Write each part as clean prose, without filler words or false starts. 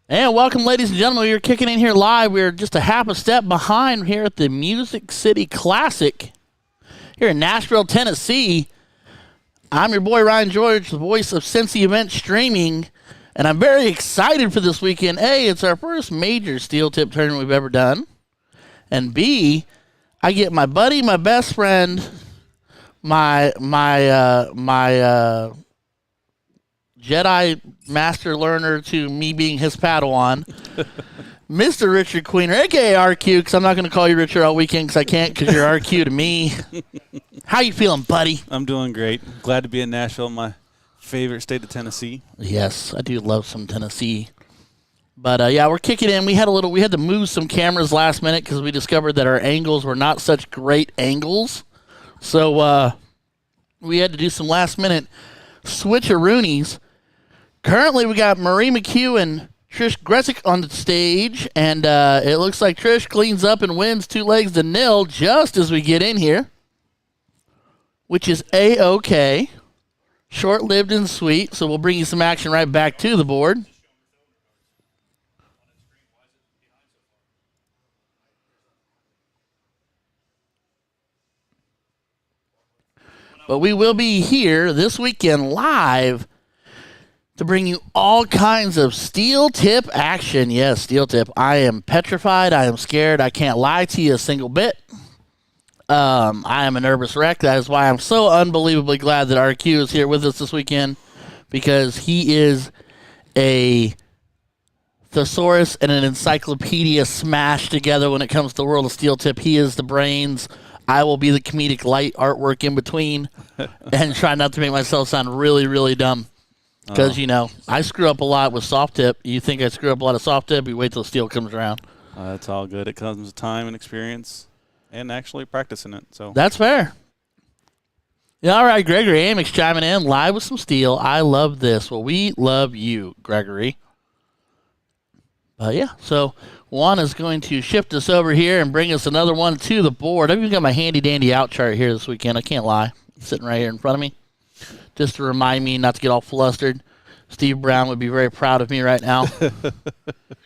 And welcome, ladies and gentlemen. We're kicking in here live. We're just a half a step behind here at the Music City Classic here in Nashville, Tennessee. I'm your boy, Ryan George, the voice of Cincy Event Streaming, and I'm very excited for this weekend. A, it's our first major steel tip tournament we've ever done. And B, I get my buddy, my best friend, my Jedi master learner to me being his Padawan, Mr. Richard Queener, a.k.a. RQ, because I'm not going to call you Richard all weekend because I can't because you're RQ to me. How you feeling, buddy? I'm doing great. Glad to be in Nashville, my favorite state of Tennessee. Yes, I do love some Tennessee. But, yeah, we're kicking in. We had to move some cameras last minute because we discovered that our angles were not such great angles. So we had to do some last-minute switcheroonies. Currently, we got Marie McHugh and Trish Gressick on the stage, and it looks like Trish cleans up and wins 2-0 just as we get in here, which is A-OK. Short-lived and sweet, so we'll bring you some action right back to the board. But we will be here this weekend live to bring you all kinds of steel tip action. Yes, steel tip. I am petrified. I am scared. I can't lie to you a single bit. I am a nervous wreck. That is why I'm so unbelievably glad that RQ is here with us this weekend, because he is a thesaurus and an encyclopedia smashed together when it comes to the world of steel tip. He is the brains. I will be the comedic light artwork in between and try not to make myself sound really, really dumb. Because, I screw up a lot with soft tip. You think I screw up a lot of soft tip, you wait till steel comes around. That's all good. It comes with time and experience and actually practicing it. So that's fair. Yeah, all right, Gregory Amix chiming in live with some steel. I love this. Well, we love you, Gregory. Yeah, so Juan is going to shift us over here and bring us another one to the board. I've even got my handy-dandy out chart here this weekend. I can't lie. It's sitting right here in front of me, just to remind me not to get all flustered. Steve Brown would be very proud of me right now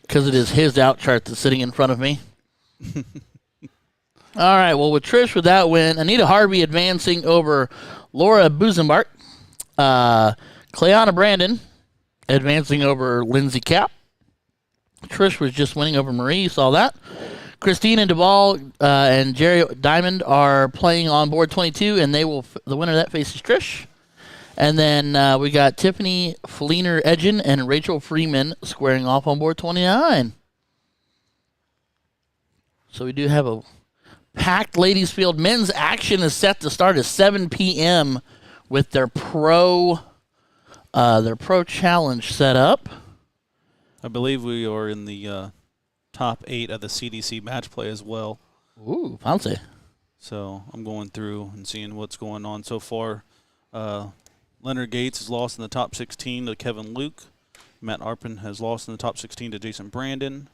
because it is his out chart that's sitting in front of me. All right, well, with Trish with that win, Anita Harvey advancing over Laura Buzenbart. Cleona Brandon advancing over Lindsay Kapp. Trish was just winning over Marie. You saw that. Christine and Duvall and Jerry Diamond are playing on board 22, and the winner of that faces Trish. And then we got Tiffany Fleener Edgen and Rachel Freeman squaring off on board 29. So we do have a packed ladies field. Men's action is set to start at 7 p.m. with their pro challenge set up. I believe we are in the top 8 of the CDC match play as well. Ooh, fancy. So I'm going through and seeing what's going on so far. Leonard Gates has lost in the top 16 to Kevin Luke. Matt Arpin has lost in the top 16 to Jason Brandon.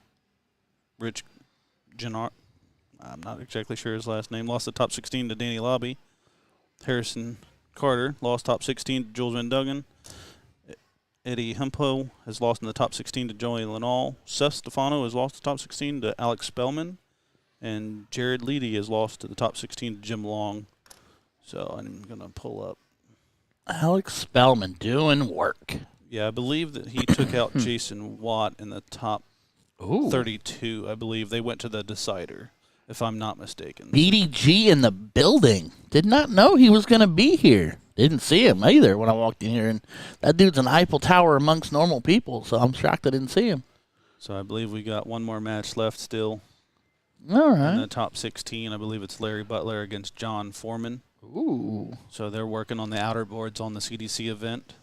Rich Gennard, I'm not exactly sure his last name, lost the top 16 to Danny Lobby. Harrison Carter lost top 16 to Jules Van Duggan. Eddie Hempo has lost in the top 16 to Joey Lenall. Seth Stefano has lost the top 16 to Alex Spellman. And Jared Leedy has lost to the top 16 to Jim Long. So I'm going to pull up. Alex Spellman doing work. Yeah, I believe that he took out Jason Watt in the top 32. I believe they went to the decider, if I'm not mistaken. BDG in the building. Did not know he was going to be here. Didn't see him either when I walked in here. And that dude's an Eiffel Tower amongst normal people, so I'm shocked I didn't see him. So I believe we got one more match left still. All right. In the top 16, I believe it's Larry Butler against John Foreman. Ooh. So they're working on the outer boards on the CDC event.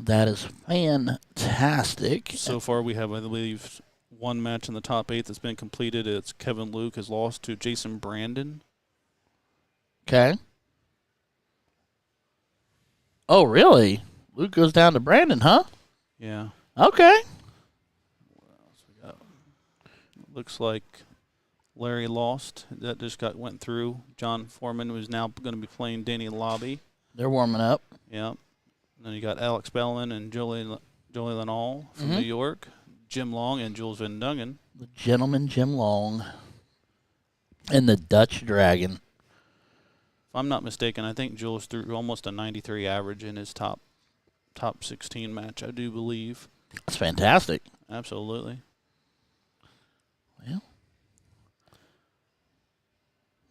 That is fantastic. So far we have, I believe, one match in the top 8 that's been completed. It's Kevin Luke has lost to Jason Brandon. Okay. Oh, really? Luke goes down to Brandon, huh? Yeah. Okay. What else we got? Looks like Larry lost. That just went through. John Foreman was now going to be playing Danny Lobby. They're warming up. Yeah. And then you got Alex Bellin and Joey Joey Lenall from New York, Jim Long, and Jules Van Dungen. The gentleman Jim Long. And the Dutch Dragon. If I'm not mistaken, I think Jules threw almost a 93 average in his top 16 match, I do believe. That's fantastic. Absolutely. Well,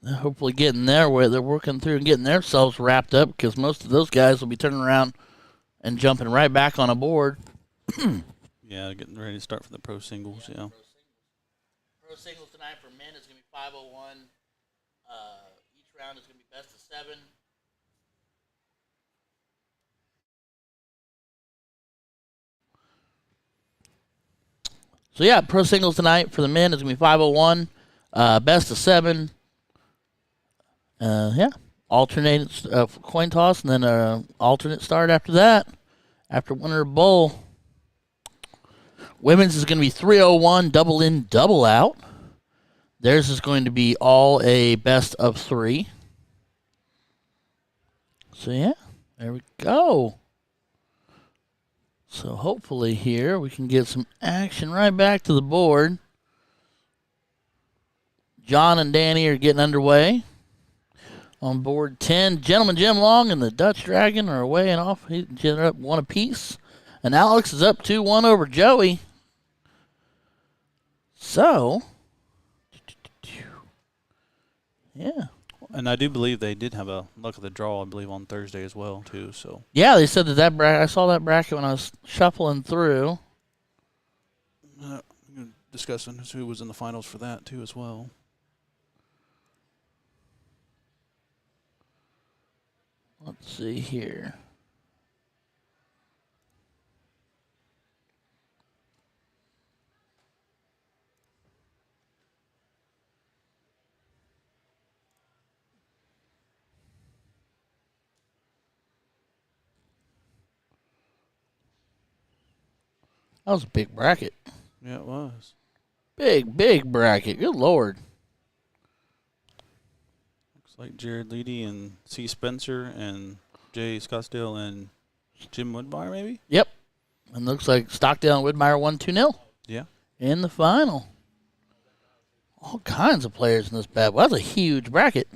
they're hopefully getting there where they're working through and getting themselves wrapped up, because most of those guys will be turning around and jumping right back on a board. Yeah, getting ready to start for the pro singles, yeah. Pro singles tonight for men is going to be 501. Each round is going to be best of 7. So, yeah, pro singles tonight for the men is going to be 501. Best of 7. Yeah, alternate coin toss, and then alternate start after that, after winner bowl. Women's is going to be 301, double in, double out. Theirs is going to be all a best of 3. So, yeah, there we go. So, hopefully here we can get some action right back to the board. John and Danny are getting underway. On board 10, Gentleman Jim Long and the Dutch Dragon are away and off. He's up 1 apiece. And Alex is up 2-1 over Joey. So, yeah. And I do believe they did have a luck of the draw, I believe, on Thursday as well, too. So Yeah, they said that bracket. I saw that bracket when I was shuffling through. Discussing who was in the finals for that, too, as well. Let's see here. That was a big bracket. Yeah, it was. Big bracket. Good Lord. Looks like Jared Leedy and C. Spencer and Jay Scottsdale and Jim Woodbine, maybe? Yep. And looks like Stockdale and Widmeyer won 2-0. Yeah. In the final. All kinds of players in this bad boy. That's a huge bracket.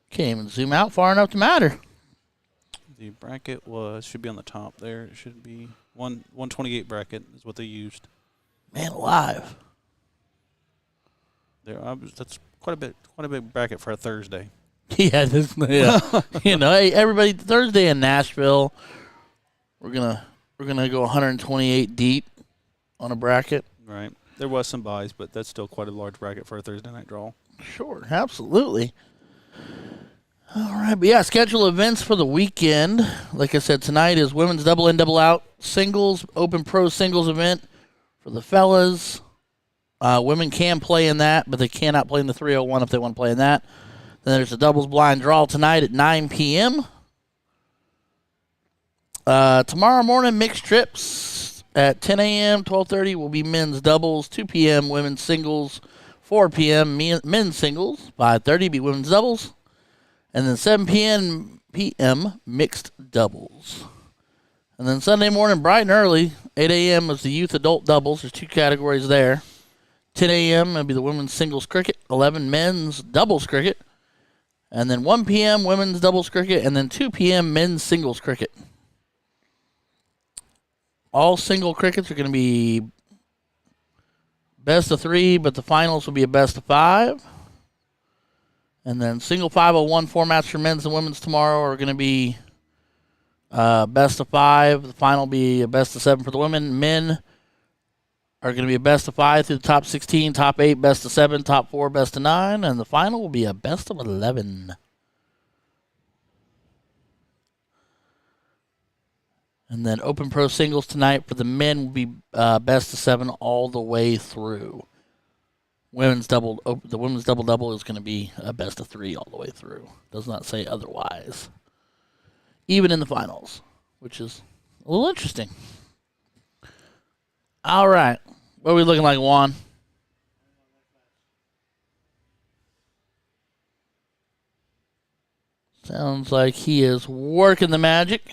Can't even zoom out far enough to matter. The bracket should be on the top there. It should be 128 bracket is what they used. Man alive. That's quite a big bracket for a Thursday. Yeah, you know, hey, everybody, Thursday in Nashville, we're gonna go 128 deep on a bracket. Right. There was some buys, but that's still quite a large bracket for a Thursday night draw. Sure, absolutely. All right, but yeah, schedule events for the weekend. Like I said, tonight is women's double in, double out singles, open pro singles event for the fellas. Women can play in that, but they cannot play in the 301 if they want to play in that. Then there's a doubles blind draw tonight at 9 p.m. Tomorrow morning, mixed trips at 10 a.m., 12:30 will be men's doubles, 2 p.m. women's singles, 4 p.m. men's singles, 5:30 be women's doubles. And then 7 p.m. mixed doubles. And then Sunday morning, bright and early, 8 a.m. is the youth adult doubles. There's 2 categories there. 10 a.m. will be the women's singles cricket, 11 men's doubles cricket. And then 1 p.m. women's doubles cricket, and then 2 p.m. men's singles cricket. All single crickets are going to be best of 3, but the finals will be a best of 5. And then single 501 formats for men's and women's tomorrow are going to be best of 5. The final will be a best of 7 for the women. Men are going to be a best of 5 through the top 16, top 8, best of 7, top 4, best of 9. And the final will be a best of 11. And then open pro singles tonight for the men will be best of 7 all the way through. The women's double is going to be a best of 3 all the way through. Does not say otherwise. Even in the finals, which is a little interesting. All right. What are we looking like, Juan? Sounds like he is working the magic.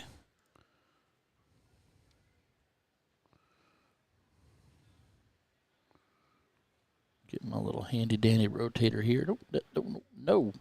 Get my little handy dandy rotator here. No.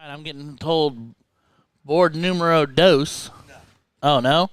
All right, I'm getting told board numero dos. Oh, no?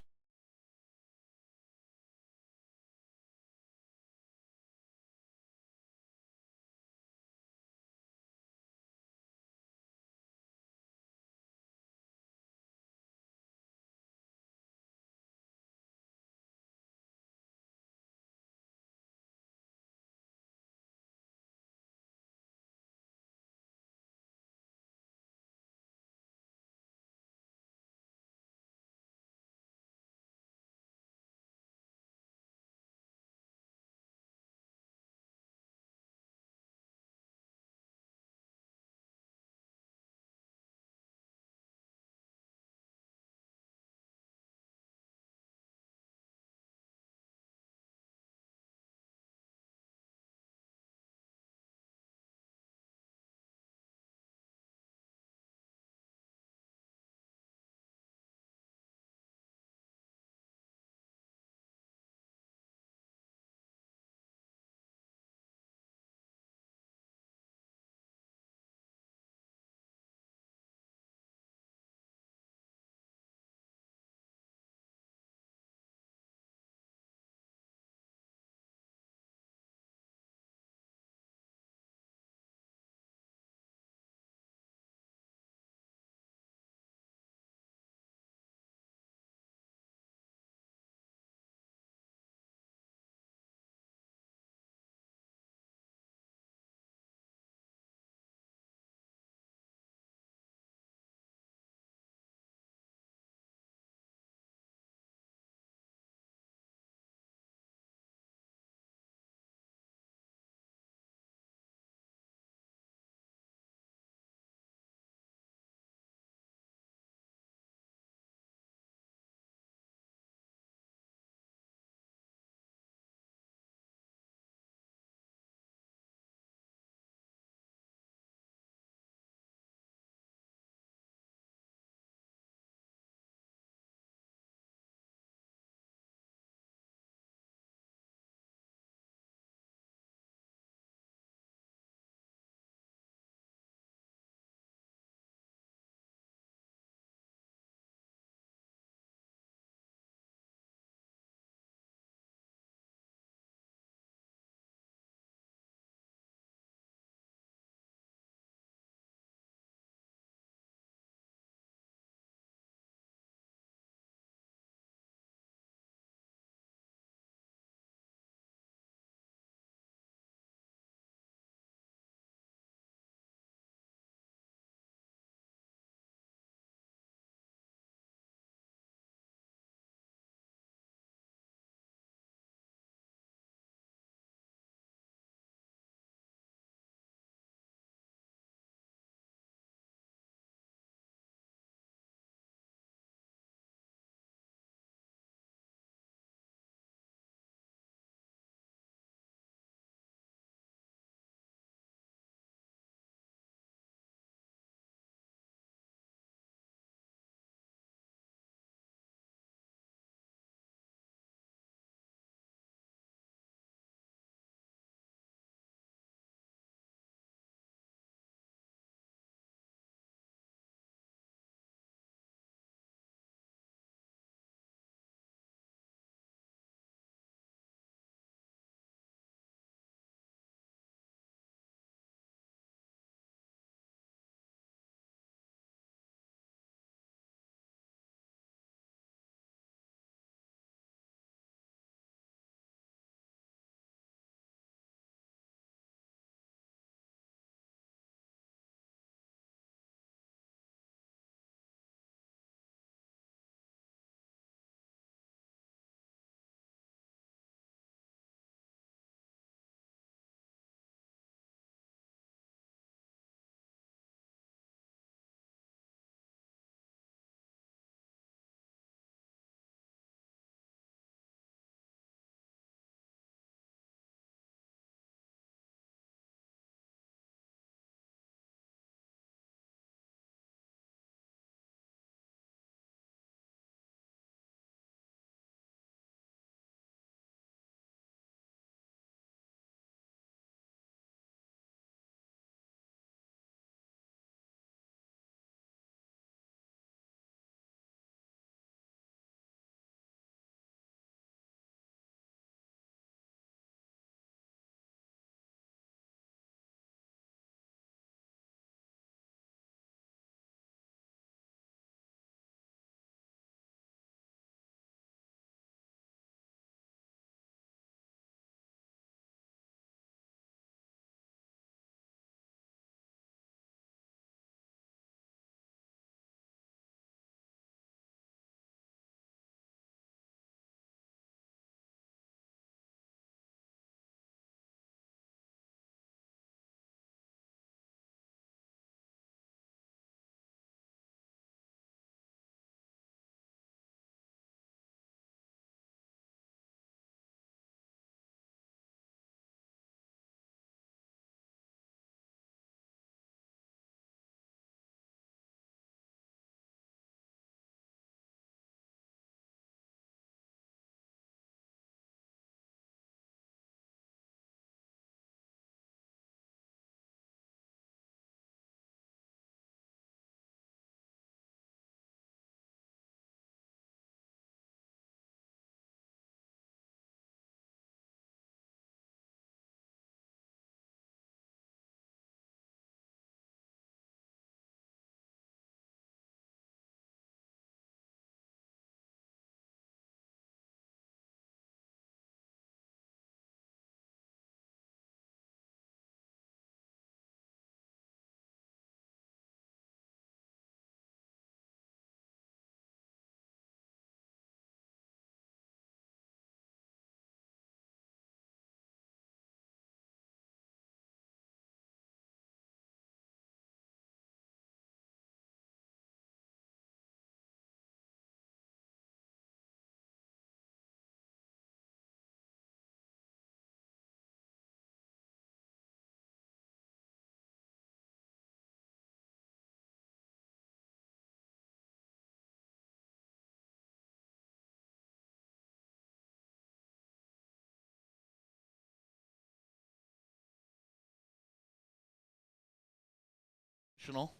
emotional.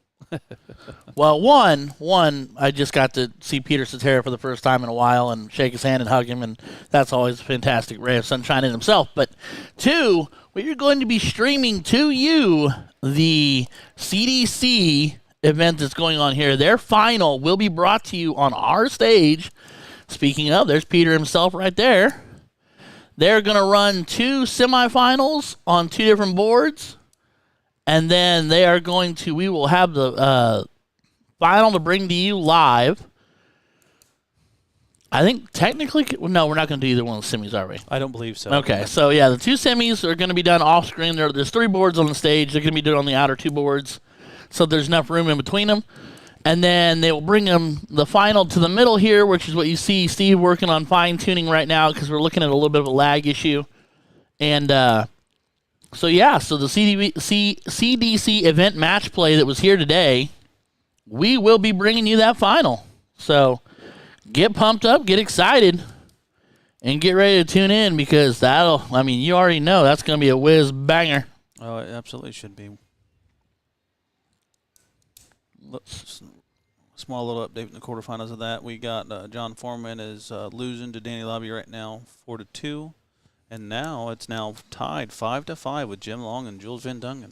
Well, one, I just got to see Peter Cetera for the first time in a while and shake his hand and hug him, and that's always a fantastic ray of sunshine in himself. But two, we are going to be streaming to you the CDC event that's going on here. Their final will be brought to you on our stage. Speaking of, there's Peter himself right there. They're going to run 2 semifinals on 2 different boards. And then we will have the final to bring to you live. I think technically, no, we're not going to do either one of the semis, are we? I don't believe so. Okay, so yeah, the 2 semis are going to be done off screen. There's 3 boards on the stage. They're going to be doing on the outer 2 boards, so there's enough room in between them. And then they will bring them the final to the middle here, which is what you see Steve working on fine-tuning right now because we're looking at a little bit of a lag issue. And so the CDC event match play that was here today, we will be bringing you that final. So get pumped up, get excited, and get ready to tune in because you already know that's going to be a whiz banger. Oh, it absolutely should be. Small little update in the quarterfinals of that. We got John Foreman is losing to Danny Lobby right now, 4-2. And now it's tied 5-5 with Jim Long and Jules Van Dungen.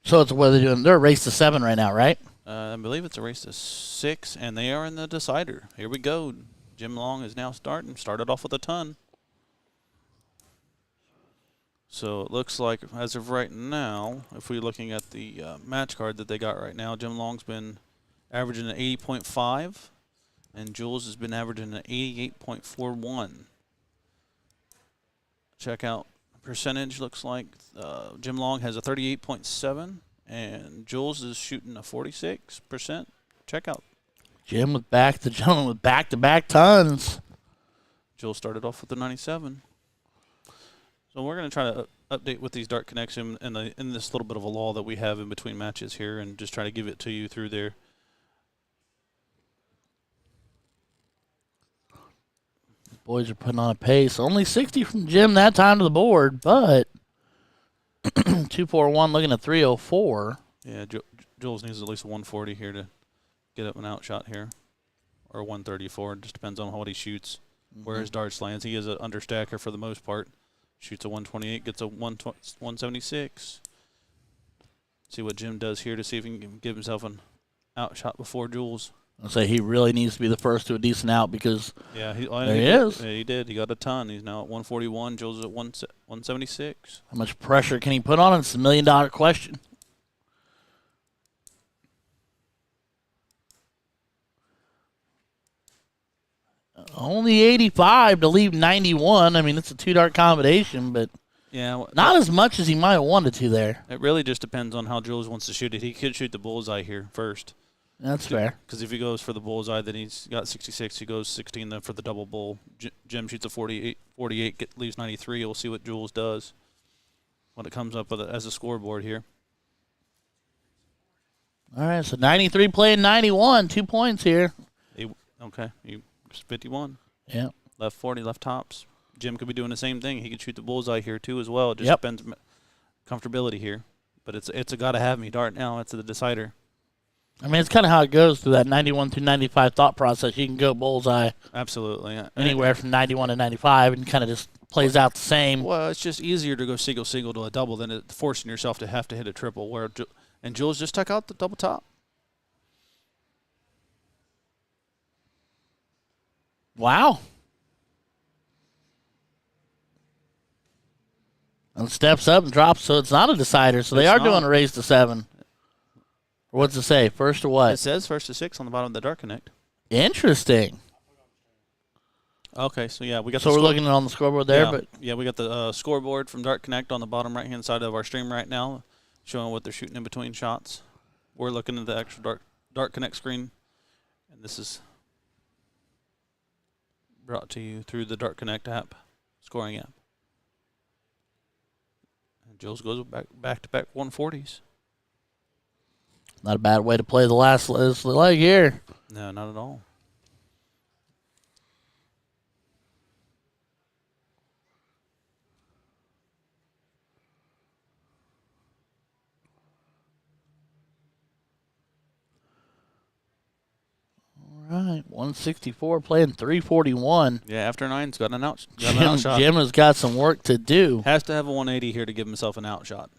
So it's what are they doing? They're a race to 7 right now, right? I believe it's a race to 6, and they are in the decider. Here we go. Jim Long is now starting. Started off with a ton. So it looks like, as of right now, if we're looking at the match card that they got right now, Jim Long's been averaging an 80.5. And Jules has been averaging an 88.41. Check out percentage. Looks like Jim Long has a 38.7, and Jules is shooting a 46%. Check out. The gentleman with back-to-back tons. Jules started off with a 97. So we're going to try to update with these Dart Connection in this little bit of a lull that we have in between matches here, and just try to give it to you through there. Boys are putting on a pace. Only 60 from Jim that time to the board, but 241 looking at 304. Yeah, Jules needs at least a 140 here to get up an outshot here, or 134. It just depends on what he shoots, where his darts lands. He is an understacker for the most part. Shoots a 128, gets a 176. See what Jim does here to see if he can give himself an outshot before Jules. I'll say he really needs to be the first to a decent out because there he is. Yeah, he did. He got a ton. He's now at 141. Jules is at 176. How much pressure can he put on him? It's $1 million question. Only 85 to leave 91. I mean, it's a 2-dart combination, but not as much as he might have wanted to there. It really just depends on how Jules wants to shoot it. He could shoot the bullseye here first. That's fair. Because if he goes for the bullseye, then he's got 66. He goes 16 then for the double bull. Jim shoots a 48, leaves 93. We'll see what Jules does when it comes up with as a scoreboard here. All right, so 93 playing 91. 2 points here. Okay, 51. Yeah. Left 40, left tops. Jim could be doing the same thing. He could shoot the bullseye here too as well. It just depends comfortability here. But it's a gotta-have-me dart now. It's the decider. I mean, it's kind of how it goes through that 91 through 95 thought process. You can go bullseye. Absolutely. Anywhere from 91 to 95 and kind of just plays out the same. Well, it's just easier to go single to a double than forcing yourself to have to hit a triple. And Jules just took out the double top. Wow. And steps up and drops, so it's not a decider. So they are doing a raise to 7. What's it say? First to what? It says first to 6 on the bottom of the Dart Connect. Interesting. Okay, so yeah, we got. So we're looking on the scoreboard there, yeah, but we got the scoreboard from Dart Connect on the bottom right-hand side of our stream right now, showing what they're shooting in between shots. We're looking at the actual Dart Connect screen, and this is brought to you through the Dart Connect app, scoring app. And Jules goes back-to-back 140s. Not a bad way to play the last leg here. No, not at all. right, 164 playing 341. Yeah, after 9's got an outshot. Jim has got some work to do. Has to have a 180 here to give himself an outshot.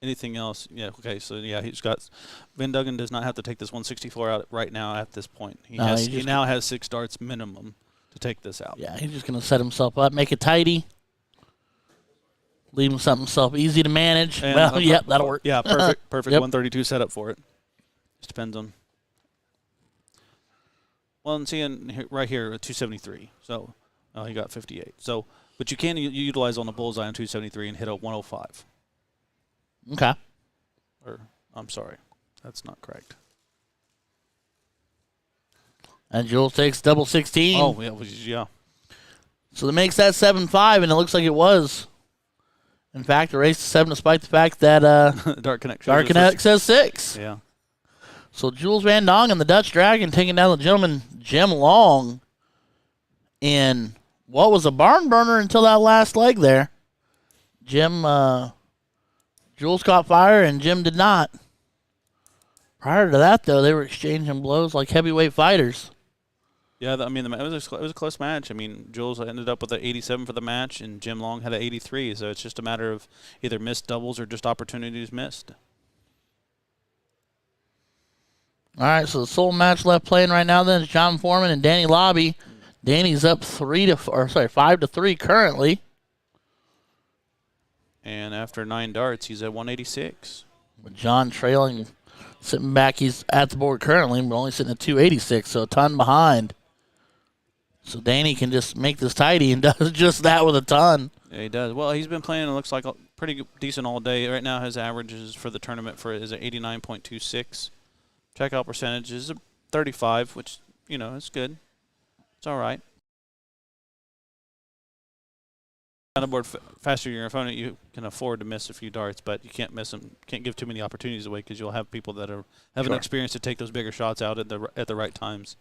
Anything else? Yeah, okay, so yeah, he's got – Van Duggan does not have to take this 164 out right now at this point. He now has 6 darts minimum to take this out. Yeah, he's just going to set himself up, make it tidy, leave himself easy to manage. And well, yep, that'll work. Yeah, perfect Yep. 132 setup for it. Just depends on – well, and seeing right here, 273. So he got 58. So, but you can utilize on the bullseye on 273 and hit a 105. Okay. Or, I'm sorry, that's not correct. And Jules takes double 16. Oh, yeah. So that makes that 7-5, and it looks like it was. In fact, a race to 7 despite the fact that Dark Connect says 6. Yeah. So Jules Van Dong and the Dutch Dragon taking down the gentleman Jim Long in what was a barn burner until that last leg there. Jules caught fire and Jim did not. Prior to that, though, they were exchanging blows like heavyweight fighters. Yeah, it was a close match. I mean, Jules ended up with an 87 for the match, and Jim Long had an 83. So it's just a matter of either missed doubles or just opportunities missed. All right, so the sole match left playing right now then is John Foreman and Danny Lobby. Danny's up 5-3 currently. And after 9 darts, he's at 186. With John trailing, sitting back, he's at the board currently, but only sitting at 286, so a ton behind. So Danny can just make this tidy and does just that with a ton. Yeah, he does. Well, he's been playing, it looks like, pretty decent all day. Right now, his averages for the tournament is at 89.26. Checkout percentage is 35, which, is good. It's all right. On the board faster than your opponent, you can afford to miss a few darts, but you can't miss them. Can't give too many opportunities away because you'll have people that have an experience to take those bigger shots out at the right times.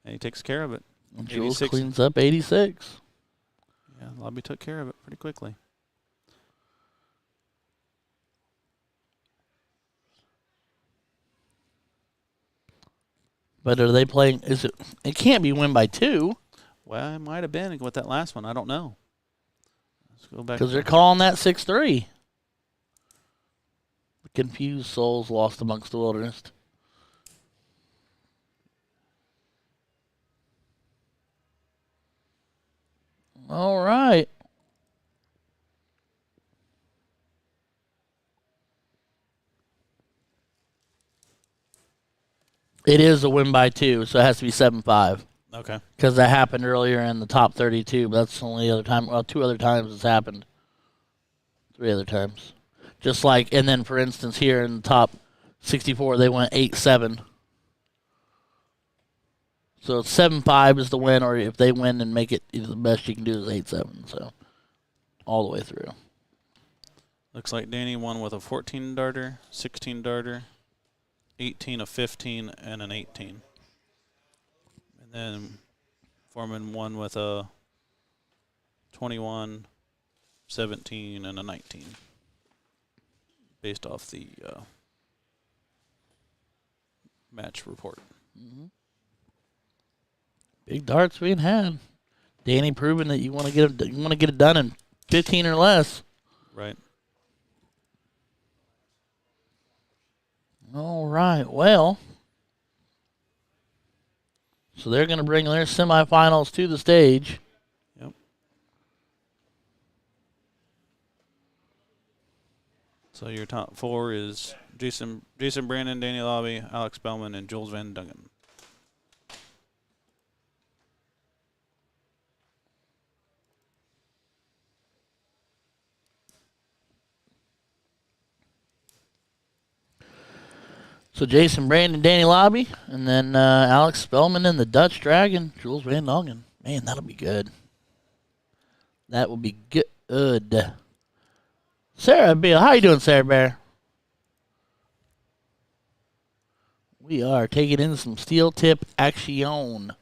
And he takes care of it. And Jules cleans up 86. Yeah, Lobby took care of it pretty quickly. But are they playing? It can't be win by 2. Well, it might have been with that last one. I don't know. Let's go back. Because they're calling that 6-3. The confused souls lost amongst the wilderness. All right. It is a win by 2, so it has to be 7-5. Okay. Because that happened earlier in the top 32, but that's the only other time. Well, 2 other times it's happened. 3 other times. Just like, and then for instance here in the top 64, they went 8-7. So 7-5 is the win, or if they win and make it, the best you can do is 8-7. So all the way through. Looks like Danny won with a 14 darter, 16 darter, 18, a 15, and an 18. And then Foreman won with a 21, 17, and a 19. Based off the match report. Mm-hmm. Big darts being had. Danny proving that you want to get it done in 15 or less. Right. All right. Well, so they're going to bring their semifinals to the stage. Yep. So your top 4 is Jason Brandon, Danny Lobby, Alex Bellman, and Jules Van Duggan. So Jason Brandon, Danny Lobby, and then Alex Spellman and the Dutch Dragon, Jules Van Dongen. Man, that'll be good. That will be good. Sarah Beal, how you doing, Sarah Bear? We are taking in some steel tip action.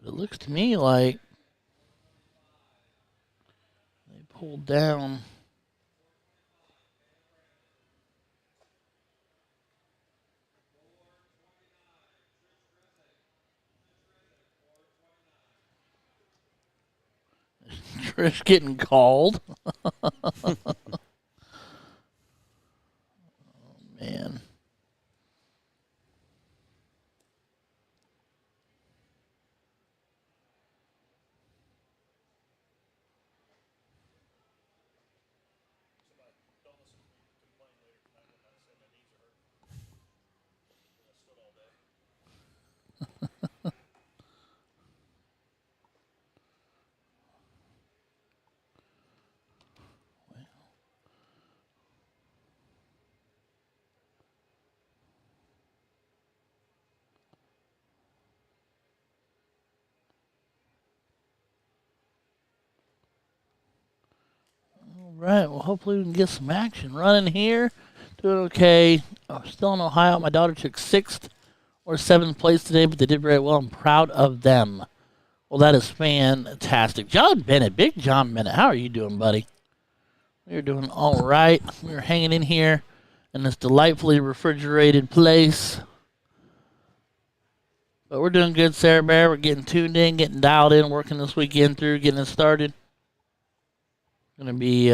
It looks to me like they pulled down. Trish getting called. Man. All right. Well, hopefully we can get some action running here. Doing okay. Still in Ohio. My daughter took 6th or 7th place today, but they did very well. I'm proud of them. Well, that is fantastic. John Bennett, big John Bennett. How are you doing, buddy? We're doing all right. We're hanging in here in this delightfully refrigerated place. But we're doing good, Sarah Bear. We're getting tuned in, getting dialed in, working this weekend through, getting it started. Going to be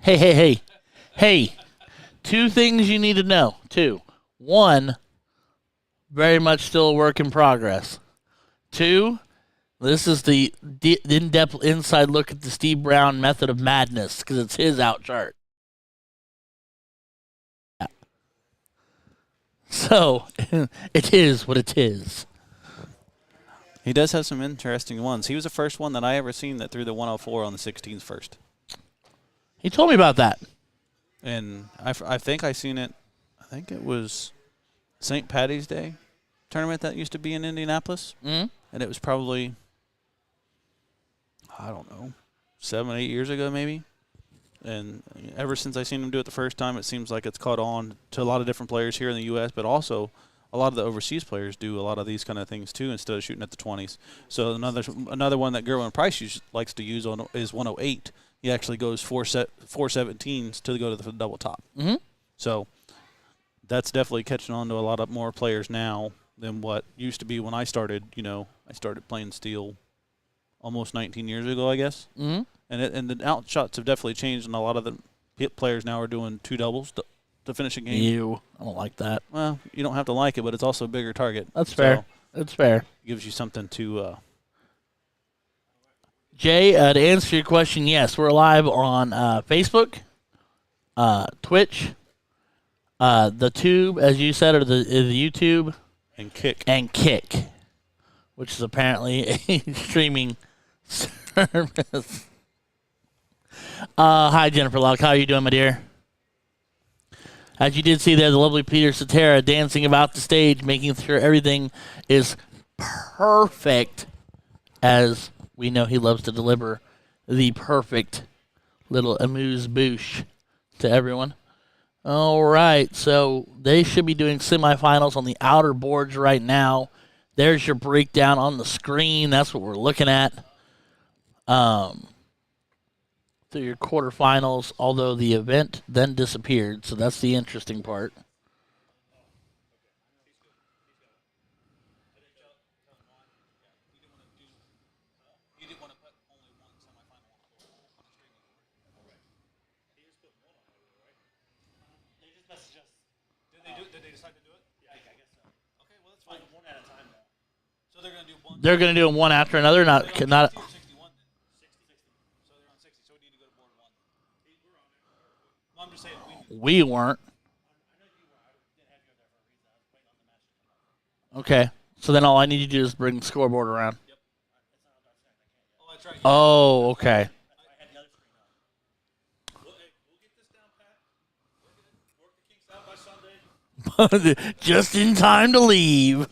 hey, hey. 2 things you need to know. 2. 1, very much still a work in progress. 2, this is the in-depth inside look at the Steve Brown method of madness because it's his out chart. So, it is what it is. He does have some interesting ones. He was the first one that I ever seen that threw the 104 on the 16s first. He told me about that. And I think I seen it. I think it was St. Patty's Day tournament that used to be in Indianapolis. Mm-hmm. And it was probably, I don't know, 7, 8 years ago maybe. And ever since I seen him do it the first time, it seems like it's caught on to a lot of different players here in the U.S., but also a lot of the overseas players do a lot of these kind of things too instead of shooting at the 20s. So another one that Gerwin Price likes to use is 108. He actually goes 417s to go to the double top. Mm-hmm. So that's definitely catching on to a lot of more players now than what used to be when I started. I started playing steel almost 19 years ago, I guess. Mm-hmm. And the outshots have definitely changed, and a lot of the players now are doing 2 doubles to finish a game. I don't like that. Well, you don't have to like it, but it's also a bigger target. That's fair. That's fair. Gives you something to. Jay, to answer your question, yes, we're live on Facebook, Twitch, the Tube, as you said, or the YouTube, and Kick. And Kick, which is apparently a streaming service. Hi, Jennifer Locke. How are you doing, my dear? As you did see there, the lovely Peter Cetera dancing about the stage, making sure everything is perfect, as we know he loves to deliver the perfect little amuse-bouche to everyone. All right, so they should be doing semifinals on the outer boards right now. There's your breakdown on the screen. That's what we're looking at. Through your quarterfinals, although the event then disappeared, so that's the interesting part. Did they decide to do it? Yeah, I guess so. Okay, well that's fine. One at a time though. So they're gonna do one. They're going to do them one after another. Not. 60 or 61 then? 60. So they're on 60. So we need to go to board 1. We're on it. Well, I'm just saying We weren't. Okay. So then all I need to do is bring the scoreboard around. Yep. Oh, that's right. Oh, okay. I had the other screen up. We'll get this down, Pat. Work the kinks out by Sunday. Just in time to leave.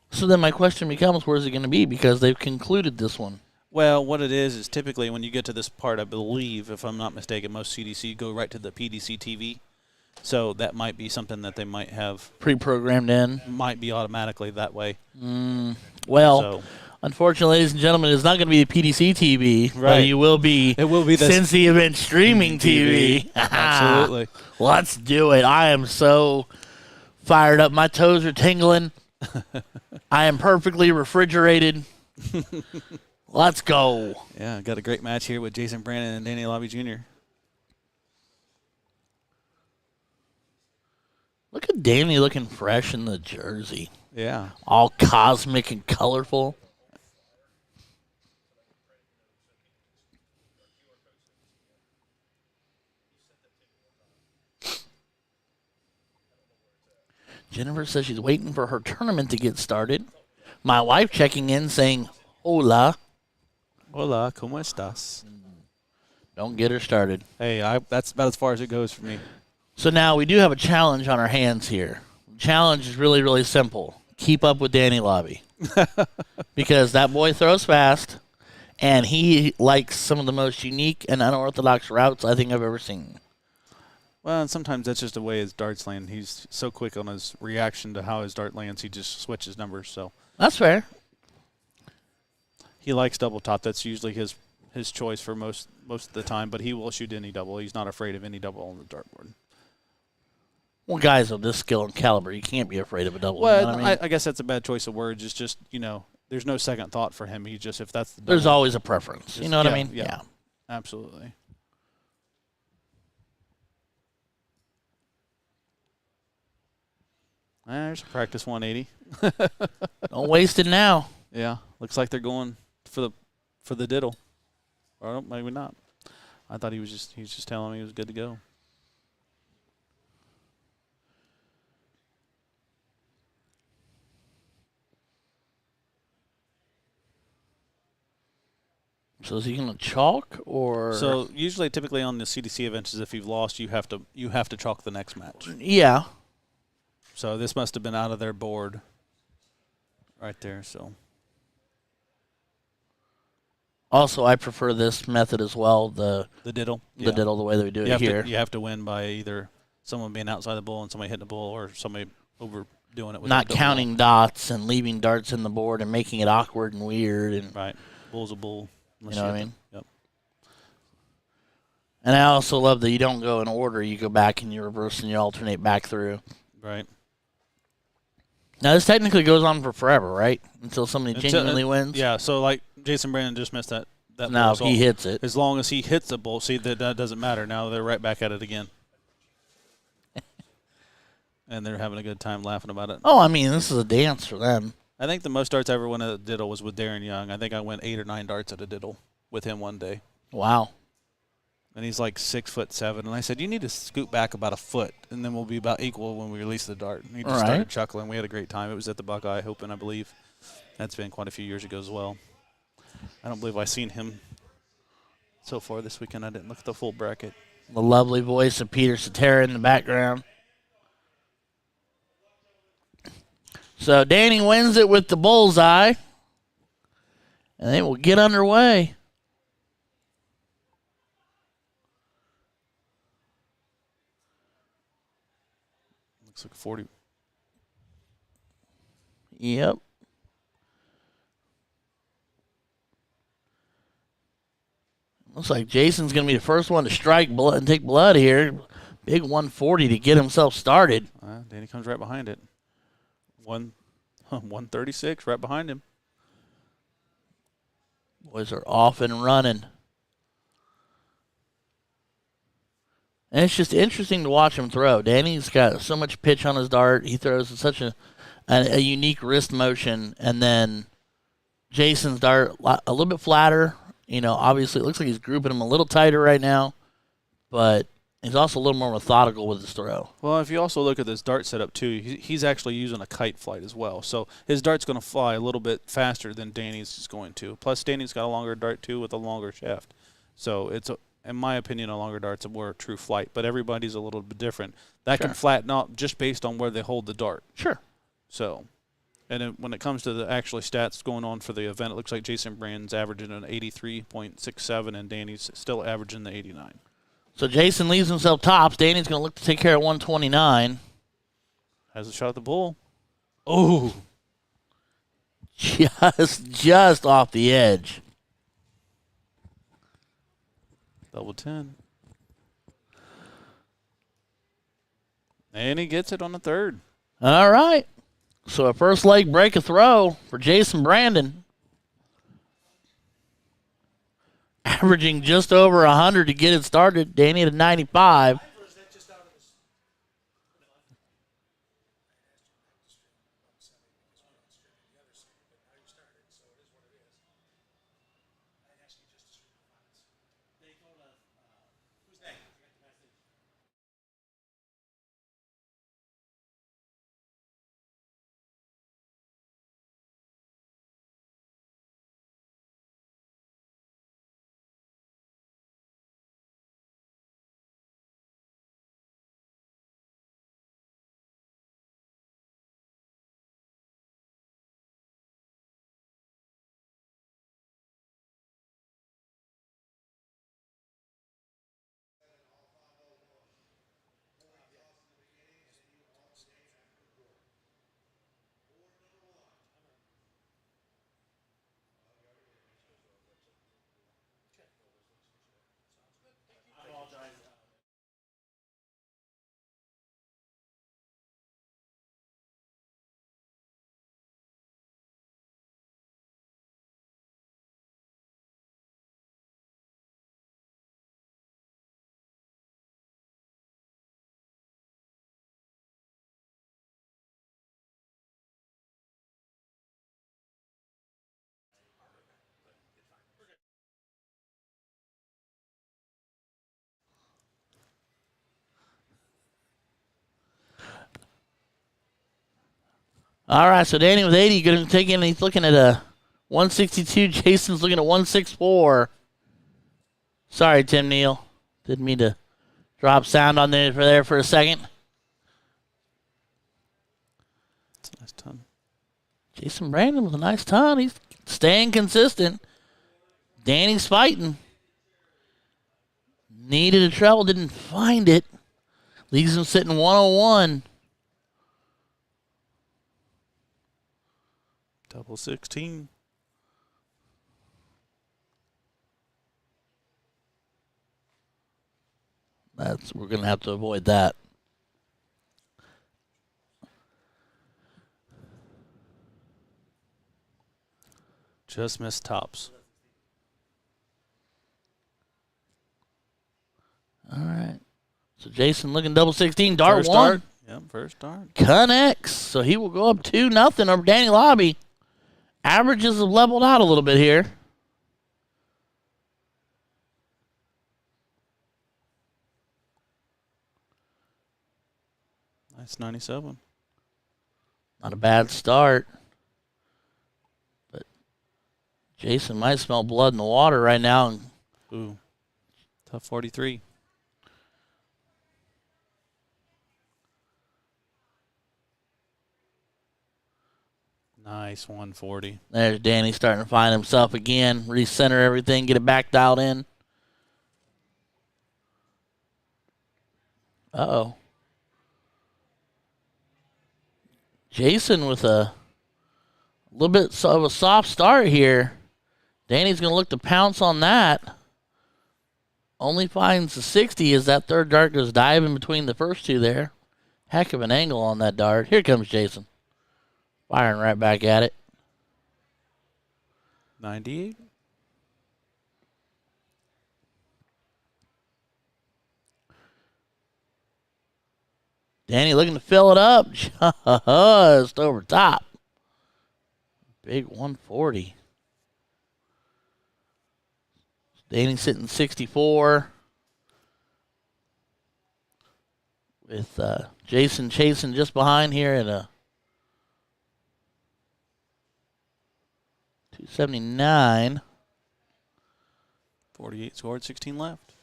So then my question becomes, where's it going to be? Because they've concluded this one. Well, what it is typically when you get to this part, I believe, if I'm not mistaken, most CDC go right to the PDC TV. So that might be something that they might have Pre-programmed in. might be automatically that way. Well, unfortunately, ladies and gentlemen, it's not going to be the PDC TV, Right. but it will be the Cincy Event Streaming TV. Absolutely. Let's do it. I am so fired up. My toes are tingling. I am perfectly refrigerated. Let's go. Yeah, got a great match here with Jason Brandon and Danny Lobby Jr. Look at Danny looking fresh in the jersey. Yeah. All cosmic and colorful. Jennifer says she's waiting for her tournament to get started. My wife checking in saying, hola. Hola, ¿cómo estás? Don't get her started. Hey, that's about as far as it goes for me. So now we do have a challenge on our hands here. The challenge is really, really simple. Keep up with Danny Lobby. Because that boy throws fast, and he likes some of the most unique and unorthodox routes I think I've ever seen. Well, and sometimes that's just the way his darts land. He's so quick on his reaction to how his dart lands, he just switches numbers. So That's fair. he likes double top. That's usually his choice for most of the time, but he will shoot any double. He's not afraid of any double on the dartboard. Well, guys of this skill and caliber, you can't be afraid of a double. Well, you know what I mean? I guess that's a bad choice of words. It's just, there's no second thought for him. He just, if that's the double, There's always a preference. You know what I mean? Yeah. Absolutely. There's a practice 180. Don't waste it now. Yeah, looks like they're going for the diddle. Or maybe not. I thought he was just telling me he was good to go. So is he going to chalk or? So usually, typically on the CDC events, is if you've lost, you have to chalk the next match. Yeah. So this must have been out of their board, right there. So. Also, I prefer this method as well. The diddle. The diddle, the way they do it here. You have to win by either someone being outside the bull and somebody hitting the bull, or somebody overdoing it with not counting dots and leaving darts in the board and making it awkward and weird. And right, bull's a bull. You know what I mean? Yep. And I also love that you don't go in order. You go back and you reverse and you alternate back through. Right. Now, this technically goes on for forever, right? Until somebody genuinely wins? Yeah, so like Jason Brandon just missed that now, bull. if he hits it. As long as he hits the bull, see, that doesn't matter. Now they're right back at it again. And they're having a good time laughing about it. Oh, I mean, this is a dance for them. I think the most darts I ever won at a diddle was with Darren Young. I think I went 8 or 9 darts at a diddle with him one day. Wow. And he's like 6'7", and I said, "You need to scoot back about a foot, and then we'll be about equal when we release the dart." And he just started chuckling. We had a great time. It was at the Buckeye Open, I believe. That's been quite a few years ago as well. I don't believe I've seen him so far this weekend. I didn't look at the full bracket. The lovely voice of Peter Cetera in the background. So Danny wins it with the bullseye, and they will get underway. Looks like 40. Yep. Looks like Jason's going to be the first one to strike blood and take blood here. Big 140 to get himself started. Danny comes right behind it. 136 right behind him. Boys are off and running. And it's just interesting to watch him throw. Danny's got so much pitch on his dart. He throws in such a unique wrist motion. And then Jason's dart a little bit flatter. Obviously it looks like he's grouping him a little tighter right now, but he's also a little more methodical with his throw. Well, if you also look at this dart setup too, he's actually using a kite flight as well. So his dart's going to fly a little bit faster than Danny's is going to. Plus, Danny's got a longer dart too with a longer shaft. So in my opinion, a longer dart's a more true flight. But everybody's a little bit different. That can flatten out just based on where they hold the dart. Sure. So, and when it comes to the actual stats going on for the event, it looks like Jason Brandon's averaging an 83.67 and Danny's still averaging the 89. So Jason leaves himself tops. Danny's going to look to take care of 129. Has a shot at the bull. Oh, just off the edge. Double 10. And he gets it on the third. All right. So a first leg break a throw for Jason Brandon. Averaging just over 100 to get it started. Danny at a 95. All right, so Danny with 80 going to take in. He's looking at a 162. Jason's looking at 164. Sorry, Tim Neal. Didn't mean to drop sound on there for a second. That's a nice ton. Jason Brandon with a nice ton. He's staying consistent. Danny's fighting. Needed a treble, didn't find it. Leaves him sitting 101. Double 16. We're gonna have to avoid that. Just missed tops. All right. So Jason looking double 16. Dart First one. dart. Yep, first dart. Connects. So he will go up 2-0 over Danny Lobby. Averages have leveled out a little bit here. Nice 97. Not a bad start. But Jason might smell blood in the water right now. Ooh. Tough 43. Nice 140. There's Danny starting to find himself again. Recenter everything. Get it back dialed in. Uh-oh. Jason with a little bit of a soft start here. Danny's going to look to pounce on that. Only finds the 60 as that third dart goes diving between the first two there. Heck of an angle on that dart. Here comes Jason. Firing right back at it. 98. Danny looking to fill it up. Just over top. Big 140. Danny sitting 64. With Jason chasing just behind here at a 279. 48 scored, 16 left.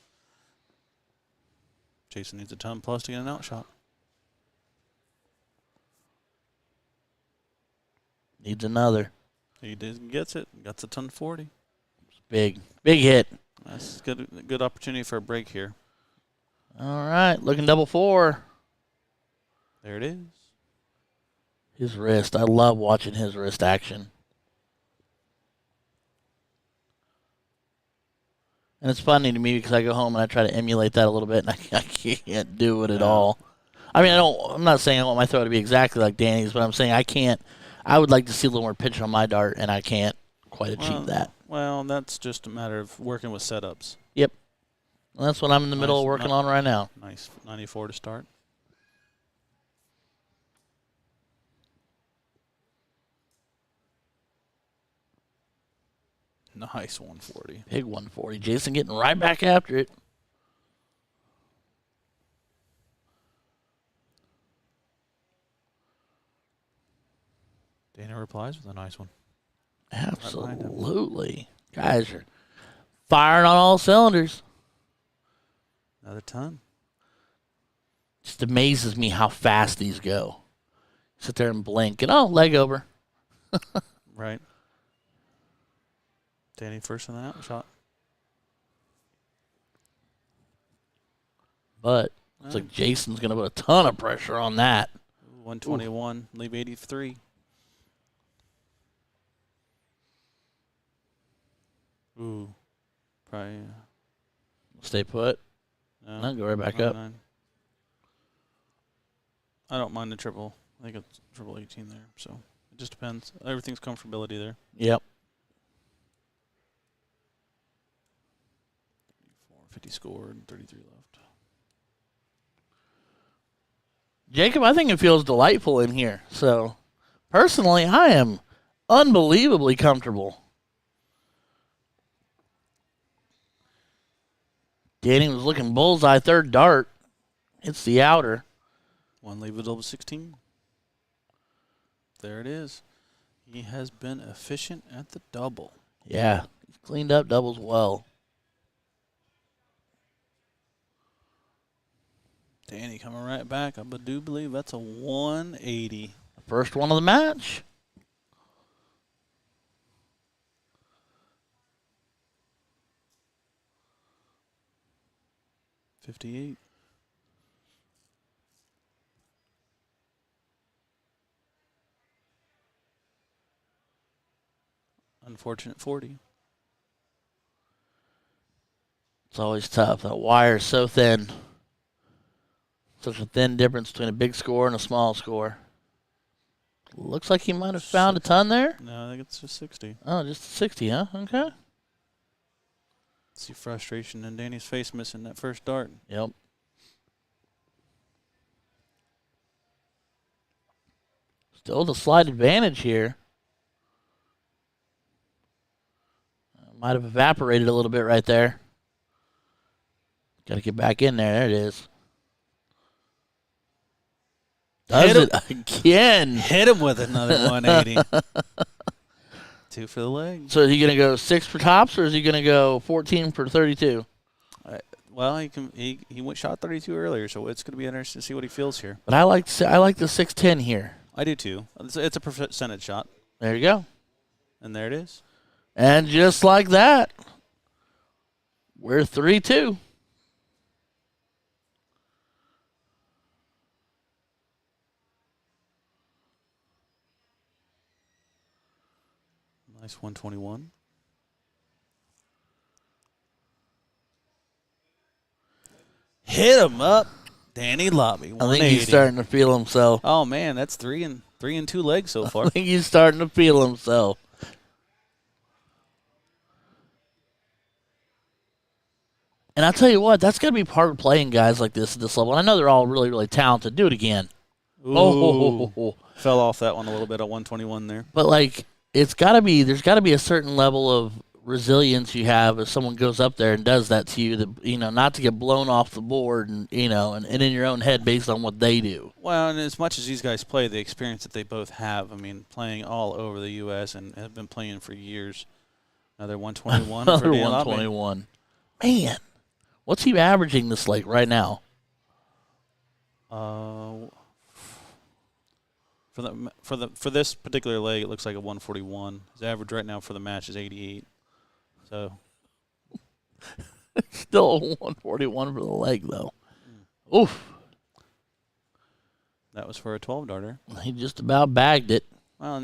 Jason needs a ton plus to get an outshot. Needs another. He gets it. Gets a ton 40. Big hit. That's good opportunity for a break here. All right, looking double 4. There it is. His wrist. I love watching his wrist action. And it's funny to me because I go home and I try to emulate that a little bit, and I can't do it at all. I mean, I'm not saying I want my throw to be exactly like Danny's, but I'm saying I can't. I would like to see a little more pitch on my dart, and I can't quite achieve that. Well, that's just a matter of working with setups. Yep. Well, that's what I'm in the middle of working on right now. Nice 94 to start. Nice 140. Big 140. Jason getting right back after it. Dana replies with a nice one. Absolutely. Guys are firing on all cylinders. Another ton. Just amazes me how fast these go. Sit there and blink, and leg over. Right. Danny first on the out shot. But it's like Jason's going to put a ton of pressure on that. 121, leave 83. Ooh. Probably. Stay put. No, Go right back up. 99. I don't mind the triple. I think it's triple 18 there. So it just depends. Everything's comfortability there. Yep. 50 scored, 33 left. Jacob, I think it feels delightful in here. So, personally, I am unbelievably comfortable. Danny was looking bullseye, third dart. It's the outer. One leave it over 16. There it is. He has been efficient at the double. Yeah, he's cleaned up doubles well. Danny coming right back. I do believe that's a 180. First one of the match. $58. Unfortunate 40. It's always tough. That wire is so thin. Such a thin difference between a big score and a small score. Looks like he might have found a ton there. No, I think it's just 60. Oh, just 60, huh? Okay. See frustration in Danny's face missing that first dart. Yep. Still the slight advantage here. Might have evaporated a little bit right there. Got to get back in there. There it is. Does it again. Hit him with another 180. 2 for the leg. So is he going to go 6 for tops, or is he going to go 14 for 32? Well, he shot 32 earlier, so it's going to be interesting to see what he feels here. But I like the 610 here. I do too. It's a percentage shot. There you go. And there it is. And just like that, we're 3-2. Nice 121. Hit him up, Danny Lobby. I think he's starting to feel himself. Oh man, that's 3 and 2 legs so far. I think he's starting to feel himself. And I tell you what, that's going to be part of playing guys like this at this level. And I know they're all really, really talented. Do it again. Ooh, Oh, fell off that one a little bit at 121 there. but like there's got to be a certain level of resilience you have if someone goes up there and does that to you, that not to get blown off the board and and in your own head based on what they do. Well, and as much as these guys play, the experience that they both have, I mean, playing all over the U.S. and have been playing for years. Another 121 Another for Dan 121. Man, what's he averaging this leg right now? For this particular leg, it looks like a 141. His average right now for the match is 88. So still 141 for the leg though. Oof. That was for a 12-darter. He just about bagged it. Well,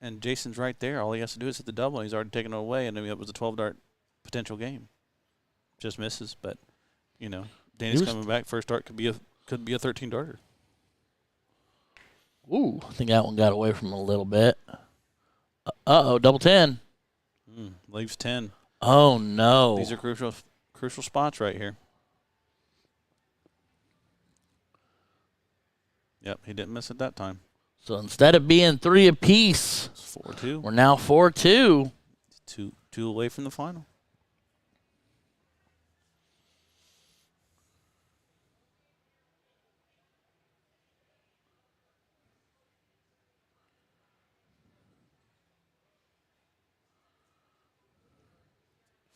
and Jason's right there. All he has to do is hit the double. He's already taken it away, and it was a 12-dart potential game. Just misses, but Danny's coming back. First dart could be a 13-darter. Ooh, I think that one got away from him a little bit. Uh-oh, double 10. Leaves 10. Oh, no. These are crucial spots right here. Yep, he didn't miss it that time. So instead of being 3 apiece, It's 4-2. we're now 4-2. Two away from the final.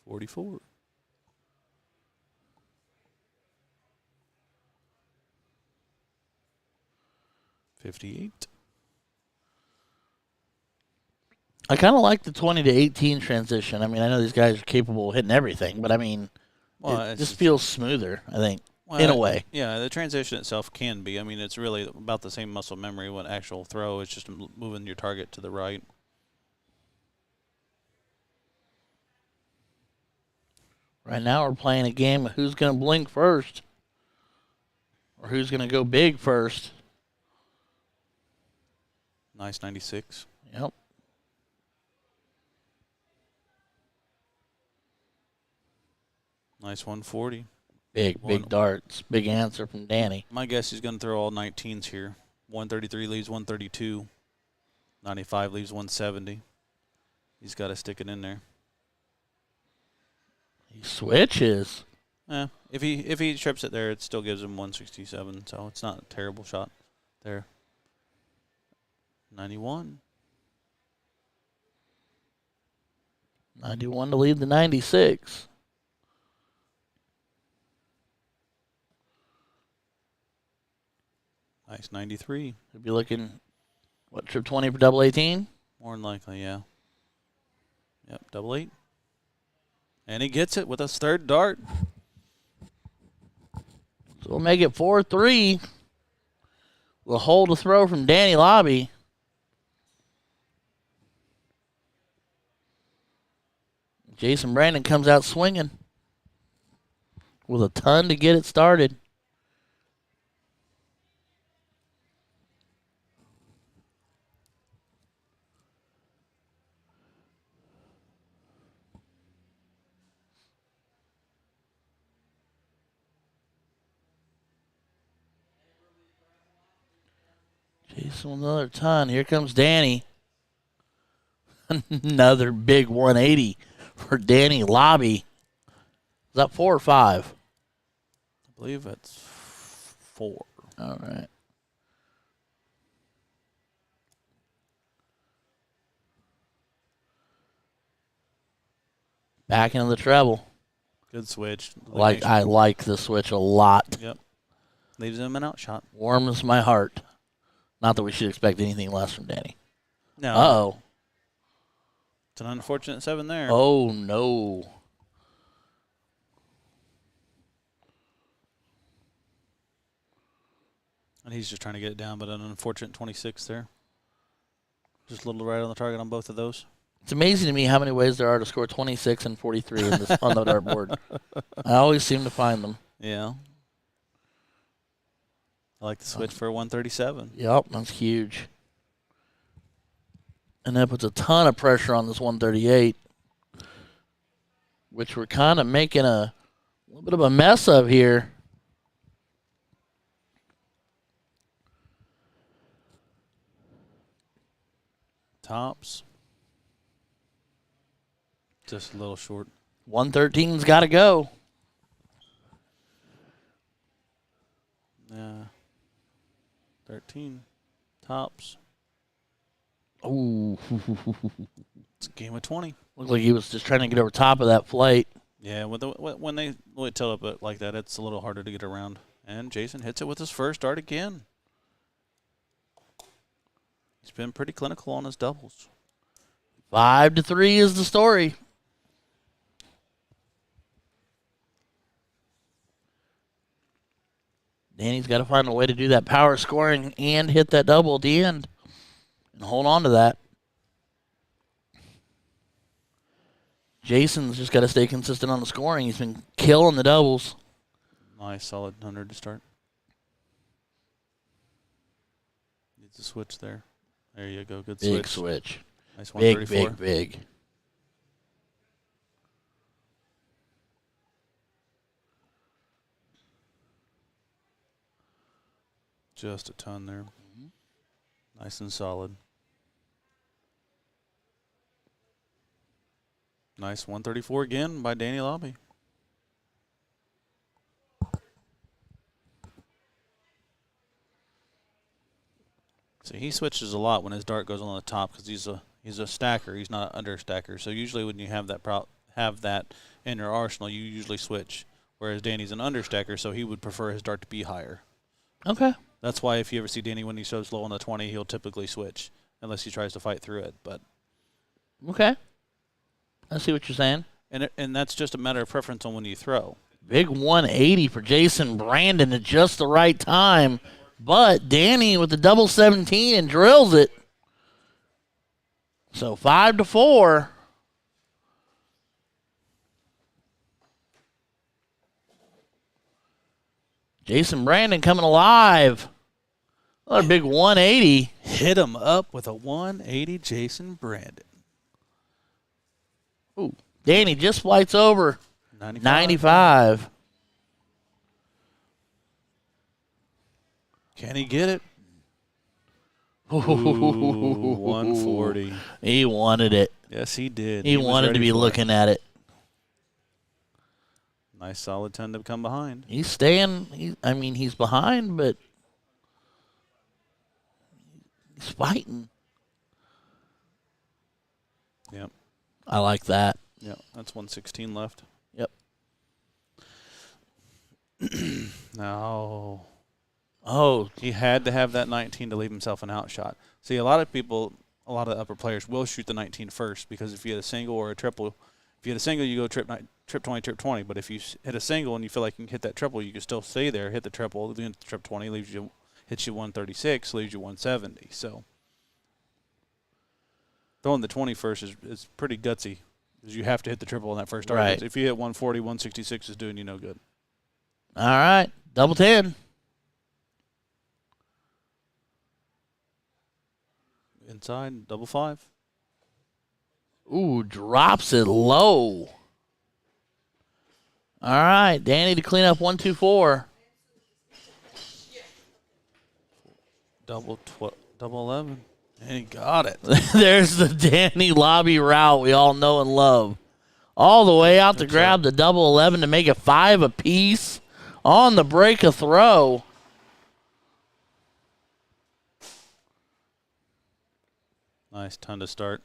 $44. $58. I kind of like the 20 to 18 transition. I mean, I know these guys are capable of hitting everything, but I mean, it just feels smoother, I think, in a way. Yeah, the transition itself can be. I mean, it's really about the same muscle memory when actual throw. It's just moving your target to the right. Right now we're playing a game of who's going to blink first or who's going to go big first. Nice 96. Yep. Nice 140. Big darts. Big answer from Danny. My guess he's going to throw all 19s here. 133 leaves 132. 95 leaves 170. He's got to stick it in there. He switches. If he trips it there, it still gives him 167. So it's not a terrible shot there. 91. 91 to lead the 96. Nice 93. He'll be looking, trip 20 for double 18? More than likely, yeah. Yep, double 8. And he gets it with his third dart. So we'll make it 4-3. We'll hold a throw from Danny Lobby. Jason Brandon comes out swinging with a ton to get it started. Jason with another ton. Here comes Danny. Another big 180 for Danny Lobby. Is that 4 or 5? I believe it's 4. All right. Back into the treble. Good switch. I like the switch a lot. Yep. Leaves him an outshot. Warms my heart. Not that we should expect anything less from Danny. No. Uh-oh. It's an unfortunate 7 there. Oh, no. And he's just trying to get it down, but an unfortunate 26 there. Just a little right on the target on both of those. It's amazing to me how many ways there are to score 26 and 43 on the dartboard. I always seem to find them. Yeah. I like the switch for 137. Yep, that's huge. And that puts a ton of pressure on this 138, which we're kind of making a A little bit of a mess up here. Tops. Just a little short. 113's got to go. Yeah. 13. Tops. Ooh. It's a game of 20. Looked like he was just trying to get over top of that flight. Yeah, when they tilt up it like that, it's a little harder to get around. And Jason hits it with his first dart again. He's been pretty clinical on his doubles. 5-3 is the story. Danny's got to find a way to do that power scoring and hit that double at the end and hold on to that. Jason's just got to stay consistent on the scoring. He's been killing the doubles. Nice, solid 100 to start. Needs a switch there. There you go, good switch. Big switch. Nice Big, 134. big. Just a ton there. Nice and solid. Nice 134 again by Danny Lobby. So he switches a lot when his dart goes on the top because he's a stacker. He's not an understacker. So usually when you have that in your arsenal, you usually switch. Whereas Danny's an understacker, so he would prefer his dart to be higher. Okay. That's why if you ever see Danny when he shows low on the 20, he'll typically switch unless he tries to fight through it. But Okay. I see what you're saying. and that's just a matter of preference on when you throw. Big 180 for Jason Brandon at just the right time. But Danny with the double 17 and drills it. So 5-4. Jason Brandon coming alive. Another big 180. Hit him up with a 180, Jason Brandon. Ooh, Danny just flights over 95. Can he get it? Ooh, 140. He wanted it. Yes, he did. He wanted to be looking at it. Nice solid 10 to come behind. He's staying. He's behind, but he's fighting. Yep. I like that. Yep. That's 116 left. Yep. No. Oh, He had to have that 19 to leave himself an outshot. See, a lot of upper players will shoot the 19 first because if you hit a single or a triple, if you hit a single, you go trip 20, trip 20. But if you hit a single and you feel like you can hit that triple, you can still stay there, hit the triple, then trip 20, hits you 136, leaves you 170. So throwing the 20 first is pretty gutsy because you have to hit the triple on that first target. Right. If you hit 140, 166 is doing you no good. all right. Double 10. Inside, double 5. Ooh, drops it low. All right, Danny to clean up 124. Double 11. And he got it. There's the Danny Lobby route we all know and love. All the way out to grab the double 11 to make it 5 apiece on the break of throw. Nice ton to start.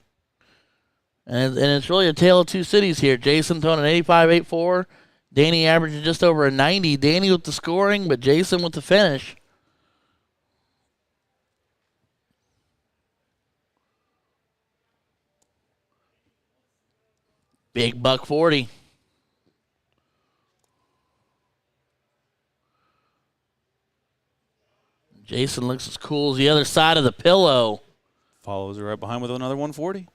And it's really a tale of two cities here. Jason throwing an 85-84. Danny averaging just over a 90. Danny with the scoring, but Jason with the finish. Big buck 40. Jason looks as cool as the other side of the pillow. Follows it right behind with another 140.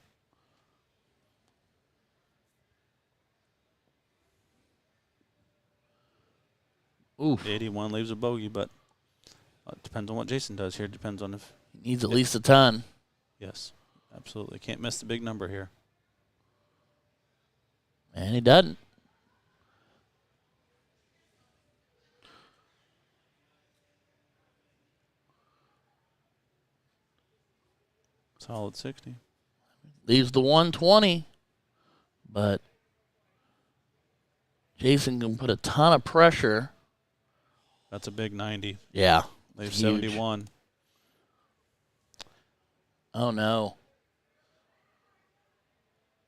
Oof. 81 leaves a bogey, but it depends on what Jason does here. It depends on if... Needs at least a ton. Yes, absolutely. Can't miss the big number here. And he doesn't. Solid 60. Leaves the 120, but Jason can put a ton of pressure. That's a big 90. Yeah. Leaves 71. Oh, no.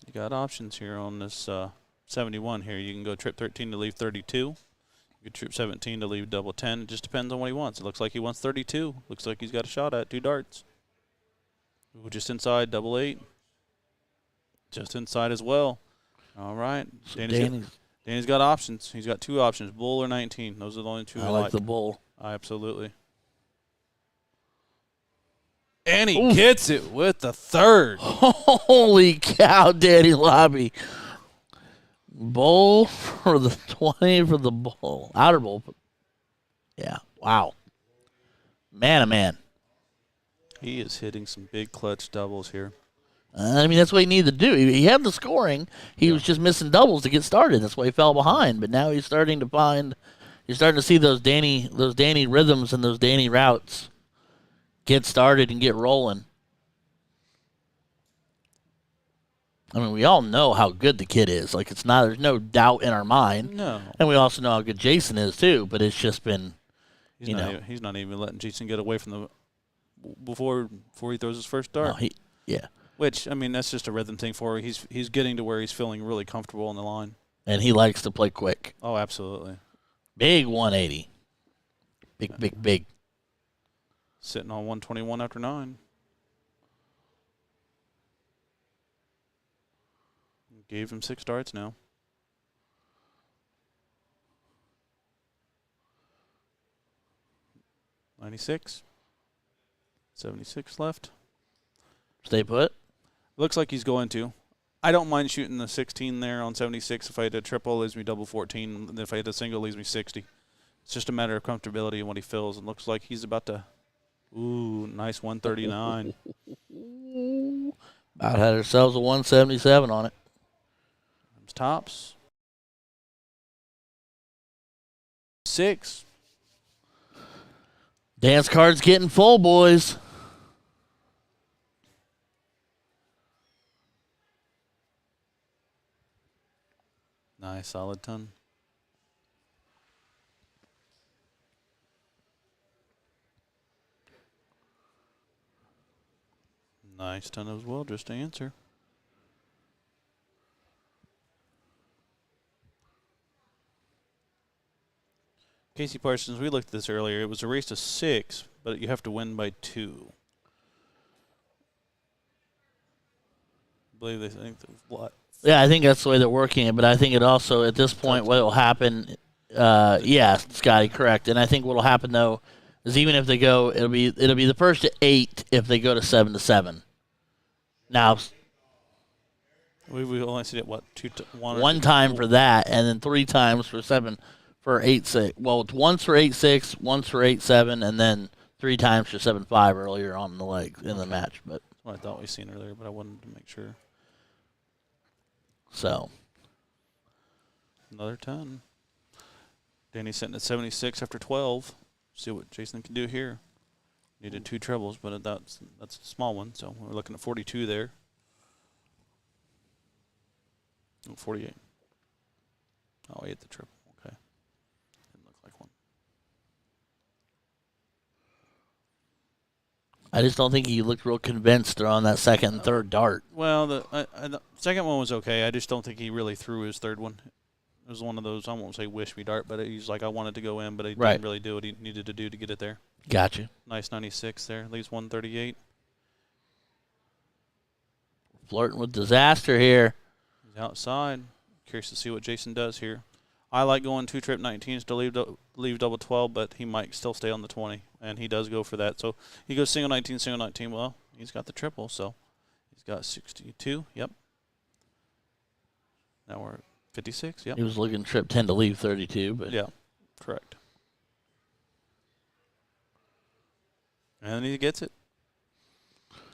You got options here on this 71 here. You can go trip 13 to leave 32. You can trip 17 to leave double 10. It just depends on what he wants. It looks like he wants 32. Looks like he's got a shot at 2 darts. Ooh, just inside, double 8. Just inside as well. All right. So Danny's got options. He's got 2 options, bull or 19. Those are the only 2 I like the bull. Absolutely. And he gets it with the 3rd. Holy cow, Danny Lobby. Bull for the 20 for the bull. Outer bull. Yeah. Wow. Man, oh, man. He is hitting some big clutch doubles here. I mean, that's what he needed to do. He had the scoring. He was just missing doubles to get started. That's why he fell behind. But now he's starting to see those Danny rhythms and those Danny routes get started and get rolling. I mean, we all know how good the kid is. Like, there's no doubt in our mind. No. And we also know how good Jason is too, but it's just been, he's not even letting Jason get away from the before he throws his first dart. No, yeah. Which, I mean, that's just a rhythm thing for him. He's getting to where he's feeling really comfortable on the line. And he likes to play quick. Oh, absolutely. Big 180. Big. Sitting on 121 after 9. Gave him 6 darts now. $96. 76 left. Stay put. Looks like he's going to. I don't mind shooting the 16 there on 76. If I had a triple, it leaves me double 14. And if I had a single, it leaves me 60. It's just a matter of comfortability and what he feels. It looks like he's about to. Ooh, nice 139. About had ourselves a 177 on it. Tops. 6. Dance card's getting full, boys. Nice, solid ton. Nice ton as well, just to answer. Casey Parsons, we looked at this earlier. It was a race to 6, but you have to win by 2. I believe they think what? Yeah, I think that's the way they're working it, but I think it also, at this point, what will happen, yeah, Scotty, correct. And I think what will happen, though, is even if they go, it'll be the first to 8 if they go to 7-7. Now, we only see it, what, one time for that, and then 3 times for 8-6. Well, it's once for 8-6, once for 8-7, and then 3 times for 7-5 earlier on in the leg in the match. But that's what I thought we seen earlier, but I wanted to make sure. So another 10. Danny's sitting at 76 after 12. See what Jason can do here. Needed 2 trebles, but that's a small one. So we're looking at 42 there. Oh, 48. Oh, he hit the triple. Okay. Didn't look like one. I just don't think he looked real convinced on that second and third dart. Well, the second one was okay. I just don't think he really threw his third one. It was one of those, I won't say wish me dart, but he's like, I wanted to go in, but he didn't really do what he needed to do to get it there. Gotcha. Nice 96 there. Leaves 138. Flirting with disaster here. He's outside. Curious to see what Jason does here. I like going 2 trip 19s to leave double 12, but he might still stay on the 20, and he does go for that. So he goes single 19, single 19. Well, he's got the triple, so he's got 62. Yep. Now we're at 56. Yep. He was looking trip 10 to leave 32, but yeah, correct. And he gets it.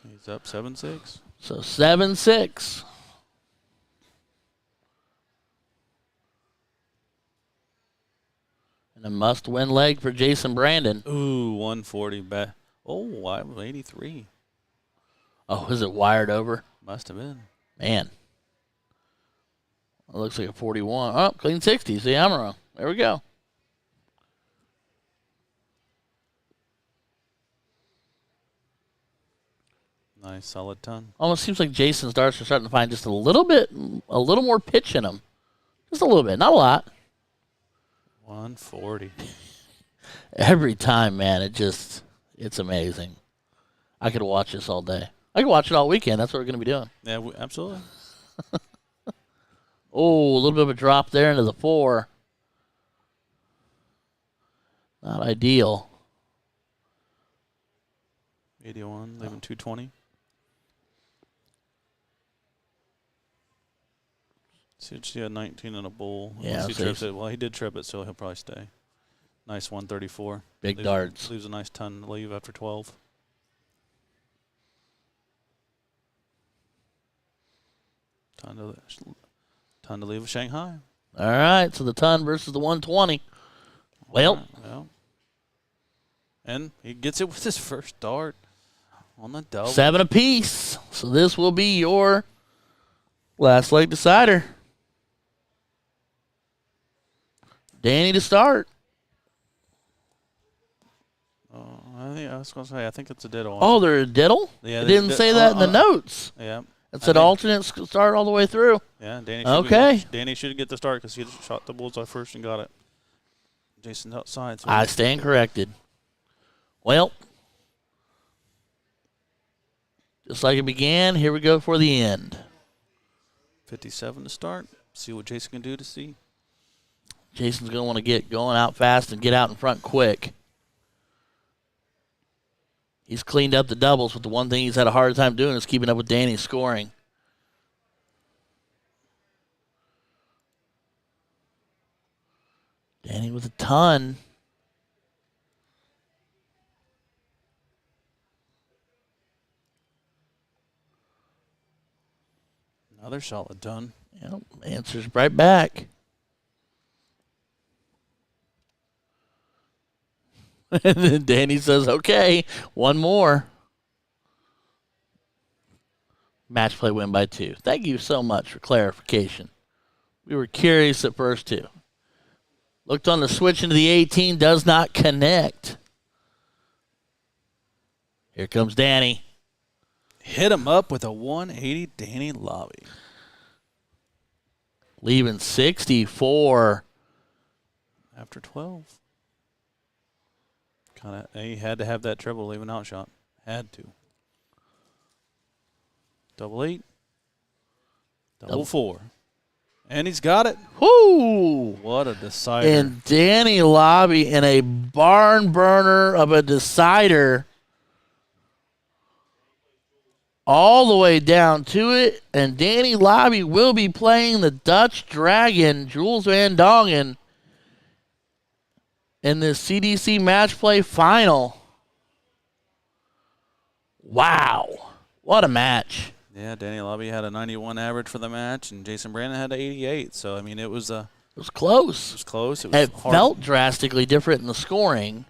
He's up 7-6. So 7-6. And a must-win leg for Jason Brandon. Ooh, 140 back. Oh, I was 83. Oh, is it wired over? Must have been. Man. It looks like a 41. Oh, clean 60. See, I'm wrong. There we go. Nice, solid ton. Almost seems like Jason's darts are starting to find just a little more pitch in them. Just a little bit, not a lot. 140. Every time, man, it's amazing. I could watch this all day. I could watch it all weekend. That's what we're going to be doing. Yeah, absolutely. Oh, a little bit of a drop there into the 4. Not ideal. 81, leaving 220. See, she had 19 in a bowl. Yeah, he trips it. Well, he did trip it, so he'll probably stay. Nice 134. Big darts. Leaves a nice ton to leave after 12. Ton to leave with Shanghai. All right, so the ton versus the 120. Well. Right, well. And he gets it with his first dart on the double. 7 apiece. So this will be your last leg decider. Danny to start. I think it's a diddle. Oh, they're a diddle? Yeah, it didn't say that in the notes. Yeah. It said alternate start all the way through. Yeah, Danny should get the start because he shot the bullseye first and got it. Jason outside. So I stand corrected. Well, just like it began, here we go for the end. 57 to start. See what Jason can do to see. Jason's going to want to get going out fast and get out in front quick. He's cleaned up the doubles, but the one thing he's had a hard time doing is keeping up with Danny's scoring. Danny with a ton. Another solid ton. Yep, answers right back. And then Danny says, okay, one more. Match play win by 2. Thank you so much for clarification. We were curious at first, too. Looked on the switch into the 18, does not connect. Here comes Danny. Hit him up with a 180 Danny Lobby. Leaving 64. After 12. He had to have that treble leaving out shot. Had to. Double 8. Double 4. And he's got it. Whoo! What a decider. And Danny Lobby in a barn burner of a decider. All the way down to it. And Danny Lobby will be playing the Dutch Dragon, Jules Van Dongen, in this CDC match play final. Wow. What a match. Yeah, Danny Lobby had a 91 average for the match, and Jason Brandon had an 88. So, I mean, it was close. It was close. It felt drastically different in the scoring,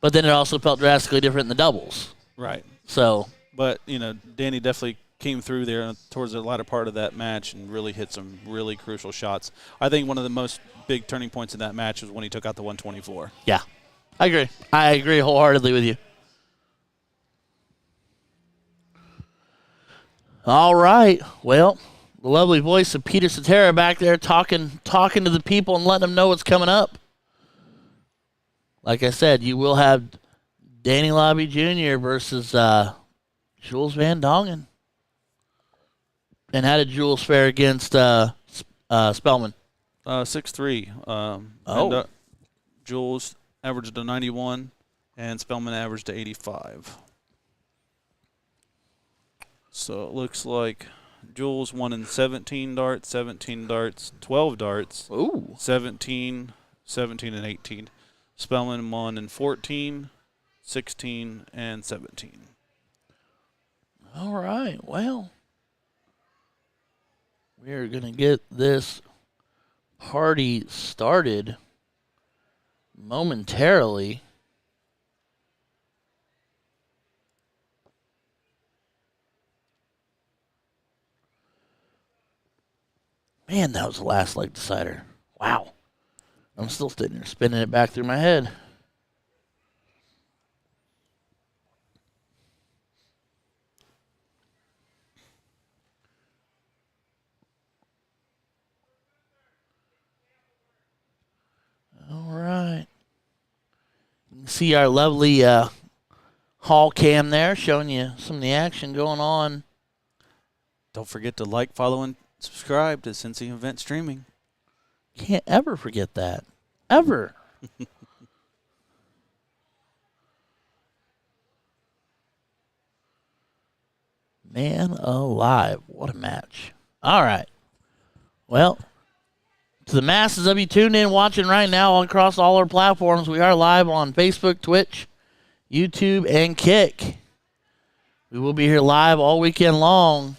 but then it also felt drastically different in the doubles. Right. So. But, Danny definitely came through there towards the latter part of that match and really hit some really crucial shots. I think one of the most big turning points in that match was when he took out the 124. Yeah, I agree. I agree wholeheartedly with you. All right. Well, the lovely voice of Peter Cetera back there talking to the people and letting them know what's coming up. Like I said, you will have Danny Lobby Jr. versus Jules Van Dongen. And how did Jules fare against Spellman? 6'3". Jules averaged a 91, and Spellman averaged a 85. So it looks like Jules won in 17 darts, 12 darts. Ooh. 17, and 18. Spellman won in 14, 16, and 17. All right. Well, we're going to get this party started momentarily. Man, that was the last leg decider. Wow. I'm still sitting here spinning it back through my head. All right. You can see our lovely hall cam there showing you some of the action going on. Don't forget to like, follow, and subscribe to Cincy Event Streaming. Can't ever forget that. Ever. Man alive. What a match. All right. Well, to the masses of you tuned in watching right now across all our platforms, we are live on Facebook, Twitch, YouTube, and Kick. We will be here live all weekend long.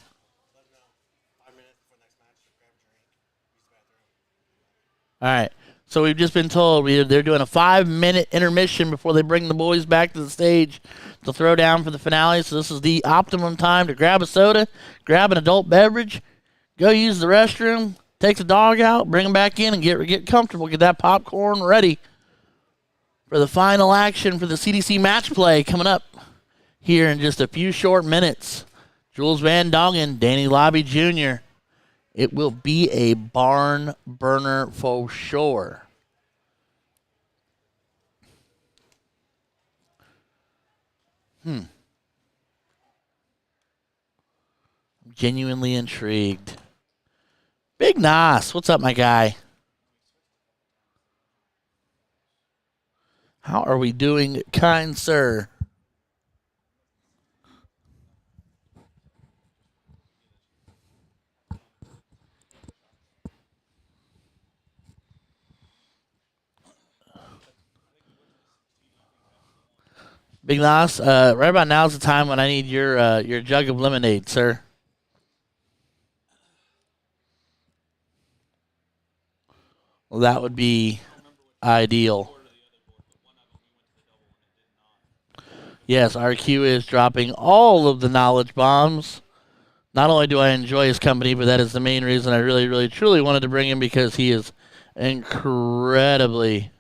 All right. So we've just been told they're doing a 5-minute intermission before they bring the boys back to the stage to throw down for the finale. So this is the optimum time to grab a soda, grab an adult beverage, go use the restroom, take the dog out, bring them back in, and get comfortable. Get that popcorn ready for the final action for the CDC match play coming up here in just a few short minutes. Jules Van Dongen, Danny Lobby Jr., it will be a barn burner for sure. I'm genuinely intrigued. Big Nas, what's up, my guy? How are we doing, kind sir? Big Nas, right about now is the time when I need your jug of lemonade, sir. Well, that would be ideal. Yes, RQ is dropping all of the knowledge bombs. Not only do I enjoy his company, but that is the main reason I really, really, truly wanted to bring him, because he is incredibly...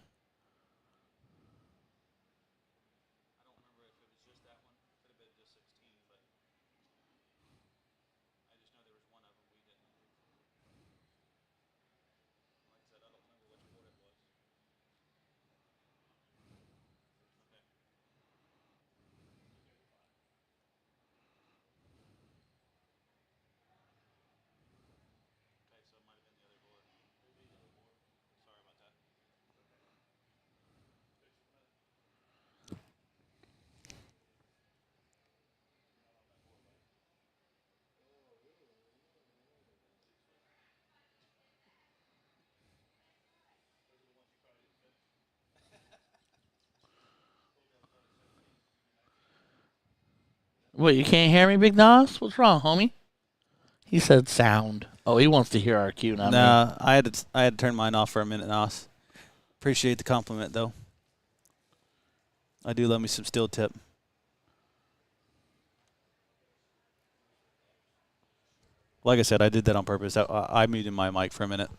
What, you can't hear me, Big Nas? What's wrong, homie? He said sound. Oh, he wants to hear our cue, not me. Nah, I had to turn mine off for a minute, Nos. Appreciate the compliment, though. I do love me some steel tip. Like I said, I did that on purpose. I muted my mic for a minute.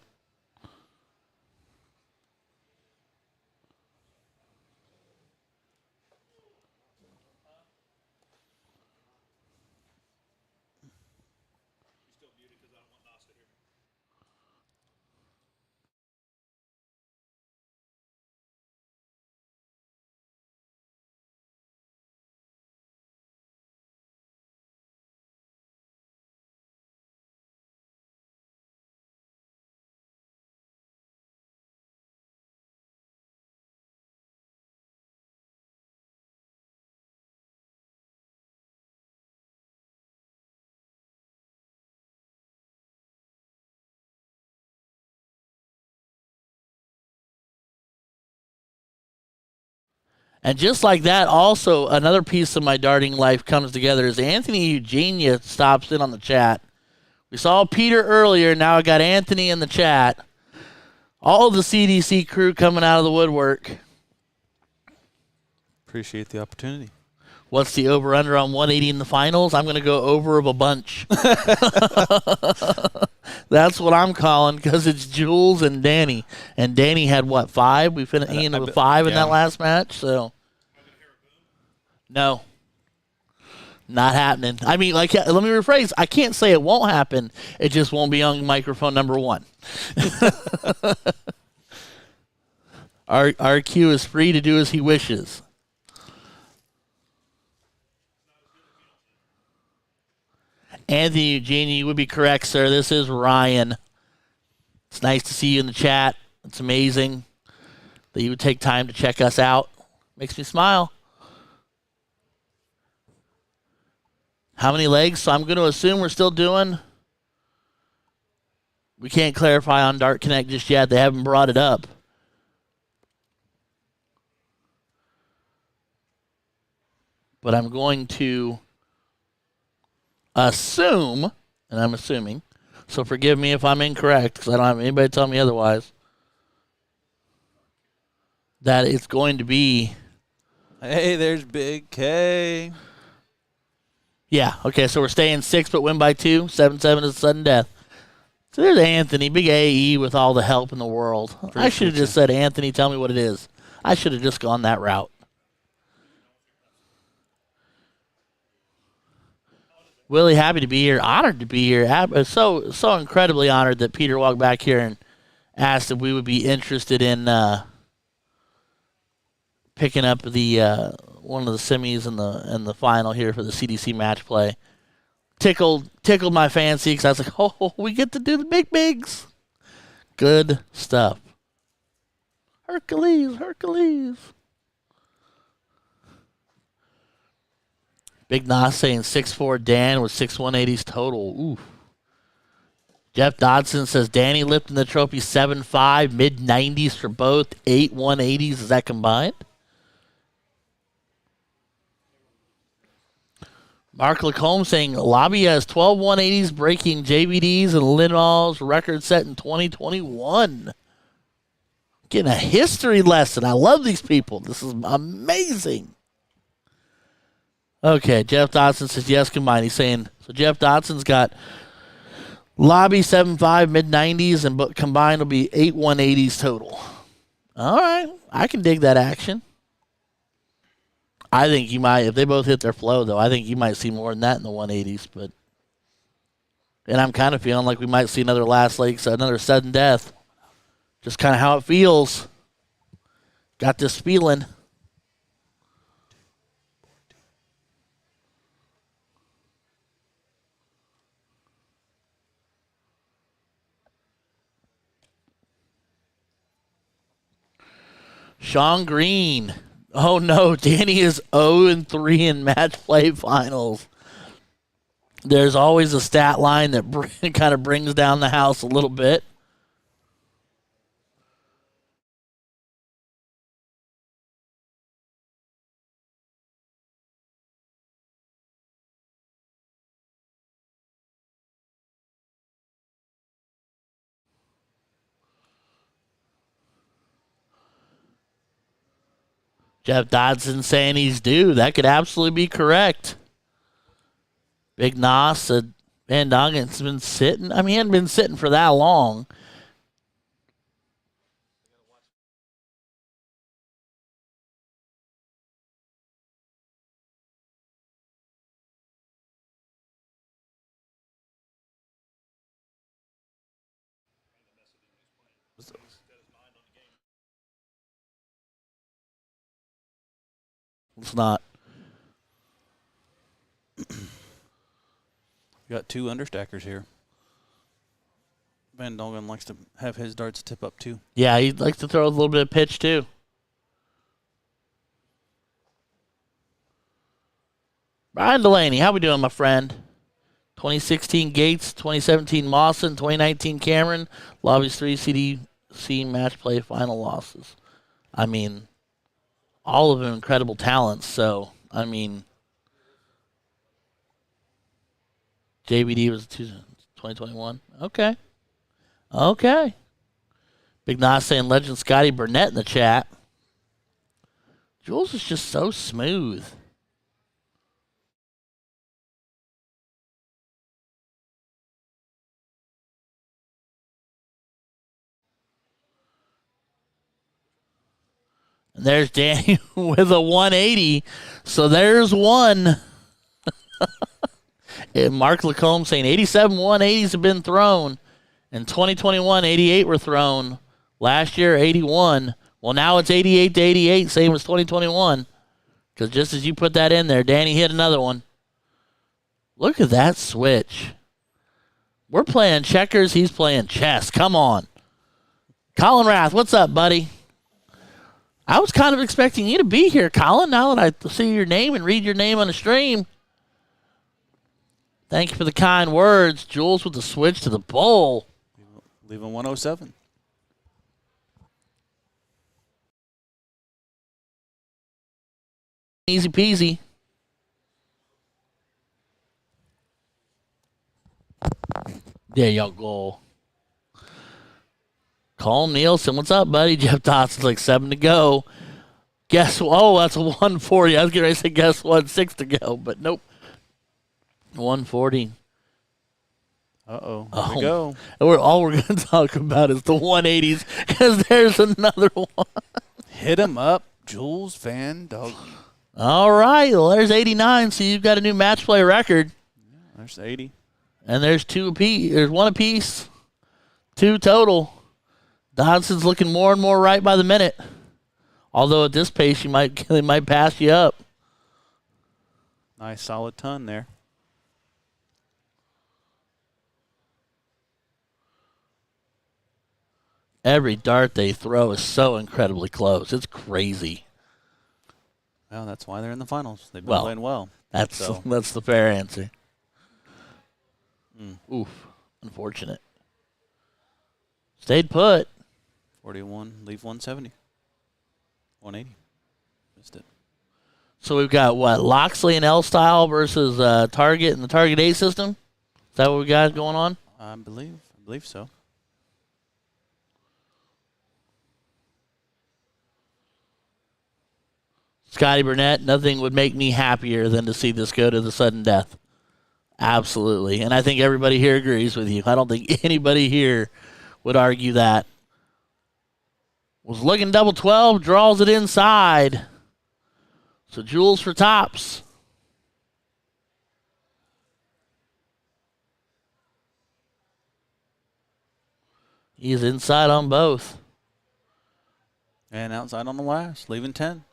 And just like that, also, another piece of my darting life comes together as Anthony Eugenia stops in on the chat. We saw Peter earlier. Now I got Anthony in the chat. All the CDC crew coming out of the woodwork. Appreciate the opportunity. What's the over-under on 180 in the finals? I'm going to go over of a bunch. That's what I'm calling because it's Jules and Danny. And Danny had, what, 5? We finished with 5 in that last match, so. No. Not happening. I mean, like, let me rephrase. I can't say it won't happen. It just won't be on microphone number 1. RQ is free to do as he wishes. Anthony Eugenie, you would be correct, sir. This is Ryan. It's nice to see you in the chat. It's amazing that you would take time to check us out. Makes me smile. How many legs? So I'm going to assume we're still doing. We can't clarify on Dart Connect just yet. They haven't brought it up. But I'm going to assume, and I'm assuming, so forgive me if I'm incorrect because I don't have anybody tell me otherwise, that it's going to be. Hey, there's Big K. Yeah, okay, so we're staying 6 but win by 2. 7-7 is sudden death. So there's Anthony, big AE with all the help in the world. I should have just said, Anthony, tell me what it is. I should have just gone that route. Willie, happy to be here. Honored to be here. So incredibly honored that Peter walked back here and asked if we would be interested in picking up the one of the semis and the final here for the CDC match play. Tickled my fancy because I was like, oh, we get to do the big bigs. Good stuff. Hercules. Big Nas saying 6'4" Dan with 6 180s total. Ooh. Jeff Dodson says Danny lifting the trophy 7'5", mid-90s for both, 8 180s. Is that combined? Mark Lacombe saying Lobby has 12 180s, breaking JVD's and Linall's record set in 2021. Getting a history lesson. I love these people. This is amazing. Okay, Jeff Dodson says yes, combined. He's saying, so Jeff Dodson's got Lobby 7'5", mid-90s, and combined will be 8 180s total. All right, I can dig that action. I think you might, if they both hit their flow, though, I think you might see more than that in the 180s. And I'm kind of feeling like we might see another another sudden death. Just kind of how it feels. Got this feeling. Sean Green. Oh no, Danny is 0-3 in match play finals. There's always a stat line that kind of brings down the house a little bit. Jeff Dodson saying he's due. That could absolutely be correct. Big Nos said Van Dongen's been sitting. I mean, he hadn't been sitting for that long. It's not. We got 2 understackers here. Van Dongen likes to have his darts tip up too. Yeah, he likes to throw a little bit of pitch too. Brian Delaney, how we doing, my friend? 2016 Gates, 2017 Mawson, 2019 Cameron. Lobby's 3 CDC match play final losses. I mean, all of them incredible talents. So, I mean, JVD was 2021. Okay. Big Nas saying Legend Scotty Burnett in the chat. Jules is just so smooth. And there's Danny with a 180. So there's one. And Mark Lacombe saying 87 180s have been thrown. In 2021, 88 were thrown. Last year, 81. Well, now it's 88 to 88, same as 2021. Because just as you put that in there, Danny hit another one. Look at that switch. We're playing checkers. He's playing chess. Come on. Colin Rath, what's up, buddy? I was kind of expecting you to be here, Colin, now that I see your name and read your name on the stream. Thank you for the kind words. Jules with the switch to the bowl. Leaving 107. Easy peasy. There you go. Colm Nielsen, what's up, buddy? Jeff Dotson's like 7 to go. Guess what? Oh, that's a 140. I was getting ready to say guess what? 6 to go, but nope. 140. Uh-oh. Here we go. And all we're going to talk about is the 180s because there's another one. Hit him up, Jules Van Dog. All right. Well, there's 89, so you've got a new match play record. Yeah, there's 80. And there's 2 apiece. There's 1 apiece. 2 total. Dodson's looking more and more right by the minute. Although at this pace, they might pass you up. Nice solid ton there. Every dart they throw is so incredibly close. It's crazy. Well, that's why they're in the finals. They've been playing well. That's the fair answer. Oof. Unfortunate. Stayed put. 41, leave 170. 180. Missed it. So we've got what? Loxley and L-Style versus Target and the Target A system? Is that what we got going on? I believe so. Scotty Burnett, nothing would make me happier than to see this go to the sudden death. Absolutely. And I think everybody here agrees with you. I don't think anybody here would argue that. Was looking double 12, draws it inside. So Jules for tops. He's inside on both. And outside on the last, leaving 10.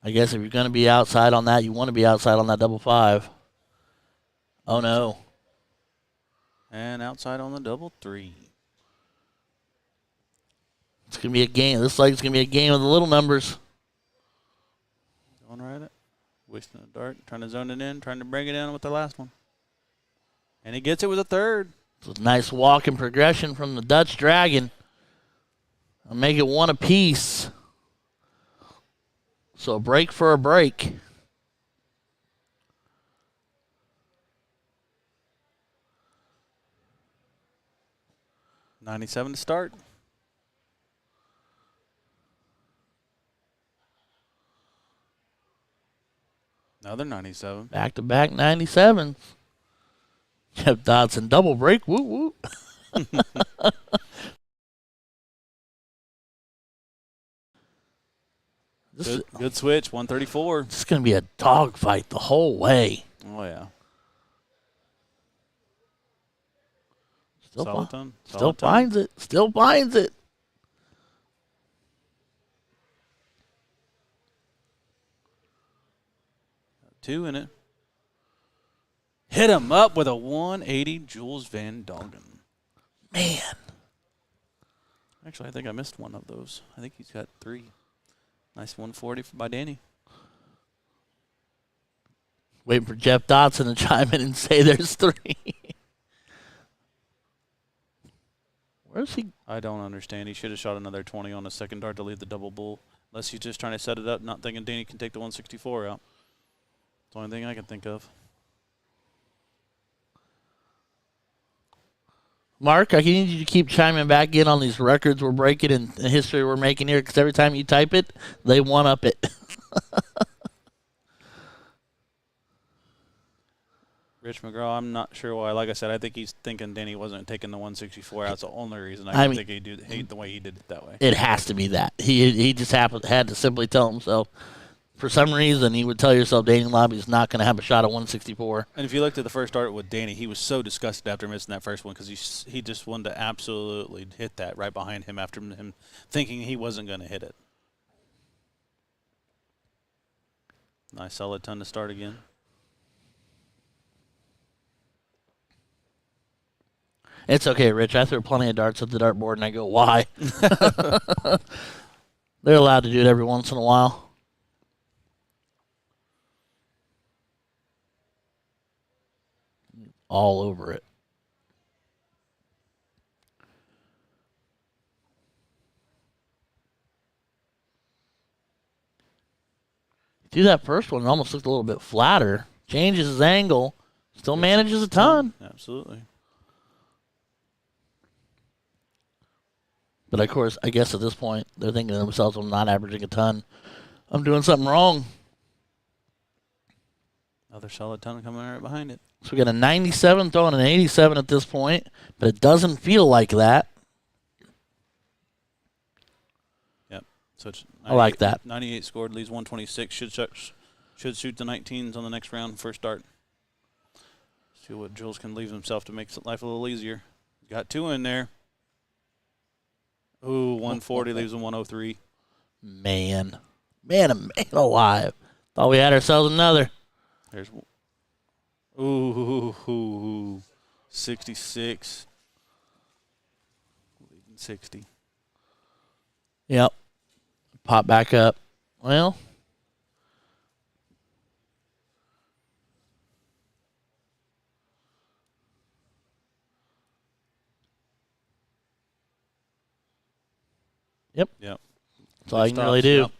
I guess if you're going to be outside on that, you want to be outside on that double 5. Oh, no. And outside on the double 3. It's going to be a game. Looks like it's going to be a game of the little numbers. Going right at it. Wasting a dart. Trying to zone it in. Trying to bring it in with the last one. And he gets it with a third. It's a nice walk and progression from the Dutch Dragon. I'll make it 1 apiece. So a break for a break. $97 to start. Another 97. Back-to-back 97s. Jeff Dodson, double break. Woo, woo. Good switch, 134. This is going to be a dogfight the whole way. Oh, yeah. Still, Solid ton. Still finds it. Still finds it. Two in it. Hit him up with a 180 Jules Van Dongen. Man. Actually, I think I missed one of those. I think he's got 3. Nice 140 by Danny. Waiting for Jeff Dodson to chime in and say there's 3. Where's he? I don't understand. He should have shot another 20 on the second dart to leave the double bull. Unless he's just trying to set it up, not thinking Danny can take the 164 out. It's the only thing I can think of. Mark, I need you to keep chiming back in on these records we're breaking and the history we're making here, because every time you type it, they one-up it. Rich McGraw, I'm not sure why. Like I said, I think he's thinking Danny wasn't taking the 164. That's the only reason I think he'd hate the way he did it that way. It has to be that. He just had to simply tell himself, for some reason, he would tell yourself Danny Lobby's not going to have a shot at 164. And if you looked at the first start with Danny, he was so disgusted after missing that first one because he just wanted to absolutely hit that right behind him after him thinking he wasn't going to hit it. Nice solid ton to start again. It's okay, Rich. I threw plenty of darts at the dartboard, and I go, why? They're allowed to do it every once in a while. All over it. Do that first one, it almost looked a little bit flatter. Changes his angle. Still manages a ton. Absolutely. But, of course, I guess at this point, they're thinking to themselves, I'm not averaging a ton. I'm doing something wrong. Another solid ton coming right behind it. So we got a 97 throwing an 87 at this point, but it doesn't feel like that. Yep. So it's I like that. 98 scored, leaves 126. Should shoot the 19s on the next round, first start. See what Jules can leave himself to make life a little easier. Got two in there. Ooh, 140 leaves him 103. Man alive. Thought we had ourselves another. There's 66. Leaving 60. Yep. Pop back up. Well. Yep. That's all you can really do. Yep.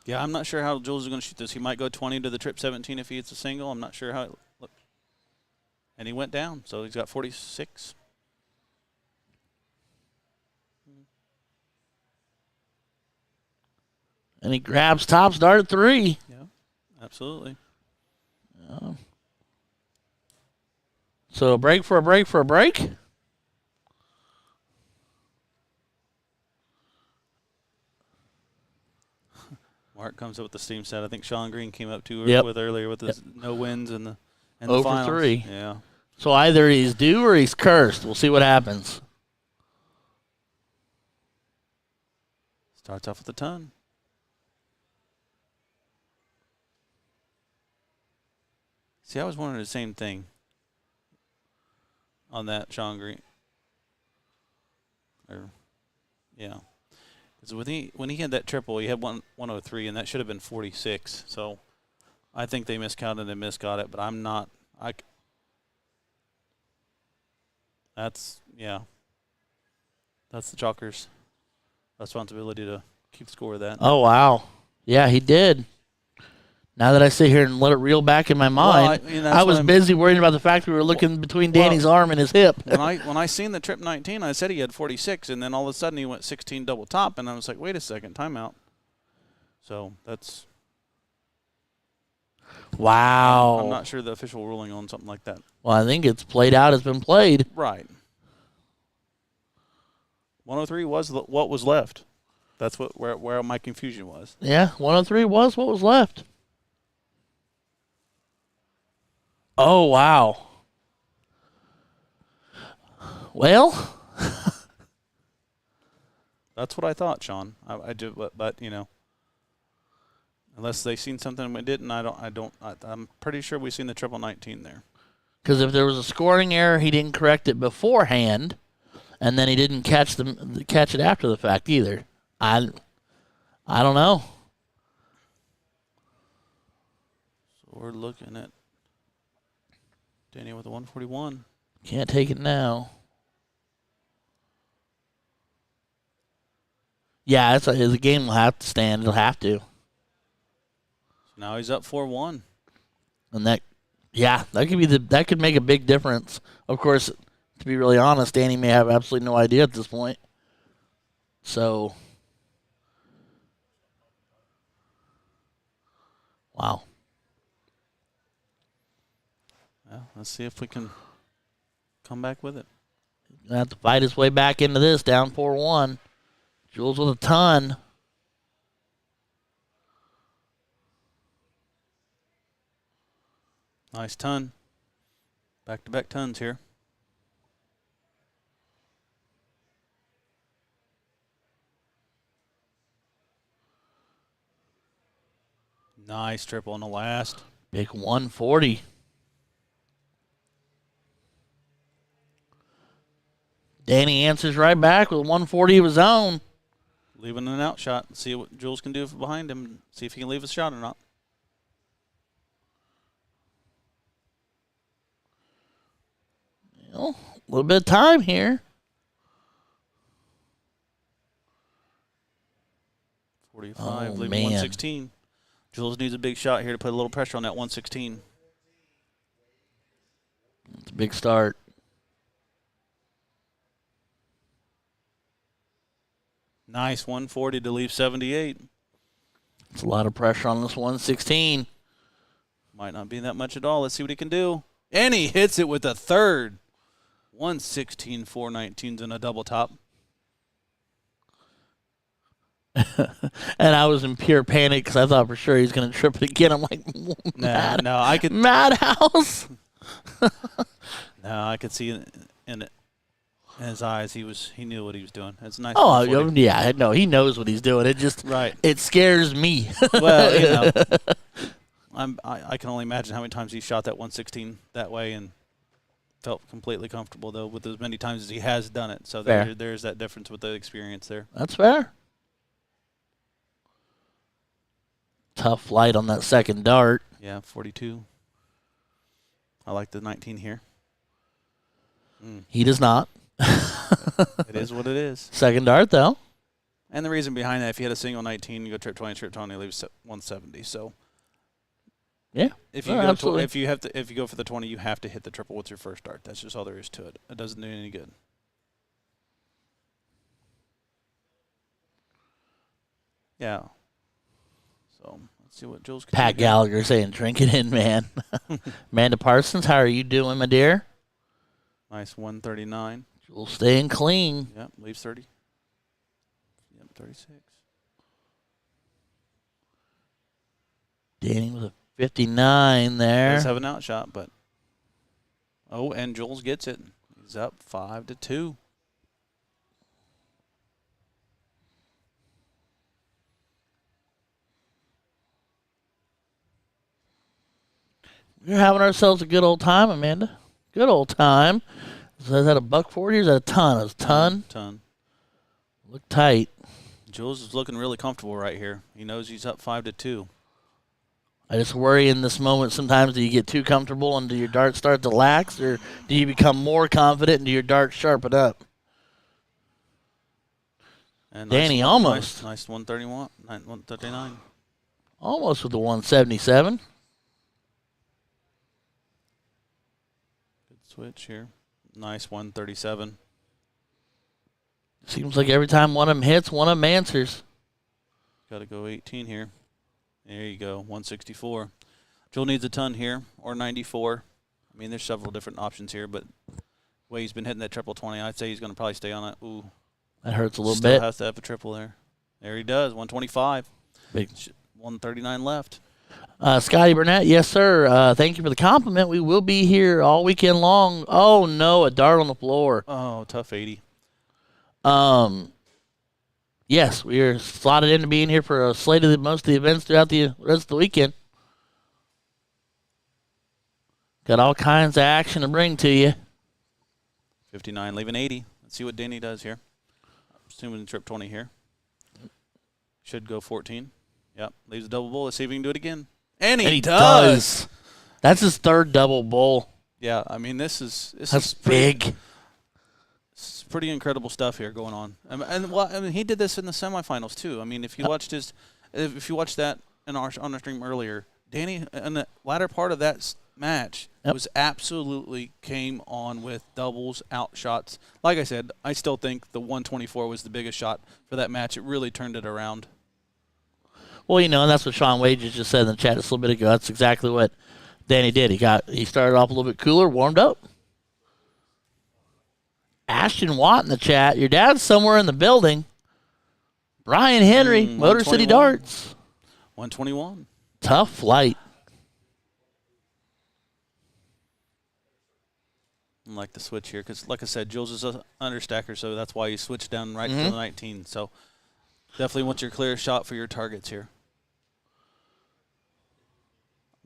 Yeah, I'm not sure how Jules is going to shoot this. He might go 20 to the trip 17 if he hits a single. I'm not sure how it looks. And he went down, so he's got 46. And he grabs top start at 3. Yeah, absolutely. Yeah. So a break for a break for a break. Mark comes up with the steam set. I think Sean Green came up too Yep. with earlier with his no wins and the for finals. 3. Yeah. So either he's due or he's cursed. We'll see what happens. Starts off with a ton. See, I was wondering the same thing on that Sean Green. Yeah. Because when he had that triple, he had 103, and that should have been 46. So I think they miscounted and misgot it, but I'm not. That's the Chalkers' responsibility to keep score of that. Oh, wow. Yeah, he did. Now that I sit here and let it reel back in my mind, I was busy worrying about the fact we were looking between Danny's arm and his hip. when I seen the trip 19, I said he had 46, and then all of a sudden he went 16 double top, and I was like, wait a second, timeout. So that's wow. I'm not sure the official ruling on something like that. Well, I think it's played out. It's been played. Right. 103 was what was left. That's where my confusion was. Yeah, 103 was what was left. Oh, wow. Well, that's what I thought, Sean. I do, but you know, unless they seen something we didn't, I'm pretty sure we seen the triple 19 there. Because if there was a scoring error, he didn't correct it beforehand, and then he didn't catch it after the fact either. I don't know. So we're looking at Danny with a 141. Can't take it now. Yeah, the game will have to stand. It'll have to. So now he's up 4-1. And that could make a big difference. Of course, to be really honest, Danny may have absolutely no idea at this point. So, wow. Well, let's see if we can come back with it. Gonna have to fight his way back into this, down 4-1. Jules with a ton. Nice ton. Back-to-back tons here. Nice triple on the last. Big 140. Danny answers right back with 140 of his own. Leaving an out shot. See what Jules can do behind him. See if he can leave a shot or not. Well, a little bit of time here. 45, Oh, leaving man. 116. Jules needs a big shot here to put a little pressure on that 116. It's a big start. Nice 140 to leave 78. It's a lot of pressure on this 116. Might not be that much at all. Let's see what he can do. And he hits it with a third. 116, 419s in a double top. And I was in pure panic because I thought for sure he was going to trip it again. I'm like, No, I could. Madhouse. No, I could see in his eyes. He knew what he was doing. It's nice. Oh, 140. yeah, no, he knows what he's doing. It just, Right. it scares me. Well, you know, I can only imagine how many times he shot that 116 that way and felt completely comfortable though with as many times as he has done it. So there's that difference with the experience there. That's fair. Tough flight on that second dart. Yeah, 42. I like the 19 here. He does not. It is what it is. Second dart, though. And the reason behind that, if you had a single 19, you go trip 20, leaves 170. So Yeah. if you absolutely. if you go for the 20, you have to hit the triple with your first dart. That's just all there is to it. It doesn't do any good. Yeah. So let's see what Jules can Pat do here. Gallagher saying, drink it in, man. Amanda Parsons, how are you doing, my dear? Nice 139. Jules staying clean. Yep, leaves 30. Yep, 36. Danny with a 59 there. Does have an out shot, but and Jules gets it. He's up 5-2. We're having ourselves a good old time, Amanda. Good old time. So is that a buck 40 or is that a ton? It's a ton. Ton. Look tight. Jules is looking really comfortable right here. He knows he's up 5-2. I just worry in this moment sometimes, do you get too comfortable and do your darts start to lax, or do you become more confident and do your darts sharpen up? And Danny almost. Nice 131, 139. Almost with the 177. Good switch here. Nice 137. Seems like every time one of them hits, one of them answers. Got to go 18 here. There you go, 164. Joel needs a ton here, or 94. I mean, there's several different options here, but the way he's been hitting that triple 20, I'd say he's going to probably stay on it. Ooh. That hurts a little Still bit. has to have a triple there. There he does, 125. Big. 139 left. Scotty Burnett, yes, sir. Thank you for the compliment. We will be here all weekend long. Oh, no, a dart on the floor. Oh, tough 80. Yes, we are slotted into being here for a slate of most of the events throughout the rest of the weekend. Got all kinds of action to bring to you. 59, leaving 80. Let's see what Danny does here. Assuming trip 20 here. Should go 14. Yep, leaves a double bull. Let's see if he can do it again. And he does. That's his third double bowl. Yeah, I mean, this is big. It's pretty incredible stuff here going on. And he did this in the semifinals too. I mean, if you watched that on our stream earlier, Danny in the latter part of that match was absolutely came on with doubles, out shots. Like I said, I still think the 124 was the biggest shot for that match. It really turned it around. Well, and that's what Sean Wages just said in the chat just a little bit ago. That's exactly what Danny did. He started off a little bit cooler, warmed up. Ashton Watt in the chat. Your dad's somewhere in the building. Brian Henry, Motor City Darts. 121. Tough flight. I like the switch here because, like I said, Jules is an understacker, so that's why you switched down right to the 19. So definitely want your clear shot for your targets here.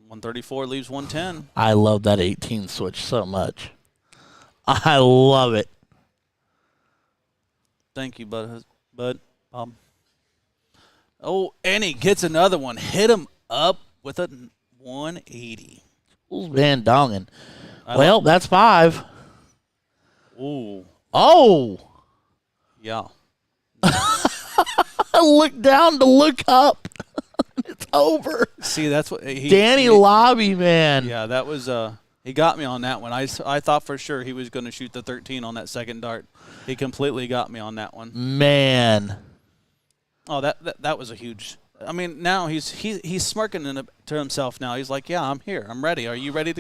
134 leaves 110. I love that 18 switch so much. I love it. Thank you, bud. Oh, and he gets another one. Hit him up with a 180. Jules Van Dongen. Well, that's 5. Ooh. Oh. Yeah. I look down to look up. It's over. See, that's what Danny Lobby, man. Yeah, that was he got me on that one. I thought for sure he was going to shoot the 13 on that second dart. He completely got me on that one. Man. Oh, that was a huge. I mean, now he's smirking to himself now. He's like, "Yeah, I'm here. I'm ready. Are you ready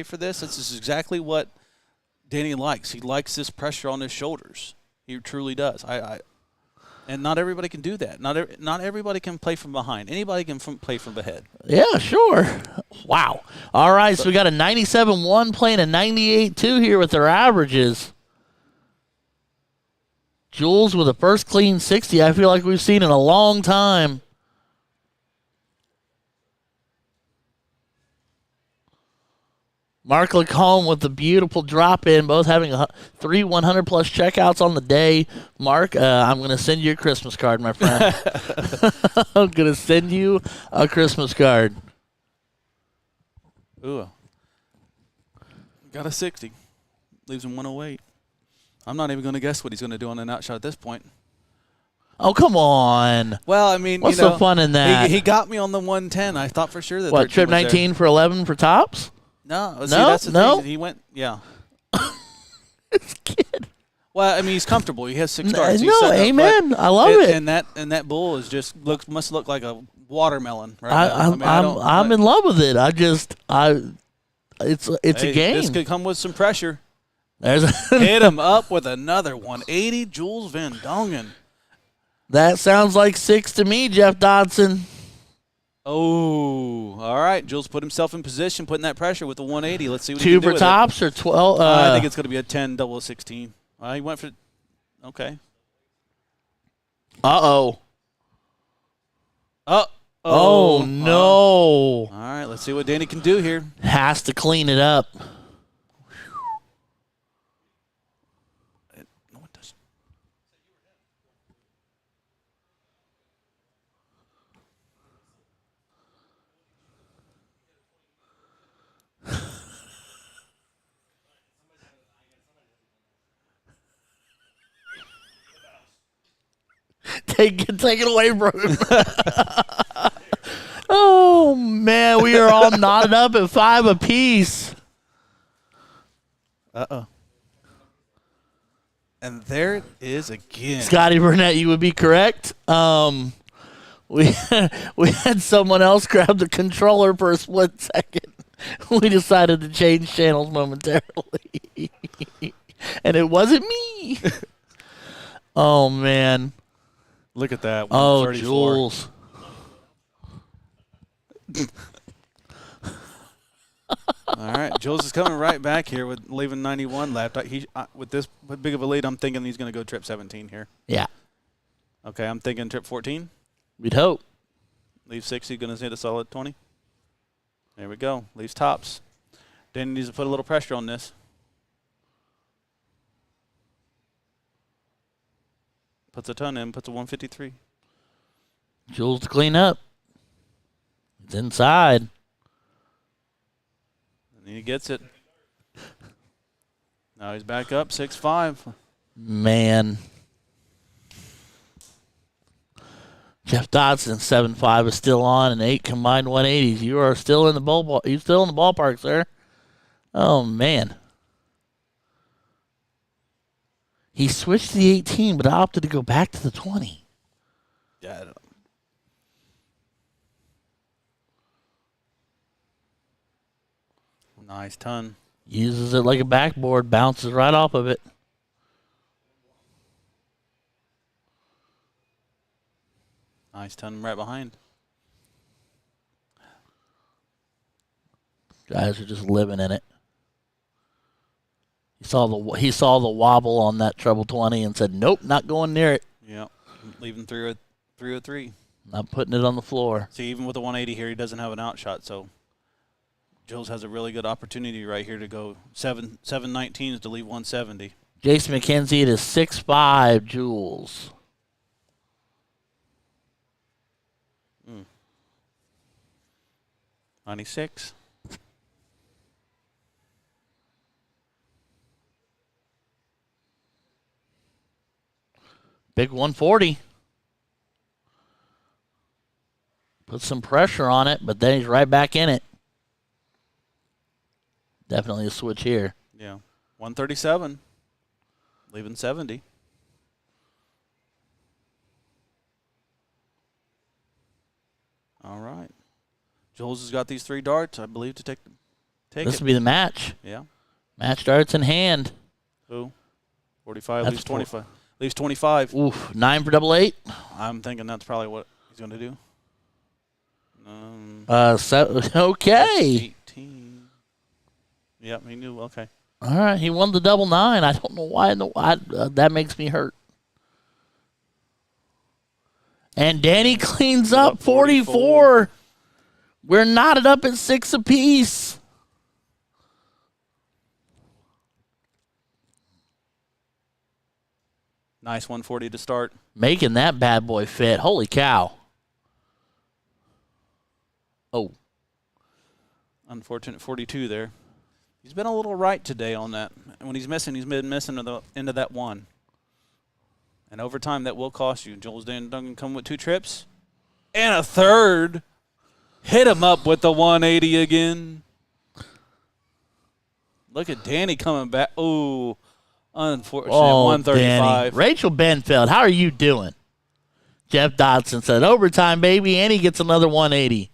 for this?" This is exactly what Danny likes. He likes this pressure on his shoulders. He truly does. And not everybody can do that. Not everybody can play from behind. Anybody can play from ahead. Yeah, sure. Wow. All right, so we got a 97-1 playing a 98-2 here with their averages. Jules with a first clean 60. I feel like we've seen in a long time. Mark Lacombe with the beautiful drop in, both having 3 100-plus checkouts on the day. Mark, I'm going to send you a Christmas card, my friend. I'm going to send you a Christmas card. Ooh. Got a 60. Leaves him 108. I'm not even going to guess what he's going to do on an outshot at this point. Oh, come on. Well, I mean, what's so fun in that? He got me on the 110. I thought for sure that. What, trip 19 for 11 for tops? No, see, that's the thing. He went, yeah. This kid. Well, I mean, he's comfortable. He has 6 starts. No, amen. I love it. And that bull is just must look like a watermelon. Right I'm in love with it. It's a game. This could come with some pressure. There's hit him up with another 180. Jules Van Dongen. That sounds like 6 to me, Jeff Dodson. Oh, all right. Jules put himself in position, putting that pressure with the 180. Let's see what 2 he can do for with tops it. or 12? I think it's going to be a 10 double 16. He went for – okay. Uh-oh. Oh, no. All right, let's see what Danny can do here. Has to clean it up. No, it doesn't. Take it away from him. Oh, man. We are all knotted up at 5 apiece. Uh-oh. And there it is again. Scotty Burnett, you would be correct. We had someone else grab the controller for a split second. We decided to change channels momentarily. And it wasn't me. Oh, man. Look at that. Oh, Jules. All right, Jules is coming right back here with leaving 91 left. With this big of a lead, I'm thinking he's going to go trip 17 here. Yeah. Okay, I'm thinking trip 14. We'd hope. Leave 60, going to hit a solid 20. There we go. Leaves tops. Danny needs to put a little pressure on this. Puts a ton in, puts a 153. Jules to clean up. It's inside. And he gets it. Now he's back up 6-5. Man. Jeff Dodson 7-5 is still on and 8 combined 180s. You are still in the ballpark, sir. Oh man. He switched to the 18, but opted to go back to the 20. Yeah, I don't know. Nice ton. Uses it like a backboard, bounces right off of it. Nice ton right behind. Guys are just living in it. He saw the wobble on that treble 20 and said, "Nope, not going near it." Yep. Leaving 303. Not putting it on the floor. See, even with the 180 here, he doesn't have an outshot, so Jules has a really good opportunity right here to go 719s to leave 170. Jason McKenzie, it is 6'5", Jules. 96. Big 140. Put some pressure on it, but then he's right back in it. Definitely a switch here. Yeah. 137. Leaving 70. All right. Jules has got these 3 darts, I believe, to take This it. will be the match. Yeah. Match darts in hand. Who? 45 That's leaves 25. Leaves 25. Oof, 9 for double 8. I'm thinking that's probably what he's going to do. Okay. 18. Yep, he knew. Okay. All right, he won the double 9. I don't know why. That makes me hurt. And Danny cleans up 44. We're knotted up at 6 apiece. Nice 140 to start. Making that bad boy fit. Holy cow. Oh. Unfortunate 42 there. He's been a little right today on that. When he's been missing into that 1. And over time, that will cost you. Jules Duncan come with 2 trips. And a third. Hit him up with the 180 again. Look at Danny coming back. Ooh. Unfortunate, 135. Danny. Rachel Benfeld, how are you doing? Jeff Dodson said, overtime, baby, and he gets another 180.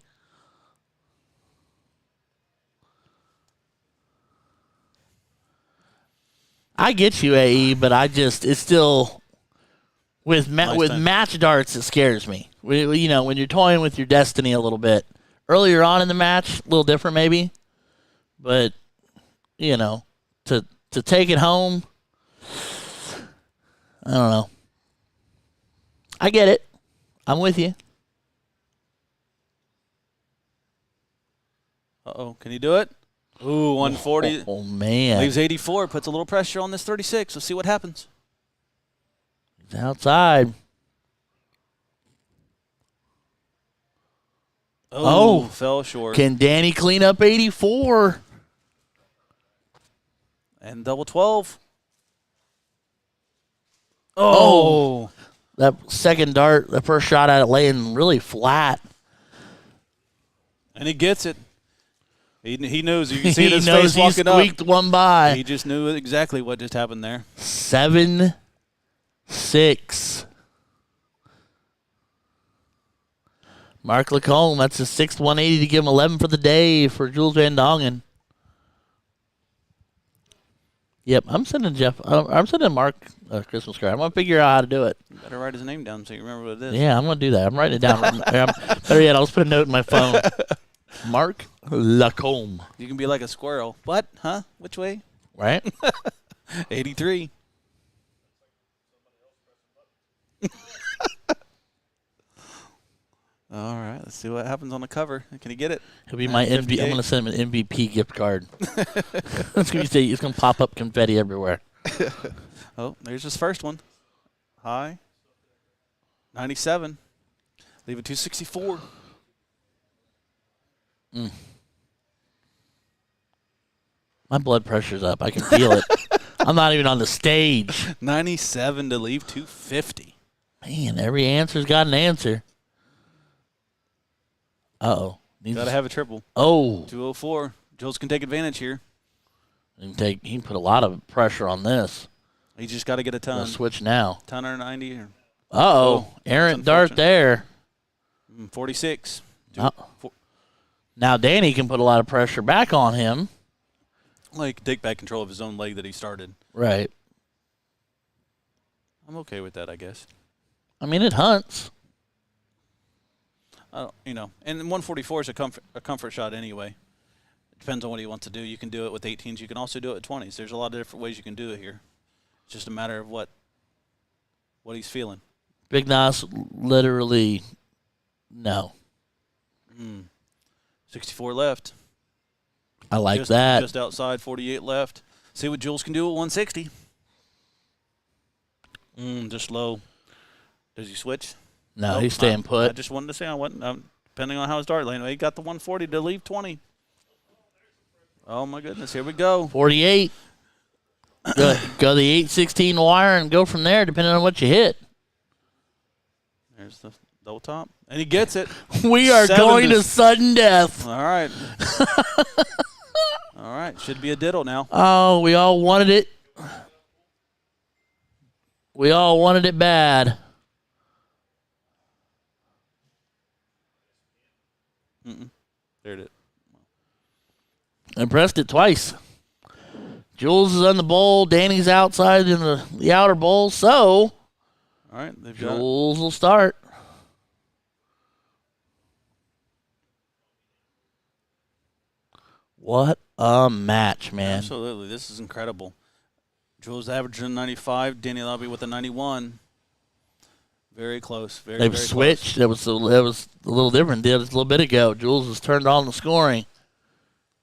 I get you, AE, but it's still, with match darts, it scares me. When you're toying with your destiny a little bit. Earlier on in the match, a little different maybe. But, to take it home, I don't know. I get it. I'm with you. Uh-oh. Can he do it? Ooh, 140. Oh, man. Leaves 84. Puts a little pressure on this 36. Let's see what happens. He's outside. Oh, fell short. Can Danny clean up 84? And double 12. Oh. That second dart, the first shot at it laying really flat. And he gets it. He knows. You can see it in his he knows face he walking up. squeaked one by. He just knew exactly what just happened there. 7-6. Mark Lacombe, that's his 6th 180 to give him 11 for the day for Jules Van Dongen. Yep, I'm sending Mark a Christmas card. I'm going to figure out how to do it. You better write his name down so you remember what it is. Yeah, I'm going to do that. I'm writing it down. Better yet, I'll just put a note in my phone. Mark Lacombe. You can be like a squirrel. What? Huh? Which way? Right? 83. All right, let's see what happens on the cover. Can he get it? He'll be my MVP. I'm going to send him an MVP gift card. It's going to pop up confetti everywhere. Oh, there's his first one. High. 97. Leave it 264. My blood pressure's up. I can feel it. I'm not even on the stage. 97 to leave 250. Man, every answer's got an answer. Uh-oh. Got to have a triple. Oh. 204. Jules can take advantage here. He can put a lot of pressure on this. He just got to get a ton. Switch now. Ton or 90. Or, uh-oh. Errant dart there. 46. Now Danny can put a lot of pressure back on him. like take back control of his own leg that he started. Right. I'm okay with that, I guess. I mean, it hunts. And 144 is a comfort shot anyway. It depends on what he wants to do. You can do it with 18s. You can also do it with 20s. There's a lot of different ways you can do it here. It's just a matter of what he's feeling. Big Nos, literally, no. 64 left. I like that. Just outside 48 left. See what Jules can do at 160. Just low. Does he switch? No, he's staying put. I just wanted to say I wasn't. Depending on how his dart lane, he got the 140 to leave 20. Oh my goodness! Here we go. 48. Go the 816 wire and go from there, depending on what you hit. There's the double top, and he gets it. We are going to sudden death. All right. All right. Should be a diddle now. Oh, we all wanted it. We all wanted it bad. There it is. And pressed it twice. Jules is on the bowl. Danny's outside in the outer bowl. So, all right, Jules will start. What a match, man. Absolutely. This is incredible. Jules averaging a 95. Danny Lobby with a 91. Very close. They've switched. Close. It was a little different. It was a little bit ago. Jules has turned on the scoring.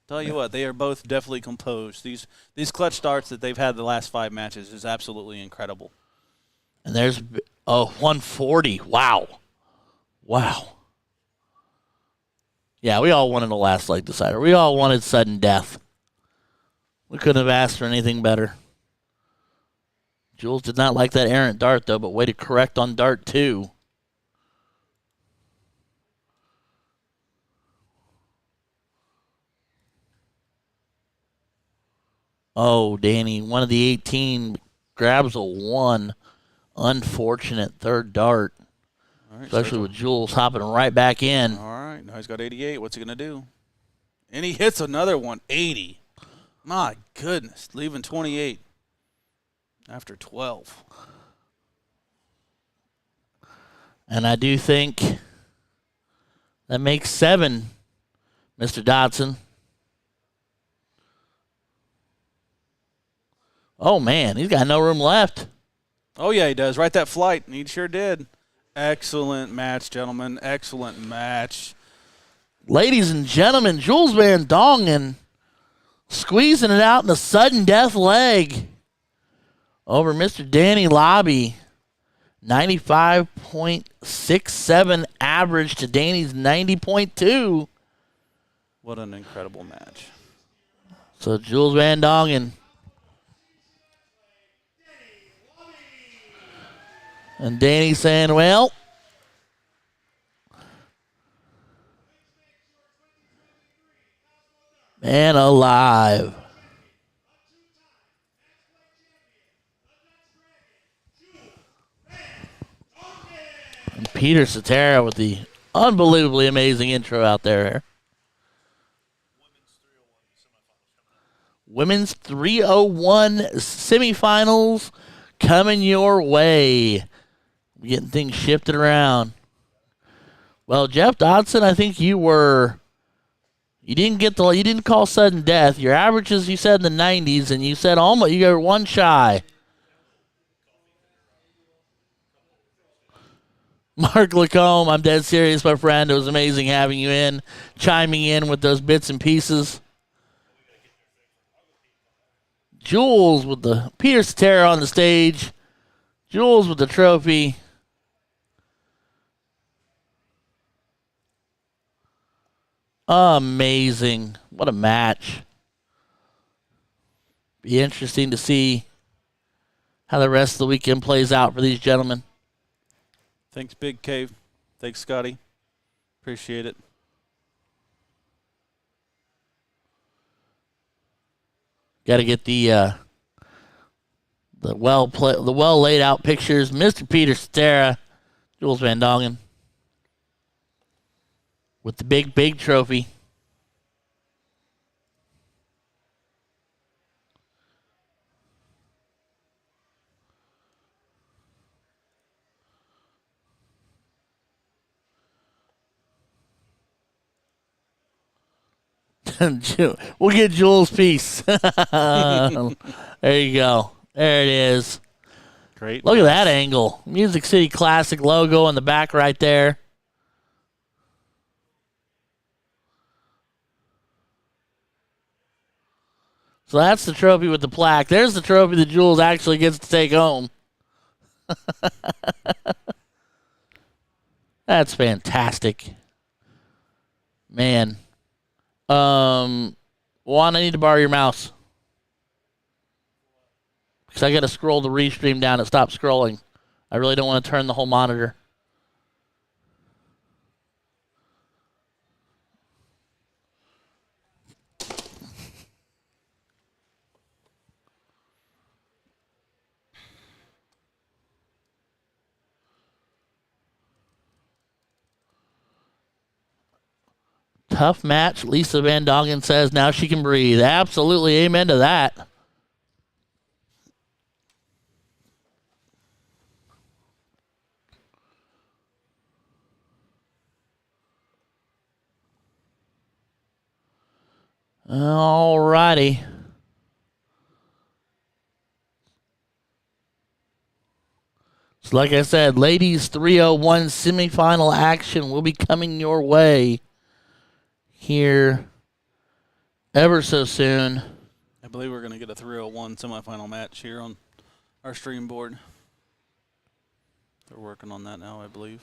Tell you what, they are both definitely composed. These clutch starts that they've had the last 5 matches is absolutely incredible. And there's 140. Wow. Yeah, we all wanted a last leg decider. We all wanted sudden death. We couldn't have asked for anything better. Jules did not like that errant dart, though, but way to correct on dart 2. Oh, Danny, one of the 18 grabs a 1. Unfortunate third dart. Right, especially with Jules hopping right back in. All right, now he's got 88. What's he going to do? And he hits another one, 80. My goodness, leaving 28 after 12. And I do think that makes 7, Mr. Dodson. Oh, man, he's got no room left. Oh, yeah, he does. Right that flight, and he sure did. Excellent match, gentlemen. Excellent match. Ladies and gentlemen, Jules Van Dongen squeezing it out in the sudden death leg over Mr. Danny Lobby. 95.67 average to Danny's 90.2. What an incredible match. So Jules Van Dongen. And Danny saying, well, man alive. And Peter Cetera with the unbelievably amazing intro out there. Women's 301 semifinals coming your way. Getting things shifted around. Well, Jeff Dodson, I think you didn't call sudden death. Your averages, you said in the 90s, and you said almost you got 1 shy. Mark Lacombe, I'm dead serious, my friend. It was amazing having you in, chiming in with those bits and pieces. Jules with the Peter Cetera on the stage. Jules with the trophy. Amazing. What a match. Be interesting to see how the rest of the weekend plays out for these gentlemen. Thanks, Big Cave. Thanks, Scotty. Appreciate it. Got to get the well laid out pictures. Mr. Peter Cetera, Jules Van Dongen with the big trophy. We'll get Jules' piece. There you go. There it is. Great. Look at that angle. Music City Classic logo in the back right there. So that's the trophy with the plaque. There's the trophy that Jules actually gets to take home. That's fantastic. Man. Juan, I need to borrow your mouse. Because I got to scroll the restream down and stop scrolling. I really don't want to turn the whole monitor. Tough match. Lisa Van Dongen says now she can breathe. Absolutely. Amen to that. All righty. So like I said, ladies 301 semifinal action will be coming your way here ever so soon. I believe we're going to get a 301 semifinal match here on our stream board. They're working on that now, I believe.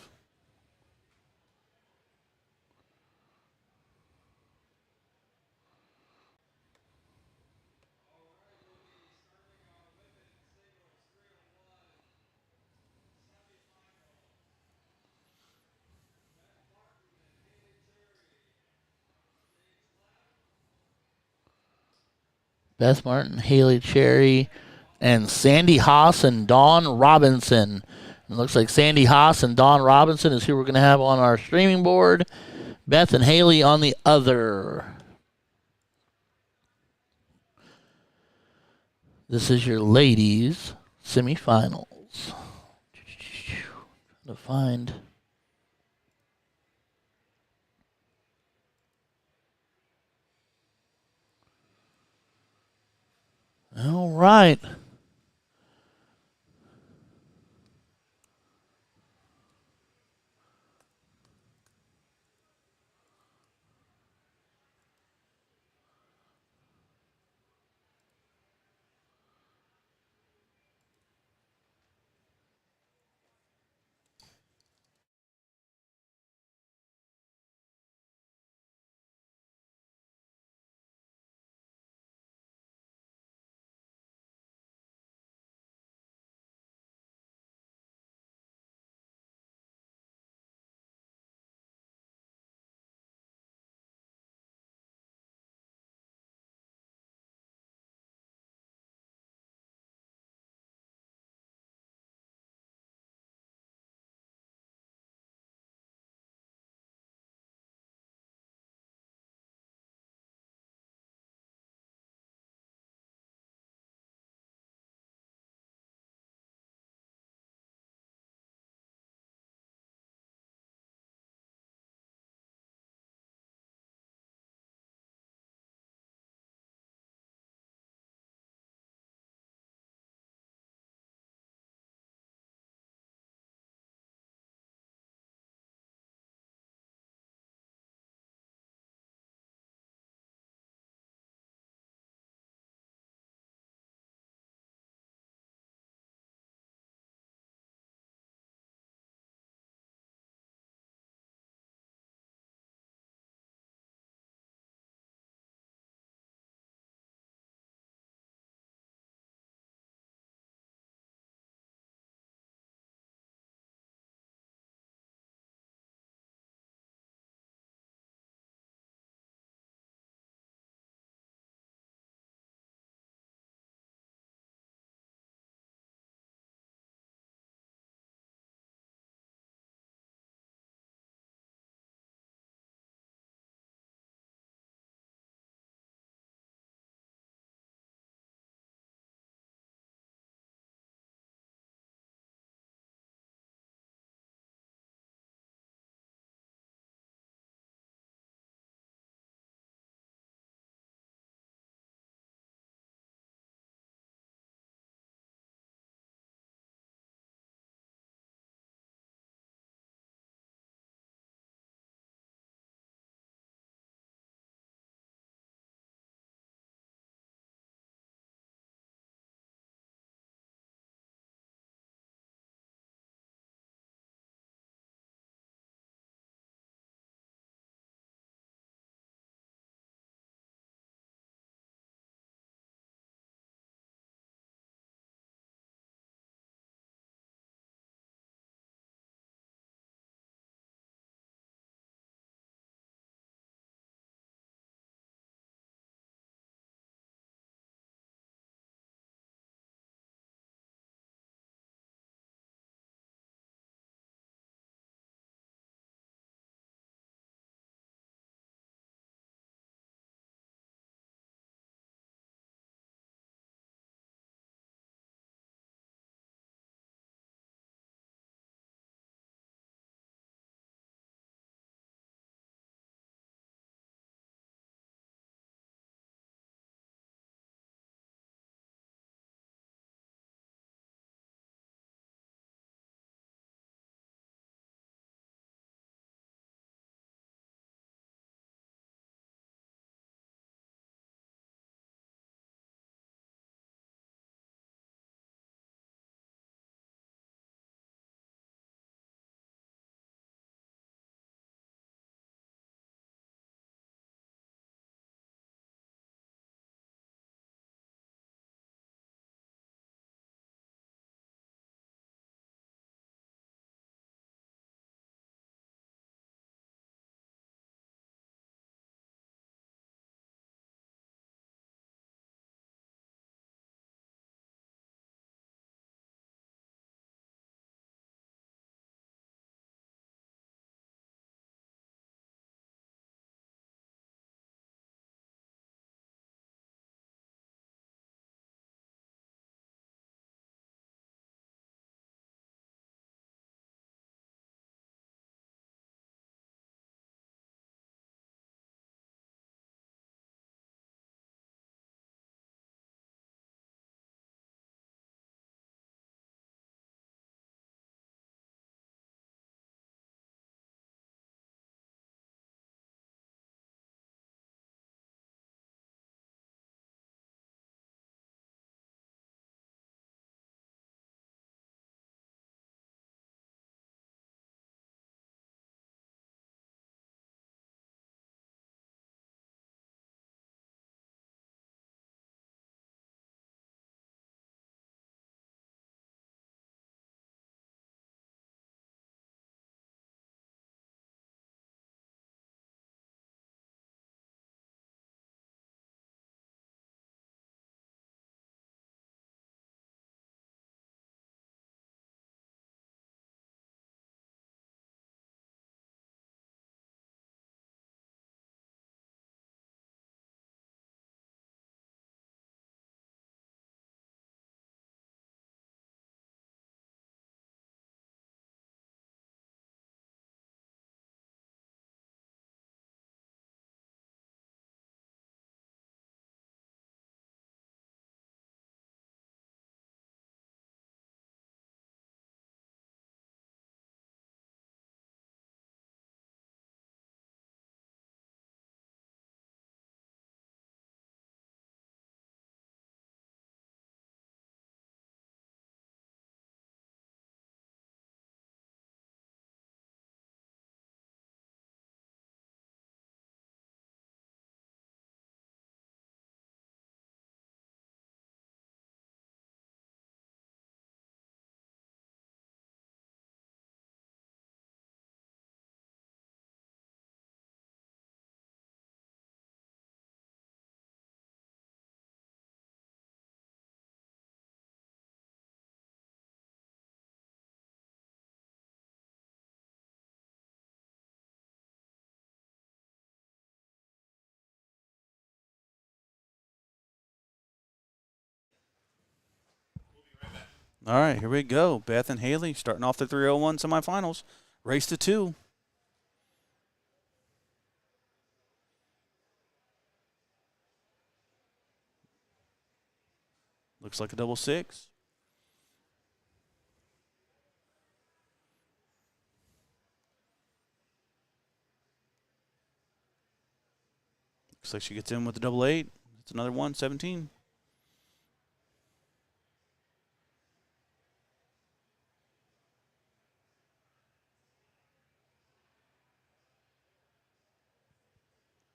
Beth Martin, Haley Cherry, and Sandy Haas and Dawn Robinson. It looks like Sandy Haas and Dawn Robinson is who we're going to have on our streaming board. Beth and Haley on the other. This is your ladies semifinals. To find. All right. All right, here we go. Beth and Haley starting off the 301 semifinals. Race to 2. Looks like a double 6. Looks like she gets in with the double 8. It's another 1, 17.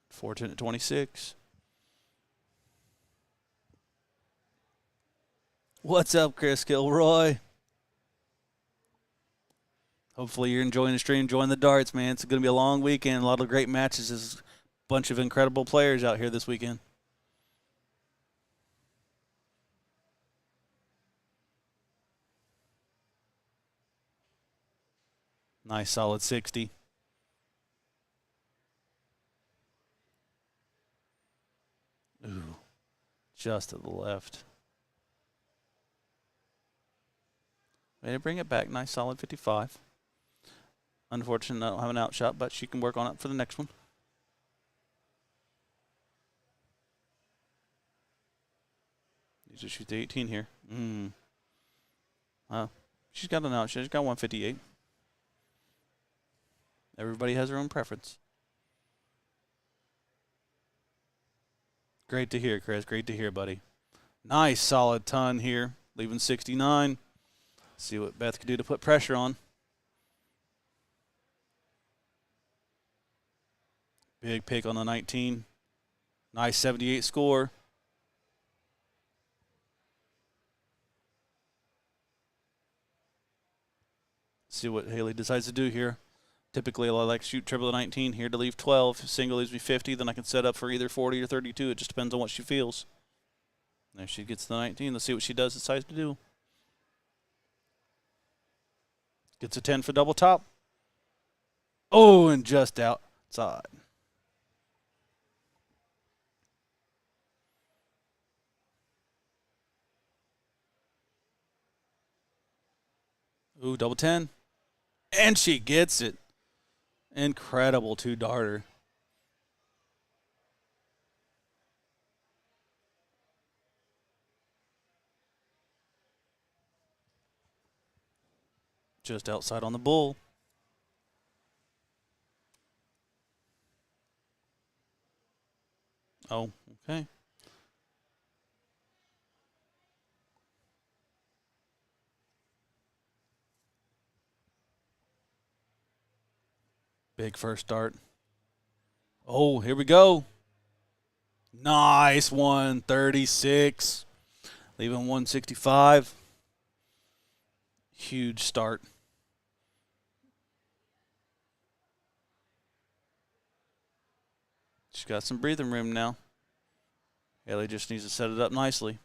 Fortunate 26. What's up, Chris Kilroy? Hopefully you're enjoying the stream, enjoying the darts, man. It's going to be a long weekend. A lot of great matches. There's a bunch of incredible players out here this weekend. Nice, solid 60. Ooh, just to the left. Way to bring it back. Nice, solid 55. Unfortunately, I don't have an outshot, but she can work on it for the next one. You just shoot the 18 here. She's got an outshot. She's got 158. Everybody has their own preference. Great to hear, Chris. Great to hear, buddy. Nice, solid ton here. Leaving 69. See what Beth can do to put pressure on. Big pick on the 19. Nice 78 score. See what Haley decides to do here. Typically, I like to shoot triple to 19 here to leave 12. If single leaves me 50, then I can set up for either 40 or 32. It just depends on what she feels. There she gets the 19. Let's see what she decides to do. Gets a 10 for double top. Oh, and just outside. Ooh, double 10. And she gets it. Incredible two-darter. Just outside on the bull. Oh, okay. Big first dart. Oh, here we go. Nice 136. Leaving 165. Huge start. She's got some breathing room now. Haley just needs to set it up nicely.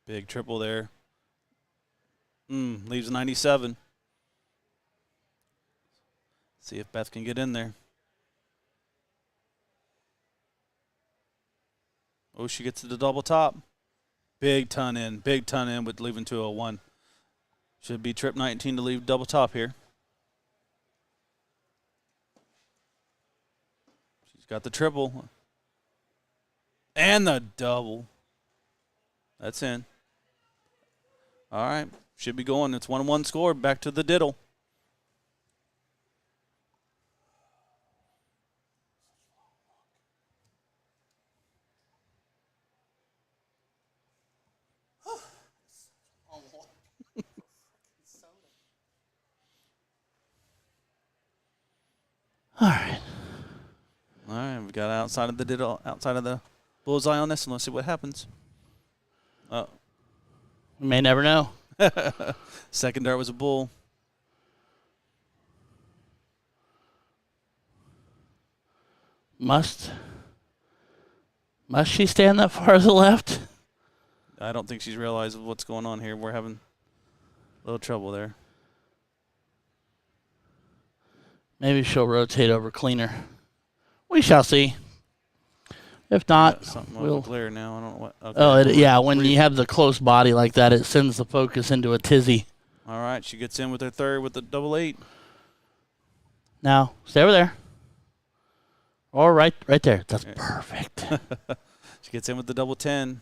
Big triple there. Leaves 97. See if Beth can get in there. Oh, she gets to the double top. Big ton in with leaving 201. Should be trip 19 to leave double top here. She's got the triple. And the double. That's in. All right. Should be going. It's 1-1 score. Back to the diddle. All right. All right. We got outside of the diddle, outside of the bullseye on this, and let's see what happens. We may never know. Second dart was a bull. Must she stand that far to the left? I don't think she's realized what's going on here. We're having a little trouble there. Maybe she'll rotate over cleaner. We shall see. If not, something we'll. over glare now. I don't know what. Okay. Oh, yeah. When you have the close body like that, it sends the focus into a tizzy. All right, she gets in with her third with the double 8. Now, stay over there. Or right there. That's perfect. She gets in with the double 10.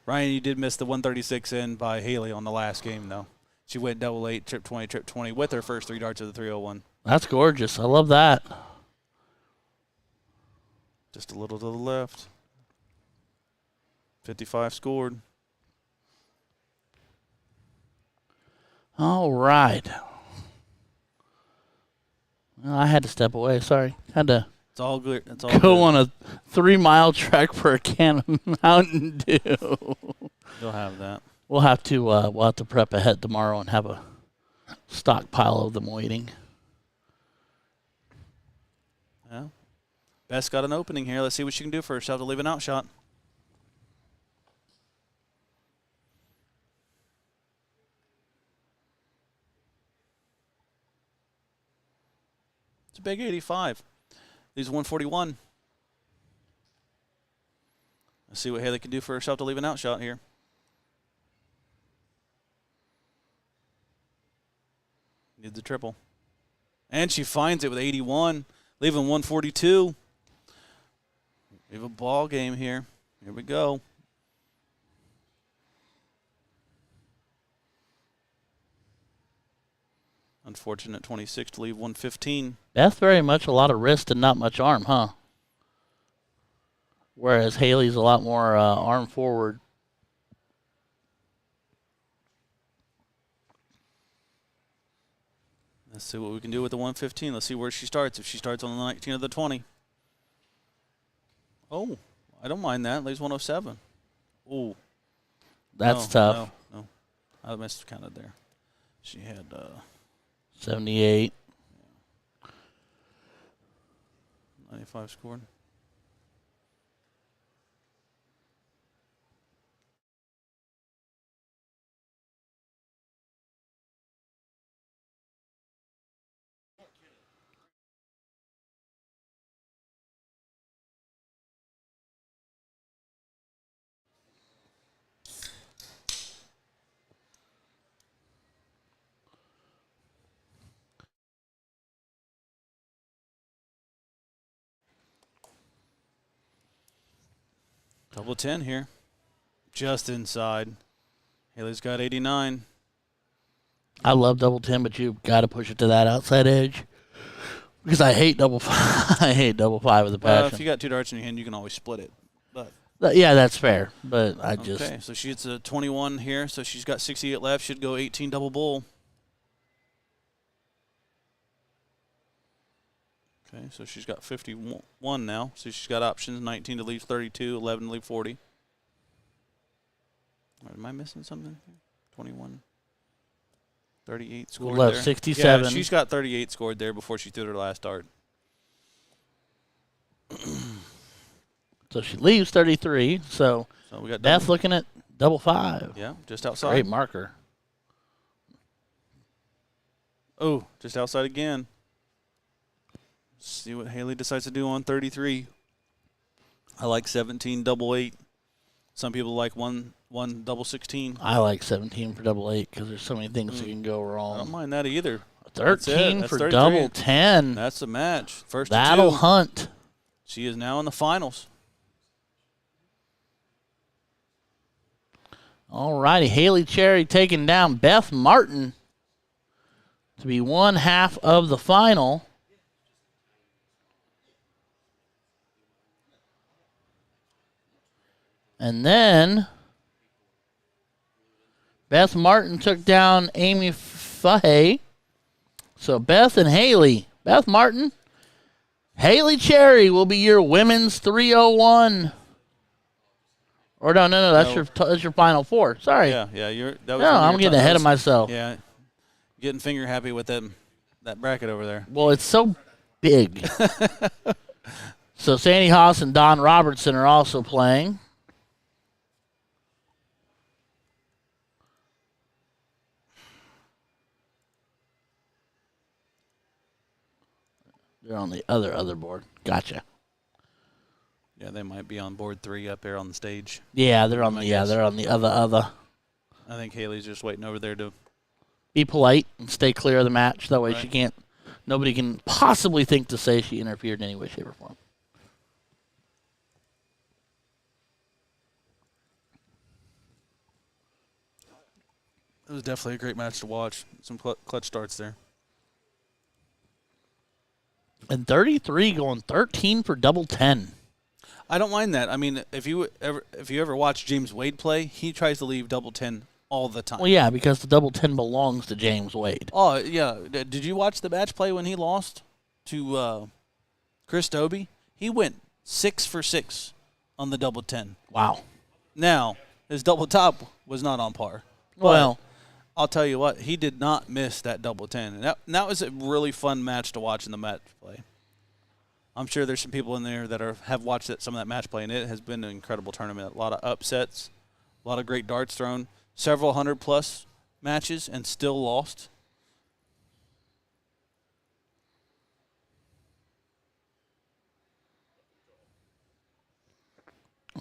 Ryan, you did miss the 136 in by Haley on the last game, though. She went double 8, trip 20 with her first 3 darts of the 301. That's gorgeous. I love that. Just a little to the left. 55 scored. All right. Well, I had to step away. Sorry. Had to It's all good. It's all go good. on a 3-mile trek for a can of Mountain Dew. You'll have that. We'll have to prep ahead tomorrow and have a stockpile of them waiting. Yeah. Beth's got an opening here. Let's see what she can do first. She'll have to leave an out shot. It's a big 85. Leaves 141. Let's see what Haley can do for herself to leave an out shot here. Needs the triple. And she finds it with 81, leaving 142. We have a ball game here. Here we go. Unfortunate 26 to leave 115. Beth very much a lot of wrist and not much arm, huh? Whereas Haley's a lot more arm forward. Let's see what we can do with the 115. Let's see where she starts. If she starts on the 19 or the 20. Oh, I don't mind that. Leaves 107. Oh. That's tough. No. I missed counted there. She had 78. 95 scored. Double 10 here. Just inside. Haley's got 89. I love double 10, but you've got to push it to that outside edge. Because I hate double 5. I hate double 5 with a passion. Well, if you got 2 darts in your hand, you can always split it. Yeah, that's fair. But I just. Okay, so she hits a 21 here, so she's got 68 left. Should go 18 double bull. Okay, so she's got 51 now. So she's got options: 19 to leave 32, 11 to leave 40. Am I missing something? 21. 38 scored left there. 67. Yeah, she's got 38 scored there before she threw her last dart. So she leaves 33. So we got Beth looking at double 5. Yeah, just outside. Great marker. Oh, just outside again. See what Haley decides to do on 33. I like 17 double 8. Some people like one double 16. I like 17 for double 8 because there's so many things that can go wrong. I don't mind that either. 13 That's for 33. double 10. That's the match. First That'll to 2. hunt. She is now in the finals. All righty. Haley Cherry taking down Beth Martin to be one half of the final. And then Beth Martin took down Amy Fahey. So Beth and Haley. Beth Martin, Haley Cherry will be your women's 301. Or no, that's your final 4. Sorry. Yeah. I'm getting ahead of myself. Yeah, getting finger happy with that bracket over there. Well, it's so big. So Sandy Haas and Don Robertson are also playing. They're on the other board. Gotcha. Yeah, they might be on board 3 up there on the stage. Yeah, they're on the other. I think Haley's just waiting over there to Be polite and stay clear of the match. That way Right. she can't. Nobody can possibly think to say she interfered in any way, shape, or form. It was definitely a great match to watch. Some clutch starts there. And 33 going 13 for double 10. I don't mind that. I mean, if you ever watch James Wade play, he tries to leave double 10 all the time. Well, yeah, because the double 10 belongs to James Wade. Oh, yeah. Did you watch the match play when he lost to Chris Dobie? He went 6 for 6 on the double 10. Wow. Now, his double top was not on par. Well, I'll tell you what, he did not miss that double 10. And that was a really fun match to watch in the match play. I'm sure there's some people in there that have watched some of that match play, and it has been an incredible tournament. A lot of upsets, a lot of great darts thrown, several 100-plus matches, and still lost.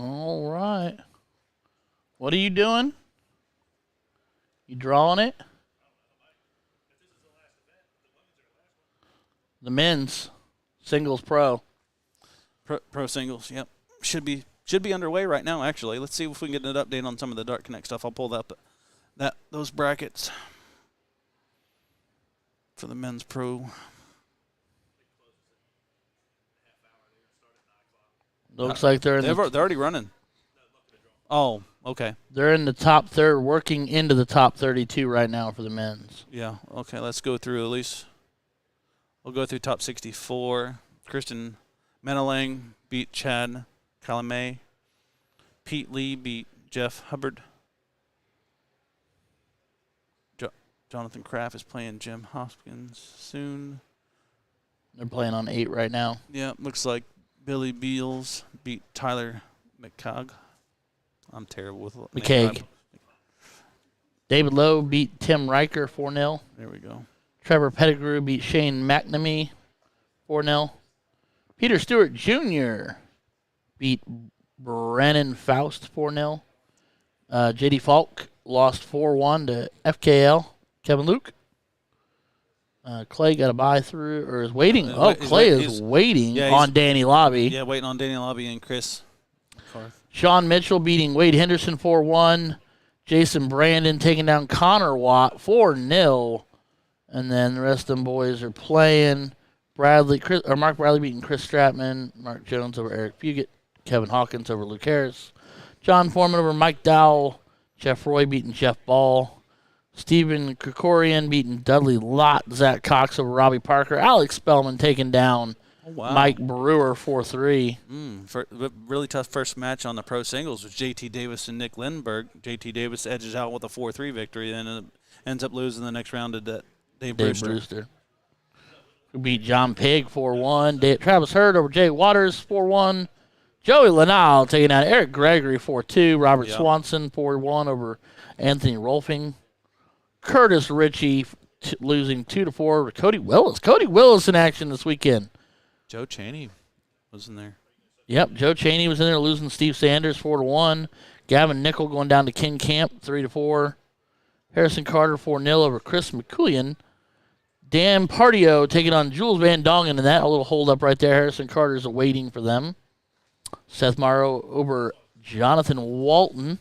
all right. What are you doing? You drawing it? The men's singles pro. Pro singles, yep. Should be underway right now, actually. Let's see if we can get an update on some of the Dart Connect stuff. I'll pull up those brackets for the men's pro. Looks like they're They're already running. Oh, okay. they're in the top third, working into the top 32 right now for the men's. Yeah, okay. Let's go through at least. We'll go through top 64. Kristen Menelang beat Chad Calumet. Pete Lee beat Jeff Hubbard. Jonathan Kraft is playing Jim Hoskins soon. They're playing on 8 right now. Yeah, looks like Billy Beals beat Tyler McCog. I'm terrible with McCaig. David Lowe beat Tim Riker 4-0. There we go. Trevor Pettigrew beat Shane McNamee 4-0. Peter Stewart Jr. beat Brennan Faust 4-0. J.D. Falk lost 4-1 to FKL. Kevin Luke. Clay got a bye through, or is waiting. Clay is waiting on Danny Lobby. Yeah, waiting on Danny Lobby and Chris Carth. Sean Mitchell beating Wade Henderson 4-1. Jason Brandon taking down Connor Watt 4-0. And then the rest of them boys are playing. Mark Bradley beating Chris Stratman. Mark Jones over Eric Fugit. Kevin Hawkins over Luke Harris. John Foreman over Mike Dowell. Jeff Roy beating Jeff Ball. Stephen Krikorian beating Dudley Lott. Zach Cox over Robbie Parker. Alex Spellman taking down Mike Brewer 4-3. Really tough first match on the pro singles was J.T. Davis and Nick Lindbergh. J.T. Davis edges out with a 4-3 victory, then ends up losing the next round to Dave Brewster. Who beat John Pig 4-1. Travis Hurd over Jay Waters 4-1. Joey Lanal taking down Eric Gregory 4-2. Robert Swanson 4-1 over Anthony Rolfing. Curtis Ritchie losing 2-4 over Cody Willis. Cody Willis in action this weekend. Joe Chaney was in there. Yep, Joe Chaney was in there losing Steve Sanders 4-1. Gavin Nickel going down to King Camp 3-4. Harrison Carter 4-0 over Chris McCullion. Dan Partio taking on Jules Van Dongen, and that a little hold up right there. Harrison Carter's waiting for them. Seth Morrow over Jonathan Walton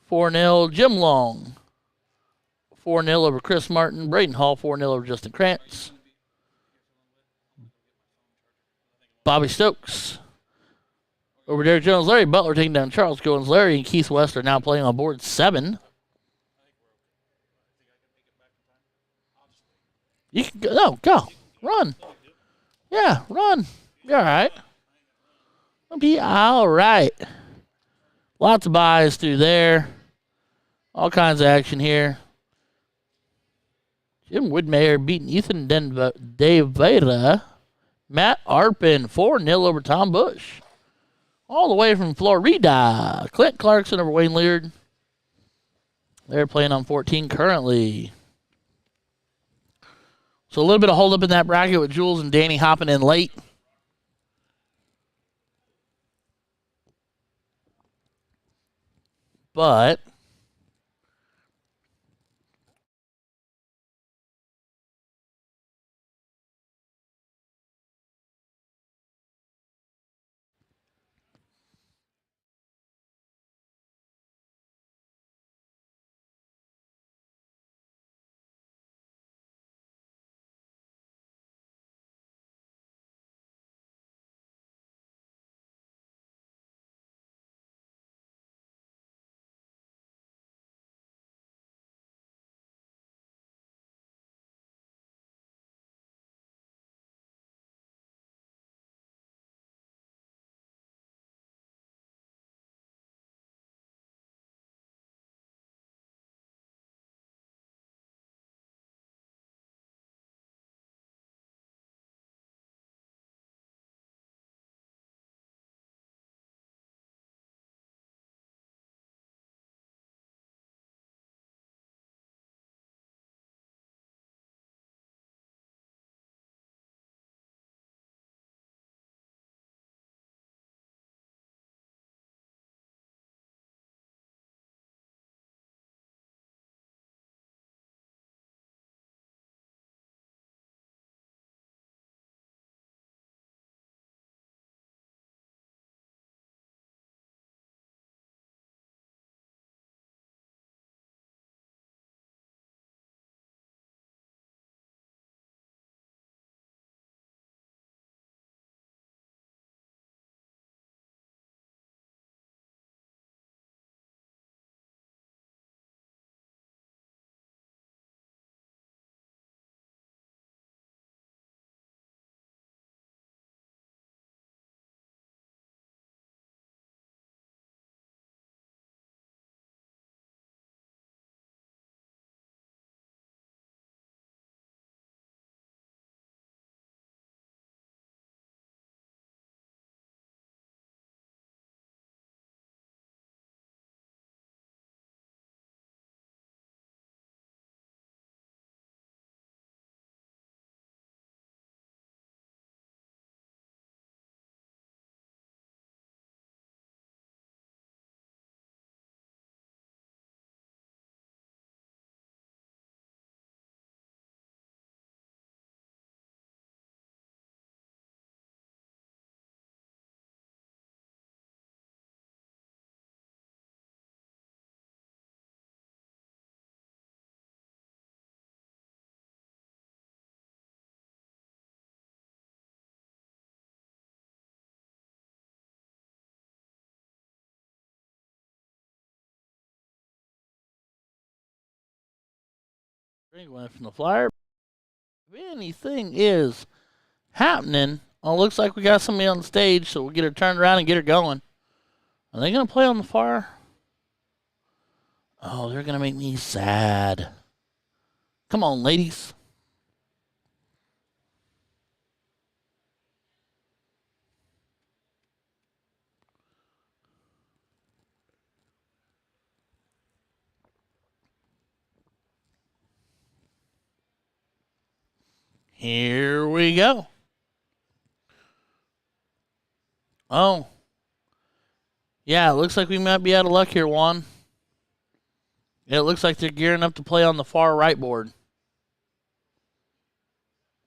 4-0. Jim Long 4-0 over Chris Martin. Braden Hall 4-0 over Justin Krantz. Bobby Stokes over Derek Jones. Larry Butler taking down Charles Goins. Larry and Keith West are now playing on board 7. You can go. No, go. Run. Yeah, run. Be all right. Be all right. Lots of buys through there. All kinds of action here. Jim Woodmayer beating Ethan Devera. Matt Arpin 4-0 over Tom Bush. All the way from Florida. Clint Clarkson over Wayne Leard. They're playing on 14 currently. So a little bit of hold up in that bracket with Jules and Danny hopping in late. But Green went from the flyer. If anything is happening, oh, looks like we got somebody on the stage, so we'll get her turned around and get her going. Are they going to play on the far? Oh, they're going to make me sad. Come on, ladies. Here we go. Oh. Yeah, it looks like we might be out of luck here, Juan. It looks like they're gearing up to play on the far right board.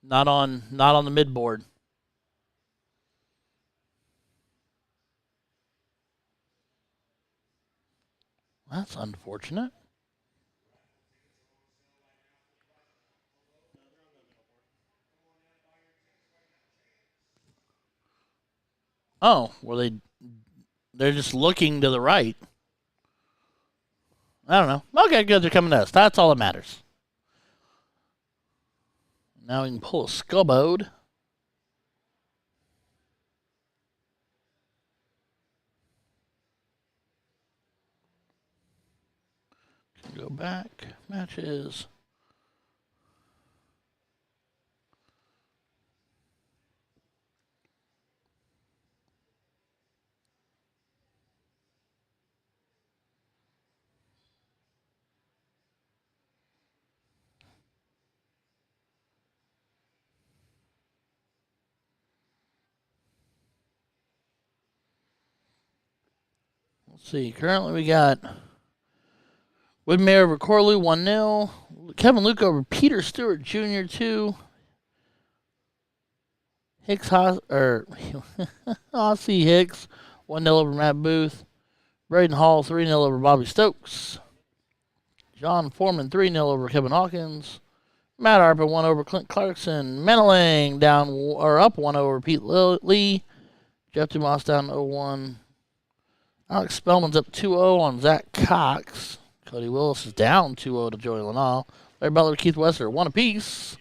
Not on the mid board. That's unfortunate. Oh, well they're just looking to the right. I don't know. Okay, good, they're coming to us. That's all that matters. Now we can pull a scubbode. Go back. Matches. Let's see. Currently we got Whitmere over Corlew, 1-0. Kevin Luke over Peter Stewart Jr., 2. Hicks, Aussie Hicks, 1-0 over Matt Booth. Braden Hall, 3-0 over Bobby Stokes. John Foreman, 3-0 over Kevin Hawkins. Matt Arpin, 1 over Clint Clarkson. Meneling up 1 over Pete Lee. Jeff Dumas down 0-1. Alex Spellman's up 2-0 on Zach Cox. Cody Willis is down 2-0 to Joey Lanal. Larry Butler, Keith Wester, 1 apiece.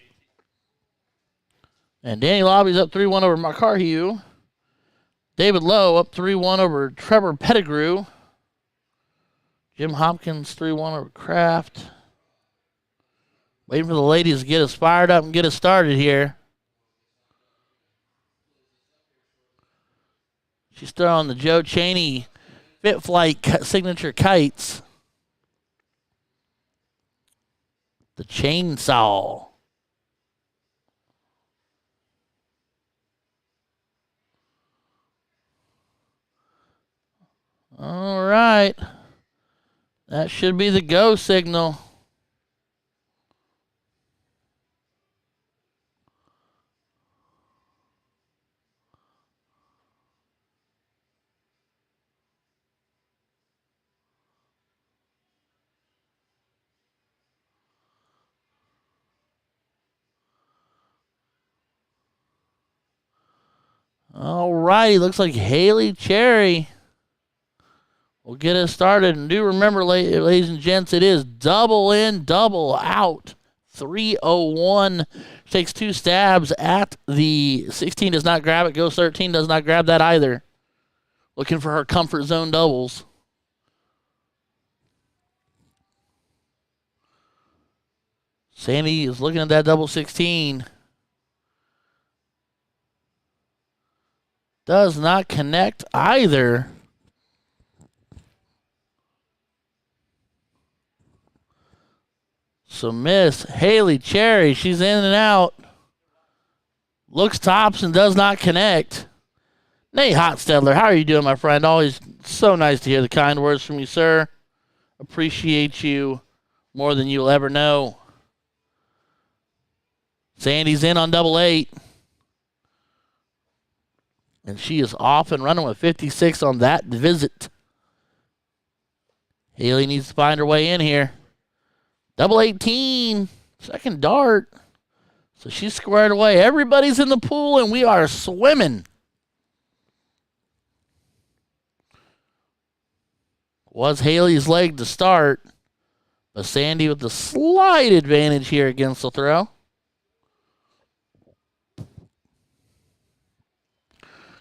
And Danny Lobby's up 3-1 over Mark Carhue. David Lowe up 3-1 over Trevor Pettigrew. Jim Hopkins 3-1 over Kraft. Waiting for the ladies to get us fired up and get us started here. She's throwing the Joe Cheney Fit Flight signature kites. The chainsaw. All right. That should be the go signal. All right. Looks like Haley Cherry will get us started. And do remember, ladies and gents, it is double in, double out. 301. Takes 2 stabs at the 16, does not grab it. Goes 13, does not grab that either. Looking for her comfort zone doubles. Sandy is looking at that double 16. Does not connect either. So Miss Haley Cherry, she's in and out. Looks tops and does not connect. Nate Hotstedler, how are you doing, my friend? Always so nice to hear the kind words from you, sir. Appreciate you more than you'll ever know. Sandy's in on double 8. And she is off and running with 56 on that visit. Haley needs to find her way in here. Double 18. Second dart. So she's squared away. Everybody's in the pool, and we are swimming. Was Haley's leg to start. But Sandy with the slight advantage here against the throw.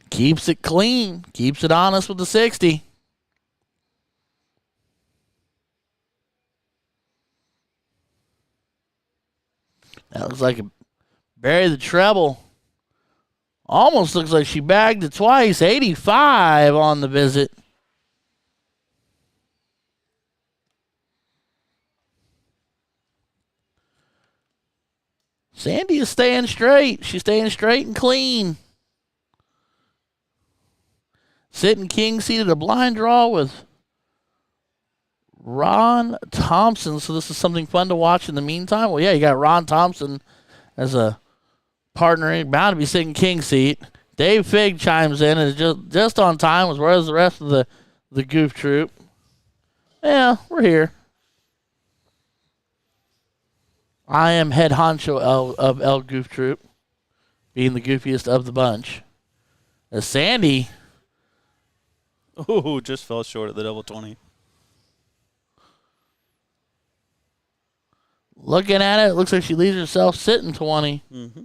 Keeps it clean. Keeps it honest with the 60. That looks like a bury the treble. Almost looks like she bagged it twice. 85 on the visit. Sandy is staying straight. She's staying straight and clean. Sitting king seated a blind draw with Ron Thompson. So this is something fun to watch in the meantime. Well, yeah, you got Ron Thompson as a partner, bound to be sitting king seat. Dave Figg chimes in and is just on time, as well as the rest of the goof troop. Yeah, we're here. I am head honcho of El Goof Troop, being the goofiest of the bunch. As Sandy... Oh, just fell short at the double 20. Looking at it, looks like she leaves herself sitting 20. Mm-hmm.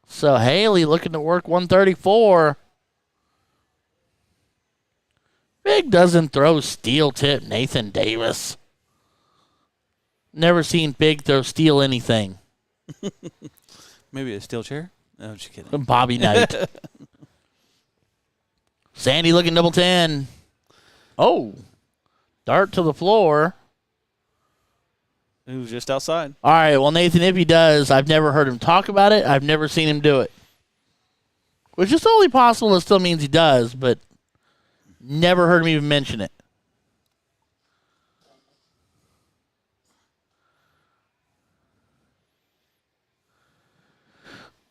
So Haley looking to work 134. Big doesn't throw steel tip Nathan Davis. Never seen Big throw steel anything. Maybe a steel chair? No, just kidding. Bobby Knight. Sandy looking double 10. Oh. Dart to the floor. He was just outside. All right, well, Nathan, if he does, I've never heard him talk about it. I've never seen him do it. Which is only possible. It still means he does, but never heard him even mention it.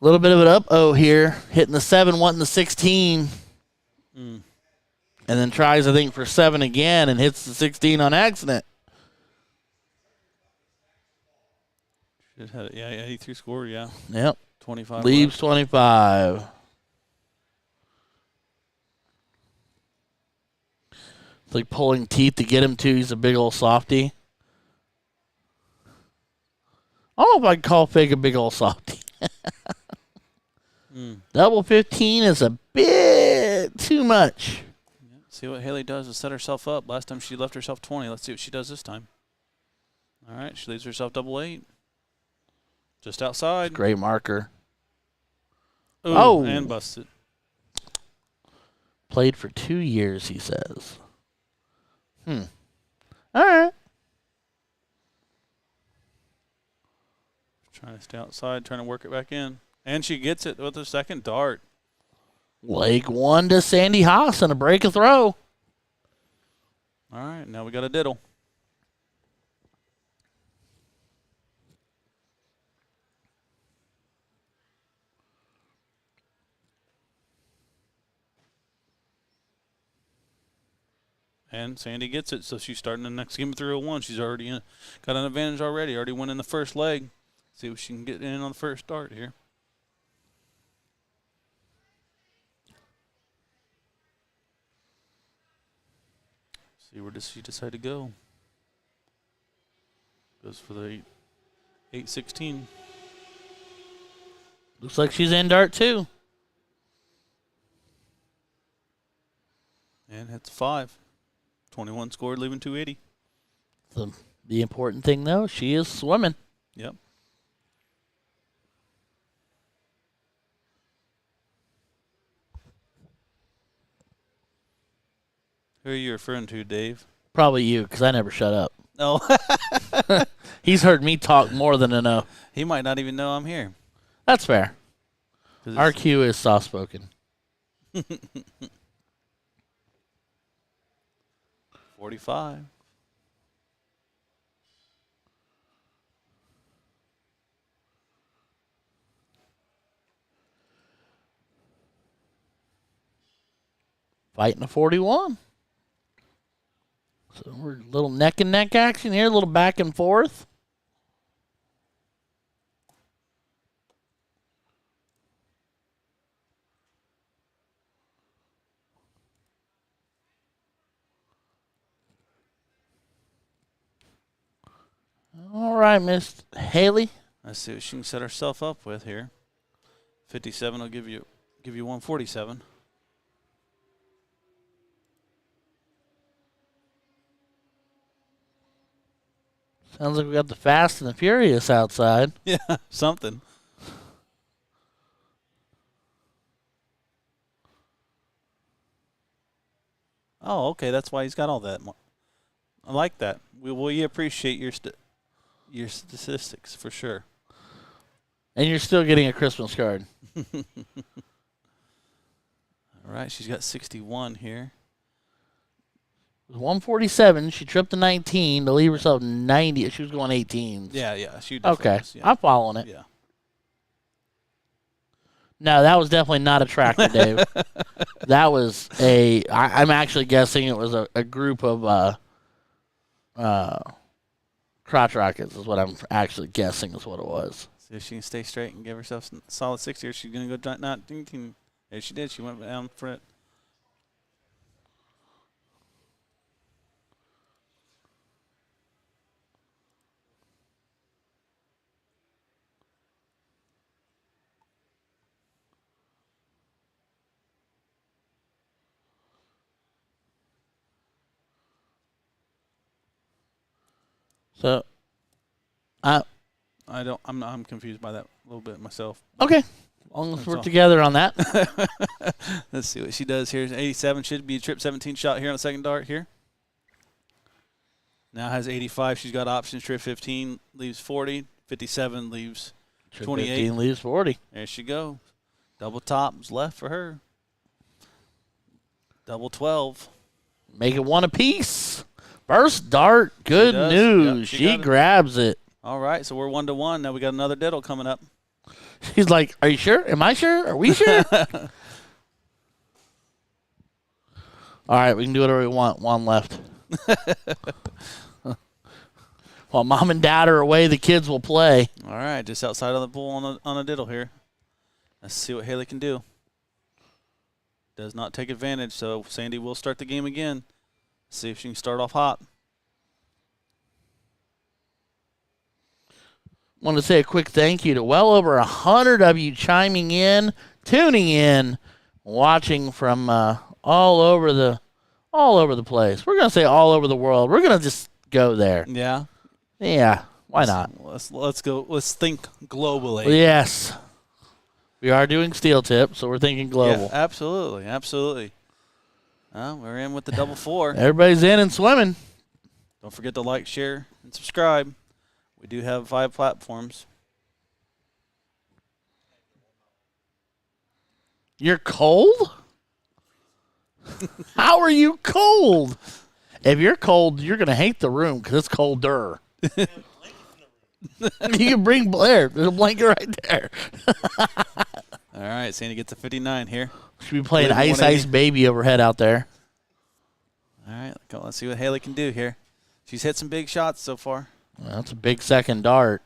A little bit of an up-oh here. Hitting the 7, wanting the 16. Mm. And then tries, I think, for 7 again and hits the 16 on accident. Should have it. Yeah, 83 score, yeah. Yep. 25 Leaves left. 25. It's like pulling teeth to get him to. He's a big old softy. I don't know if I'd call Fig a big old softy. Double 15 is a bit too much. Yeah. See what Haley does is set herself up. Last time she left herself 20. Let's see what she does this time. All right, she leaves herself double 8. Just outside. Great marker. Ooh, Oh. And busted. Played for 2 years, he says. All right. Trying to stay outside, trying to work it back in. And she gets it with a second dart. Leg 1 to Sandy Haas and a break a throw. All right, now we got a diddle. And Sandy gets it, so she's starting the next game of 301. She's already got an advantage already. Already winning the first leg. See if she can get in on the first start here. See where does she decide to go? Goes for the 8-16. Looks like she's in dart too. And hits 5. 21 scored, leaving 280. The important thing, though, she is swimming. Yep. Who are you referring to, Dave? Probably you, because I never shut up. No. He's heard me talk more than enough. He might not even know I'm here. That's fair. Our Q is soft-spoken. 45. Fighting a 41. So we're a little neck and neck action here, a little back and forth. All right, Miss Haley. Let's see what she can set herself up with here. 57 will give you 147. Sounds like we got the Fast and the Furious outside. Yeah, something. Oh, okay. That's why he's got all that. I like that. We appreciate your statistics for sure. And you're still getting a Christmas card. All right, she's got 61 here. 147. She tripped to 19 to leave herself 90. She was going 18. Yeah. She Okay, was, yeah. I'm following it. Yeah. No, that was definitely not a tractor, Dave. That was I'm actually guessing it was a group of crotch rockets is what I'm actually guessing is what it was. See if she can stay straight and give herself a solid 60, or she's going to go not ding. There she did. She went down for it. So, I'm confused by that a little bit myself. okay. As long as That's we're all. together on that. Let's see what she does here. 87 should be a trip 17 shot here on the second dart here. Now has 85. She's got options. Trip 15 leaves 40. 57 leaves 28. 15 leaves 40. There she goes. Double tops left for her. Double 12. Make it one apiece. First dart. Good does. news. Yep, she she got it. grabs it. All right, so we're 1-1. Now we got another diddle coming up. She's like, "Are you sure? Am I sure? Are we sure?" All right, we can do whatever we want. One left. While mom and dad are away, the kids will play. All right, just outside of the bull on a diddle here. Let's see what Haley can do. Does not take advantage, so Sandy will start the game again. See if she can start off hot. Want to say a quick thank you to well over 100 of you chiming in, tuning in, watching from all over the place. We're gonna say all over the world. We're gonna just go there. Yeah. Yeah. Why not? Let's go. Let's think globally. Yes. We are doing steel tip, so we're thinking global. Yeah, absolutely, absolutely. We're in with the double 4. Everybody's in and swimming. Don't forget to like, share, and subscribe. We do have 5 platforms. You're cold? How are you cold? If you're cold, you're going to hate the room because it's colder. You can bring Blair. There's a blanket right there. All right, Sandy gets a 59 here. Should be playing Ice Ice Baby overhead out there. All right, let's see what Haley can do here. She's hit some big shots so far. Well, that's a big second dart.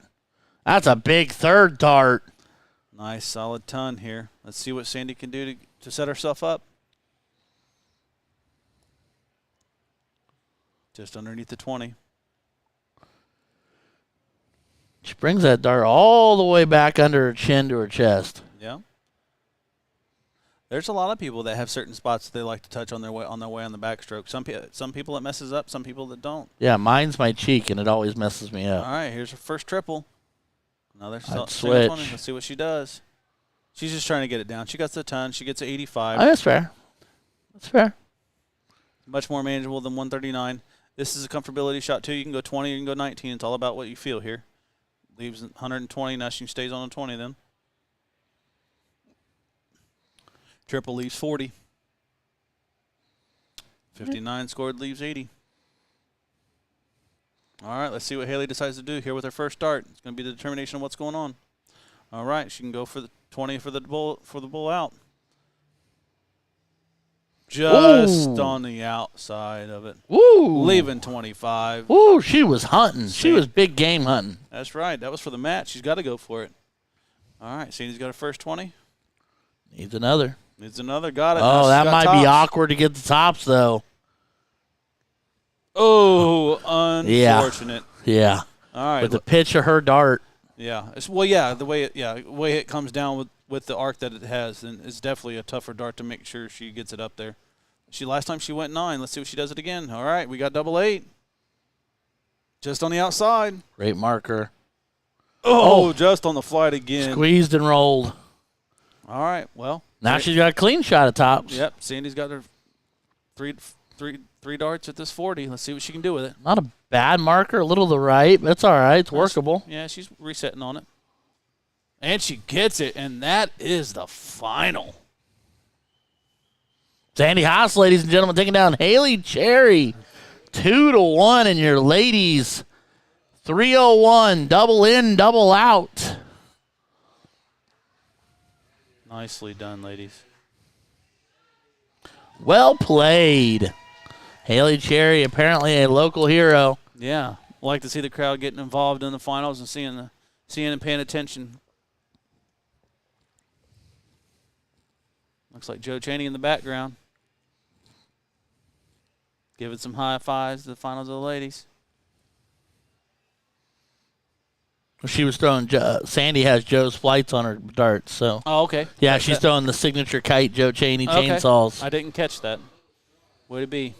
That's a big third dart. Nice, solid ton here. Let's see what Sandy can do to set herself up. Just underneath the 20. She brings that dart all the way back under her chin to her chest. Yeah. There's a lot of people that have certain spots that they like to touch on their way on the backstroke. Some people it messes up, some people that don't. Yeah, mine's my cheek, and it always messes me up. All right, here's her first triple. Another switch. 20. Let's see what she does. She's just trying to get it down. She got the ton. She gets an 85. Oh, that's fair. That's fair. Much more manageable than 139. This is a comfortability shot, too. You can go 20, you can go 19. It's all about what you feel here. Leaves 120. Now she stays on a 20 then. Triple leaves 40. 59 scored leaves 80. All right, let's see what Haley decides to do here with her first dart. It's going to be the determination of what's going on. All right, she can go for the 20 for the bull out. Just on the outside of it. Woo! Leaving 25. Woo, she was hunting. She was big game hunting. That's right. That was for the match. She's got to go for it. All right, Sandy's got her first 20. Needs another. Needs another. Got it. Oh, that might be awkward to get the tops, though. Oh, unfortunate. Yeah. All right. With the pitch of her dart. Yeah. The way it comes down with the arc that it has, and it's definitely a tougher dart to make sure she gets it up there. Last time she went 9. Let's see if she does it again. All right, we got double 8. Just on the outside. Great marker. Oh, just on the flight again. Squeezed and rolled. All right, well. Now she's got a clean shot at tops. Yep, Sandy's got her three darts at this 40. Let's see what she can do with it. Not a bad marker, a little to the right, but it's all right. It's workable. Yeah, she's resetting on it. And she gets it, and that is the final. Sandy Haas, ladies and gentlemen, taking down Haley Cherry. 2-1 in your ladies. 301, double in, double out. Nicely done, ladies. Well played. Haley Cherry, apparently a local hero. Yeah, like to see the crowd getting involved in the finals and seeing and paying attention. Looks like Joe Chaney in the background. Giving some high fives to the finals of the ladies. She was throwing, Sandy has Joe's flights on her darts, so. Oh, okay. Yeah, she's throwing the signature kite Joe Chaney chainsaws. I didn't catch that. Would it be?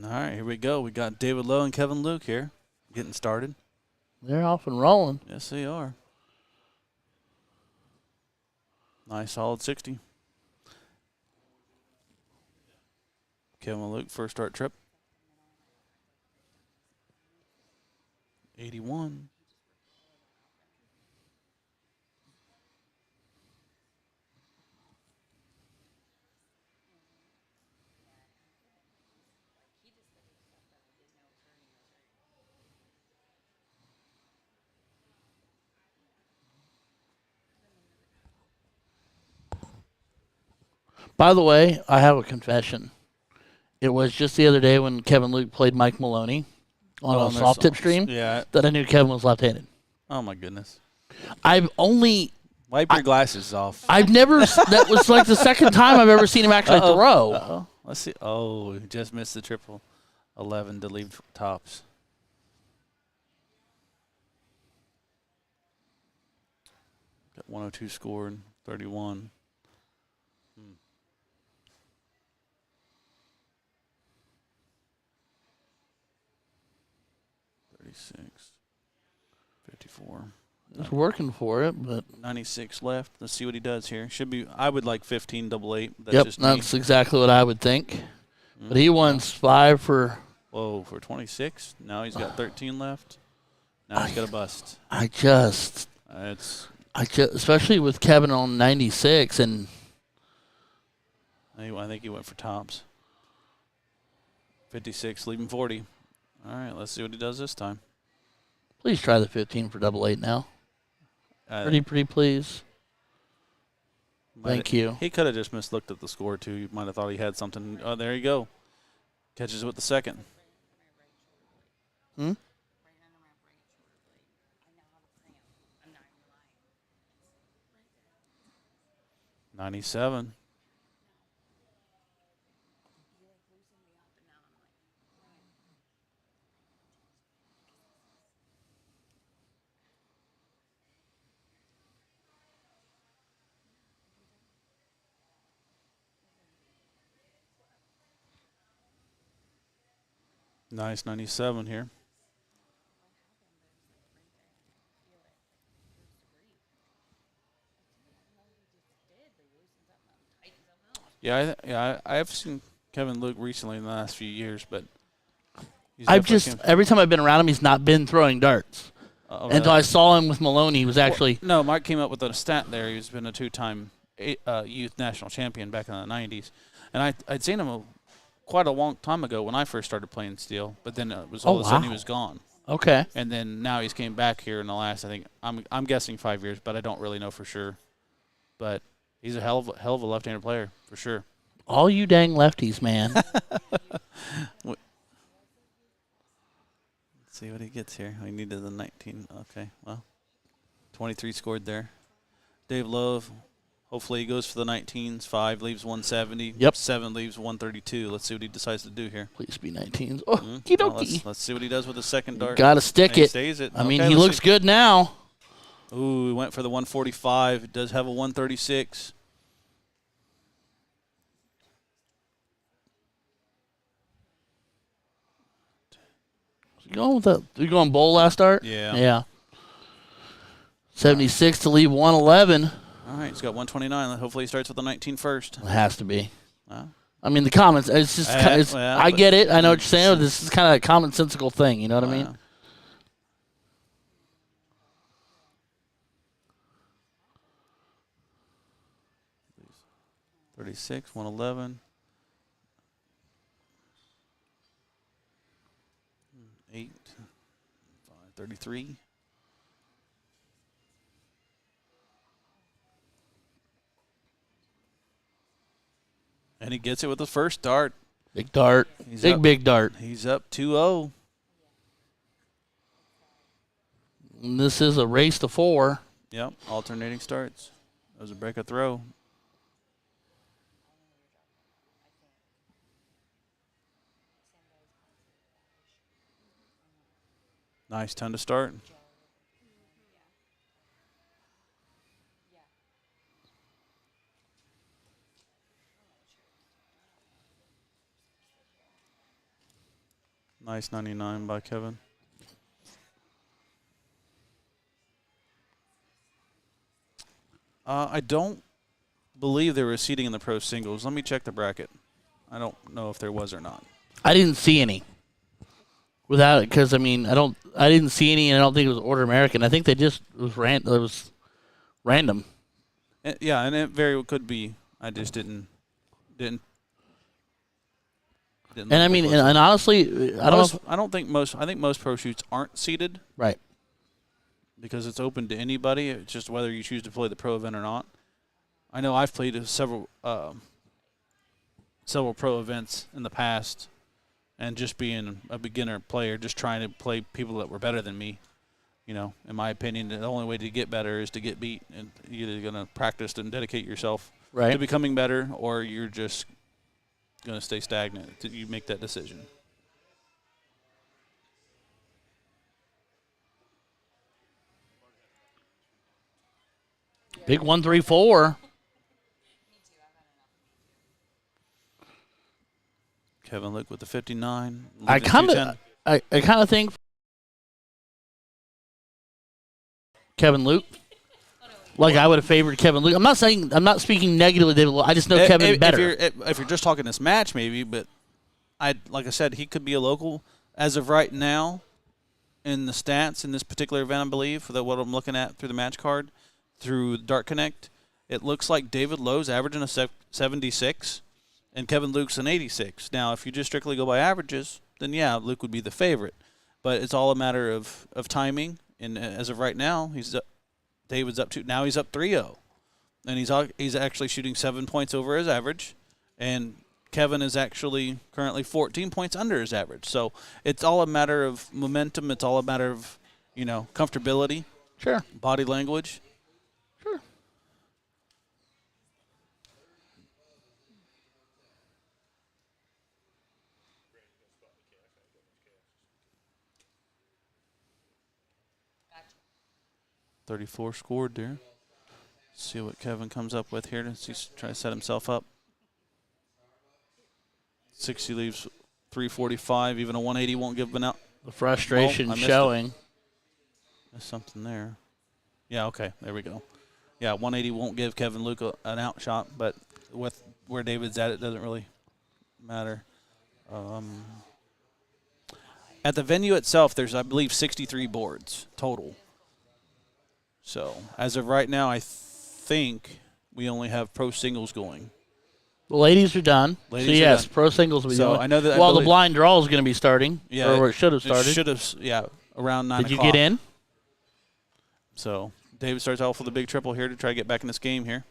All right, here we go. We got David Lowe and Kevin Luke here getting started. They're off and rolling. Yes, they are. Nice, solid 60. Kevin Luke, first start trip. 81. By the way, I have a confession. It was just the other day when Kevin Luke played Mike Maloney on a soft tip stream Yeah. that I knew Kevin was left-handed. Oh, my goodness. I've only... Wipe your glasses off. I've never... that was like the second time I've ever seen him actually throw. Uh-oh. Let's see. Oh, he just missed the triple. 11 to leave tops. Got 102 scored, 31. 36, 54. Just working for it, but 96 left. Let's see what he does here. Should be. I would like 15 double eight. That's yep, just me. that's exactly what I would think. But he won 5 for... Whoa, for 26. Now he's got 13 left. Now he's got a bust. I just, especially with Kevin on 96, and I think he went for tops. 56, leaving 40. All right, let's see what he does this time. please try the 15 for double eight now. Pretty please. Thank you. He could have just mislooked at the score, too. You might have thought he had something. Oh, there you go. Catches it with the second. 97. Nice 97 here. Yeah, I've seen Kevin Luke recently in the last few years, but I've just every time I've been around him, he's not been throwing darts. Really? Until I saw him with Maloney, he was actually no. Mike came up with a stat there. He's been a two-time youth national champion back in the '90s, and I'd seen him quite a long time ago when I first started playing steel. But then it was all of a sudden he was gone. Okay. And then now he's came back here in the last, I think I'm guessing 5 years, but I don't really know for sure. But he's a hell of a left-handed player for sure. All you dang lefties, man. Let's see what he gets here. We needed the 19. Okay, well, 23 scored there. Dave Love, hopefully he goes for the 19s. 5 leaves 170. Yep. 7 leaves 132. Let's see what he decides to do here. Please be 19s. Oh, okie dokie. Let's see what he does with the second dart. Got to stick it. Stays it. I mean, he looks good now. Ooh, he went for the 145. It does have a 136. Going with that? You going bowl last start? Yeah. Yeah. 76 to leave 111. All right, he's got 129. Hopefully he starts with the 19 first. It has to be. I mean, the comments, it's just, I get it. I know what you're saying. This is kind of a commonsensical thing. You know what I mean? 36, 111. 8, 5, 33. And he gets it with the first dart. Big dart. Big dart. He's up 2-0. And this is a race to 4. Yep, alternating starts. That was a break of throw. Nice 10 to start. Nice 99 by Kevin. I don't believe there was seating in the pro singles. Let me check the bracket. I don't know if there was or not. I didn't see any. Without it, because I didn't see any, and I don't think it was Order American. I think they just it was random. Yeah, and it very well could be. I just didn't. And I mean, and honestly, I think most pro shoots aren't seated. Right. Because it's open to anybody. It's just whether you choose to play the pro event or not. I know I've played several pro events in the past, and just being a beginner player, just trying to play people that were better than me. You know, in my opinion, the only way to get better is to get beat, and you're either going to practice and dedicate yourself to becoming better, or you're just going to stay stagnant. You make that decision. Big 134. Kevin Luke with the 59. I kind of think Kevin Luke. Like I would have favored Kevin Luke. I'm not speaking negatively, David. I just know Kevin better. If you're just talking this match, maybe, but like I said, he could be a local as of right now. In the stats in this particular event, I believe, for what I'm looking at through the match card, through Dart Connect, it looks like David Lowe's averaging a 76, and Kevin Luke's an 86. Now, if you just strictly go by averages, then yeah, Luke would be the favorite. But it's all a matter of timing, and as of right now, David's up 3-0, and he's actually shooting 7 points over his average, and Kevin is actually currently 14 points under his average. So it's all a matter of momentum. It's all a matter of, comfortability. Sure. Body language. Sure. Gotcha. 34 scored there. Let's see what Kevin comes up with here. He's trying to set himself up. 60 leaves 345. Even a 180 won't give him out. The frustration showing. There's something there. Yeah, okay. There we go. Yeah, 180 won't give Kevin Luke an outshot, but with where David's at, it doesn't really matter. At the venue itself, there's, I believe, 63 boards total. So as of right now, I think we only have pro singles going. The ladies are done. Ladies so, yes, done. Pro singles will be so done. I know that. Well, the blind draw is going to be starting. Yeah. Or it should have started. It should have, around 9 Did you o'clock. get in? So David starts off with a big triple here to try to get back in this game here.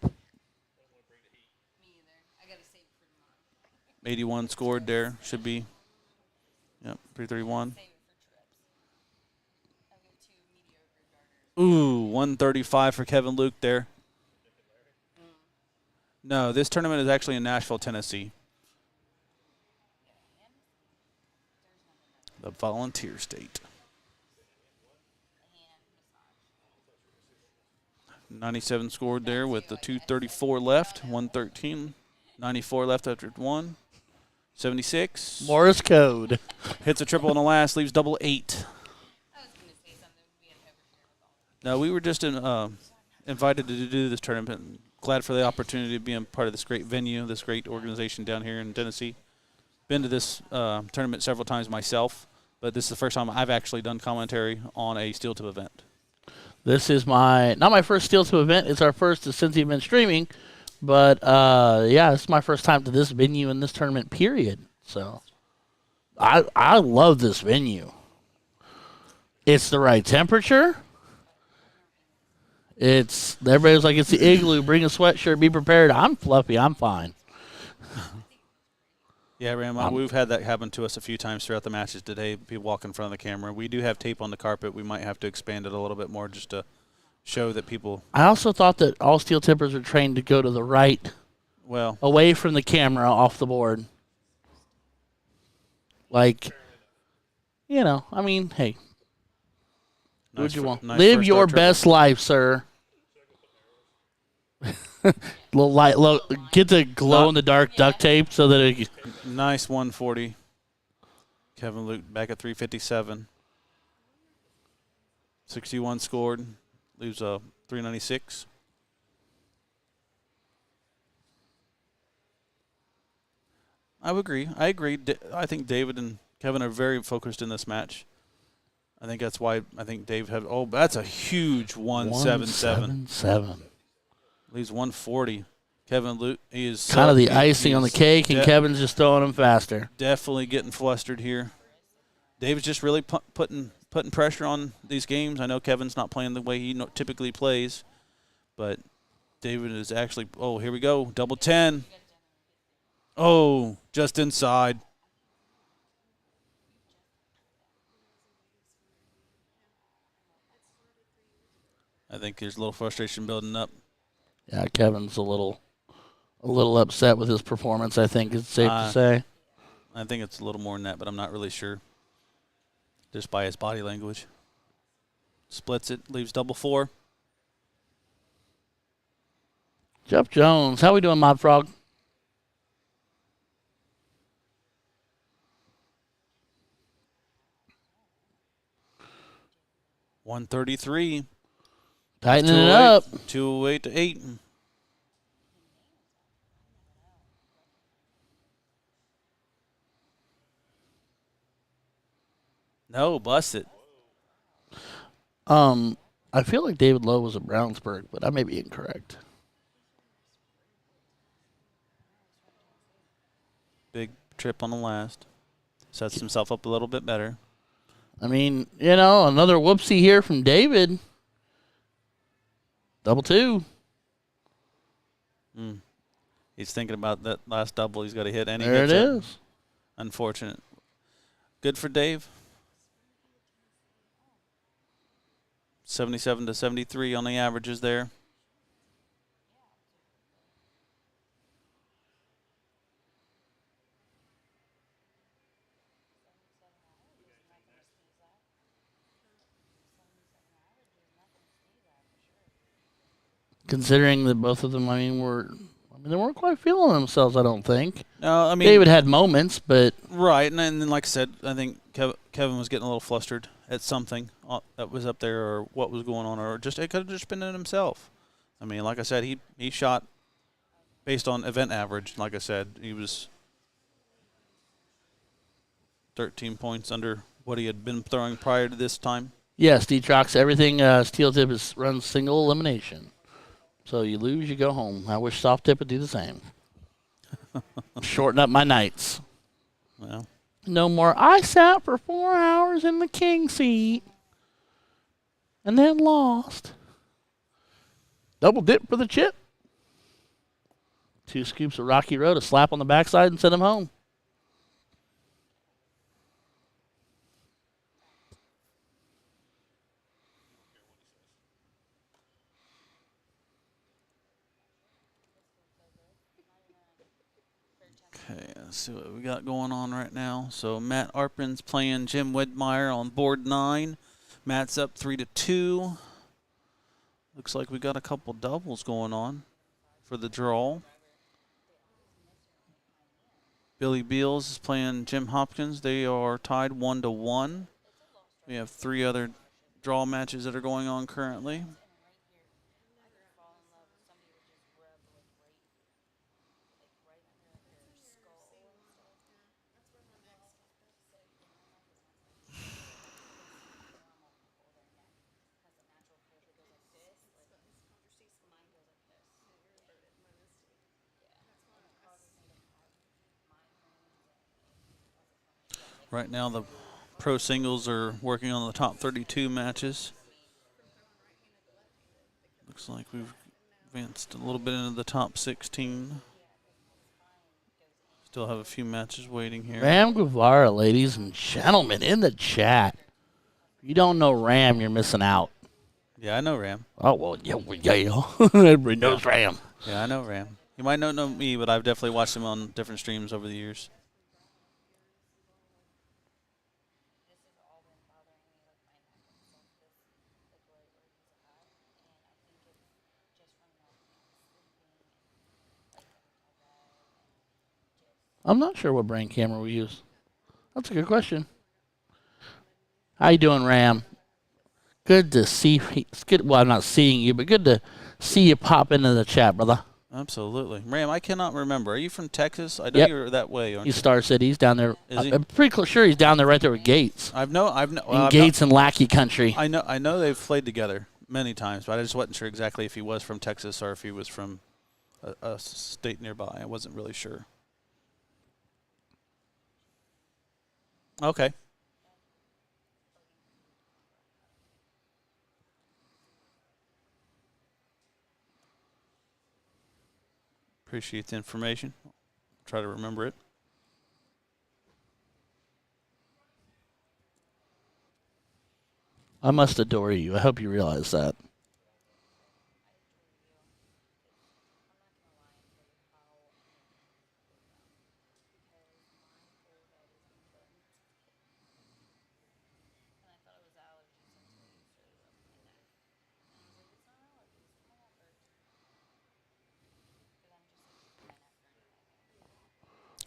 81 scored there. Should be. Yep, 331. Ooh, 135 for Kevin Luke there. No, this tournament is actually in Nashville, Tennessee. The Volunteer State. 97 scored there with the 234 left, 113. 94 left after 1. 76. Morse code. Hits a triple in the last, leaves double 8. No, we were just invited to do this tournament. Glad for the opportunity of being part of this great venue, this great organization down here in Tennessee. Been to this tournament several times myself, but this is the first time I've actually done commentary on a steel tip event. This is not my first steel tip event. It's our first since you've been streaming, but yeah, it's my first time to this venue in this tournament. Period. So, I love this venue. It's the right temperature. Everybody's like, it's the igloo. Bring a sweatshirt. Be prepared. I'm fluffy. I'm fine. Yeah, Ram, we've had that happen to us a few times throughout the matches today. People walk in front of the camera. We do have tape on the carpet. We might have to expand it a little bit more just to show that people. I also thought that all steel tippers are trained to go to the right, away from the camera, off the board. Like, I mean, hey. What would you want? Live your best life, sir. Little light, get the glow in the dark duct tape so that it. Nice 140. Kevin Luke back at 357. 61 scored. Leaves 396. I would agree. I agree. I think David and Kevin are very focused in this match. I think that's why I think Dave had. Oh, that's a huge 177. 177. Leaves 140. Kevin Luke is kind of the icing on the cake, and Kevin's just throwing them faster. Definitely getting flustered here. Dave's just really putting pressure on these games. I know Kevin's not playing the way he typically plays, but David is actually. Oh, here we go. Double 10. Oh, just inside. I think there's a little frustration building up. Yeah, Kevin's a little upset with his performance, I think it's safe to say. I think it's a little more than that, but I'm not really sure. Just by his body language. Splits it, leaves double 4. Jeff Jones, how we doing, Mod Frog? $133. Tightening it up. 208 to 8. No, bust it. I feel like David Lowe was at Brownsburg, but I may be incorrect. Big trip on the last. Sets himself up a little bit better. I mean, another whoopsie here from David. Double 2. He's thinking about that last double he's got to hit. And there it is. Unfortunate. Good for Dave. 77 to 73 on the averages there. Considering that both of them, they weren't quite feeling themselves, I don't think. No, I mean, David had moments, but right, and then like I said, I think Kevin was getting a little flustered at something that was up there, or what was going on, or just it could have just been in himself. I mean, like I said, he shot based on event average. Like I said, he was 13 points under what he had been throwing prior to this time. yes, D-Trox, everything steel tip runs single elimination. So you lose, you go home. I wish soft tip would do the same. Shorten up my nights. Well, no more. I sat for 4 hours in the king seat and then lost. Double dip for the chip. 2 scoops of Rocky Road, a slap on the backside, and send him home. okay, let's see what we got going on right now. So Matt Arpin's playing Jim Wedmeyer on board 9. Matt's up 3-2. Looks like we got a couple doubles going on for the draw. Billy Beals is playing Jim Hopkins. They are tied 1-1. We have 3 other draw matches that are going on currently. Right now, the pro singles are working on the top 32 matches. Looks like we've advanced a little bit into the top 16. Still have a few matches waiting here. Ram Guevara, ladies and gentlemen, in the chat. If you don't know Ram, you're missing out. Yeah, I know Ram. Oh, well, yeah. Everybody knows Ram. Yeah, I know Ram. You might not know me, but I've definitely watched him on different streams over the years. I'm not sure what brand camera we use. That's a good question. How you doing, Ram? Good to see. It's good. Well, I'm not seeing you, but good to see you pop into the chat, brother. Absolutely. Ram, I cannot remember. Are you from Texas? I know Yep. you're that way, aren't He's you? Star City. He's down there. Is he? I'm pretty sure he's down there right there with Gates. Gates and Lackey Country. I know they've played together many times, but I just wasn't sure exactly if he was from Texas or if he was from a state nearby. I wasn't really sure. Okay. Appreciate the information. Try to remember it. I must adore you. I hope you realize that.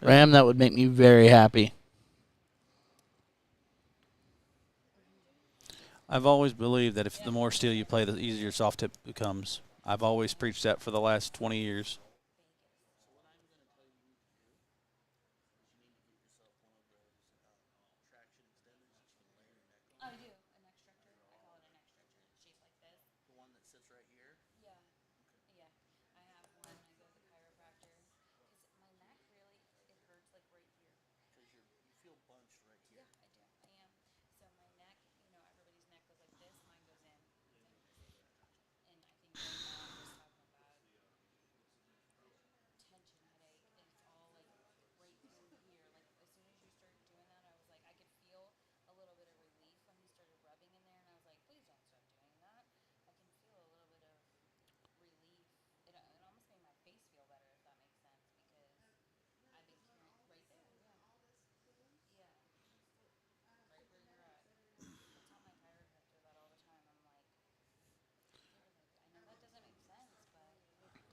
Ram, that would make me very happy. I've always believed that if the more steel you play, the easier soft tip becomes. I've always preached that for the last 20 years.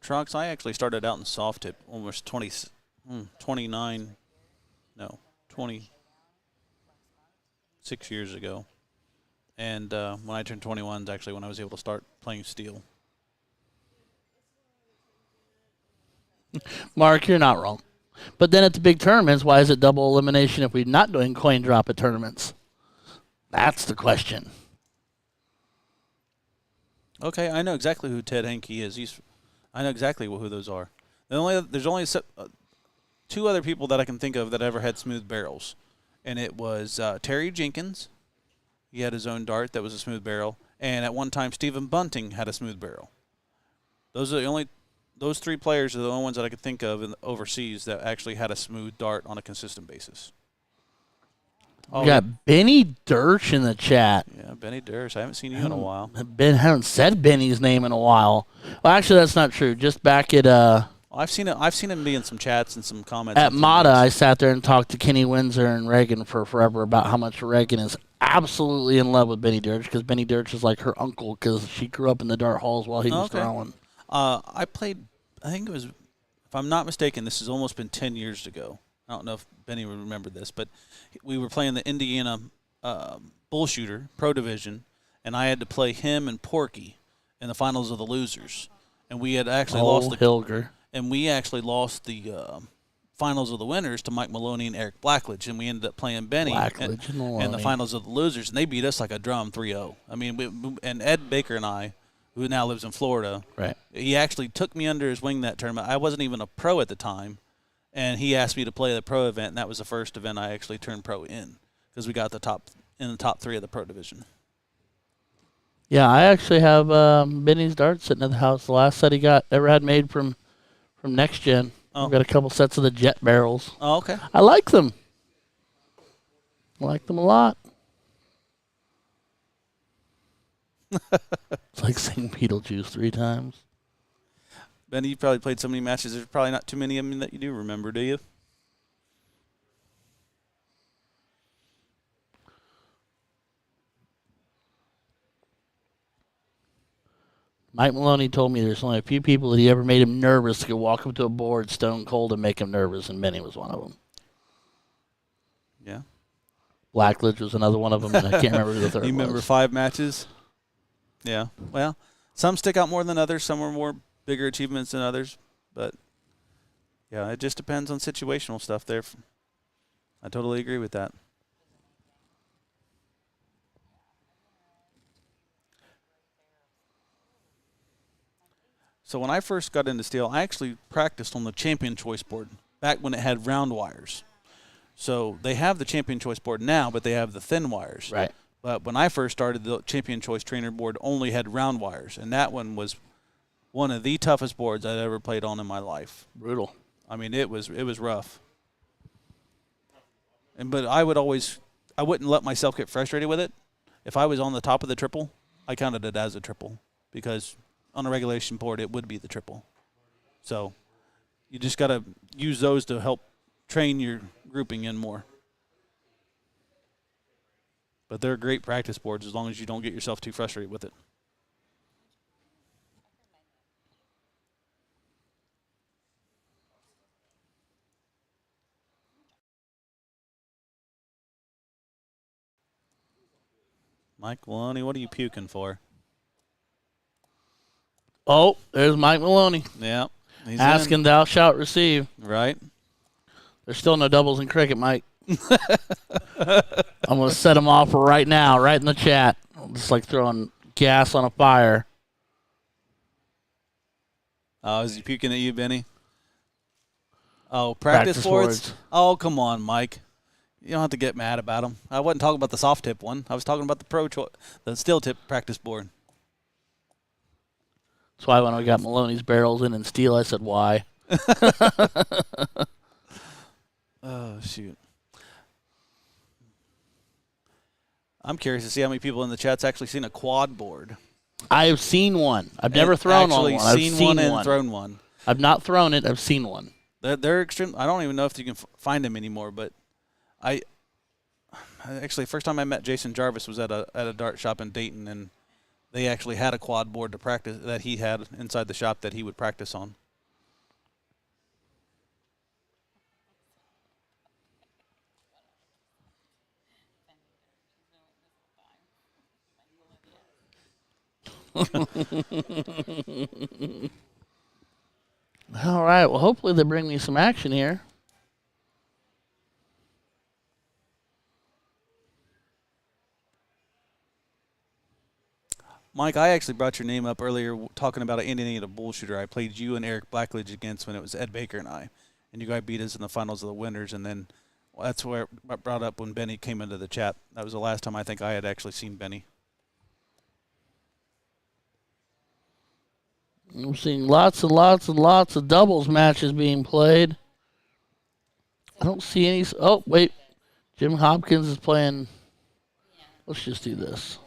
Trunks, I actually started out in soft tip almost 29, no, 26 years ago. And when I turned 21 is actually when I was able to start playing steel. Mark, you're not wrong. But then at the big tournaments, why is it double elimination if we're not doing coin drop at tournaments? That's the question. Okay, I know exactly who Ted Hankey is. I know exactly who those are. There's only two other people that I can think of that ever had smooth barrels, and it was Terry Jenkins. He had his own dart that was a smooth barrel, and at one time Stephen Bunting had a smooth barrel. Those three players are the only ones that I could think of overseas that actually had a smooth dart on a consistent basis. We got Benny Dirch in the chat. Yeah, Benny Dirch. I haven't seen you in a while. Haven't said Benny's name in a while. Well, actually, that's not true. Just back at I've seen him be in some chats and some comments. At Mata, I sat there and talked to Kenny Windsor and Reagan for forever about how much Reagan is absolutely in love with Benny Dirch because Benny Dirch is like her uncle because she grew up in the dart halls while he was throwing. I played. I think it was, if I'm not mistaken, this has almost been 10 years ago. I don't know if Benny would remember this, but we were playing the Indiana Bull Shooter Pro Division, and I had to play him and Porky in the finals of the losers, and we had actually lost the Hilger. And we actually lost the finals of the winners to Mike Maloney and Eric Blackledge, and we ended up playing Benny in the finals of the losers, and they beat us like a drum 3-0. I mean, and Ed Baker and I, who now lives in Florida, right? He actually took me under his wing that tournament. I wasn't even a pro at the time. And he asked me to play the pro event, and that was the first event I actually turned pro in because we got in the top 3 of the pro division. Yeah, I actually have Benny's dart sitting at the house. The last set he ever had made from Next Gen. Oh. I've got a couple sets of the jet barrels. Oh, okay. I like them. I like them a lot. It's like saying Beetlejuice 3 times. Benny, you probably played so many matches. There's probably not too many of them that you do remember, do you? Mike Maloney told me there's only a few people that he ever made him nervous to go walk up to a board stone cold and make him nervous, and Benny was one of them. Yeah. Blackledge was another one of them, and I can't remember who the third You was. remember 5 matches? Yeah. Well, some stick out more than others. Some are more bigger achievements than others. But, yeah, it just depends on situational stuff there. I totally agree with that. So when I first got into steel, I actually practiced on the Champion Choice board back when it had round wires. So they have the Champion Choice board now, but they have the thin wires. Right. But when I first started, the Champion Choice trainer board only had round wires, and that one was one of the toughest boards I'd ever played on in my life. Brutal. I mean, it was rough. But I wouldn't let myself get frustrated with it. If I was on the top of the triple, I counted it as a triple because on a regulation board it would be the triple. So you just got to use those to help train your grouping in more. But they're great practice boards as long as you don't get yourself too frustrated with it. Mike Maloney, what are you puking for? Oh, there's Mike Maloney. Yeah. He's Ask and thou shalt receive. Right. There's still no doubles in cricket, Mike. I'm going to set him off right now, right in the chat. Just like throwing gas on a fire. Oh, is he puking at you, Benny? Oh, practice boards? Oh, come on, Mike. You don't have to get mad about them. I wasn't talking about the soft tip one. I was talking about the steel tip practice board. That's why when we got Maloney's barrels in steel, I said, why? Oh, shoot. I'm curious to see how many people in the chat's actually seen a quad board. I've seen one. I've never thrown on one. I've seen one and thrown one. I've not thrown it. I've seen one. They're extreme. I don't even know if you can find them anymore, but I actually, first time I met Jason Jarvis was at a dart shop in Dayton, and they actually had a quad board to practice that he had inside the shop that he would practice on. All right. Well, hopefully they bring me some action here. Mike, I actually brought your name up earlier talking about an Indiana bull shooter I played you and Eric Blackledge against when it was Ed Baker and I. And you guys beat us in the finals of the Winners. And then that's where I brought up when Benny came into the chat. That was the last time I think I had actually seen Benny. I'm seeing lots and lots and lots of doubles matches being played. I don't see any. Oh, wait. Jim Hopkins is playing. Let's just do this.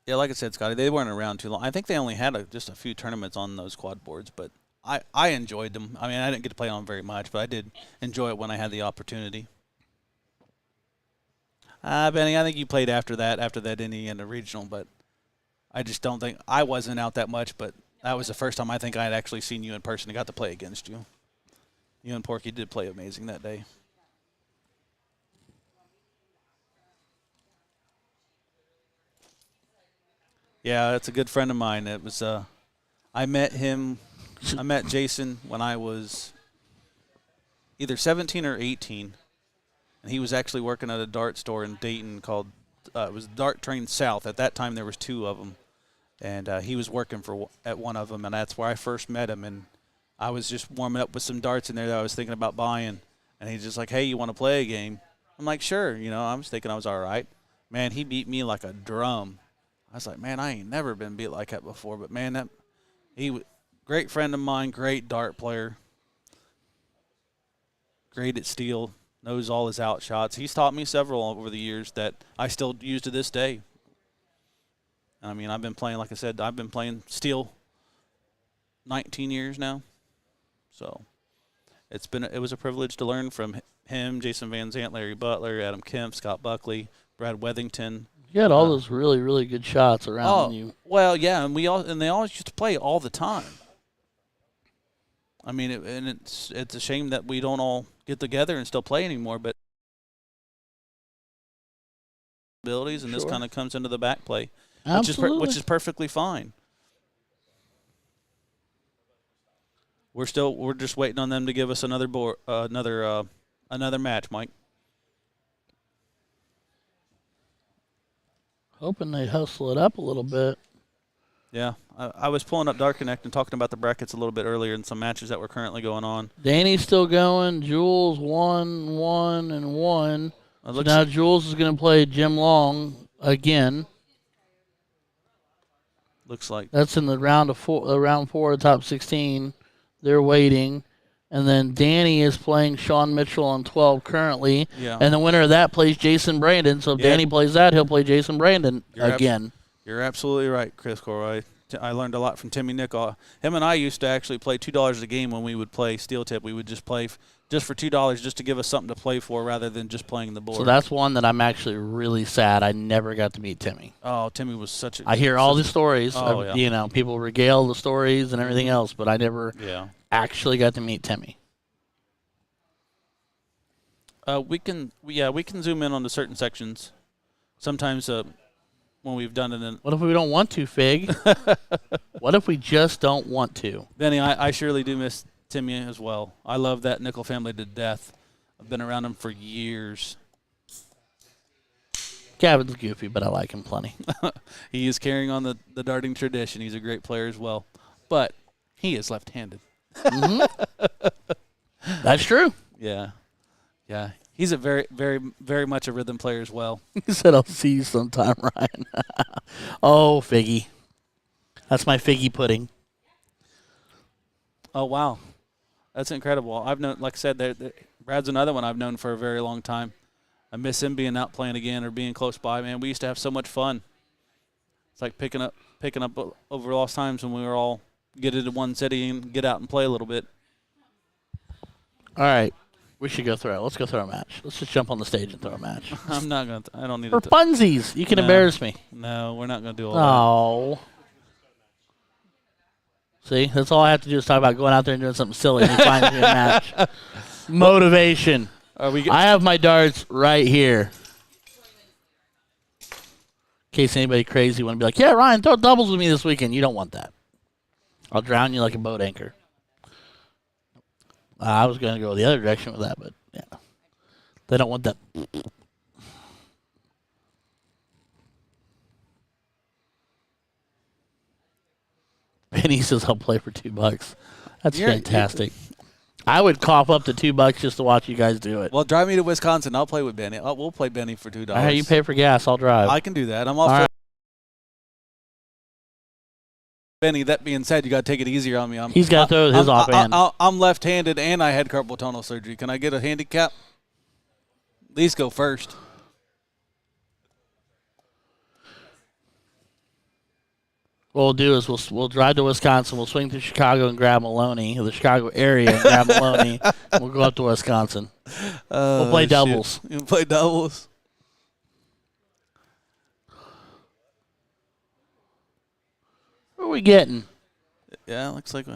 Yeah, like I said, Scotty, they weren't around too long. I think they only had just a few tournaments on those quad boards, but I enjoyed them. I mean, I didn't get to play on them very much, but I did enjoy it when I had the opportunity. Benny, I think you played after that Indiana regional, but I just don't think I wasn't out that much, but that was the first time I think I had actually seen you in person and got to play against you. You and Porky did play amazing that day. Yeah, that's a good friend of mine. It was I met Jason when I was either 17 or 18. And he was actually working at a dart store in Dayton called it was Dart Train South. At that time, there was 2 of them, and he was working at one of them, and that's where I first met him. And I was just warming up with some darts in there that I was thinking about buying, and he's just like, "Hey, you want to play a game?" I'm like, "Sure." You know, I was thinking I was all right. Man, he beat me like a drum. I was like, "Man, I ain't never been beat like that before." But man, great friend of mine, great dart player, great at steel. Knows all his out shots. He's taught me several over the years that I still use to this day. I mean, I've been playing, like I said, I've been playing steel 19 years now. So it was a privilege to learn from him, Jason Van Zant, Larry Butler, Adam Kemp, Scott Buckley, Brad Wethington. You had all those really, really good shots around you. Well, yeah, and they always used to play all the time. I mean, it's a shame that we don't all get together and still play anymore, but abilities, and this kind of comes into the back play, which is perfectly fine. We're just waiting on them to give us another match, Mike. Hoping they hustle it up a little bit. Yeah, I was pulling up Dark Connect and talking about the brackets a little bit earlier and some matches that were currently going on. Danny's still going. Jules 1-1-1. So now Jules is going to play Jim Long again. Looks like that's in the round 4 of the top 16. They're waiting. And then Danny is playing Sean Mitchell on 12 currently. Yeah. And the winner of that plays Jason Brandon. So if Danny plays that, he'll play Jason Brandon again. You're absolutely right, Chris Corroy. I learned a lot from Timmy Nickel. Him and I used to actually play $2 a game when we would play Steel Tip. We would just play just for $2 just to give us something to play for rather than just playing the board. So that's one that I'm actually really sad I never got to meet Timmy. Oh, Timmy was I hear all the stories. People regale the stories and everything else, but I never actually got to meet Timmy. We can zoom in on the certain sections. Sometimes when we've done it. What if we don't want to, Fig? What if we just don't want to? Benny, I surely do miss Timmy as well. I love that Nickel family to death. I've been around him for years. Gavin's goofy, but I like him plenty. He is carrying on the darting tradition. He's a great player as well. But he is left-handed. Mm-hmm. That's true. Yeah. Yeah. He's a very, very, very much a rhythm player as well. He said, I'll see you sometime, Ryan. Oh, Figgy. That's my Figgy pudding. Oh, wow. That's incredible. I've known, like I said, Brad's another one I've known for a very long time. I miss him being out playing again or being close by. Man, we used to have so much fun. It's like picking up over lost times when we were all get into one city and get out and play a little bit. All right. We should go throw it. Let's go throw a match. Let's just jump on the stage and throw a match. I'm not going to. I don't need for funsies. You can embarrass me. No, we're not going to do all that. See, that's all I have to do is talk about going out there and doing something silly and he finds me a match. Motivation. I have my darts right here. In case anybody crazy want to be like, yeah, Ryan, throw doubles with me this weekend. You don't want that. I'll drown you like a boat anchor. I was going to go the other direction with that, but yeah. They don't want that. Penny says I'll play for $2. That's fantastic. I would cough up to $2 just to watch you guys do it. Well, drive me to Wisconsin. I'll play with Benny. We'll play Benny for $2. How you pay for gas? I'll drive. I can do that. I'm off. Benny, that being said, you got to take it easier on me. He's got to throw his offhand. I'm left-handed, and I had carpal tunnel surgery. Can I get a handicap? At least go first. What we'll do is we'll drive to Wisconsin. We'll swing to Chicago and grab Maloney, the Chicago area, and grab Maloney. We'll go up to Wisconsin. We'll play doubles. You'll play doubles. Who are we getting? Yeah, looks like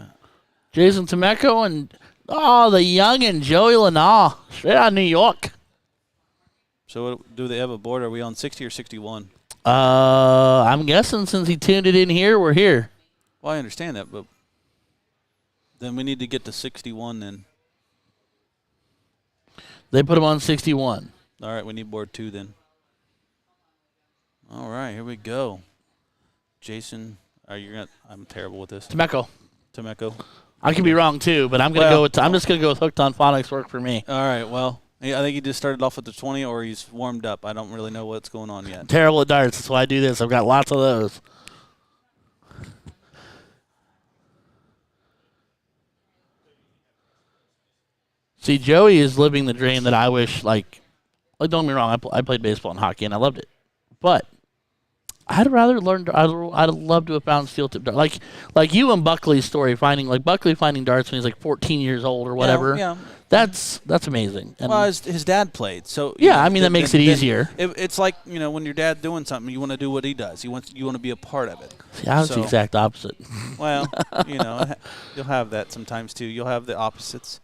Jason Temeko and the young and Joey Lanaw, straight out of New York. So do they have a board? Are we on 60 or 61? I'm guessing since he tuned it in here, we're here. Well, I understand that, but then we need to get to 61 then. They put him on 61. All right, we need board 2 then. All right, here we go. Jason, I'm terrible with this. Temeko. I could be wrong too, but I'm just gonna go with Hooked on Phonics work for me. All right, well. I think he just started off with the 20 or he's warmed up. I don't really know what's going on yet. Terrible at darts. That's why I do this. I've got lots of those. See, Joey is living the dream that I wish, like don't get me wrong, I played baseball and hockey and I loved it. But I'd rather learn, I'd love to have found steel tip darts. Like you and Buckley's story, Buckley finding darts when he's like 14 years old or whatever. Yeah. That's amazing. And Well, his dad played, so yeah, I mean that makes it easier. It's like when your dad's doing something, you want to do what he does. You want to be a part of it. See, I was the exact opposite. Well, you'll have that sometimes too. You'll have the opposites.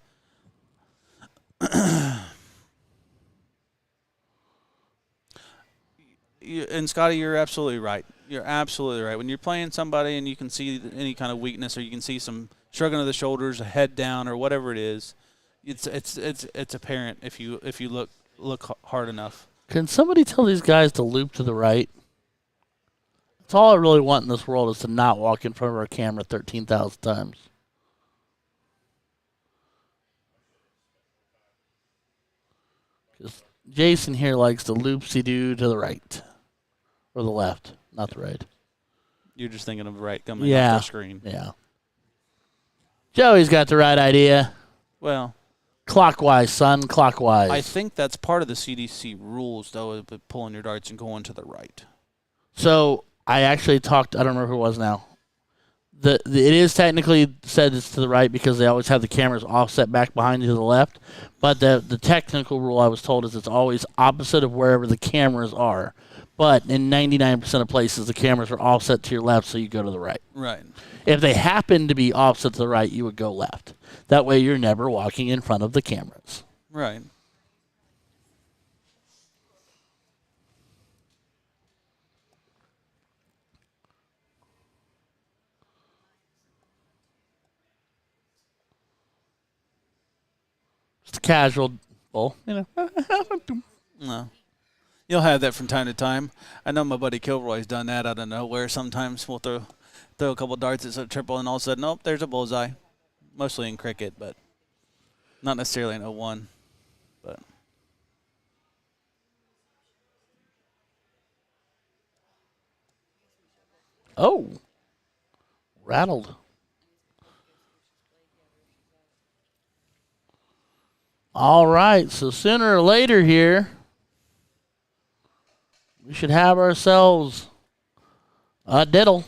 And Scotty, you're absolutely right. You're absolutely right. When you're playing somebody and you can see any kind of weakness, or you can see some shrugging of the shoulders, a head down, or whatever it is, it's apparent if you look hard enough. Can somebody tell these guys to loop to the right? That's all I really want in this world, is to not walk in front of our camera 13,000 times. Because Jason here likes to loopsie-doo to the right. Or the left, not the right. You're just thinking of the right coming off the screen. Yeah. Joey's got the right idea. Well, clockwise, son, clockwise. I think that's part of the CDC rules, though, of pulling your darts and going to the right. So I actually talked, I don't remember who it was now. It is technically said it's to the right because they always have the cameras offset back behind you to the left. But the technical rule I was told is it's always opposite of wherever the cameras are. But in 99% of places, the cameras are offset to your left, so you go to the right. Right. If they happen to be offset to the right, you would go left. That way you're never walking in front of the cameras. Right. Just a casual bowl, No. You'll have that from time to time. I know my buddy Kilroy's done that out of nowhere. Sometimes we'll throw a couple darts at a triple, and all of a sudden, nope, there's a bullseye. Mostly in cricket, but not necessarily in 01. But oh, rattled. All right, so sooner or later here, we should have ourselves a diddle.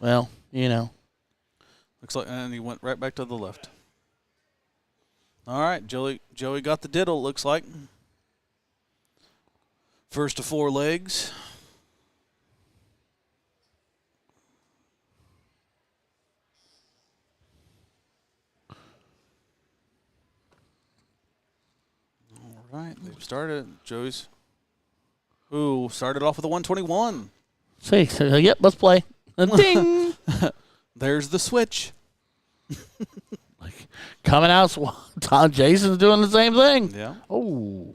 Well, looks like, and he went right back to the left. All right, Joey got the diddle, looks like. First to 4 legs. All right, they've started. Joey's. Ooh, started off with a 121. So, yep, let's play. Ding! There's the switch. Like coming out, Tom Jason's doing the same thing. Yeah. Oh.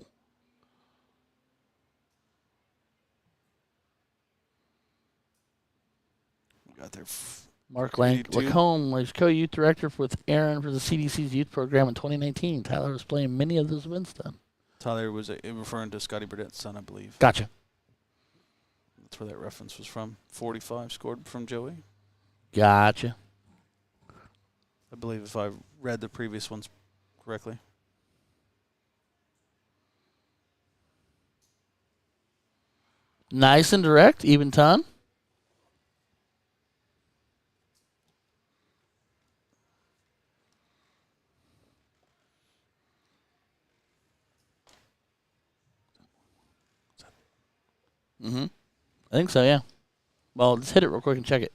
We got there. Mark Lacombe was co-youth director with Aaron for the CDC's youth program in 2019. Tyler was playing many of those events then. Tyler was referring to Scotty Burdett's son, I believe. Gotcha. That's where that reference was from. 45 scored from Joey. Gotcha. I believe if I read the previous ones correctly. Nice and direct, even ton. Mm-hmm. I think so, yeah. Well, let's hit it real quick and check it.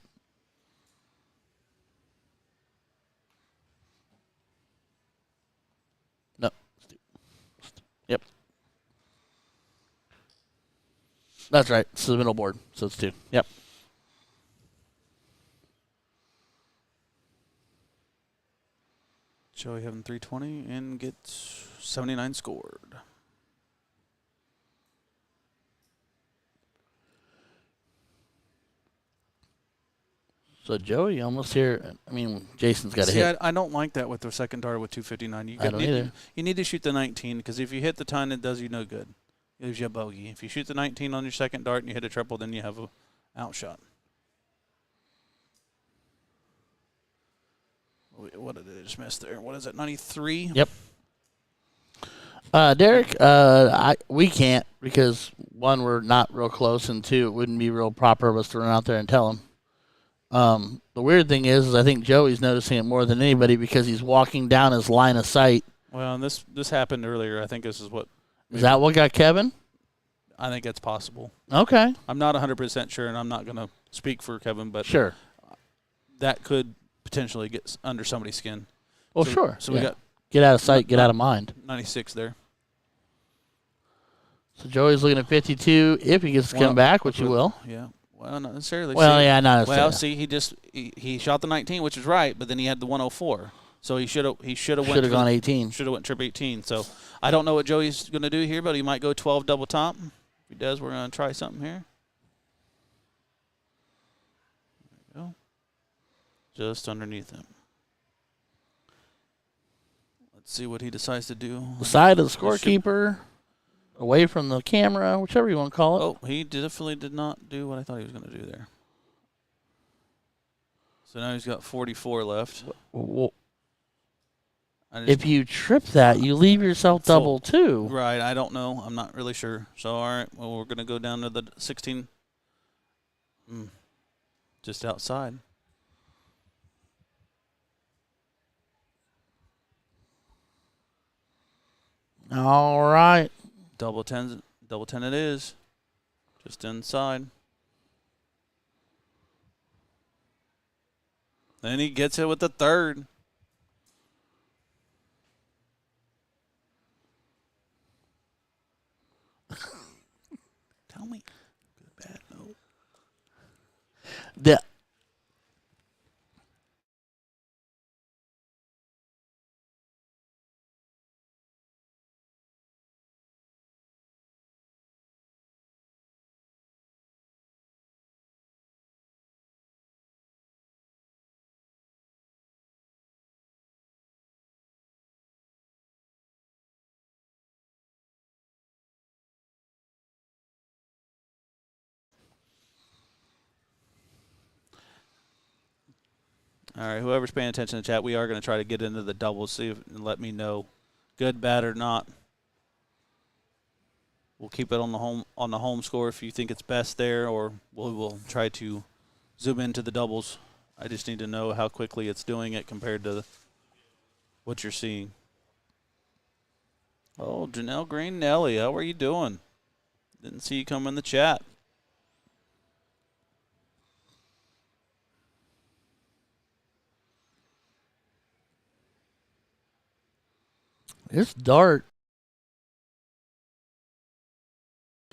That's right. It's the middle board, so it's 2. Yep. Joey having 320 and gets 79 scored. So Joey almost here. I mean, Jason's got to hit. I don't like that with the second dart with 259. I don't either. You need to shoot the 19 because if you hit the 10, it does you no good. It gives you a bogey. If you shoot the 19 on your second dart and you hit a triple, then you have a outshot. What did I just miss there? What is it, 93? Yep. Derek, we can't because, 1, we're not real close, and 2, it wouldn't be real proper of us to run out there and tell him. The weird thing is I think Joey's noticing it more than anybody because he's walking down his line of sight. Well, and this happened earlier. I think this is what. Is that what got Kevin? I think it's possible. Okay. I'm not 100% sure, and I'm not going to speak for Kevin, but sure, that could potentially get under somebody's skin. Well, sure. So we got get out of sight, get out of mind. 96 there. So Joey's looking at 52 if he gets to come back, which he will. Yeah. Well, not necessarily. Well, yeah, not necessarily. Well, see, he shot the 19, which is right, but then he had the 104. So he should have gone 18. Should have went trip 18. So I don't know what Joey's going to do here, but he might go 12 double top. If he does, we're going to try something here. There we go. Just underneath him. Let's see what he decides to do. The side of the scorekeeper, away from the camera, whichever you want to call it. Oh, he definitely did not do what I thought he was going to do there. So now he's got 44 left. Well, if you trip that, you leave yourself double too. Right, I don't know. I'm not really sure. So, all right, well, we're going to go down to the 16. Just outside. All right. Double 10 it is. Just inside. Then he gets it with the third. Tell me. Good, bad, no. All right, whoever's paying attention to chat, we are going to try to get into the doubles, see if, and let me know, good, bad, or not. We'll keep it on the home score if you think it's best there, or we'll try to zoom into the doubles. I just need to know how quickly it's doing it compared to what you're seeing. Oh, Janelle Green, Nelly, how are you doing? Didn't see you come in the chat. It's dart.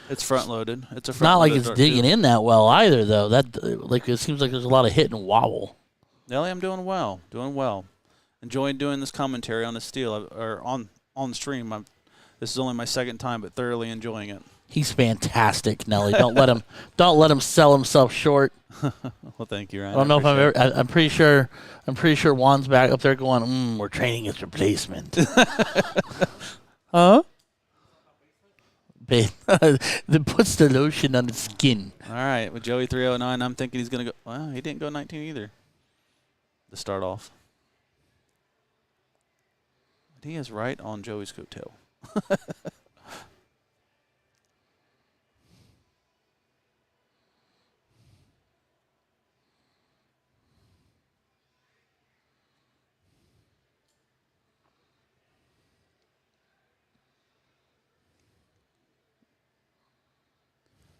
It's front loaded. It's not like it's digging in that well either, though. It seems like there's a lot of hit and wobble. Nelly, I'm doing well. Doing well. Enjoying doing this commentary on the steel or on the stream. This is only my second time, but thoroughly enjoying it. He's fantastic, Nelly. Don't let him sell himself short. Well, thank you, Ryan. I don't know if I'm pretty sure Juan's back up there going, we're training his replacement. Huh? That puts the lotion on the skin. All right, with Joey 309, I'm thinking he's going to go. Well, he didn't go 19 either to start off. But he is right on Joey's coattail.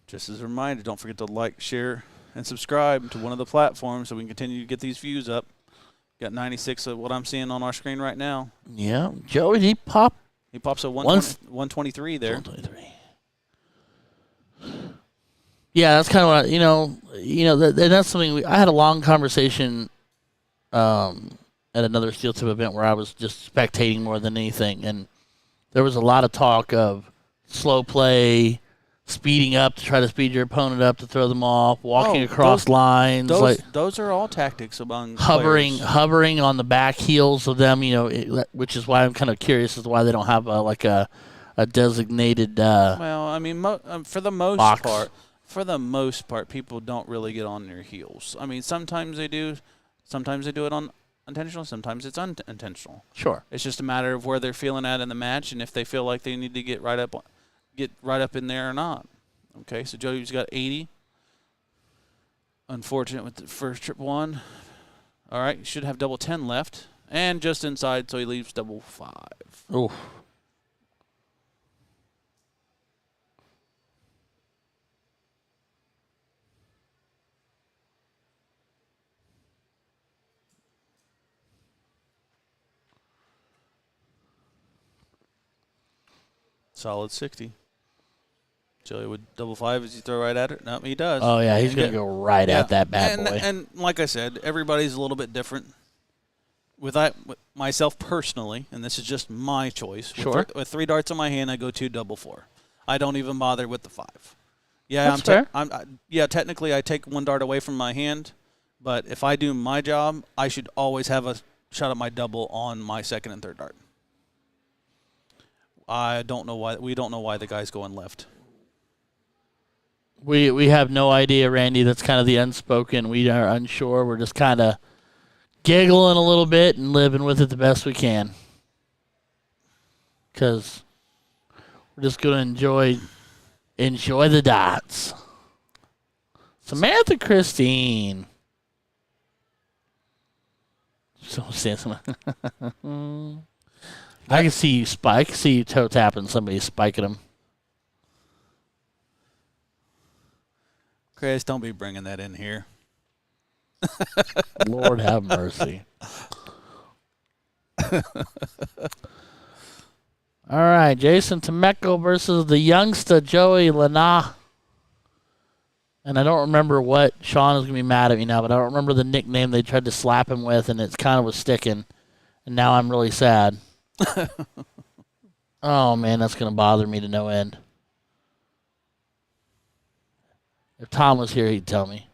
Just as a reminder, don't forget to like, share, and subscribe to one of the platforms so we can continue to get these views up. Got 96 of what I'm seeing on our screen right now. Yeah. Joey, he pops at 123 there. 123. Yeah, that's kind of what that's something I had a long conversation at another steel tip event where I was just spectating more than anything, and there was a lot of talk of slow play, speeding up to try to speed your opponent up to throw them off, walking across lines, those are all tactics among hovering players. hovering on the back heels of them. Which is why I'm kind of curious as to why they don't have a designated. Well, I mean, for the most box. part, people don't really get on their heels. I mean, sometimes they do. Sometimes they do it on intentional. Sometimes it's unintentional. Sure. It's just a matter of where they're feeling at in the match and if they feel like they need to get right up in there or not. Okay, so Joey's got 80. Unfortunate with the first trip one. All right, should have double 10 left. And just inside, so he leaves double 5. Oof. Solid 60. Joey would double 5 as he throw right at it. No, he does. Oh, yeah, he's going to go right at that bad boy. And like I said, everybody's a little bit different. With myself personally, and this is just my choice. Sure. With 3 darts on my hand, I go 2 double 4. I don't even bother with the 5. Yeah, That's fair. Technically I take 1 dart away from my hand, but if I do my job, I should always have a shot at my double on my second and third dart. I don't know why. We don't know why the guy's going left. We have no idea, Randy. That's kind of the unspoken. We are unsure. We're just kind of giggling a little bit and living with it the best we can. Because we're just going to enjoy the dots. Samantha Christine. So say something. I can see you spike. I can see you toe tapping somebody, spiking them. Chris, don't be bringing that in here. Lord have mercy. All right, Jason Temecco versus the youngster Joey Lana. And I don't remember what Sean is going to be mad at me now, but I don't remember the nickname they tried to slap him with, and it kind of was sticking. And now I'm really sad. Oh, man, that's going to bother me to no end. If Tom was here, he'd tell me.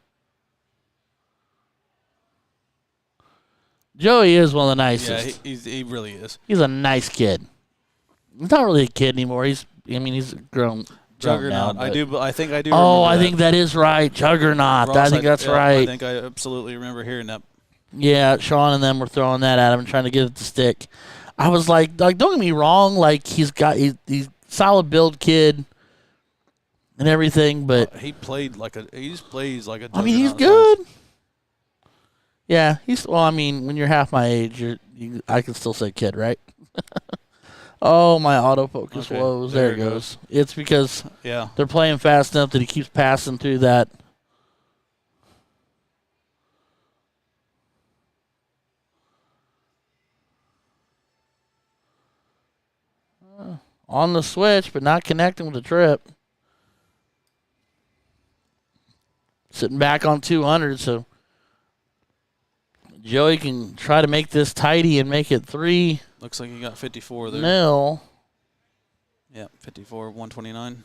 Joey is one of the nicest. Yeah, he really is. He's a nice kid. He's not really a kid anymore. He's grown. Juggernaut. Now, I think I do. Oh, I think that is right. Juggernaut. Ross, I think that's right. I think I absolutely remember hearing that. Yeah, Sean and them were throwing that at him and trying to get it to stick. I was like, don't get me wrong. Like he's solid build kid and everything, but he just plays like a. I mean, he's good. Yeah, when you're half my age, I can still say kid, right? Oh, my autofocus woes. There it goes. It's because they're playing fast enough that he keeps passing through that. On the switch, but not connecting with the trip. Sitting back on 200, so Joey can try to make this tidy and make it 3. Looks like he got 54 there. Nil. Yeah, 54, 129.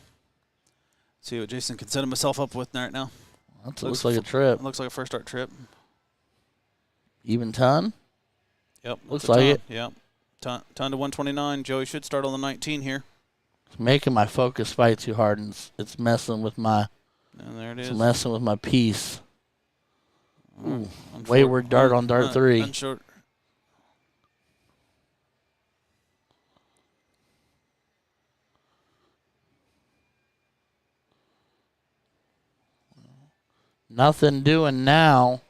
See what Jason can set himself up with right now. That looks like a trip. It looks like a first start trip. Even ton? Yep. Looks like it. Yep. Ton to 129. Joey should start on the 19 here. It's making my focus fight too hard, and it's messing with my. And there it is. It's messing with my piece. Ooh, wayward dart on dart 3. Unshort. Nothing doing now.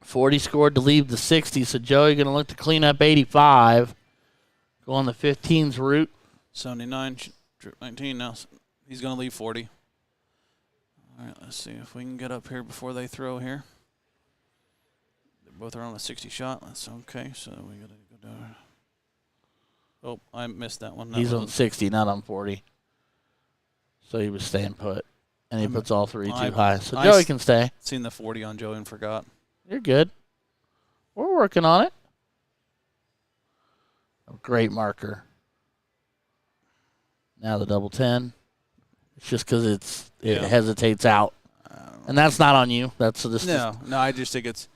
40 scored to leave the 60, so Joey going to look to clean up 85. Go on the 15's route. 79, 19 now. He's going to leave 40. All right, let's see if we can get up here before they throw here. They both are on a 60 shot. That's okay, so we got to go down. Oh, I missed that one. He's on 60, not on 40. So he was staying put. And he puts all three too I- high. So I Joey s- can stay. Seen the 40 on Joey and forgot. You're good. We're working on it. A great marker. Now the double 10. It's just because it hesitates out. And that's not on you. That's just No, I just think it's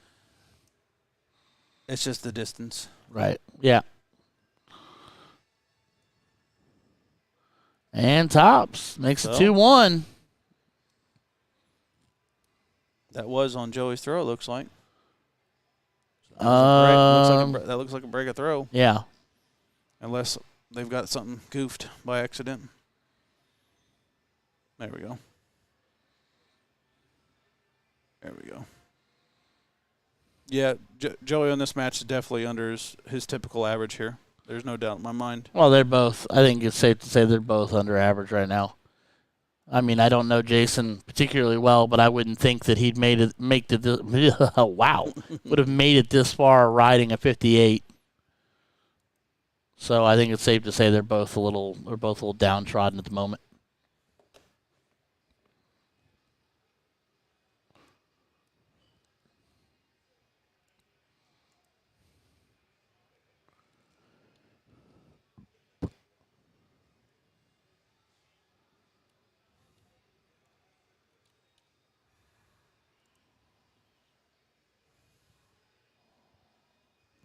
just the distance. right. Yeah. And tops makes it 2-1. That was on Joey's throw, it looks like. That looks like a break of throw. Yeah. Unless they've got something goofed by accident. There we go. There we go. Yeah, Joey on this match is definitely under his typical average here. There's no doubt in my mind. Well, they're both. I think it's safe to say they're both under average right now. I mean, I don't know Jason particularly well, but I wouldn't think that he'd make it. Wow, would have made it this far riding a 58. So I think it's safe to say they're both a little downtrodden at the moment.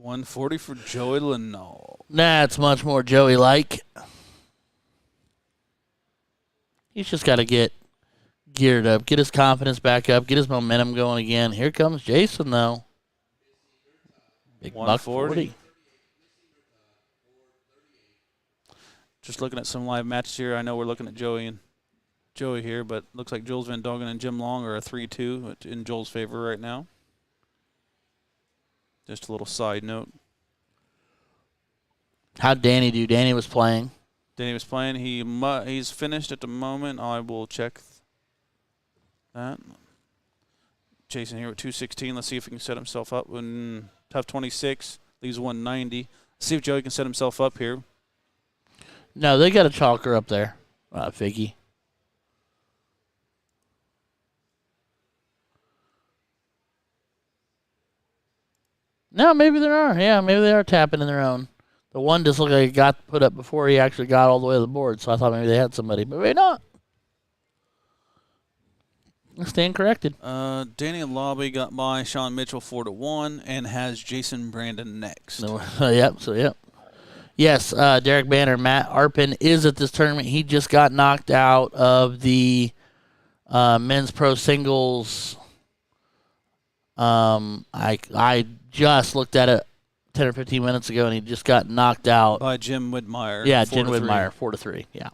$140 for Joey Lenoir. That's much more Joey-like. He's just got to get geared up, get his confidence back up, get his momentum going again. Here comes Jason, though. Big buck 40. Just looking at some live matches here. I know we're looking at Joey here, but looks like Jules Van Dongen and Jim Long are a 3-2 in Joel's favor right now. Just a little side note. How'd Danny do? Danny was playing. Danny was playing. He's finished at the moment. I will check that. Jason here with 216. Let's see if he can set himself up. Tough 26. Leaves 190. Let's see if Joey can set himself up here. No, they got a chalker up there. Figgy. No, maybe there are. Yeah, maybe they are tapping in their own. The one just looked like it got put up before he actually got all the way to the board, so I thought maybe they had somebody, but maybe not. I stand corrected. Danny and Lobby got by Sean Mitchell 4-1 and has Jason Brandon next. Yep. Yes, Derek Banner, Matt Arpin is at this tournament. He just got knocked out of the men's pro singles. I just looked at it 10 or 15 minutes ago, and he just got knocked out by Jim Widmeyer. Yeah, Jim Widmeyer, 4-3. Yeah,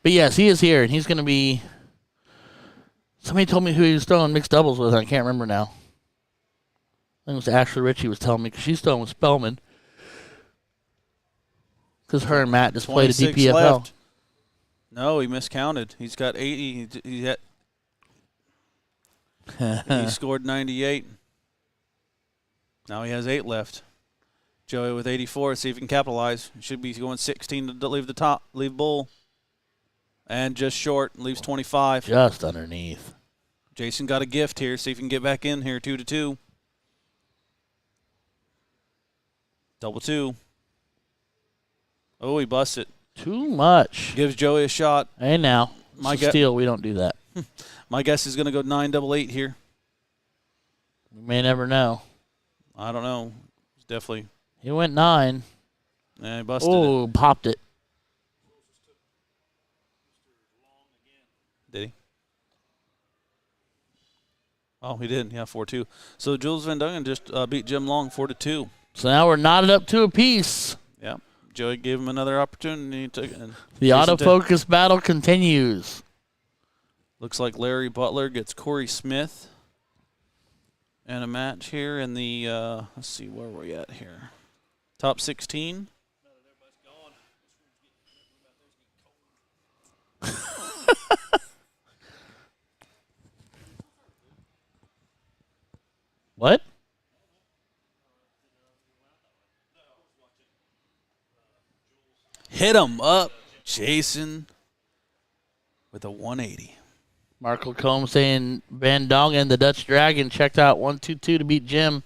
but yes, he is here, and he's going to be. Somebody told me who he was throwing mixed doubles with. And I can't remember now. I think it was Ashley Ritchie was telling me because she's throwing with Spellman. Because her and Matt just played a DPFL. Left. No, he miscounted. He's got 80. He scored 98. Now he has 8 left. Joey with 84. See if he can capitalize. Should be going 16 to leave the top, leave bull. And just short, leaves 25. Just underneath. Jason got a gift here. See if he can get back in here, 2-2. Double 2. Oh, he busted. Too much. Gives Joey a shot. Hey, now. Steal. We don't do that. My guess is going to go 9-8 here. We may never know. I don't know. It's definitely. He went 9. Yeah, he busted it. Popped it. Did he? Oh, he did. Yeah, 4-2. So Jules Van Dongen just beat Jim Long 4-2. So now we're knotted up to a piece. Yeah. Joey gave him another opportunity. The autofocus battle continues. Looks like Larry Butler gets Corey Smith in a match here in the, let's see, where we're at here. Top 16. What? Hit him up, Jason. with a 180. Marco Combs saying Van Dongen, the Dutch Dragon, checked out 1-2-2 to beat Jim.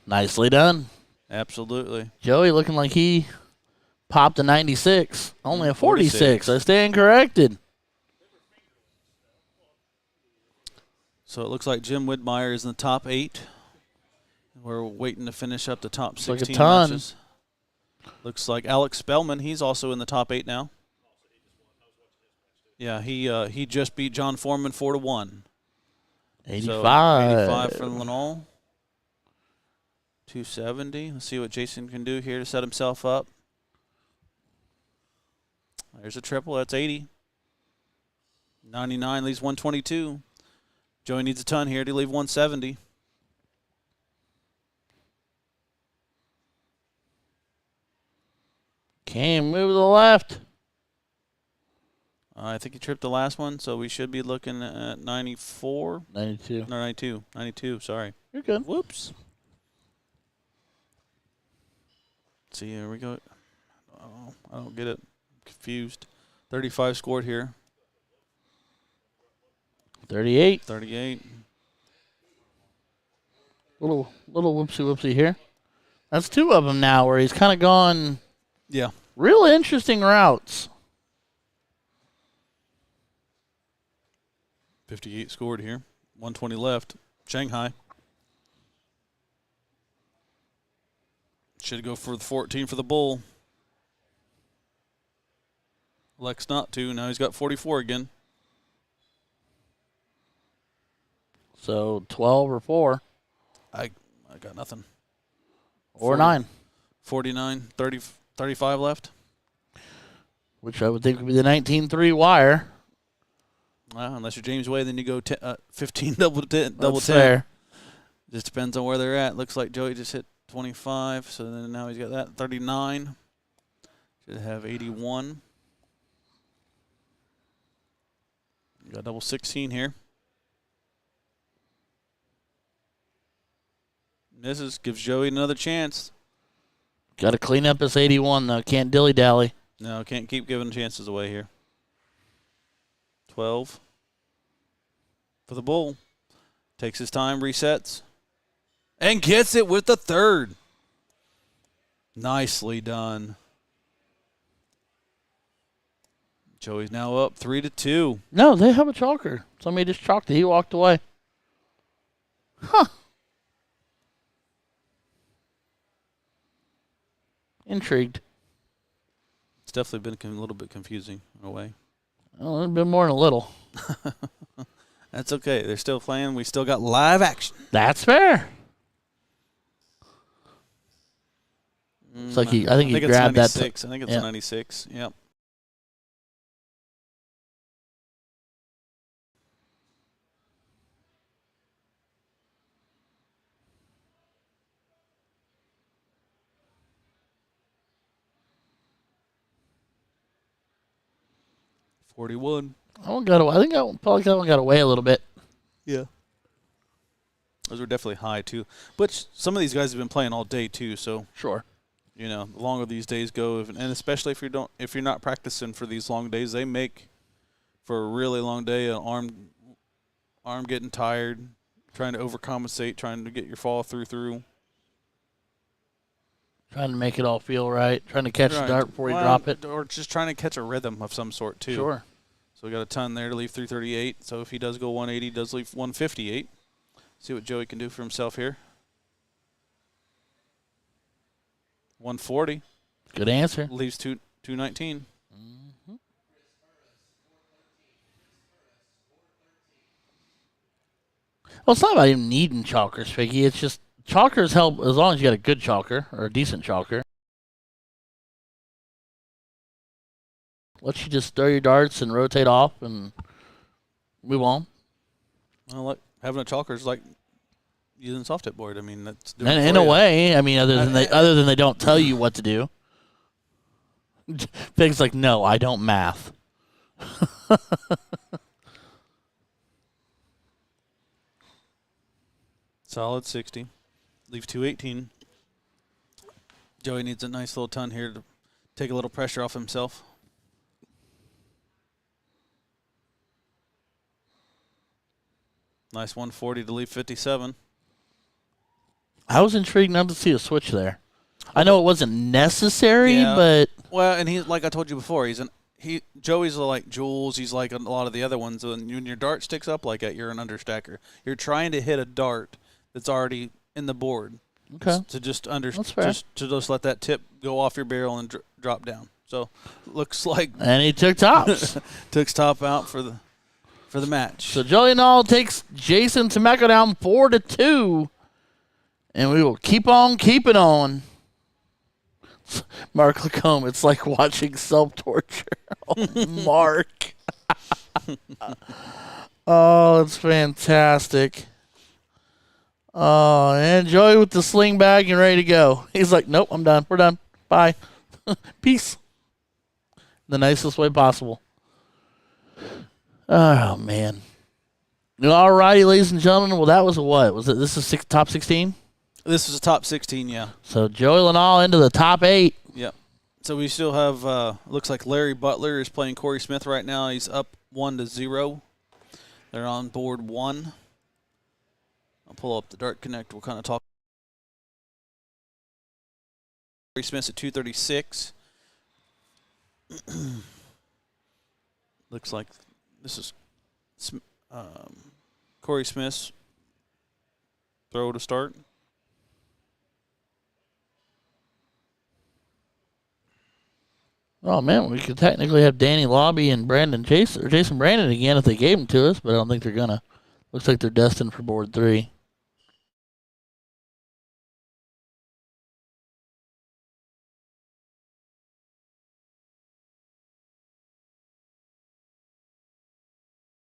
Nicely done. Absolutely. Joey looking like he popped a 96. Only a 46. 46. I stand corrected. So it looks like Jim Widmeyer is in the top 8. We're waiting to finish up the top 16 like a ton. matches. Looks like Alex Spellman, he's also in the top 8 now. Yeah, he just beat John Foreman 4-1. 85. So 85 for Lenol. 270. Let's see what Jason can do here to set himself up. There's a triple. That's 80. 99 leaves 122. Joey needs a ton here to leave 170. Cam, move to the left. I think he tripped the last one, so we should be looking at 94. 92. No, 92. 92, sorry. You're good. Whoops. Let's see, here we go. Oh, I don't get it. Confused. 35 scored here. 38. 38. Little whoopsie here. That's 2 of them now where he's kind of gone Yeah. real interesting routes. 58 scored here. 120 left. Shanghai. Should go for the 14 for the bull. Lex not to. Now he's got 44 again. So 12 or 4. I got nothing. Or 40, 9. 49, 30, 35 left. Which I would think would be the 19-3 wire. Well, unless you're James Way, then you go 15 double 10. That's fair. Just depends on where they're at. Looks like Joey just hit 25, so then now he's got that. 39. Should have 81. You got double 16 here. Misses, gives Joey another chance. Got to clean up this 81, though. Can't dilly-dally. No, can't keep giving chances away here. 12 for the bull. Takes his time, resets, and gets it with the third. Nicely done. Joey's now up 3-2. No, they have a chalker. Somebody just chalked it. He walked away. Huh. Intrigued. It's definitely been a little bit confusing in a way. Well, it's been more than a little. That's okay. They're still playing. We still got live action. That's fair. It's like I think he grabbed that. I think it's 96. Yep. $41. I think that one got away a little bit. Yeah. Those were definitely high, too. But some of these guys have been playing all day, too, so. Sure. You know, the longer these days go, and especially if you're not practicing for these long days, they make for a really long day. An arm getting tired, trying to overcompensate, trying to get your fall through. Trying to make it all feel right. Trying to catch the dart before you drop it. Or just trying to catch a rhythm of some sort, too. Sure. So we got a ton there to leave 338. So if he does go 180, he does leave 158. See what Joey can do for himself here. 140. Good answer. Leaves 219. Mm-hmm. Well, it's not about even needing chalkers, Figgy. It's just chalkers help as long as you got a good chalker or a decent chalker. Let you just throw your darts and rotate off and move on. Well, like having a chalker is like using a soft tip board. I mean, that's doing And it in for a you. way, I mean, other than they don't tell you what to do. Things like, no, I don't math. Solid 60. Leave 218. Joey needs a nice little ton here to take a little pressure off himself. Nice 140 to leave 57. I was intrigued not to see a switch there. I know it wasn't necessary, Yeah. but Well, and he's like I told you before, Joey's like Jules. He's like a lot of the other ones. When your dart sticks up like that, you're an understacker. You're trying to hit a dart that's already in the board. okay, To just that's fair. just let that tip go off your barrel and drop down. So looks like And he took tops. took top out for the match. So Joey Nall takes Jason Temecco down 4-2, and we will keep on keeping on. Mark Lacombe, it's like watching self-torture. Oh, Mark. Oh, it's fantastic. Oh, and Joey with the sling bag and ready to go. He's like, nope, I'm done. We're done. Bye. Peace. The nicest way possible. Oh, man. All righty, ladies and gentlemen. Well, that was a what? This is top 16? This is a top 16, yeah. So Joey Lanal into the top 8. Yep. So we still have, looks like Larry Butler is playing Corey Smith right now. He's up 1-0. They're on board 1. I'll pull up the Dart Connect. We'll kind of talk. Corey Smith's at 236. Looks like this is Corey Smith's throw to start. Oh, man, we could technically have Danny Lobby and Jason Brandon again if they gave them to us, but I don't think they're going to. Looks like they're destined for board 3.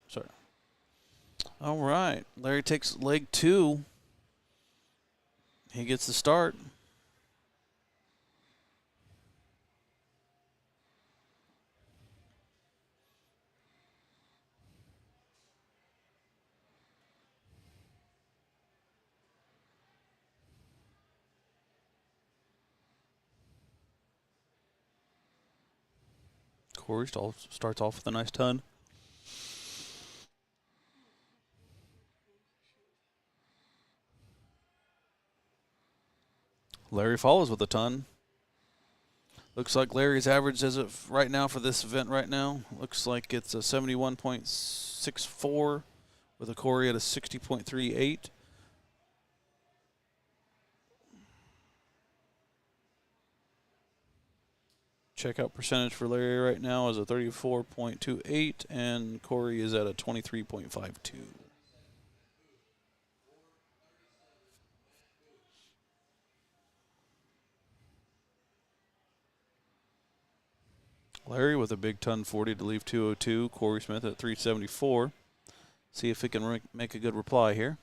Sorry. All right. Larry takes leg 2. He gets the start. Corey starts off with a nice ton. Larry follows with a ton. Looks like Larry's average as of right now for this event right now, looks like it's a 71.64 with a Corey at a 60.38. Checkout percentage for Larry right now is a 34.28, and Corey is at a 23.52. Larry with a big ton 40 to leave 202. Corey Smith at 374. See if he can make a good reply here.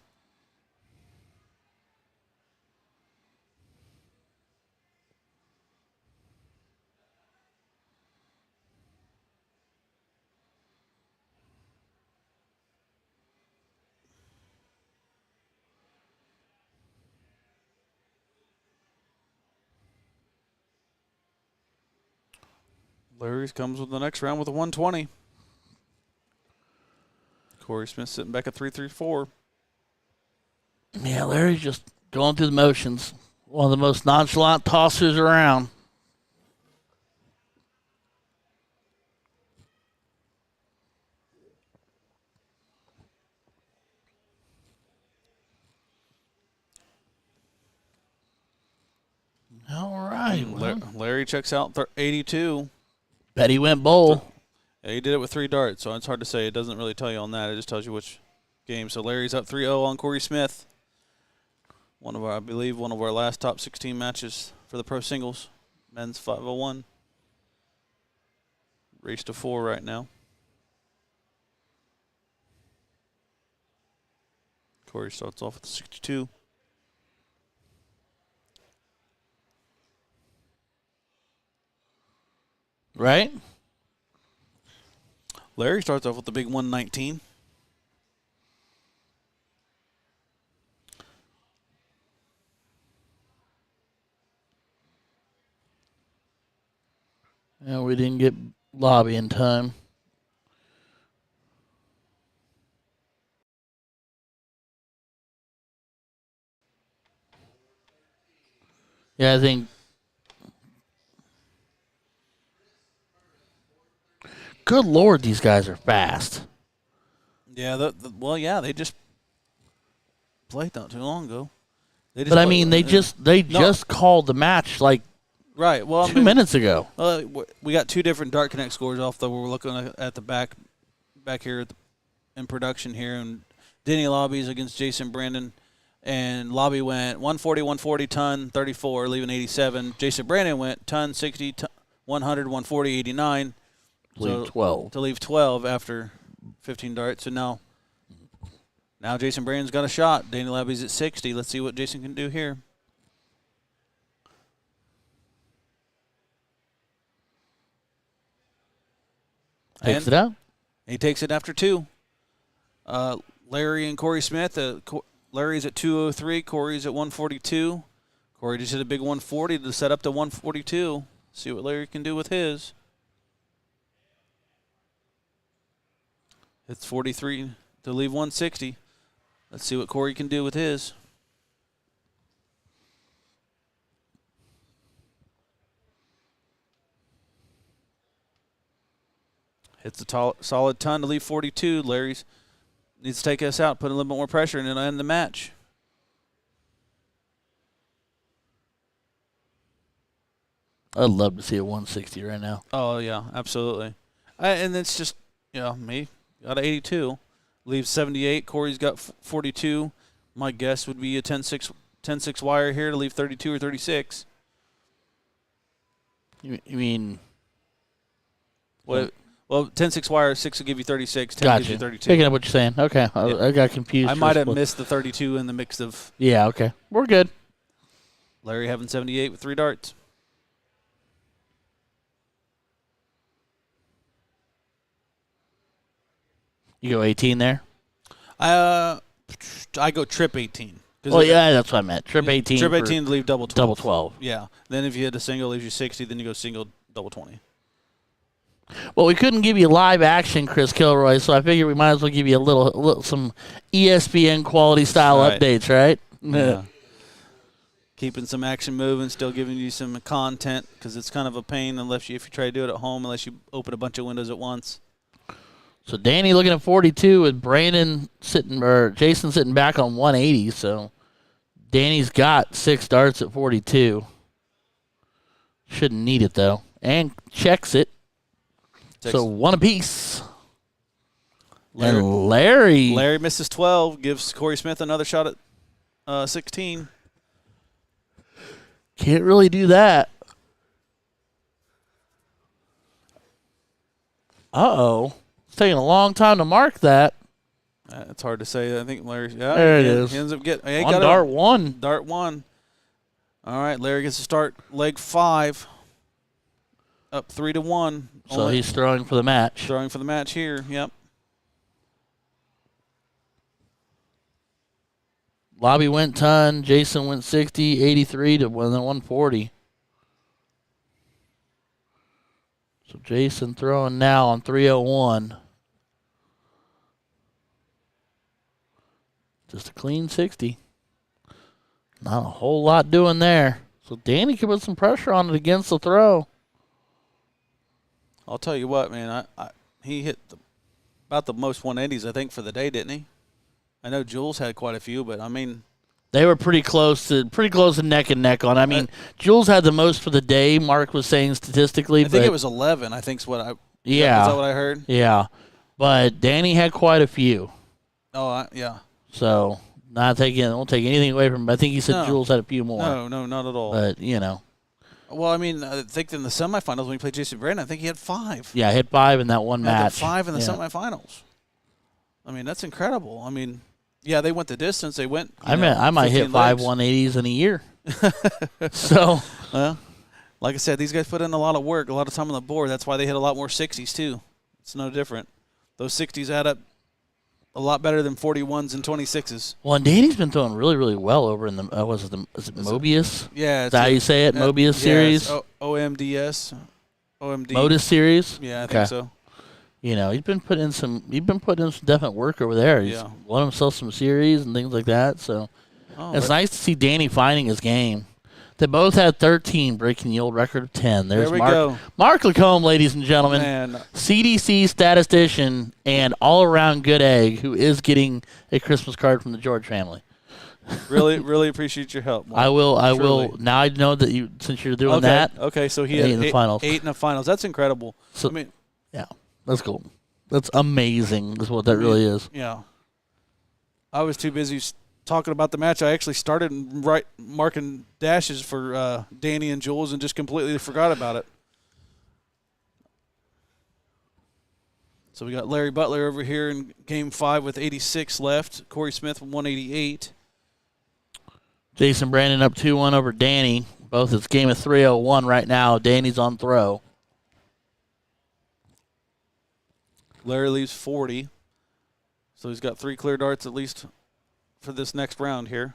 Larry comes with the next round with a 120. Corey Smith sitting back at 334. Yeah, Larry's just going through the motions. One of the most nonchalant tossers around. All right. Well, Larry checks out 82. bet he went bowl. Yeah, he did it with 3 darts, so it's hard to say. It doesn't really tell you on that. It just tells you which game. So Larry's up 3-0 on Corey Smith. I believe one of our last top 16 matches for the pro singles. Men's 501. Race to 4 right now. Corey starts off with 62. Right? Larry starts off with the big 119. Yeah, we didn't get Lobby in time. Yeah, I think. Good Lord, these guys are fast. Yeah, yeah, they just played not too long ago. But I mean, they just called the match like right. Well, 2 minutes ago. We got two different Dart Connect scores off the. We're looking at the back here in production here, and Denny Lobby's against Jason Brandon, and Lobby went 140, 140, ton 34, leaving 87. Jason Brandon went ton 60, 100, 140, 89. Leave 12. To leave 12 after 15 darts. So now Jason Brandon's got a shot. Danny Labby's at 60. Let's see what Jason can do here. Takes it out. He takes it after 2. Larry and Corey Smith. Larry's at 203. Corey's at 142. Corey just hit a big 140 to set up to 142. See what Larry can do with his. It's 43 to leave 160. Let's see what Corey can do with his. Hits a solid ton to leave 42. Larry's needs to take us out, put a little bit more pressure, and it'll end the match. I'd love to see a 160 right now. Oh, yeah, absolutely. And it's just, me. Got an 82. Leaves 78. Corey's got 42. My guess would be a 10-6 wire here to leave 32 or 36. You mean? What? Well, 10-6 wire, 6 will give you 36. 10 gotcha. gives you 32. Picking up what you're saying. Okay. Yeah. I got confused. I might have missed the 32 in the mix of. Yeah, okay. We're good. Larry having 78 with 3 darts. You go 18 there? I go trip 18. Well, yeah, that's what I meant. Trip 18. Trip 18 to leave double 12. Double 12. Yeah. Then if you hit a single, leaves you 60. Then you go single, double 20. Well, we couldn't give you live action, Chris Kilroy, so I figured we might as well give you a little some ESPN quality style updates, right? Yeah. Keeping some action moving, still giving you some content because it's kind of a pain if you try to do it at home, unless you open a bunch of windows at once. So Danny looking at 42 with Jason sitting back on 180. So Danny's got 6 darts at 42. Shouldn't need it though, and checks it. So 1 apiece. And Larry misses 12, gives Corey Smith another shot at 16. Can't really do that. Uh-oh. It's taking a long time to mark that. It's hard to say. I think Larry. Yeah, there it is. He ends up getting on dart 1. Dart 1. All right, Larry gets to start leg 5. Up 3-1. So he's throwing for the match. Throwing for the match here. Yep. Lobby went ton. Jason went 60, 83 to 140. So Jason throwing now on 301. Just a clean 60. Not a whole lot doing there. So Danny can put some pressure on it against the throw. I'll tell you what, man. He hit about the most 180s, I think, for the day, didn't he? I know Jules had quite a few, but I mean, they were pretty close to neck and neck on. I mean, Jules had the most for the day. Mark was saying statistically, I think it was 11. I think is what I. Yeah, is that what I heard? Yeah, but Danny had quite a few. Oh, yeah. So won't take anything away from him. I think he said Jules had a few more. No, not at all. But Well, I mean, I think in the semifinals when he played Jason Brandon, I think he had 5. Yeah, hit 5 in that one match. 5 in the semifinals. I mean, that's incredible. I mean, yeah, they went the distance. They went. I might hit 5 180s in a year. So, well, like I said, these guys put in a lot of work, a lot of time on the board. That's why they hit a lot more 60s too. It's no different. Those 60s add up a lot better than 41s and 26s. Well, and Danny's been throwing really, really well over in the is it Mobius? Yeah. Is that how you say it? Mobius series? OMDS. OMD. Modus series? Yeah, I think so. He's been putting in some definite work over there. He's won himself some series and things like that. So it's nice to see Danny finding his game. They both had 13, breaking the old record of 10. There's There we go. Mark Lacombe, ladies and gentlemen, Man. CDC statistician and all-around good egg, who is getting a Christmas card from the George family. Really appreciate your help, Mark. I will. Truly. Now I know that you, since you're doing that. Okay, so he had 8 in the finals. 8 in the finals. That's incredible. So, I mean, yeah, that's cool. That's amazing. Is what that really is. Yeah. I was too busy talking about the match. I actually started marking dashes for Danny and Jules and just completely forgot about it. So we got Larry Butler over here in Game 5 with 86 left. Corey Smith with 188. Jason Brandon up 2-1 over Danny. Both it's game of 301 right now. Danny's on throw. Larry leaves 40. So he's got 3 clear darts at least for this next round here.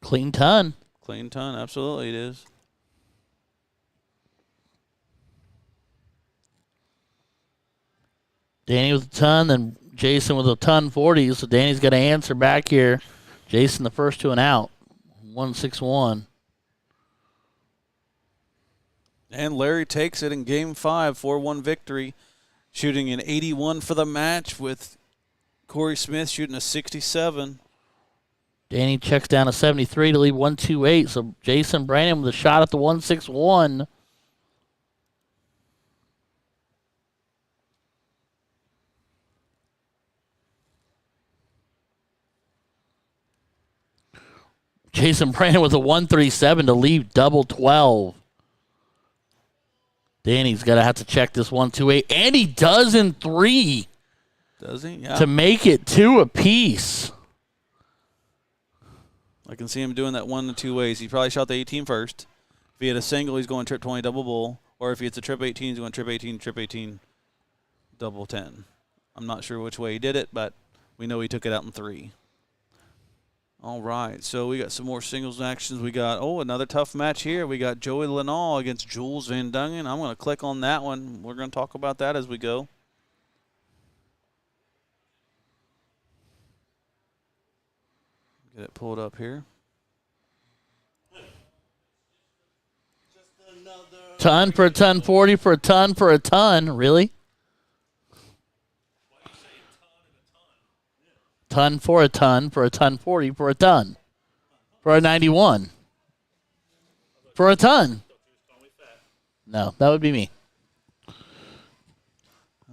Clean ton. Clean ton, absolutely it is. Danny with a ton, then Jason with a ton 40. So Danny's got to answer back here. Jason the first to an out. 161. And Larry takes it in Game 5, 4-1 victory, shooting an 81 for the match with Corey Smith shooting a 67. Danny checks down a 73 to lead 128. So Jason Brandon with a shot at the 161. Jason Brandon with a 137 to leave double 12. Danny's got to have to check this 128, and he does in 3. Does he? Yeah. To make it 2 apiece. I can see him doing that 1 of 2 ways. He probably shot the 18 first. If he had a single, he's going trip 20 double bull, or if he hits a trip 18, he's going trip 18, trip 18, double 10. I'm not sure which way he did it, but we know he took it out in 3. All right, so we got some more singles actions. We got, another tough match here. We got Joey Lenall against Jules Van Dungen. I'm going to click on that one. We're going to talk about that as we go. Get it pulled up here. Ton for a ton, 40 for a ton for a ton. Really? Ton for a ton for a ton, 40 for a ton. For a 91. For a ton. No, that would be me.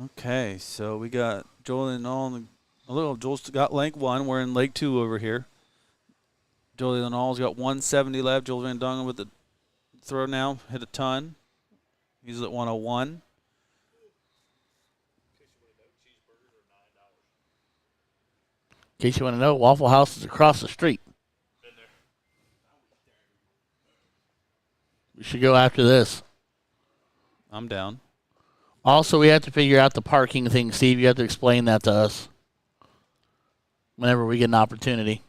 Okay, so we got Joel and all. Joel's got leg 1. We're in leg 2 over here. Jolie Lenall's got 170 left. Joel Van Dungen with the throw now. Hit a ton. He's at 101. In case you want to know, Waffle House is across the street. We should go after this. I'm down. Also, we have to figure out the parking thing, Steve. You have to explain that to us whenever we get an opportunity.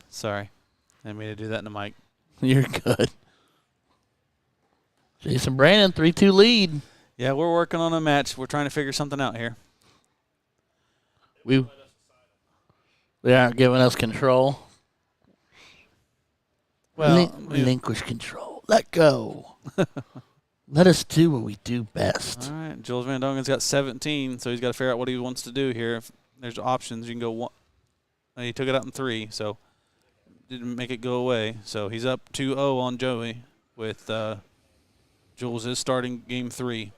Sorry. I didn't mean to do that in the mic. You're good. Jason Brandon, 3-2 lead. Yeah, we're working on a match. We're trying to figure something out here. They aren't giving us control. Well, relinquish control. Let go. Let us do what we do best. All right. Jules Van Dongen's got 17, so he's got to figure out what he wants to do here. If there's options, you can go 1. He took it out in 3, so didn't make it go away. So he's up 2-0 on Joey with Jules is starting game 3.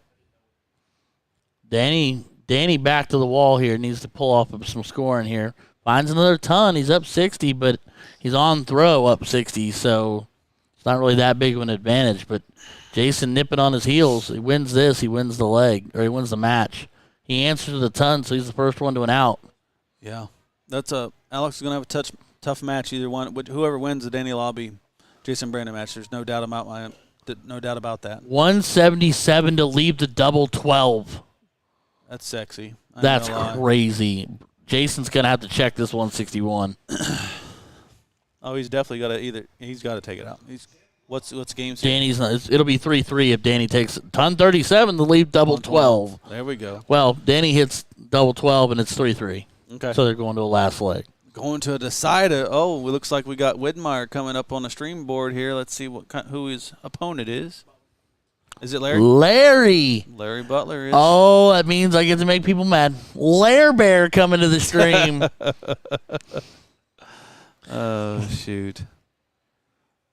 Danny back to the wall here. Needs to pull off some scoring here. Finds another ton. He's up 60, but he's on throw up 60, so it's not really that big of an advantage. But Jason nipping on his heels. He wins this. He wins the leg, or he wins the match. He answers the ton, so he's the first one to an out. Yeah. Alex is going to have a tough match. Either one. Whoever wins the Danny Lobby, Jason Brandon match, there's no doubt about that. 177 to leave the double 12. That's sexy. That's crazy. Jason's going to have to check this 161. Oh, he's definitely got to he's got to take it out. What's games? Danny's not, it'll be 3-3 if Danny takes ton 37 to leave double 12. There we go. Well, Danny hits double 12 and it's 3-3. Okay. So they're going to a last leg. Going to a decider. Oh, it looks like we got Widmeyer coming up on the stream board here. Let's see who his opponent is. Is it Larry? Larry Butler is. Oh, that means I get to make people mad. Lair Bear coming to the stream. Oh, shoot.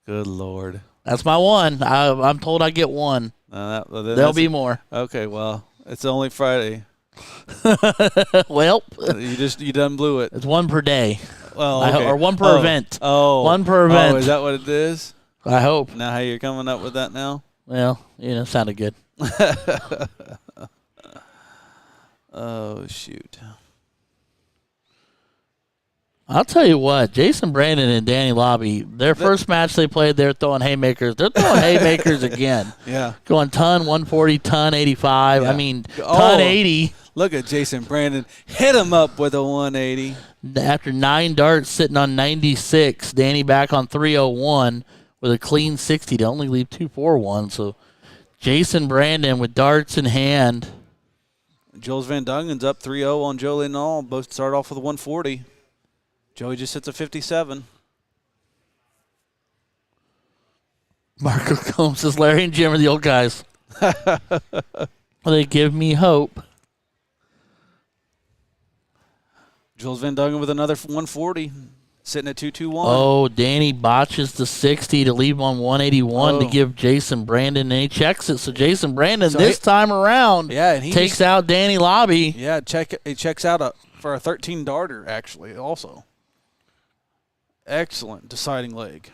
Good Lord. That's my one. I'm told I get one. There'll be more. Okay, well, it's only Friday. Well, you done blew it. it's one per day. Well, okay. Or one per event. Oh. One per event. Oh, is that what it is? I hope. Now how you're coming up with that now? Well, sounded good. Oh, shoot. I'll tell you what, Jason Brandon and Danny Lobby, their first match they played, they're throwing haymakers. They're throwing haymakers again. Yeah. Going ton 140, ton 85. Yeah. I mean, ton 80. Look at Jason Brandon. Hit him up with a 180. After 9 darts sitting on 96, Danny back on 301 with a clean 60 to only leave 241. So Jason Brandon with darts in hand. Jules Van Dungen's up 3-0 on Joe Linall. Both start off with a 140. Joey just hits a 57. Marco Combs says Larry and Jim are the old guys. They give me hope. Jules Van Dungen with another 140, sitting at 221. Oh, Danny botches the 60 to leave on 181 to give Jason Brandon, and he checks it. So Jason Brandon time around and he takes out Danny Lobby. Yeah, he checks out for a 13 darter, actually, also. Excellent deciding leg.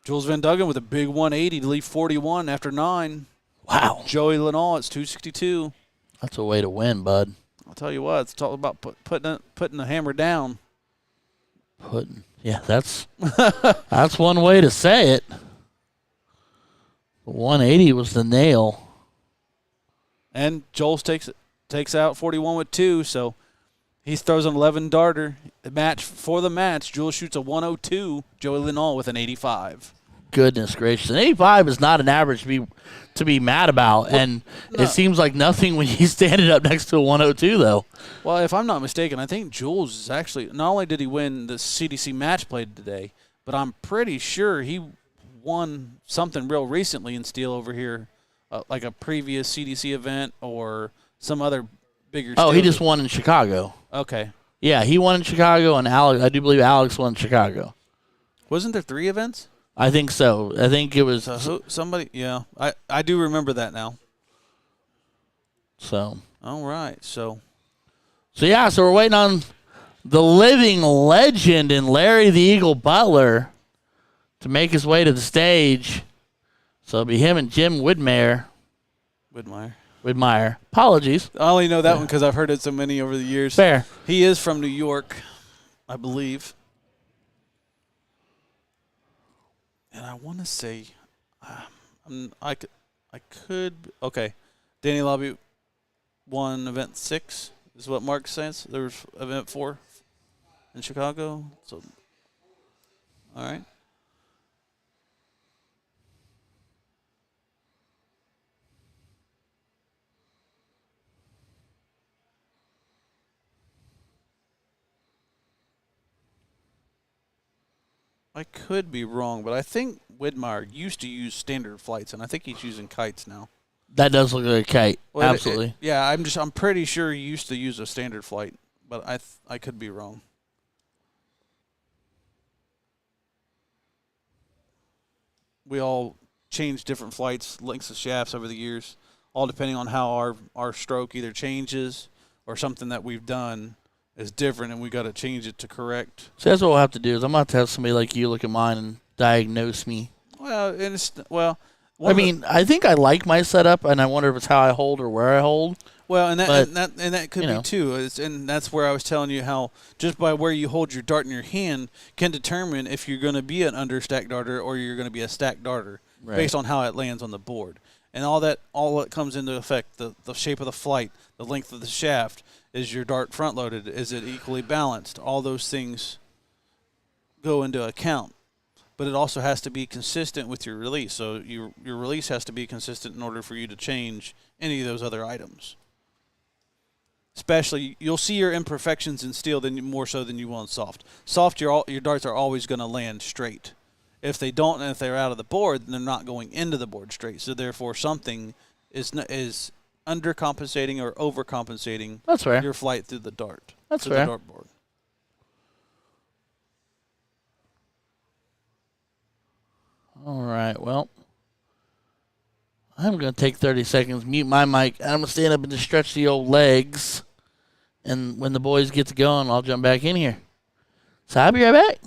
Jules Van Dungen with a big 180 to leave 41 after 9. Wow. Joey Linall, it's 262. That's a way to win, bud. I'll tell you what, it's all about putting the hammer down. That's that's one way to say it. 180 was the nail. And Joel takes out 41 with 2, so he throws an 11 darter. For the match, Jules shoots a 102. Joey Linall with an 85. Goodness gracious. An 85 is not an average to be mad about, and it seems like nothing when you stand it up next to a 102, though. Well, if I'm not mistaken, I think Jules is actually, not only did he win the CDC match played today, but I'm pretty sure he won something real recently in steel over here, like a previous CDC event or some other bigger steel. Oh, he just won in Chicago. Okay. Yeah, he won in Chicago, and I do believe Alex won in Chicago. Wasn't there 3 events? I think so. I think it was somebody. Yeah, I do remember that now. So. All right. So we're waiting on the living legend in Larry the Eagle Butler to make his way to the stage. So it'll be him and Jim Widmeyer. Apologies. I only know that one because I've heard it so many over the years. Fair. He is from New York, I believe. And I want to say, I could. Okay, Danny Lobby won event 6 is what Mark says. There was event 4 in Chicago. So, all right. I could be wrong, but I think Widmeyer used to use standard flights, and I think he's using kites now. That does look like a kite. Well, absolutely. I'm pretty sure he used to use a standard flight, but I could be wrong. We all change different flights, lengths of shafts over the years, all depending on how our stroke either changes or something that we've done is different, and we got to change it to correct. So that's what we'll have to do. Is I'm going to have somebody like you look at mine and diagnose me. I think I like my setup, and I wonder if it's how I hold or where I hold. Well, and that could be too. And that's where I was telling you how just by where you hold your dart in your hand can determine if you're going to be an understacked darter or you're going to be a stacked darter based on how it lands on the board. And all that comes into effect, the shape of the flight, the length of the shaft. Is your dart front loaded? Is it equally balanced? All those things go into account. but it also has to be consistent with your release. So your release has to be consistent in order for you to change any of those other items. Especially, you'll see your imperfections in steel more so than you will in soft. Soft, your darts are always going to land straight. If they don't, and if they're out of the board, then they're not going into the board straight. So therefore, something is undercompensating or overcompensating That's fair. your flight through the dart. That's through fair. The dartboard. All right, well, I'm going to take 30 seconds, mute my mic, and I'm going to stand up and just stretch the old legs. And when the boys get to going, I'll jump back in here. So I'll be right back.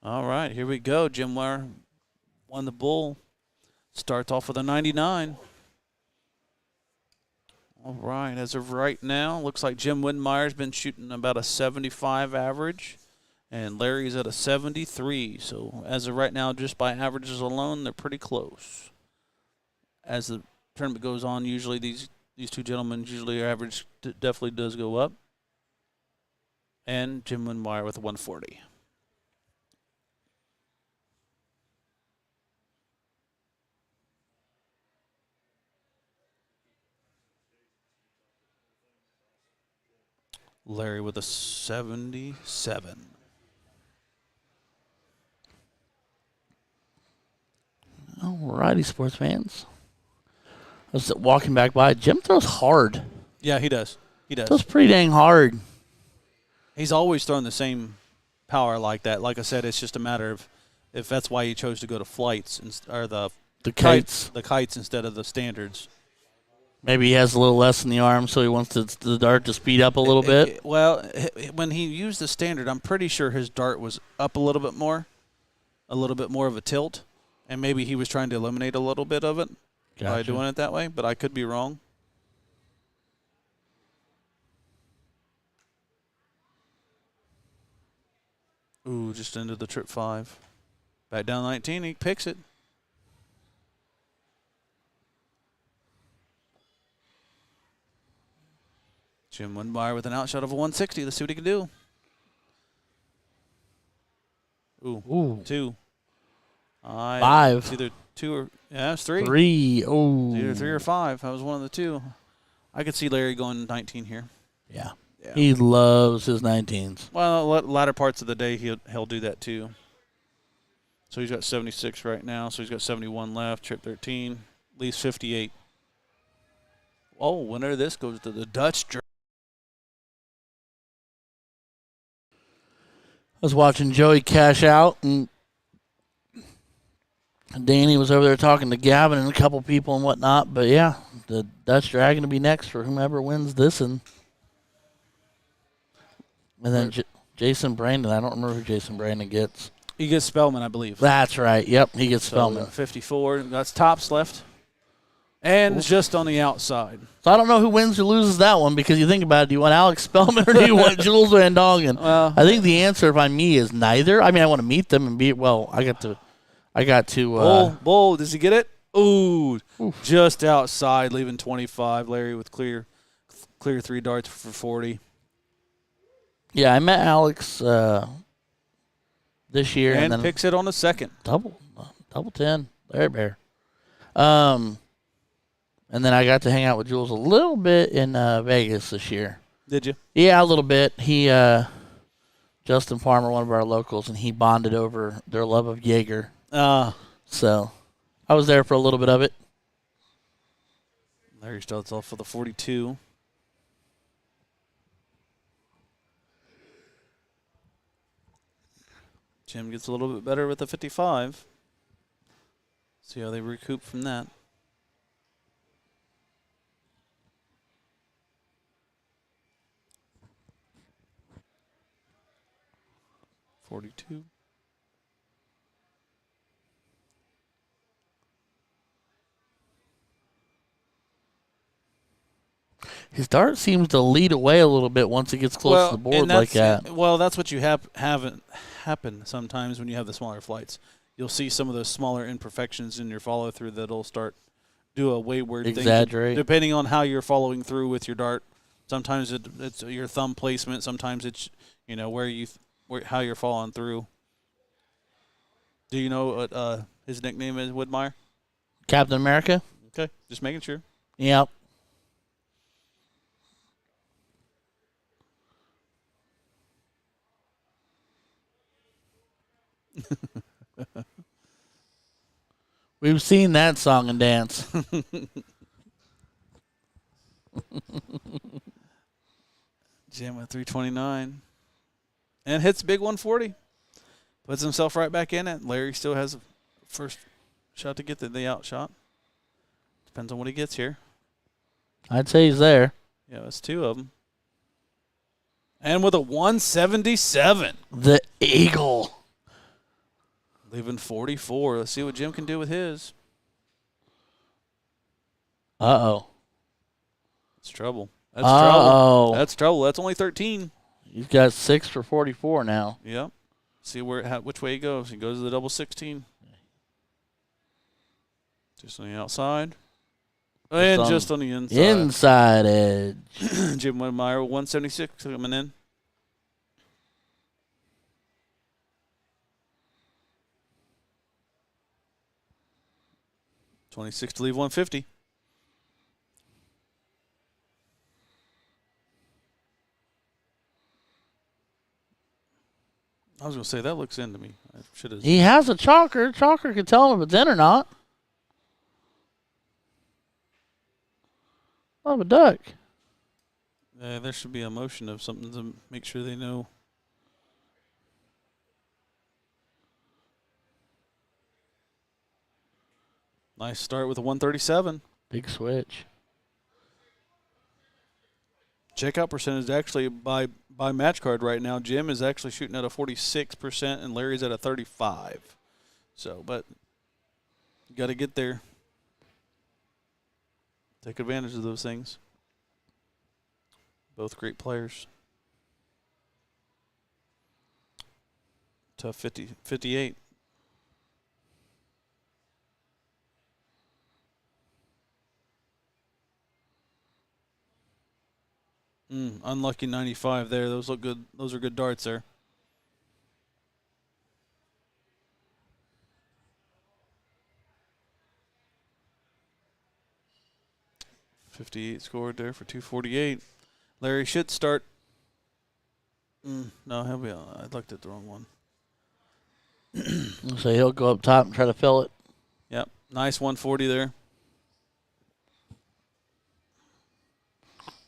All right, here we go. Jim Ware won the bull. Starts off with a 99. All right, as of right now, looks like Jim Widmeyer's been shooting about a 75 average, and Larry's at a 73. So as of right now, just by averages alone, they're pretty close. As the tournament goes on, usually these two gentlemen, usually their average definitely does go up. And Jim Widmeyer with a 140. Larry with a 77. All righty, sports fans. I was walking back by. Jim throws hard. Yeah, he does. He does. Throws pretty dang hard. He's always thrown the same power like that. Like I said, it's just a matter of if that's why he chose to go to flights or the kites. The kites instead of the standards. Maybe he has a little less in the arm, so he wants the dart to speed up a little bit. Well, when he used the standard, I'm pretty sure his dart was up a little bit more of a tilt, and maybe he was trying to eliminate a little bit of it by doing it that way, but I could be wrong. Ooh, just into the trip 5. Back down 19, he picks it. Jim Woodmeyer with an outshot of a 160. Let's see what he can do. Ooh. 2. 5. It's either 2 or it's 3. 3. Oh. It's either 3 or 5. That was one of the 2. I could see Larry going 19 here. Yeah. Yeah. He loves his 19s. Well, latter parts of the day he'll do that too. So he's got 76 right now. So he's got 71 left. Trip 13 leaves 58. Oh, winner of this goes to the Dutch. I was watching Joey cash out, and Danny was over there talking to Gavin and a couple people and whatnot. But yeah, the Dutch Dragon to be next for whomever wins this, and then Jason Brandon. I don't remember who Jason Brandon gets. He gets Spellman, I believe. That's right. Yep, he gets So Spellman. 54. That's tops left. And just on the outside. So I don't know who wins or loses that one, because you think about it, do you want Alex Spellman or do you want Jules Van Dongen? Well, I think the answer, if I'm me, is neither. I mean, I want to meet them and be, well, I got to. Bull, does he get it? Ooh, just outside, leaving 25. Larry with clear 3 darts for 40. Yeah, I met Alex this year. And then picks it on the second. double 10. Larry Bear. And then I got to hang out with Jules a little bit in Vegas this year. Did you? Yeah, a little bit. He, Justin Farmer, one of our locals, and he bonded over their love of Jaeger. So I was there for a little bit of it. Larry starts off with a 42. Jim gets a little bit better with a 55. See how they recoup from that. .42. His dart seems to lead away a little bit once it gets close to the board like that. Well, that's what you have happen sometimes when you have the smaller flights. You'll see some of those smaller imperfections in your follow through that'll start do a wayward Exaggerate. thing. Depending on how you're following through with your dart. Sometimes it's your thumb placement. Sometimes it's how you're following through. Do you know what his nickname is, Woodmeyer? Captain America? Okay, just making sure. Yep. We've seen that song and dance. Jim with 329. And hits big 140. Puts himself right back in it. Larry still has a first shot to get the outshot. Depends on what he gets here. I'd say he's there. Yeah, that's 2 of them. And with a 177. The Eagle. Leaving 44. Let's see what Jim can do with his. Uh-oh. That's trouble. That's trouble. Uh-oh. That's trouble. That's only 13. He's got 6 for 44 now. Yep. See which way he goes. He goes to the double 16. Just on the outside. And just on the inside. Inside edge. Jim Woodmeyer, 176 coming in. .26 to leave 150. I was going to say, that looks in to me. I should have. He has a chalker. Chalker can tell him if it's in or not. Oh, a duck. There should be a motion of something to make sure they know. Nice start with a 137. Big switch. Checkout percentage actually by match card right now. Jim is actually shooting at a 46% and Larry's at a 35. So, but you got to get there. Take advantage of those things. Both great players. Tough 58. Unlucky 95 there. Those look good. Those are good darts there. .58 scored there for 248. Larry should start. No, he'll be on. I looked at the wrong one. So he'll go up top and try to fill it. Yep. Nice 140 there.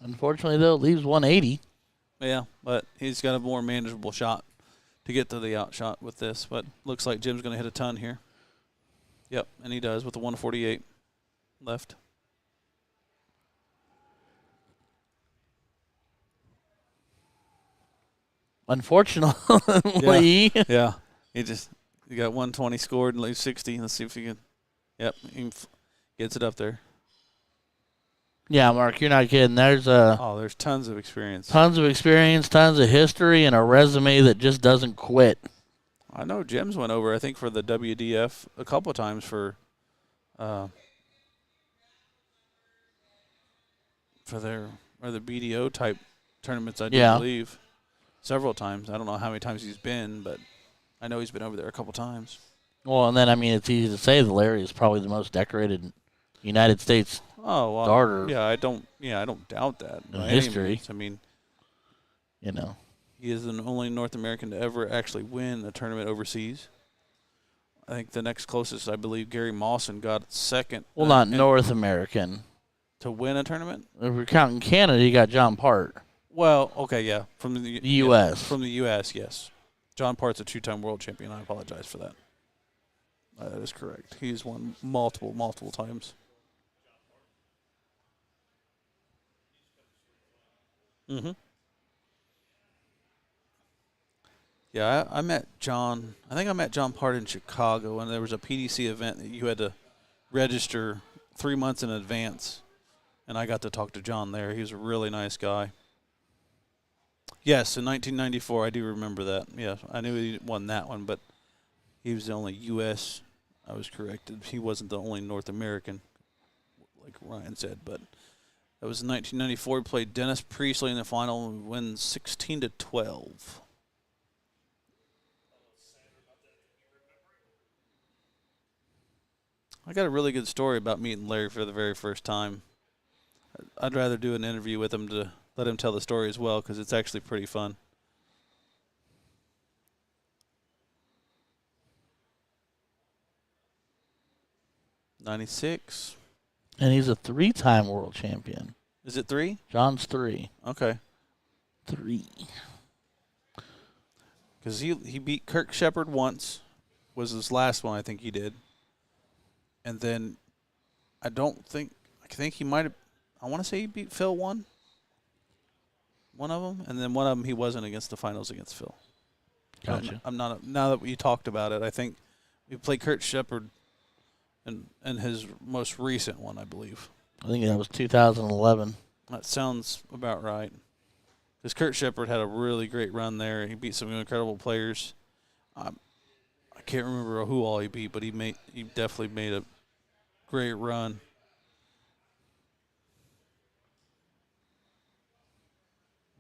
Unfortunately, though, it leaves 180. Yeah, but he's got a more manageable shot to get to the outshot with this. But looks like Jim's going to hit a ton here. Yep, and he does with the 148 left. Unfortunately. Yeah. He got 120 scored and leaves 60. Let's see if he can. Yep, he gets it up there. Yeah, Mark, you're not kidding. There's there's tons of experience. Tons of experience, tons of history, and a resume that just doesn't quit. I know Jim's went over, I think, for the WDF a couple of times for the BDO type tournaments, I do believe. Several times. I don't know how many times he's been, but I know he's been over there a couple times. Well, and then, I mean, it's easy to say that Larry is probably the most decorated United States darter. Yeah, I don't doubt that. In history. I mean, you know. He is the only North American to ever actually win a tournament overseas. I think the next closest, I believe, Gary Mawson got second. Well, not North American. To win a tournament? If we're counting Canada, you got John Part. Well, okay, yeah. From the U.S. From the U.S., yes. John Part's a two-time world champion. I apologize for that. That is correct. He's won multiple times. Mm-hmm. Yeah, I met John. I think I met John Part in Chicago, and there was a PDC event that you had to register 3 months in advance, and I got to talk to John there. He was a really nice guy. Yes, in 1994, I do remember that. Yeah, I knew he won that one, but he was the only U.S. I was corrected. He wasn't the only North American, like Ryan said, but that was in 1994. He played Dennis Priestley in the final and wins 16-12. I got a really good story about meeting Larry for the very first time. I'd rather do an interview with him to let him tell the story as well, because it's actually pretty fun. '96. And he's a 3-time world champion. Is it 3? John's 3. Okay. 3. Because he beat Kirk Shepard once. Was his last one, I think he did. And then I think he might have, I want to say he beat Phil one of them. And then one of them he wasn't against the finals against Phil. Gotcha. Now that we talked about it, I think we played Kurt Shepard in his most recent one, I believe. I think that was 2011. That sounds about right. Because Kurt Shepard had a really great run there. He beat some incredible players. I can't remember who all he beat, but he definitely made a great run.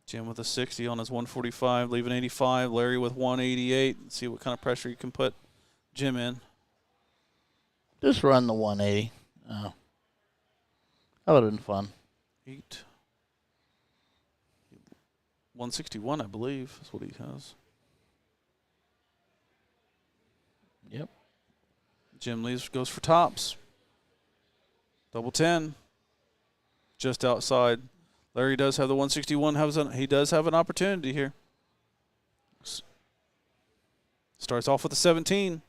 Jim with a 60 on his 145, leaving 85. Larry with 188. Let's see what kind of pressure you can put Jim in. Just run the 180. Oh. That would have been fun. 161, I believe, is what he has. Yep. Jim leaves, goes for tops. Double 10. Just outside. Larry does have the 161. He does have an opportunity here. Starts off with a 17.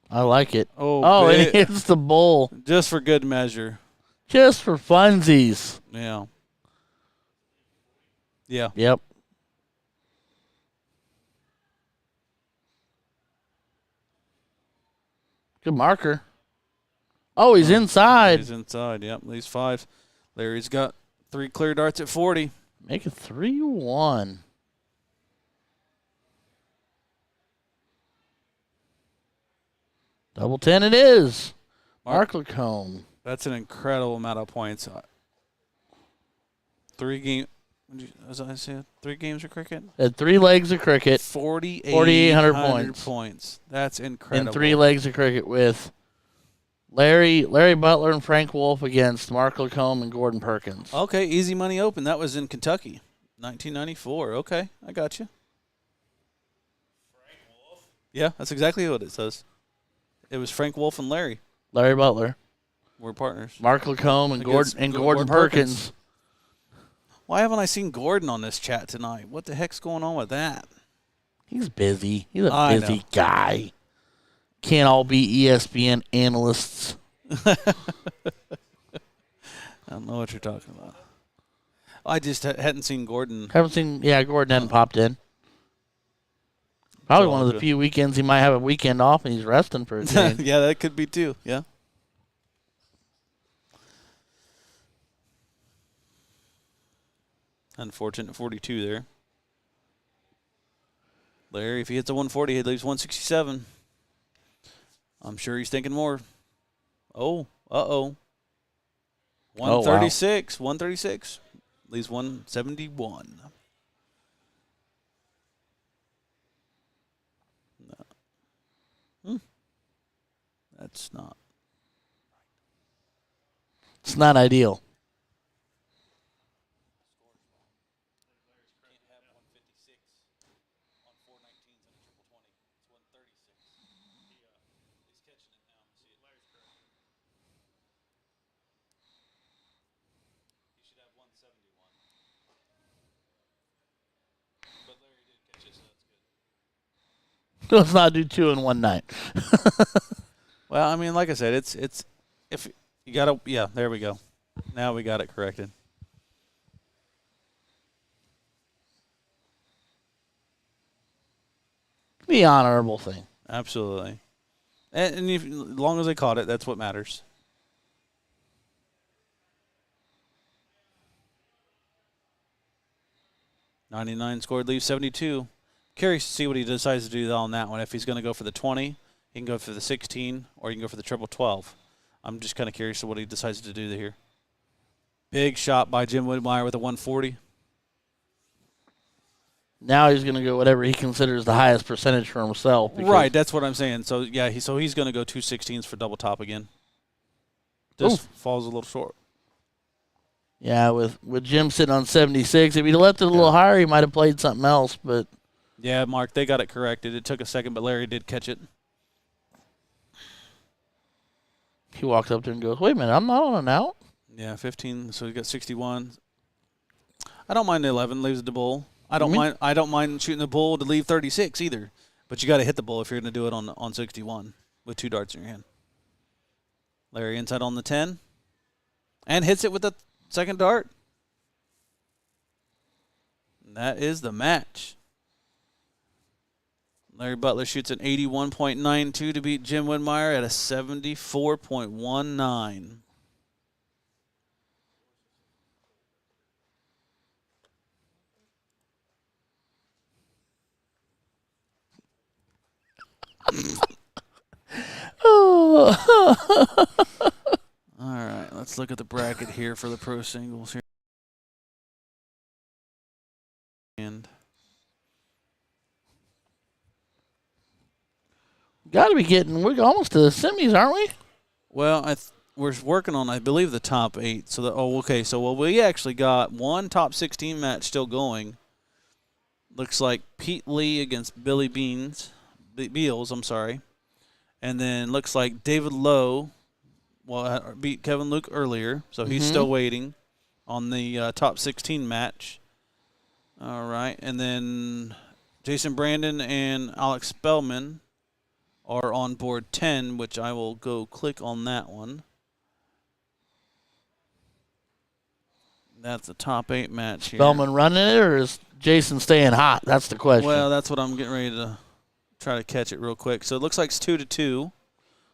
I like it. Oh, and it hits the bowl. Just for good measure. Just for funsies. Yeah. Yeah. Yep. Good marker. Oh, he's inside. He's inside, yep. Leaves 5. Larry's got 3 clear darts at 40. Make it 3-1. Double 10 it is. Mark Lacombe. That's an incredible amount of points. As I said, 3 games of cricket. Had 3 legs of cricket. 4,800 points. That's incredible. In 3 legs of cricket with Larry Butler and Frank Wolf against Mark Lacombe and Gordon Perkins. Okay, Easy Money Open. That was in Kentucky, 1994. Okay, I got you. Frank Wolf? Yeah, that's exactly what it says. It was Frank Wolf and Larry. Larry Butler. We're partners. Mark Lacombe and Gordon Perkins. Why haven't I seen Gordon on this chat tonight? What the heck's going on with that? He's busy. He's a busy guy. Can't all be ESPN analysts. I don't know what you're talking about. I just hadn't seen Gordon. Gordon hadn't popped in. Probably one of the few weekends he might have a weekend off and he's resting for a change. Yeah, that could be too. Yeah. Unfortunate 42 there. Larry, if he hits a 140, he leaves 167. I'm sure he's thinking more. Oh, uh-oh. 136. 136. Leaves 171. No. That's not. It's not ideal. Let's not do 2 in one night. Well, I mean, like I said, it's if you gotta, yeah, there we go. Now we got it corrected. The honorable thing. Absolutely, and as long as they caught it, that's what matters. $99 scored, leaves 72. Curious to see what he decides to do on that one. If he's going to go for the 20, he can go for the 16, or he can go for the triple 12. I'm just kind of curious to what he decides to do here. Big shot by Jim Whitmire with a 140. Now he's going to go whatever he considers the highest percentage for himself. Right, that's what I'm saying. So, yeah, he's going to go 2 16s for double top again. Just falls a little short. Yeah, with Jim sitting on 76, if he'd left it a little higher, he might have played something else, but... Yeah, Mark, they got it corrected. It took a second, but Larry did catch it. He walks up there and goes, wait a minute, I'm not on an out? Yeah, 15, so he got 61. I don't mind the 11, leaves the bull. I don't mind shooting the bull to leave 36 either. But you got to hit the bull if you're going to do it on 61 with 2 darts in your hand. Larry inside on the 10. And hits it with the second dart. And that is the match. Larry Butler shoots an 81.92 to beat Jim Whitmire at a 74.19. All right, let's look at the bracket here for the pro singles here. And got to be we're almost to the semis, aren't we? Well, we're working on, I believe, the top 8. So, we actually got one top 16 match still going. Looks like Pete Lee against Billy Beals, and then looks like David Lowe beat Kevin Luke earlier, so he's still waiting on the top 16 match. All right, and then Jason Brandon and Alex Spellman are on board 10, which I will go click on that one. That's the top 8 match here. Spellman running it, or is Jason staying hot? That's the question. Well, that's what I'm getting ready to try to catch it real quick. So it looks like it's 2-2.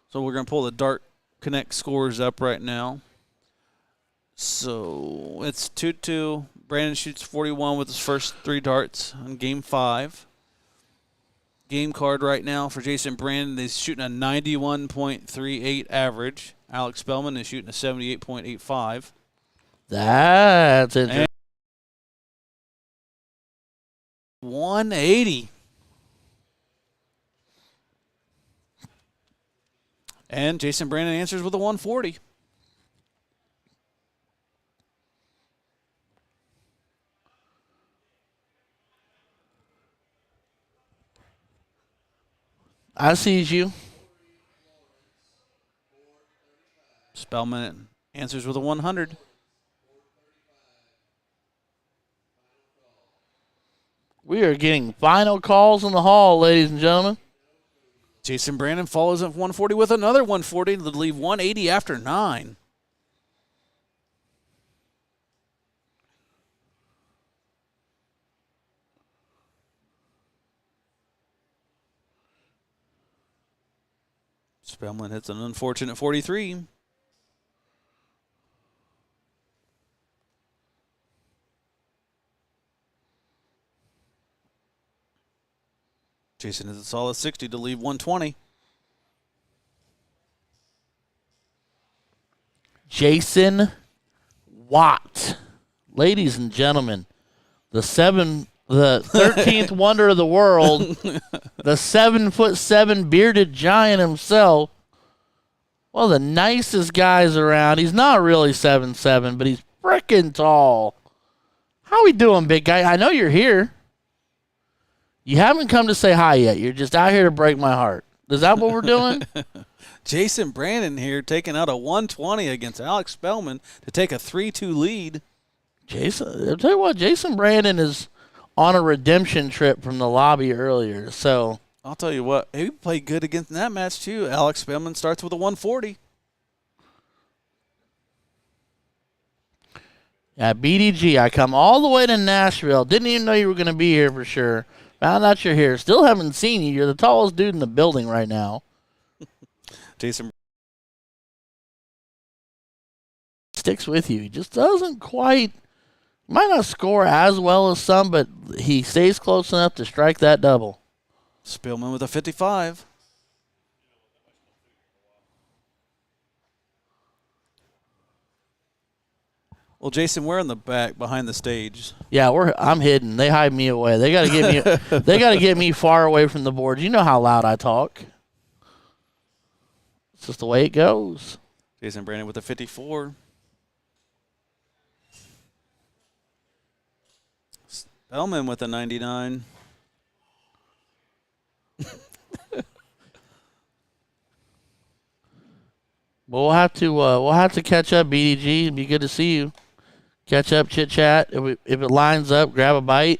So we're going to pull the Dart Connect scores up right now. So it's 2-2. Brandon shoots 41 with his first 3 darts on game 5. Game card right now for Jason Brandon is shooting a 91.38 average. Alex Spellman is shooting a 78.85. That's interesting. 180. And Jason Brandon answers with a 140. I sees you. Spellman answers with a 100. We are getting final calls in the hall, ladies and gentlemen. Jason Brandon follows up 140 with another 140 to leave 180 after 9. Spellman hits an unfortunate 43. Jason hits a solid 60 to leave 120. Jason Watt. Ladies and gentlemen, the 13th wonder of the world, the 7'7" bearded giant himself. One of the nicest guys around. He's not really 7'7", but he's freaking tall. How we doing, big guy? I know you're here. You haven't come to say hi yet. You're just out here to break my heart. Is that what we're doing? Jason Brandon here taking out a 120 against Alex Spellman to take a 3-2 lead. Jason, I'll tell you what, Jason Brandon is on a redemption trip from the lobby earlier. So I'll tell you what, he played good against that match too. Alex Spellman starts with a 140. Yeah, BDG, I come all the way to Nashville. Didn't even know you were going to be here for sure. Found out you're here. Still haven't seen you. You're the tallest dude in the building right now. Jason sticks with you. He just doesn't quite, might not score as well as some, but he stays close enough to strike that double. Spellman with a 55. Well, Jason, we're in the back behind the stage. Yeah, I'm hidden. They hide me away. They got to get me. They got to get me far away from the board. You know how loud I talk. It's just the way it goes. Jason Brandon with a 54. Spellman with a 99. We'll have to catch up, BDG. It'd be good to see you. Catch up, chit chat. If it lines up, grab a bite.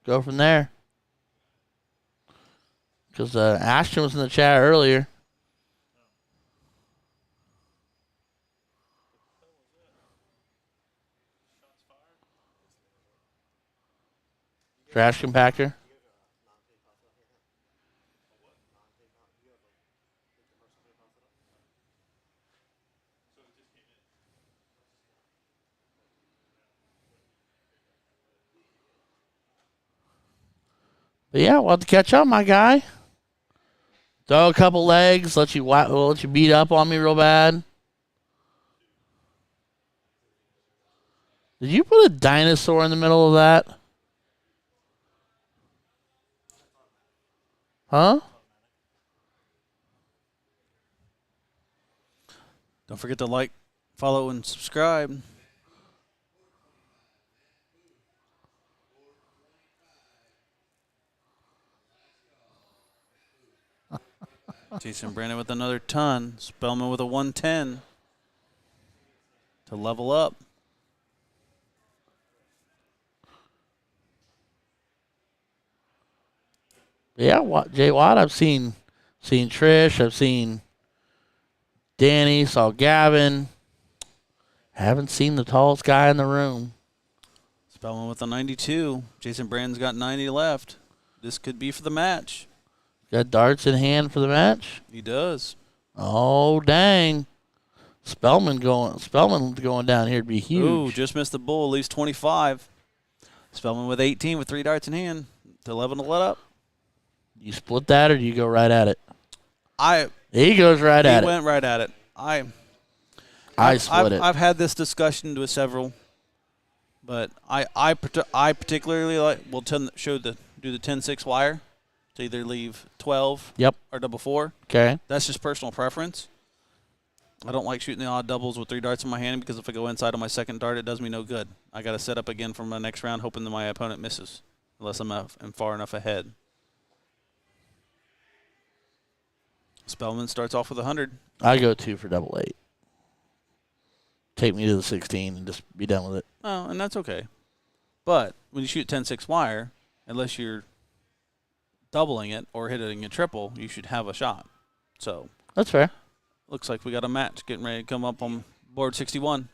Go from there. Because Ashton was in the chat earlier. Trash compactor. But yeah, we'll have to catch up, my guy. Throw a couple legs, let you beat up on me real bad. Did you put a dinosaur in the middle of that? Huh? Don't forget to like, follow, and subscribe. Jason Brandon with another ton. Spellman with a 110 to level up. Yeah, Jay Watt, I've seen Trish, I've seen Danny, saw Gavin. Haven't seen the tallest guy in the room. Spellman with a 92. Jason Brandon's got 90 left. This could be for the match. Got darts in hand for the match? He does. Oh, dang. Spellman going down here to be huge. Ooh, just missed the bull, at least 25. Spellman with 18 with 3 darts in hand to 11 to let up. You split that or do you go right at it? He goes right at it. He went right at it. I split it. I've had this discussion with several, But I particularly will do the 10-6 wire to either leave 12 Yep. or double 4. Okay. That's just personal preference. I don't like shooting the odd doubles with 3 darts in my hand because if I go inside on my second dart, it does me no good. I got to set up again for my next round, hoping that my opponent misses, unless I'm far enough ahead. Spellman starts off with 100. I go 2 for double 8. Take me to the 16 and just be done with it. Oh, and that's okay. But when you shoot 10-6 wire, unless you're doubling it or hitting a triple, you should have a shot. So That's fair. looks like we got a match getting ready to come up on board 61.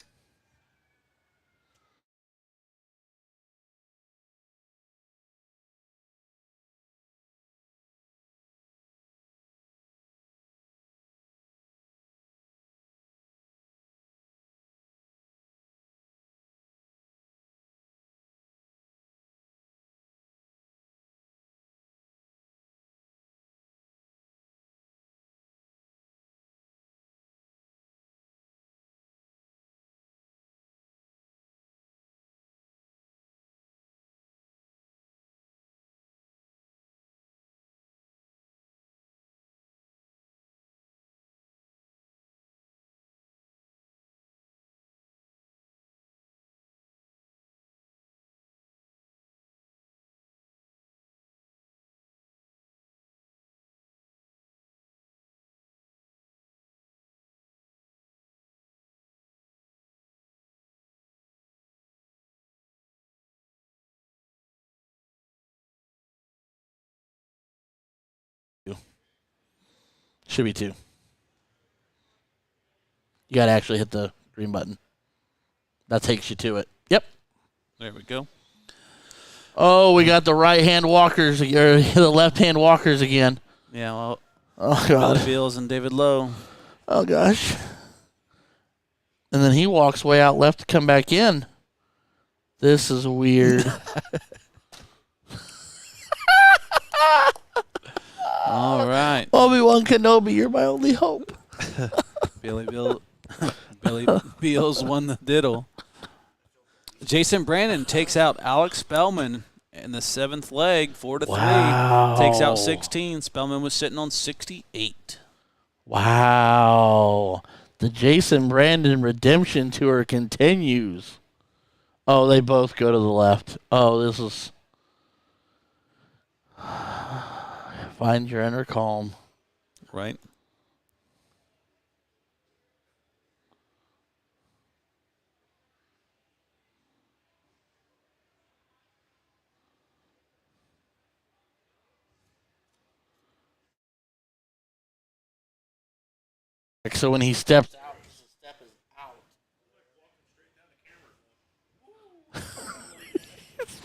Should be 2. You got to actually hit the green button. That takes you to it. Yep. There we go. Oh, we got the right-hand walkers, or the left-hand walkers again. Yeah, well, Oh, Billy God. Beals and David Lowe. Oh, gosh. And then he walks way out left to come back in. This is weird. All right. Obi-Wan Kenobi, you're my only hope. Billy Beals won the diddle. Jason Brandon takes out Alex Spellman in the 7th leg, 4-3. Wow. Takes out 16. Spellman was sitting on 68. Wow. The Jason Brandon redemption tour continues. Oh, they both go to the left. Oh, this is... Find your inner calm. Right. So when he steps out, the step is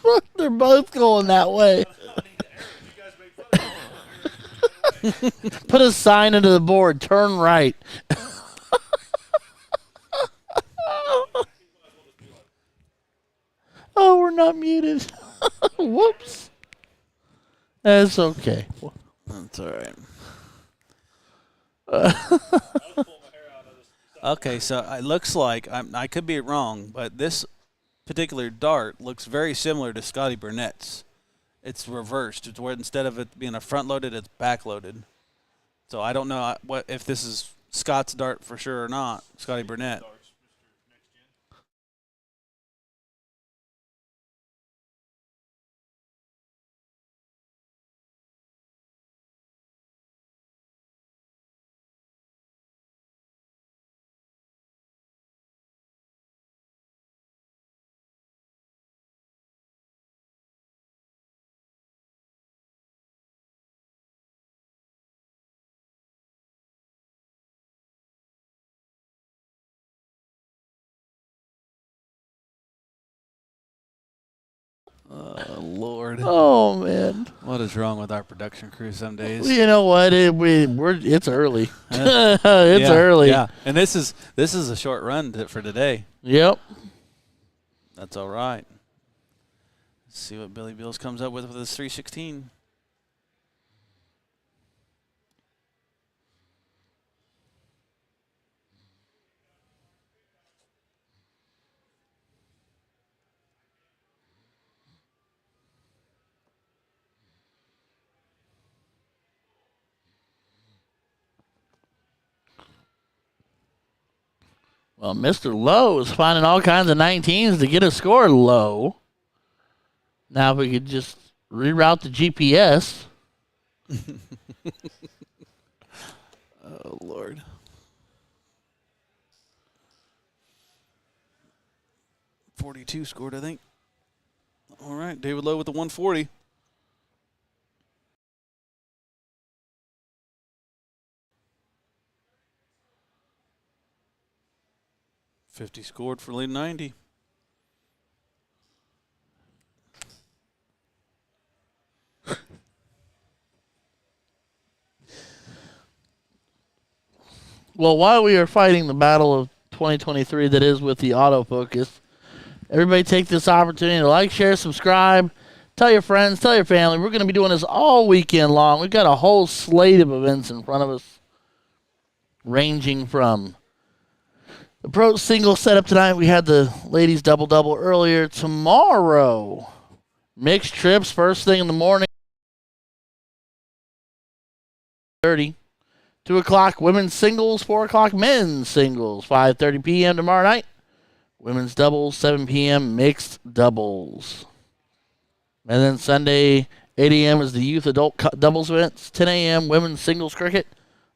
out. They're both going that way. Put a sign into the board. Turn right. Oh, we're not muted. Whoops. That's okay. That's all right. Okay, so it looks like I could be wrong, but this particular dart looks very similar to Scotty Burnett's. It's reversed. It's where instead of it being a front loaded, it's back loaded. So I don't know what if this is Scott's dart for sure or not. Scotty Burnett. Oh, Lord. Oh, man. What is wrong with our production crew some days? You know what? It's early. It's Yeah, early. Yeah, and this is a short run for today. Yep. That's all right. Let's see what Billy Beals comes up with his 316. Well, Mr. Lowe is finding all kinds of 19s to get a score low. Now, if we could just reroute the GPS. Oh, Lord. .42 scored, I think. All right, David Lowe with the 140. .50 scored for lead 90. Well, while we are fighting the battle of 2023 that is with the autofocus, everybody take this opportunity to like, share, subscribe, tell your friends, tell your family. We're going to be doing this all weekend long. We've got a whole slate of events in front of us, ranging from the pro single setup tonight. We had the ladies double-double earlier. Tomorrow, mixed trips, first thing in the morning. 30. 2 o'clock, women's singles. 4 o'clock, men's singles. 5:30 p.m. tomorrow night. Women's doubles, 7 p.m. mixed doubles. And then Sunday, 8 a.m. is the youth adult doubles events. 10 a.m. women's singles cricket.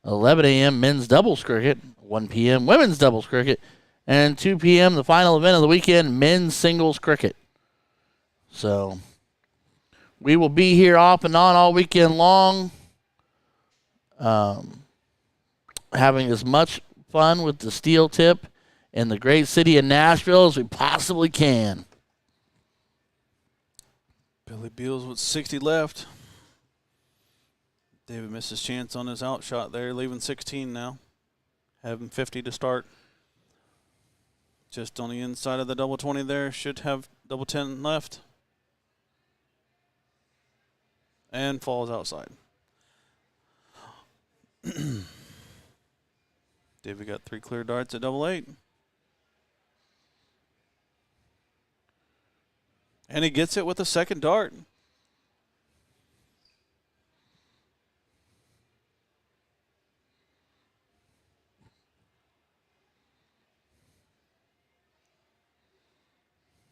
11 a.m. men's doubles cricket. 1 p.m. women's doubles cricket. And 2 p.m. the final event of the weekend, men's singles cricket. So we will be here off and on all weekend long. Having as much fun with the steel tip in the great city of Nashville as we possibly can. Billy Beals with 60 left. David missed his chance on his outshot there, leaving 16 now. Having 50 to start. Just on the inside of the double 20 there. Should have double 10 left. And falls outside. David got 3 clear darts at double 8. And he gets it with a second dart.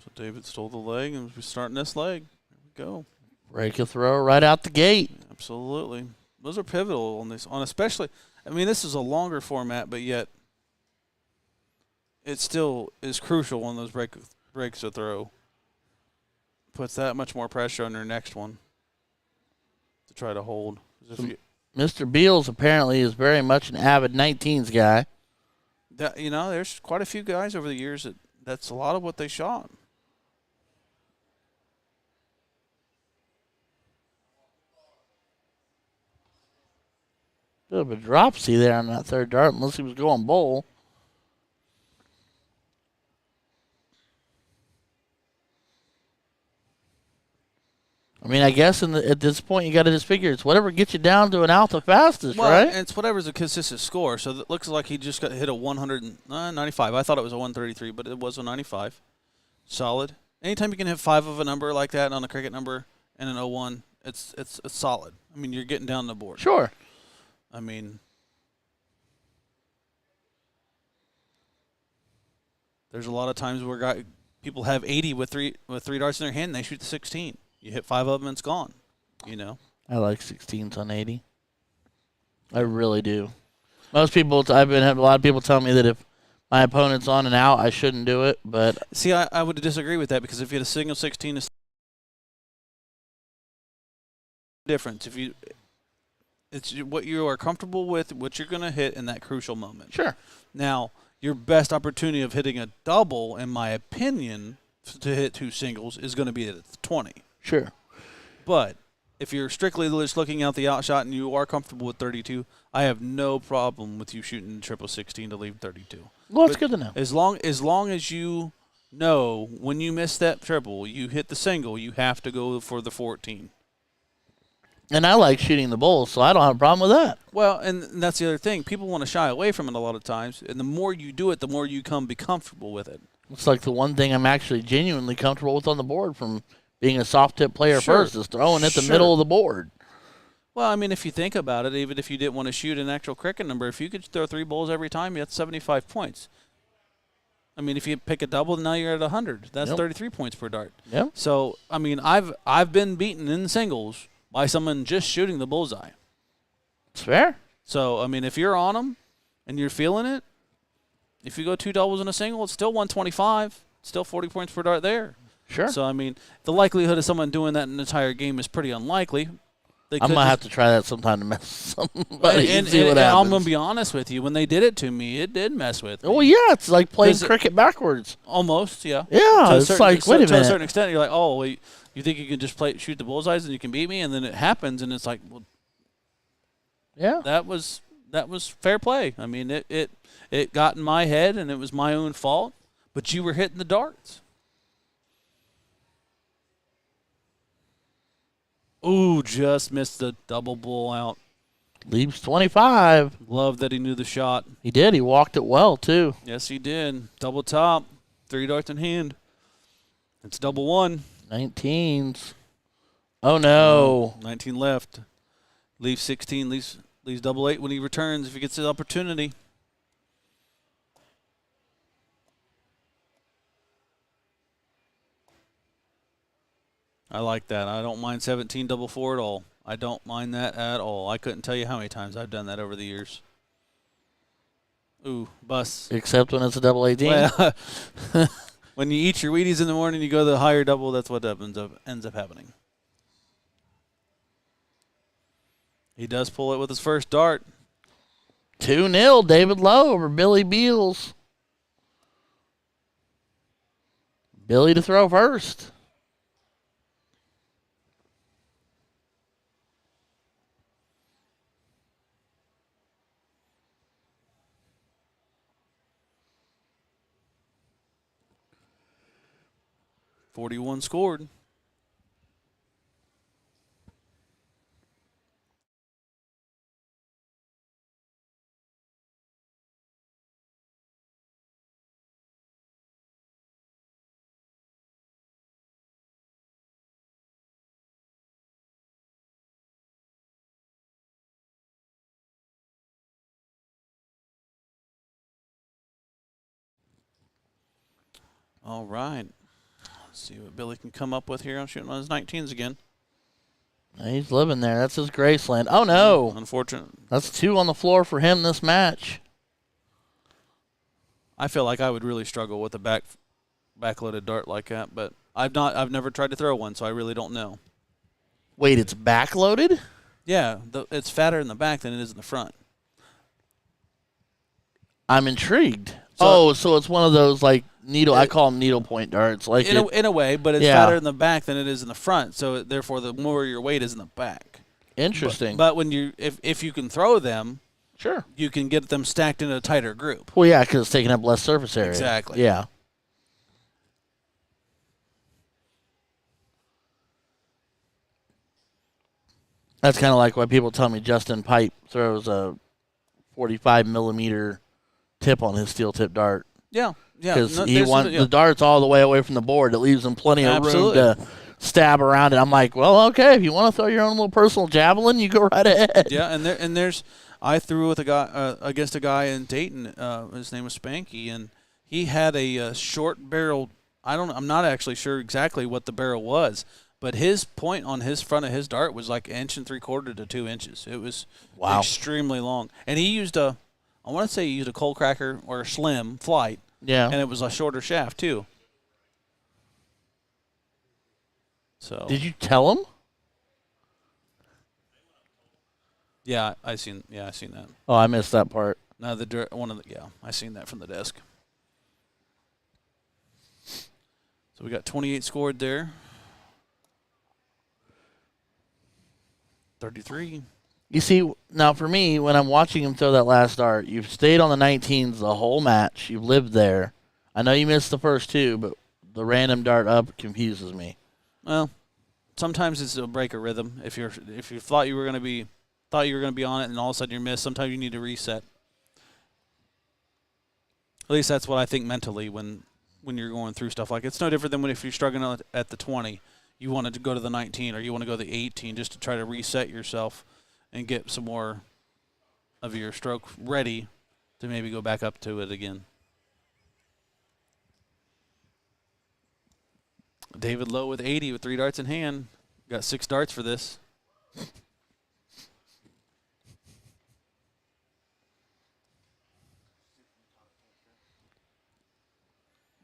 So David stole the leg, and we're starting this leg. Here we go. Break a throw right out the gate. Absolutely. Those are pivotal on this, especially. I mean, this is a longer format, but yet it still is crucial when those breaks a throw. Puts that much more pressure on your next one to try to hold. Mr. Beals apparently is very much an avid 19s guy. There's quite a few guys over the years that's a lot of what they shot. Bit of a dropsy there on that third dart, unless he was going bowl. I mean, I guess at this point you got to just figure it's whatever gets you down to an out the fastest, right? And it's whatever's a consistent score. So it looks like he just got hit a 195. I thought it was a 133, but it was a 95. Solid. Anytime you can hit 5 of a number like that on a cricket number and an 0-1, it's solid. I mean, you're getting down the board. Sure. I mean, there's a lot of times where people have 80 with three darts in their hand and they shoot the 16. You hit 5 of them and it's gone, I like 16s on 80. I really do. Most people, I've been having a lot of people tell me that if my opponent's on and out, I shouldn't do it. But see, I would disagree with that, because if you hit a single 16, it's difference. It's what you are comfortable with, what you're going to hit in that crucial moment. Sure. Now, your best opportunity of hitting a double, in my opinion, to hit 2 singles is going to be at 20. Sure. But if you're strictly just looking out the outshot and you are comfortable with 32, I have no problem with you shooting triple 16 to leave 32. Well, it's good to know. As long as you know when you miss that triple, you hit the single, you have to go for the 14. And I like shooting the bowls, so I don't have a problem with that. Well, and that's the other thing. People want to shy away from it a lot of times, and the more you do it, the more you be comfortable with it. It's like the one thing I'm actually genuinely comfortable with on the board from being a soft tip player Sure. first is throwing at the middle of the board. Well, I mean, if you think about it, even if you didn't want to shoot an actual cricket number, if you could throw 3 bowls every time, you have 75 points. I mean, if you pick a double, now you're at 100. That's Yep. 33 points per dart. Yep. So, I mean, I've been beaten in singles by someone just shooting the bullseye. It's fair. So, I mean, if you're on them and you're feeling it, if you go 2 doubles in a single, it's still 125. Still 40 points per dart there. Sure. So, I mean, the likelihood of someone doing that in an entire game is pretty unlikely. I'm going to have to try that sometime to mess with somebody and see what happens. I'm going to be honest with you. When they did it to me, it did mess with me. Well, yeah, it's like playing cricket backwards. Almost, yeah. Yeah, it's like, wait a minute. To a certain extent, you're like, oh, well, you think you can just shoot the bullseyes and you can beat me? And then it happens, and it's like, well, yeah, that was fair play. I mean, it got in my head, and it was my own fault, but you were hitting the darts. Ooh, just missed the double bull out. Leaves 25. Love that he knew the shot. He did. He walked it well, too. Yes, he did. Double top, 3 darts in hand. It's double one. 19s. Oh, no. 19 left. Leaves 16, leaves double 8 when he returns if he gets the opportunity. I like that. I don't mind 17 double 4 at all. I don't mind that at all. I couldn't tell you how many times I've done that over the years. Ooh, bus. Except when it's a double 18. Well, when you eat your Wheaties in the morning, you go to the higher double, that's what ends up happening. He does pull it with his first dart. 2-0, David Lowe over Billy Beals. Billy to throw first. .41 scored. All right. Let's see what Billy can come up with here. I'm shooting on his 19s again. He's living there. That's his Graceland. Oh, no. Unfortunate. That's 2 on the floor for him this match. I feel like I would really struggle with a backloaded dart like that, but I've never tried to throw one, so I really don't know. Wait, it's backloaded? Yeah, it's fatter in the back than it is in the front. I'm intrigued. So it's one of those like needle. I call them needle point darts. Like in a way, but it's fatter in the back than it is in the front. So therefore, the more your weight is in the back. Interesting. But when if you can throw them, sure, you can get them stacked in a tighter group. Well, yeah, because it's taking up less surface area. Exactly. Yeah. That's kind of like why people tell me Justin Pipe throws a 45 millimeter tip on his steel tip dart. Yeah, yeah. Because he wants the darts all the way away from the board. It leaves him plenty of room to stab around it. I'm like, well, okay, if you want to throw your own little personal javelin, you go right ahead. Yeah, and there's I threw with a guy against a guy in Dayton. His name was Spanky, and he had a short barrel. I'm not actually sure exactly what the barrel was, but his point on his front of his dart was like 1 3/4 to 2 inches. It was extremely long, and he used I want to say he used a cold cracker or a slim flight. Yeah, and it was a shorter shaft too. So did you tell him? Yeah, I seen that. Oh, I missed that part. No, I seen that from the desk. So we got 28 scored there. 33. You see, now for me, when I'm watching him throw that last dart, you've stayed on the 19s the whole match. You've lived there. I know you missed the first 2, but the random dart up confuses me. Well, sometimes it's a break of rhythm. If you thought you were going to be on it and all of a sudden you miss, sometimes you need to reset. At least that's what I think mentally when you're going through stuff like it. It's no different than if you're struggling at the 20, you wanted to go to the 19 or you want to go to the 18 just to try to reset yourself and get some more of your stroke ready to maybe go back up to it again. David Lowe with 80 with 3 darts in hand. Got 6 darts for this.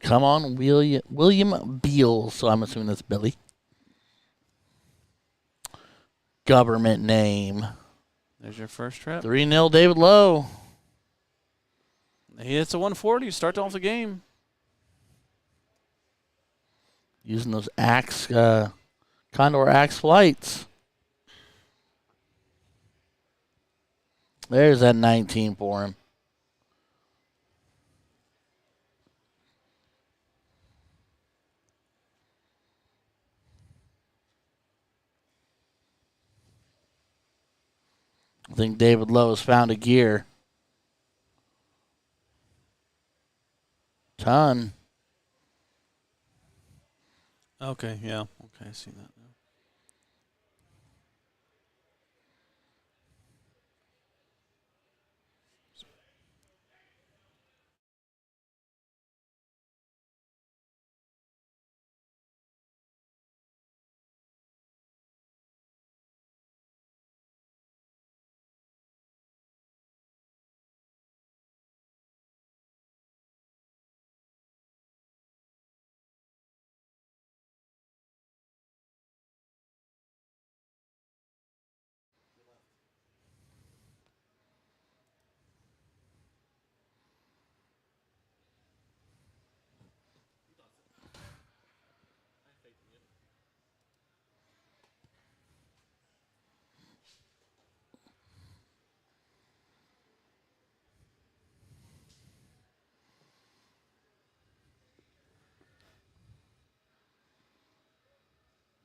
Come on, William Beal. So I'm assuming that's Billy. Government name. There's your first trap. 3-0 David Lowe. He hits a 140 to start off the game. Using those Condor Axe flights. There's that 19 for him. I think David Lowe has found a gear. Ton. Okay, yeah. Okay, I see that now.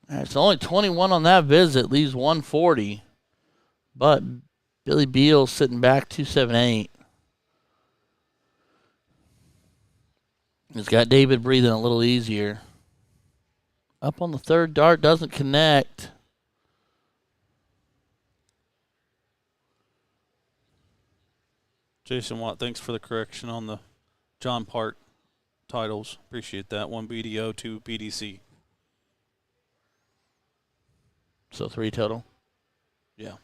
All right, so only 21 on that visit, leaves 140. But Billy Beal sitting back 278. He's got David breathing a little easier. Up on the third dart, doesn't connect. Jason Watt, thanks for the correction on the John Park titles. Appreciate that. 1 BDO, 2 BDC. So 3 total. Yeah.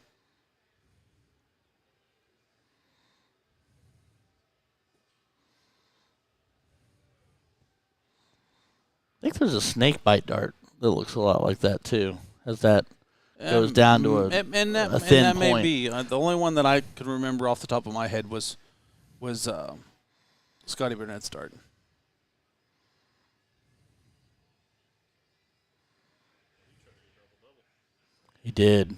I think there's a snake bite dart that looks a lot like that too. As that goes down to a thin and that point. may be. The only one that I could remember off the top of my head was Scotty Burnett's dart. He did.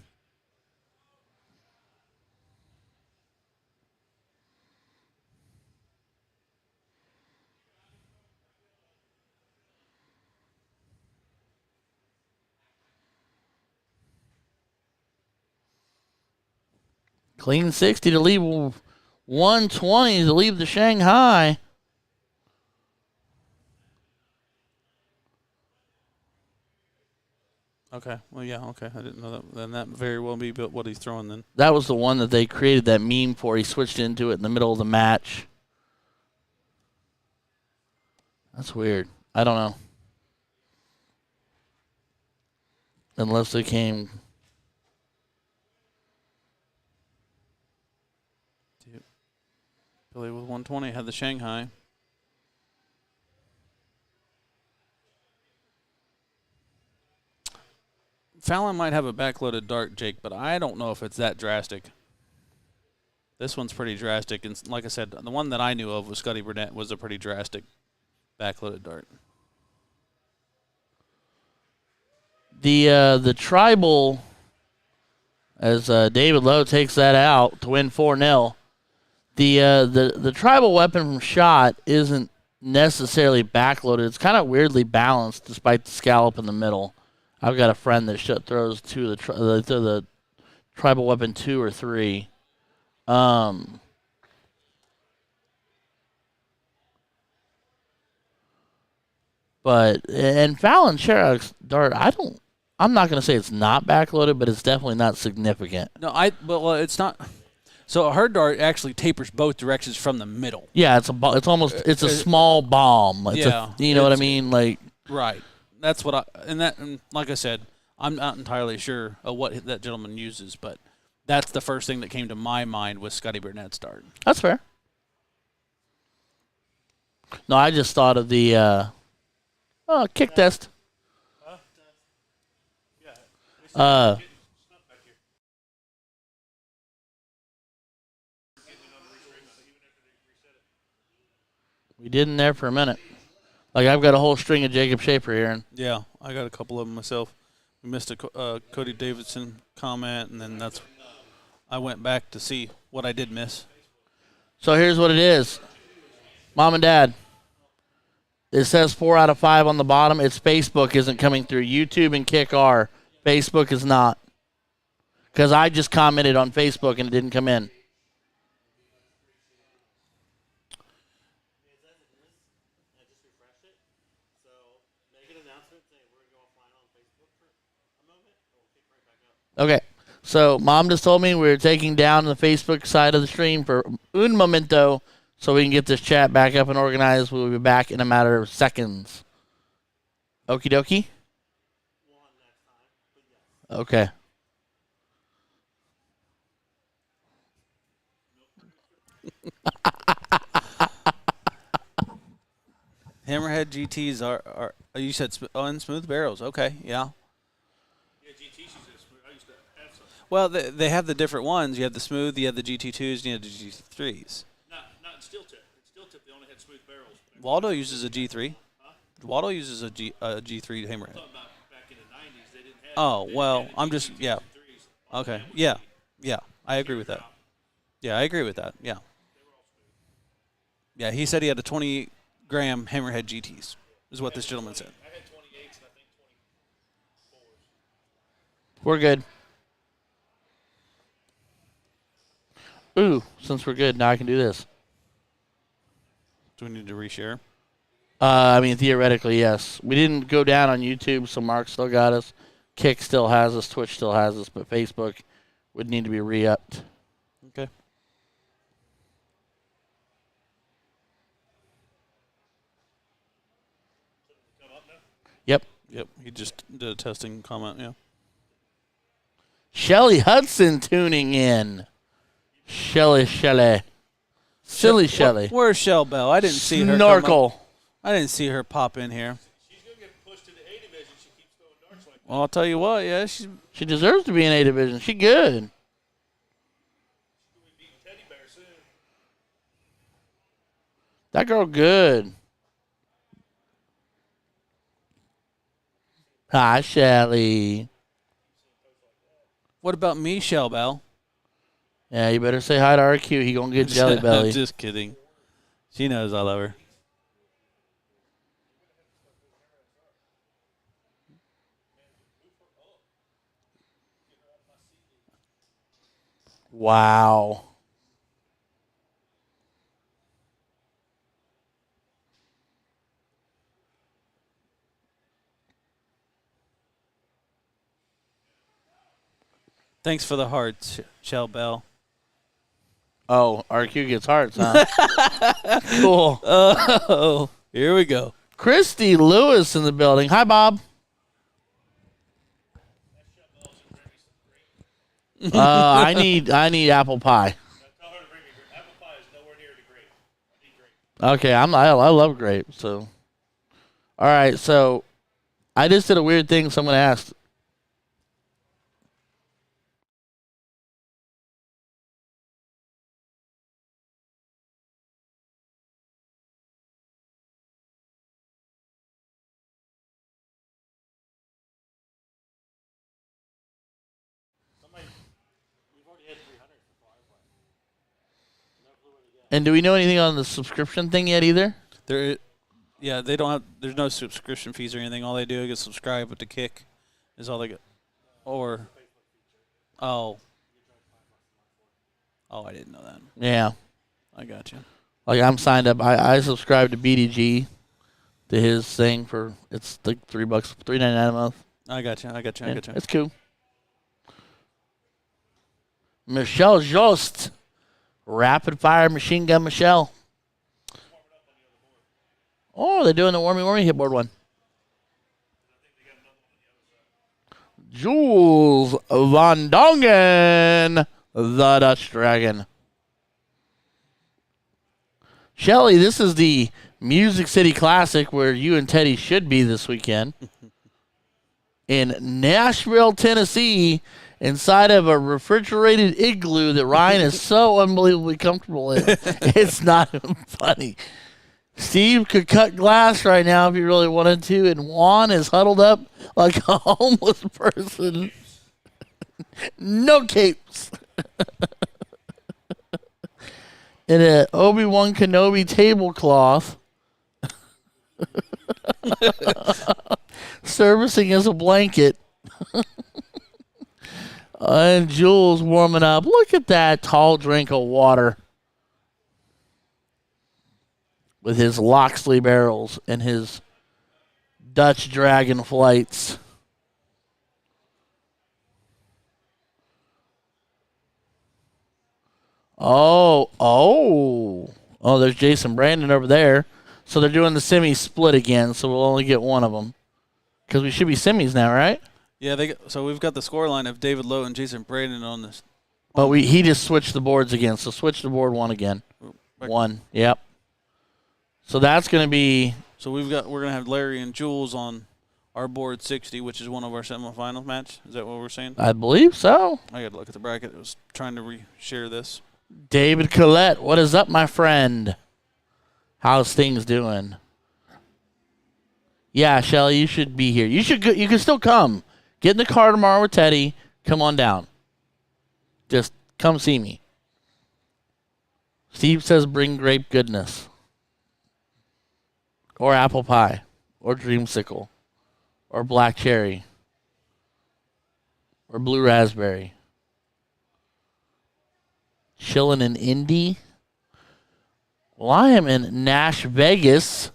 Clean 60 to leave 120 to leave the Shanghai. Okay. Well, yeah. Okay. I didn't know that. Then that very well be what he's throwing then. That was the one that they created that meme for. He switched into it in the middle of the match. That's weird. I don't know. Unless they came. Billy with 120 had the Shanghai. Fallon might have a backloaded dart, Jake, but I don't know if it's that drastic. This one's pretty drastic, and like I said, the one that I knew of was Scotty Burnett was a pretty drastic backloaded dart. The tribal, as David Lowe takes that out to win 4-0. The tribal weapon from shot isn't necessarily backloaded. It's kind of weirdly balanced despite the scallop in the middle. I've got a friend that throws the tribal weapon 2 or 3. But and Fallon Sherrock's dart, I'm not going to say it's not backloaded, but it's definitely not significant. No, well, it's not. So her dart actually tapers both directions from the middle. Yeah, it's a small bomb. You know what I mean? Like right. That's what and like I said, I'm not entirely sure of what that gentleman uses, but that's the first thing that came to my mind with Scotty Burnett start. That's fair. No, I just thought of the kick test. We did in there for a minute. Like, I've got a whole string of Jacob Schaefer here. And Yeah, I got a couple of them myself. We missed a Cody Davidson comment, and then I went back to see what I did miss. so here's what it is. Mom and Dad, it says 4 out of 5 on the bottom. It's Facebook isn't coming through. YouTube and Kick are. Facebook is not. Because I just commented on Facebook and it didn't come in. Okay, so Mom just told me we were taking down the Facebook side of the stream for un momento so we can get this chat back up and organized. We'll be back in a matter of seconds. Okie dokie? Okay. Hammerhead GTs are you said smooth barrels. Okay, yeah. Well, they have the different ones. You have the smooth, you have the GT2s, and you have the GT3s. Not in steel tip. In steel tip, they only had smooth barrels. Waldo uses a G3. Waldo uses a G3 Hammerhead. Back in the 90s, they didn't have. Oh, well, I'm just, yeah. Okay, yeah, I agree with that. Yeah, I agree with that, yeah. Yeah, he said he had a 20-gram Hammerhead GTs, is what this gentleman said. I had 28s and I think 24s. We're good. Ooh, since we're good, now I can do this. Do we need to reshare? I mean, theoretically, yes. We didn't go down on YouTube, so Mark still got us. Kick still has us. Twitch still has us, but Facebook would need to be re-upped. Okay. Yep. Yep, he just did a testing comment, yeah. Shelly Hudson tuning in. Silly Shelly. Where's Shell Bell? I didn't see her. Snorkel. I didn't see her pop in here. She's going to get pushed to the A division. She keeps throwing darts like that. Well, I'll tell you what, yeah, She deserves to be in A division. She good. She's going to be beating Teddy Bear soon. That girl good. Hi, Shelly. What about me, Shell Bell? Yeah, you better say hi to RQ. He gonna get jelly belly. I'm just kidding. She knows I love her. Wow. Thanks for the hearts, Shell Bell. Oh, RQ gets hearts, huh? Cool. Oh, here we go. Christy Lewis in the building. Hi, Bob. I need apple pie. Tell her to bring me grape. Apple pie is nowhere near the grape. I need grape. Okay, I love grape. So, all right. So, I just did a weird thing. Someone asked. And do we know anything on the subscription thing yet either? Yeah, they don't have. There's no subscription fees or anything. All they do is get subscribed with the Kick, is all they get. Or, I didn't know that. Yeah. I got you. Like, I'm signed up. I subscribe to BDG, to his thing for, it's like $3, $3.99 a month. I got you. It's cool. Michelle Jost. Rapid fire machine gun Michelle. Oh, they're doing the warmy hitboard one. Jules Van Dongen, the Dutch Dragon. Shelly, this is the Music City Classic where you and Teddy should be this weekend. In Nashville, Tennessee, inside of a refrigerated igloo that Ryan is so unbelievably comfortable in. It's not even funny. Steve could cut glass right now if he really wanted to, and Juan is huddled up like a homeless person. No capes. In an Obi-Wan Kenobi tablecloth. Servicing as a blanket. And Jules warming up. Look at that tall drink of water. With his Loxley barrels and his Dutch Dragon flights. Oh, there's Jason Brandon over there. So they're doing the semi split again, so we'll only get one of them. Because we should be semis now, right? Yeah, so we've got the scoreline of David Lowe and Jason Brandon on this. But he just switched the boards again, so switch the board one again. One, yep. So that's going to be... So we're going to have Larry and Jules on our board 60, which is one of our semifinal match. Is that what we're saying? I believe so. I got to look at the bracket. I was trying to reshare this. David Collette, what is up, my friend? How's things doing? Yeah, Shelly, you should be here. You can still come. Get in the car tomorrow with Teddy. Come on down. Just come see me. Steve says bring grape goodness. Or apple pie. Or dreamsicle. Or black cherry. Or blue raspberry. Chilling in Indy. Well, I am in Nash Vegas.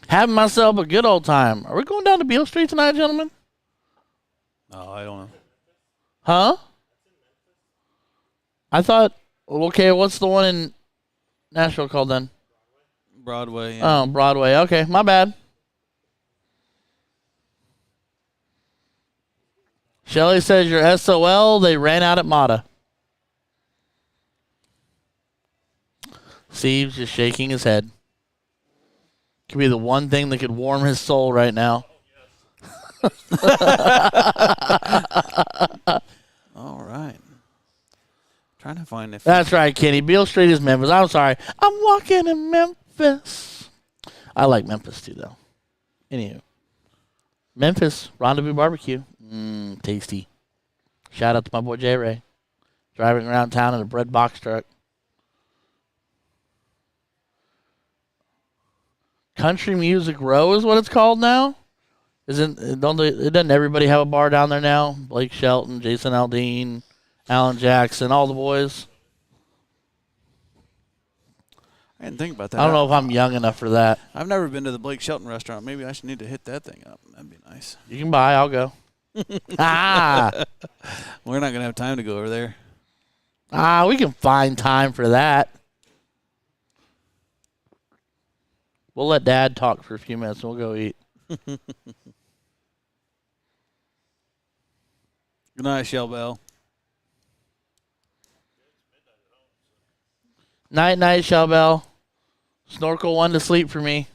Having myself a good old time. Are we going down to Beale Street tonight, gentlemen? No, I don't know. Huh? I thought, okay, what's the one in Nashville called then? Broadway. Yeah. Oh, Broadway. Okay, my bad. Shelly says your SOL, they ran out at Mata. Steve's just shaking his head. Could be the one thing that could warm his soul right now. All right. Trying to find if That's right, Kenny. Beale Street is Memphis. I'm sorry. I'm walking in Memphis. I like Memphis too, though. Anywho. Memphis, Rendezvous Barbecue. Tasty. Shout out to my boy J. Ray. Driving around town in a bread box truck. Country Music Row is what it's called now. Doesn't everybody have a bar down there now? Blake Shelton, Jason Aldean, Alan Jackson, all the boys. I didn't think about that. I don't know if I'm young enough for that. I've never been to the Blake Shelton restaurant. Maybe I should need to hit that thing up. That'd be nice. You can buy. I'll go. We're not gonna have time to go over there. We can find time for that. We'll let Dad talk for a few minutes and we'll go eat. Good night, Shell Bell. Night, Shellbell. Snorkel one to sleep for me.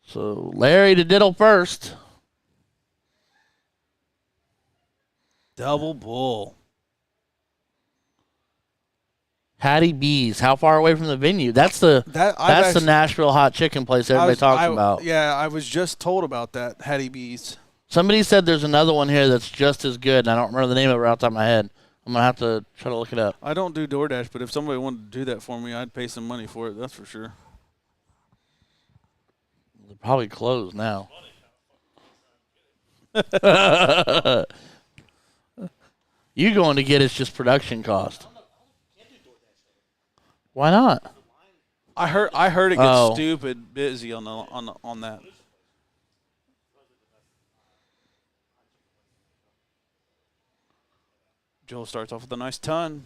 So Larry to diddle first. Double bull. Hattie B's. How far away from the venue? That's the Nashville hot chicken place everybody talks about. Yeah, I was just told about that, Hattie B's. Somebody said there's another one here that's just as good, and I don't remember the name of it right off the top of my head. I'm going to have to try to look it up. I don't do DoorDash, but if somebody wanted to do that for me, I'd pay some money for it, that's for sure. They're probably closed now. You going to get it's just production cost. Why not? I heard it gets stupid busy on that. Joel starts off with a nice ton.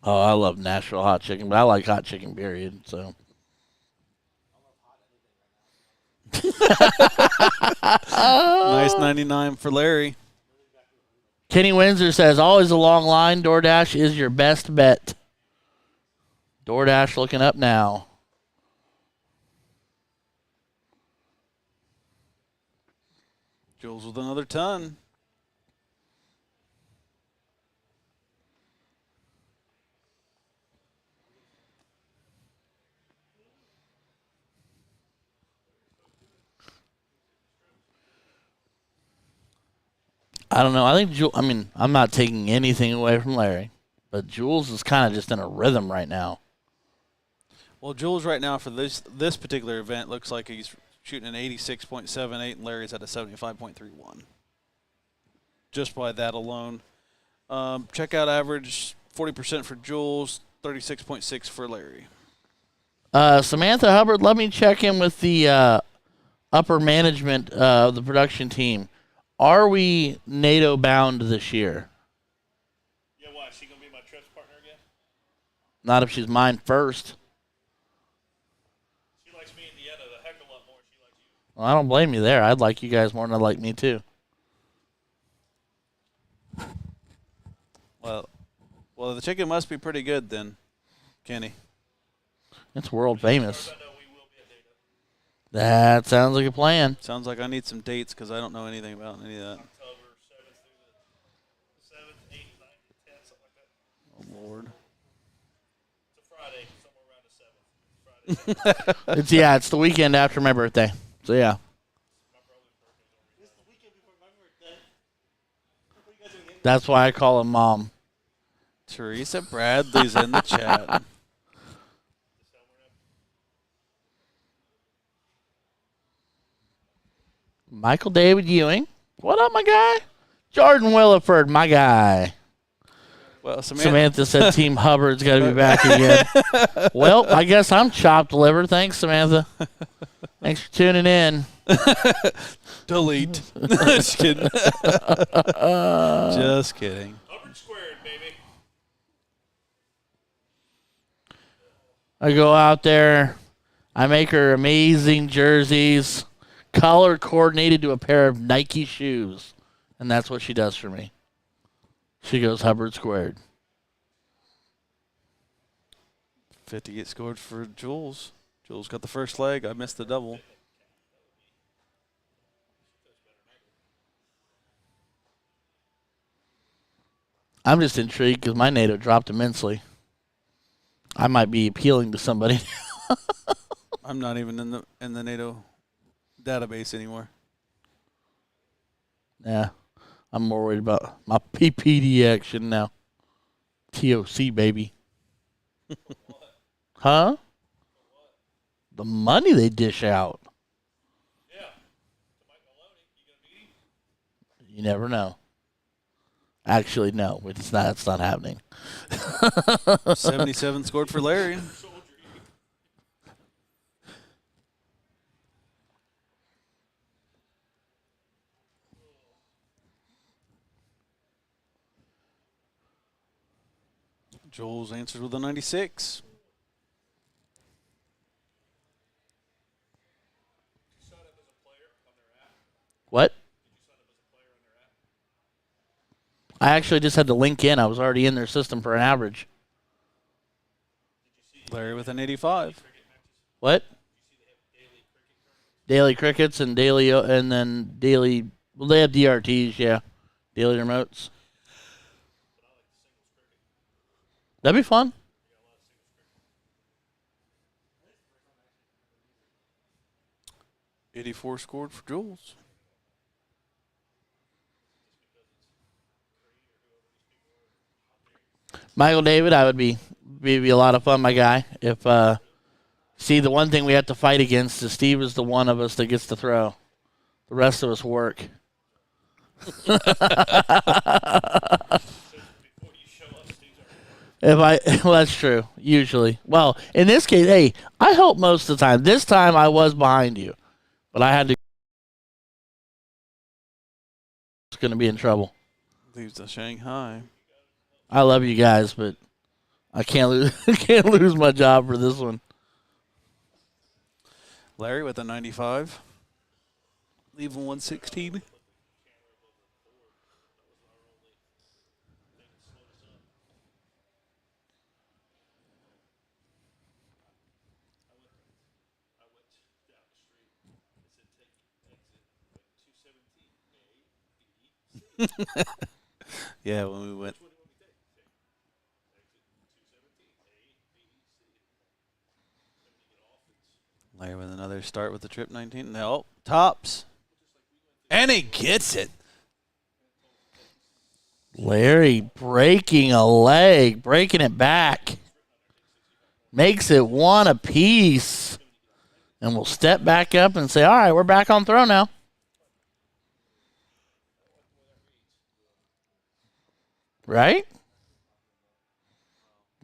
Oh, I love Nashville hot chicken, but I like hot chicken, period. So. Nice 99 for Larry. Kenny Windsor says, always a long line. DoorDash is your best bet. DoorDash looking up now. Jules with another ton. I don't know. I think I'm not taking anything away from Larry, but Jules is kind of just in a rhythm right now. Well, Jules right now for this particular event looks like he's shooting an 86.78, and Larry's at a 75.31. Just by that alone. Checkout average 40% for Jules, 36.6 for Larry. Samantha Hubbard, let me check in with the upper management of the production team. Are we NATO bound this year? Yeah, why? Is she going to be my trips partner again? Not if she's mine first. She likes me and Deanna a heck of a lot more than she likes you. Well, I don't blame you there. I'd like you guys more than I'd like me too. Well, the chicken must be pretty good then, Kenny. It's world famous. I know we will be at data. That sounds like a plan. Sounds like I need some dates because I don't know anything about any of that. October 7th through the 7th, 8th, 9th, 10th, something like that. Oh, Lord. It's a Friday, somewhere around the 7th. Friday. It's the weekend after my birthday. So yeah. My brother's birthday's over. It's the weekend before my birthday. What are you guys doing? That's why I call him Mom. Teresa Bradley's in the chat. Michael David Ewing. What up, my guy? Jordan Williford, my guy. Well, Samantha said Team Hubbard's got to be back again. Well, I guess I'm chopped liver. Thanks, Samantha. Thanks for tuning in. Delete. Just kidding. Just kidding. Hubbard squared, baby. I go out there. I make her amazing jerseys, color coordinated to a pair of Nike shoes. And that's what she does for me. She goes Hubbard squared. 50 gets scored for Jules. Jules got the first leg. I missed the double. I'm just intrigued because my NATO dropped immensely. I might be appealing to somebody. I'm not even in the NATO database anymore. Yeah. I'm more worried about my PPD action now. TOC, baby. Huh? The money they dish out. Yeah. So Mike Maloney, you going to meet him? You never know. Actually, no. It's not happening. 77 scored for Larry. Jules answers with a 96. What? I actually just had to link in. I was already in their system for an average. Larry with an 85. What? Daily crickets and daily, and then daily. Well, they have DRTs, yeah. Daily remotes. That'd be fun. $84 scored for Jules. Michael David, I would be a lot of fun, my guy. If see, the one thing we have to fight against is Steve is the one of us that gets to throw. The rest of us work. Well, that's true. Usually, well, in this case, hey, I help most of the time. This time, I was behind you, but I had to. It's going to be in trouble. Leaves to Shanghai. I love you guys, but I can't lose. Can't lose my job for this one. Larry with a 95. Leaving 116. Yeah, when we went. Larry with another start with the trip 19. No, tops. And he gets it. Larry breaking a leg, breaking it back. Makes it one apiece. And we'll step back up and say, all right, we're back on throw now. Right?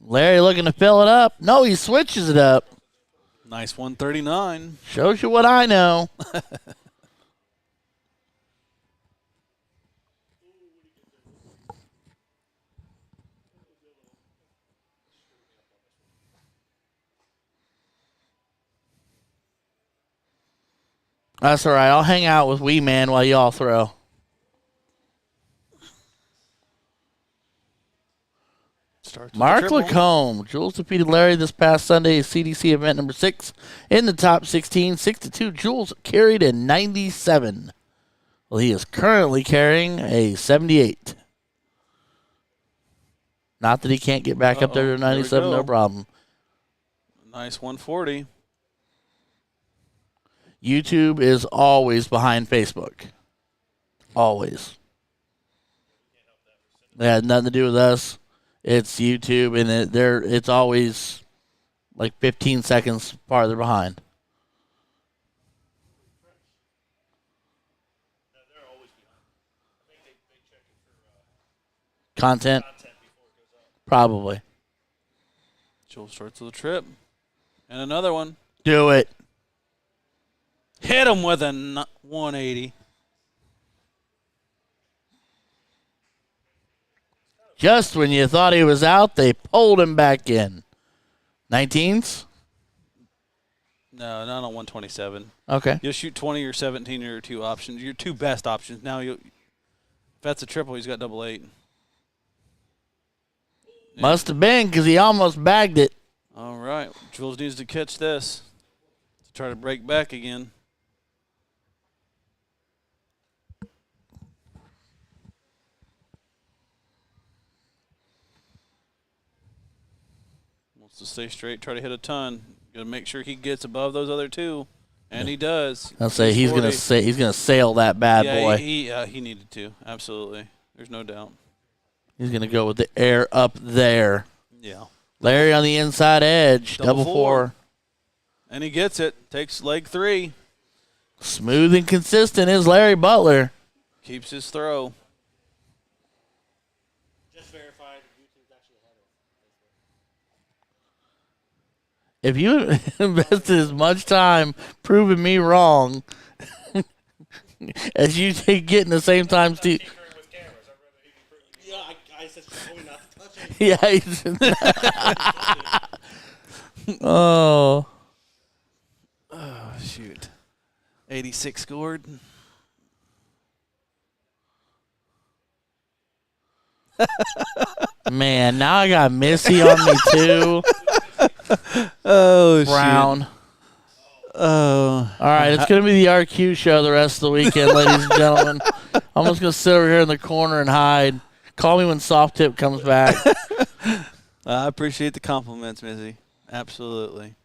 Larry looking to fill it up. No, he switches it up. Nice 139. Shows you what I know. That's all right. I'll hang out with Wee Man while y'all throw. Mark Lacombe. Jules defeated Larry this past Sunday at CDC event number 6 in the top 16. 6-2. Jules carried a 97. Well, he is currently carrying a 78. Not that he can't get back up there to 97, no problem. Nice 140. YouTube is always behind Facebook. Always. It had nothing to do with us. It's YouTube, and it's always like 15 seconds farther behind. Content? Probably. Jules starts with a trip. And another one. Do it. Hit him with a 180. Just when you thought he was out, they pulled him back in. 19s? No, not on 127. Okay. You'll shoot 20 or 17 are your two options. Your two best options. Now, if that's a triple, he's got double 8. Must have been because he almost bagged it. All right. Jules needs to catch this to try to break back again. Wants to stay straight, try to hit a ton. Got to make sure he gets above those other two, and he does. I'll say he's gonna sail that bad boy. He needed to. Absolutely. There's no doubt. He's gonna go with the air up there. Yeah. Larry on the inside edge, double four. And he gets it. Takes leg 3. Smooth and consistent is Larry Butler. Keeps his throw. Just verified YouTube's actually ahead of If you invested as much time proving me wrong as you take getting the same time, Steve. with cameras. Yeah, I said only not to touch it. Yeah. Oh, Shoot. 86 scored. man. Now I got Missy on me, too. Oh, Brown. Shoot. Oh. All right, it's going to be the RQ show the rest of the weekend, ladies and gentlemen. I'm just going to sit over here in the corner and hide. Call me when Soft Tip comes back. I appreciate the compliments, Missy. Absolutely.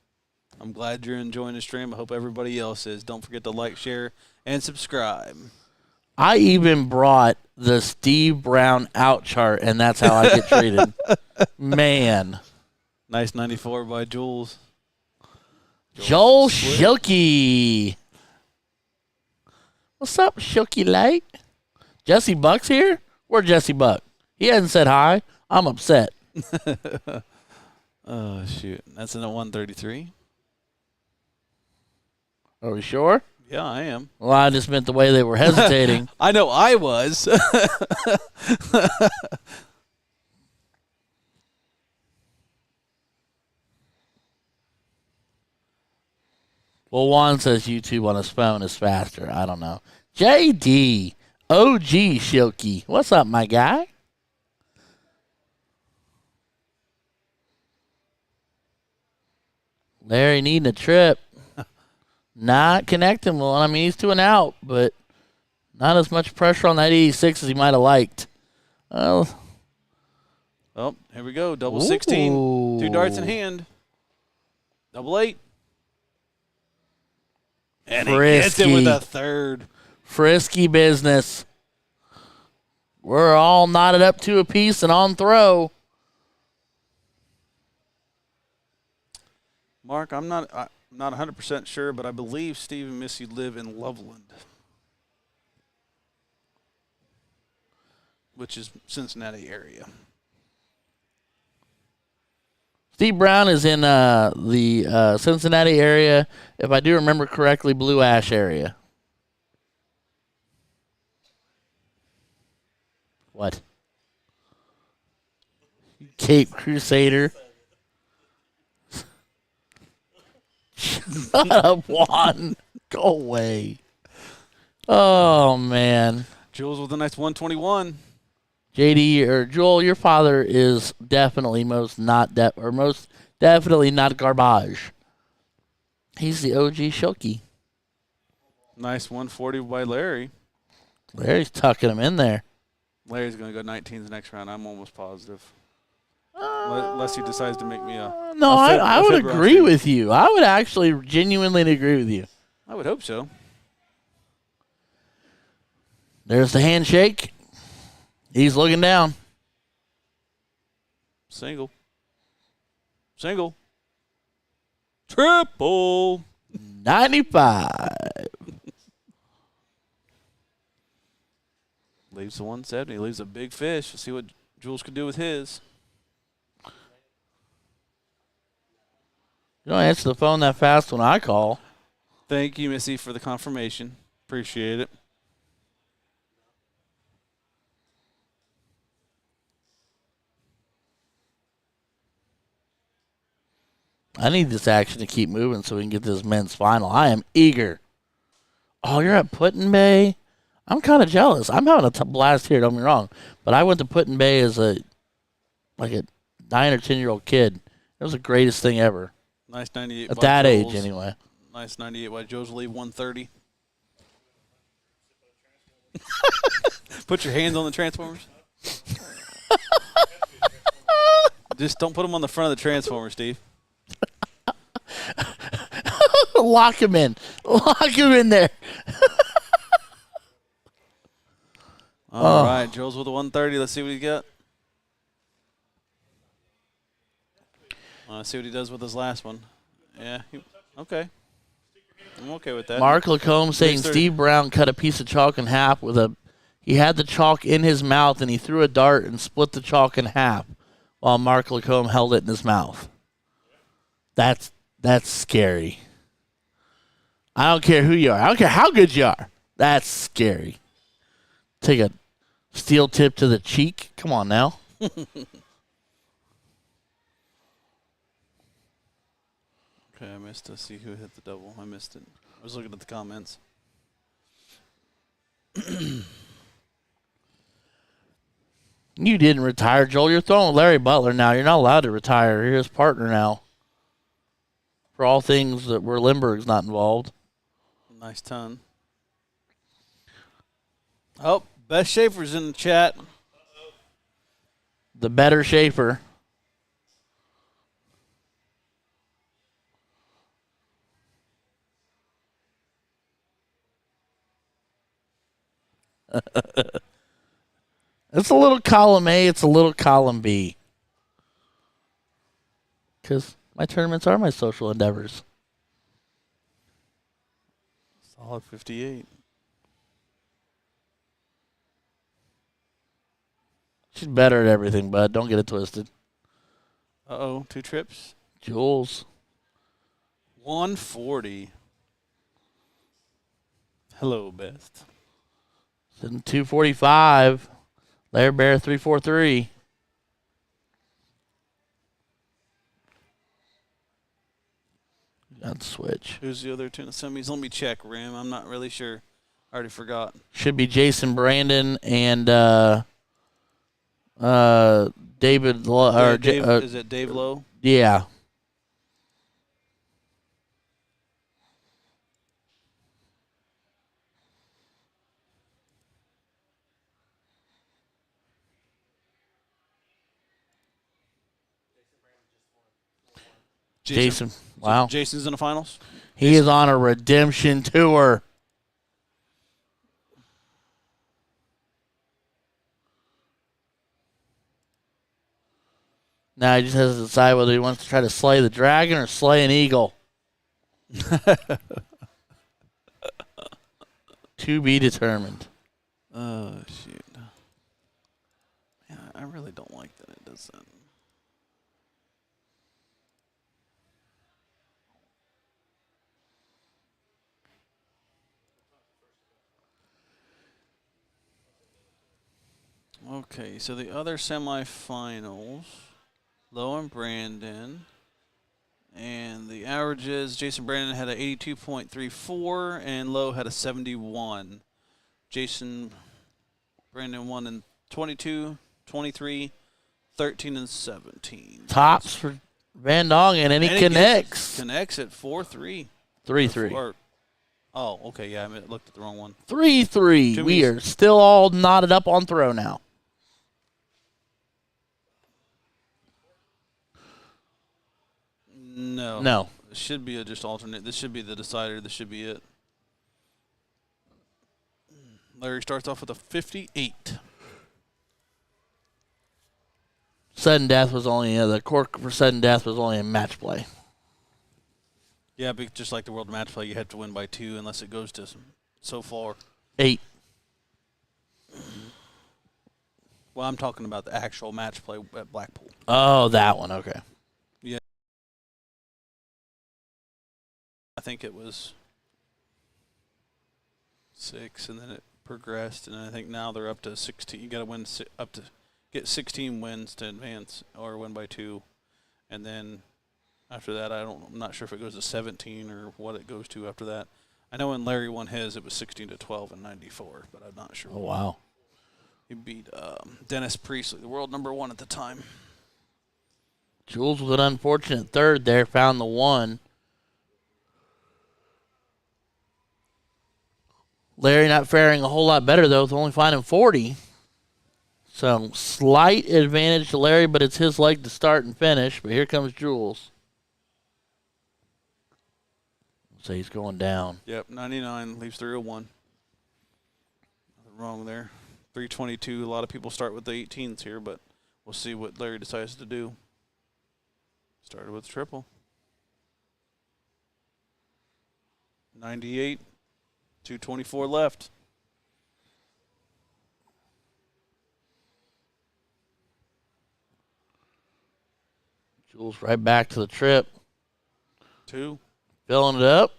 I'm glad you're enjoying the stream. I hope everybody else is. Don't forget to like, share, and subscribe. I even brought the Steve Brown out chart, and that's how I get treated. Man. Nice 94 by Jules. Joel Shilkey. What's up, Shilkey Light? Jesse Buck's here? Where's Jesse Buck? He hasn't said hi. I'm upset. Oh, shoot. That's in a 133. Are we sure? Yeah, I am. Well, I just meant the way they were hesitating. I know I was. Well, Juan says YouTube on his phone is faster. I don't know. JD, OG Shilky. What's up, my guy? Larry needing a trip. Not connecting well. I mean, he's 2 and out, but not as much pressure on that 86 as he might have liked. Well, Oh, here we go. Double 16. 2 darts in hand. Double 8. And he gets it with a third. Frisky business. We're all knotted up to a piece and on throw. Mark, I'm not 100% sure, but I believe Steve and Missy live in Loveland, which is Cincinnati area. Steve Brown is in the Cincinnati area, if I do remember correctly, Blue Ash area. What? Cape Crusader. Shut up, Juan. Go away. Oh, man. Jules with a nice 121. JD or Joel, your father is definitely most definitely not garbage. He's the OG Shilky. Nice 140 by Larry. Larry's tucking him in there. Larry's going to go 19s next round. I'm almost positive. Unless he decides to make me a. No, I would agree with you. I would actually genuinely agree with you. I would hope so. There's the handshake. He's looking down. Single. Single. Triple. 95. Leaves the 170. Leaves a big fish. Let's see what Jules could do with his. You don't answer the phone that fast when I call. Thank you, Missy, for the confirmation. Appreciate it. I need this action to keep moving so we can get this men's final. I am eager. Oh, you're at Put-in Bay? I'm kind of jealous. I'm having a blast here, don't get me wrong. But I went to Put-in Bay as a 9 or 10-year-old kid. It was the greatest thing ever. Nice 98 at by that Joel's. age, anyway. Nice 98 by Joe's. Leave 130. Put your hands on the Transformers. Just don't put them on the front of the Transformer, Steve. Lock him in. Lock him in there. All right, Joel's with a 130. Let's see what he got. Let's see what he does with his last one. Yeah, okay. I'm okay with that. Mark Lacombe saying Steve Brown cut a piece of chalk in half with a. He had the chalk in his mouth and he threw a dart and split the chalk in half while Mark Lacombe held it in his mouth. That's scary. I don't care who you are. I don't care how good you are. That's scary. Take a steel tip to the cheek. Come on now. Okay, I missed to see who hit the double. I missed it. I was looking at the comments. You didn't retire, Joel. You're throwing with Larry Butler now. You're not allowed to retire. You're his partner now. For all things that where Lindbergh's not involved. Nice ton. Oh, Best Schaefer's in the chat. The better Schaefer. It's a little column A, it's a little column B. Because my tournaments are my social endeavors. Solid 58. She's better at everything, bud. Don't get it twisted. Uh-oh, 2 trips. Jules. 140. Hello, Best. Sitting 245. Larry Bear 343. I'd switch. Who's the other two in the semis? Let me check, Rim. I'm not really sure. I already forgot. Should be Jason Brandon and David. Is it Dave Lowe? Yeah. Jason. Wow. Jason's in the finals? He is on a redemption tour. Now he just has to decide whether he wants to try to slay the dragon or slay an eagle. To be determined. Oh, shoot. Yeah, I really don't like that it does that. Okay, so the other semifinals, Lowe and Brandon, and the averages, Jason Brandon had an 82.34 and Lowe had a 71. Jason Brandon won in 22, 23, 13, and 17. Tops for Van Dongen, and he connects. Connects at 4-3. 3-3. Oh, okay, yeah, I looked at the wrong one. 3-3. We are still all knotted up on throw now. No. No. It should be just alternate. This should be the decider. This should be it. Larry starts off with a 58. Sudden death was only the cork for sudden death was only a match play. Yeah, but just like the world match play, you have to win by 2 unless it goes to so far. 8. Well, I'm talking about the actual match play at Blackpool. Oh, that one. Okay. Yeah. I think it was 6, and then it progressed, and I think now they're up to 16. You got to win up to get 16 wins to advance or win by 2, and then after that, I'm not sure if it goes to 17 or what it goes to after that. I know when Larry won his, it was 16-12 in '94, but I'm not sure. Oh wow! He beat Dennis Priestley, the world #1 at the time. Jules was an unfortunate third there, found the 1. Larry not faring a whole lot better, though, with only finding 40. So, slight advantage to Larry, but it's his leg to start and finish. But here comes Jules. So he's going down. Yep, 99, leaves 301. Nothing wrong there. 322, a lot of people start with the 18s here, but we'll see what Larry decides to do. Started with triple. 98, 224 left. Jules right back to the trip. 2. Filling it up.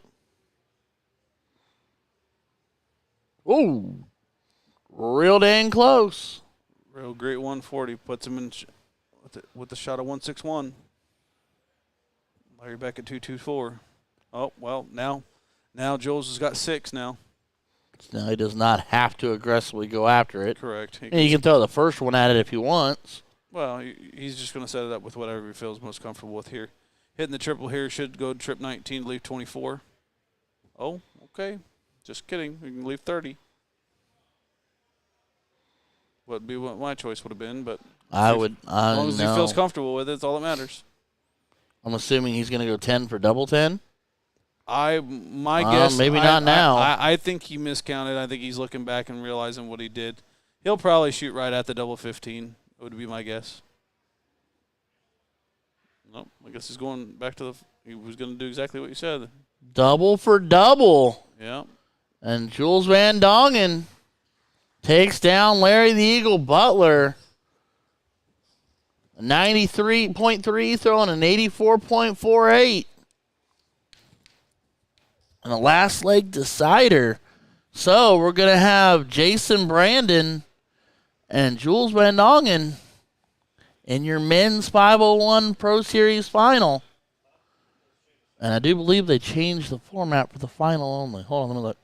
Ooh. Real dang close. Real great 140. Puts him in with the shot of 161. Larry back at 224. Oh, well, now Jules has got 6 now. Now he does not have to aggressively go after it. Correct. And he can throw the first one at it if he wants. Well, he's just going to set it up with whatever he feels most comfortable with here. Hitting the triple here should go to trip 19 to leave 24. Oh, okay. Just kidding. We can leave 30. Would be what my choice would have been, but as long as he feels comfortable with it, it's all that matters. I'm assuming he's going to go 10 for double 10. My guess. Maybe not now. I think he miscounted. I think he's looking back and realizing what he did. He'll probably shoot right at the double 15. Would be my guess. Nope. I guess he's going back to he was going to do exactly what you said. Double for double. Yeah. And Jules Van Dongen takes down Larry the Eagle Butler. 93.3 throwing an 84.48. And the last leg decider. So we're going to have Jason Brandon and Jules Van Dongen in your men's 501 Pro Series final. And I do believe they changed the format for the final only. Hold on, let me look.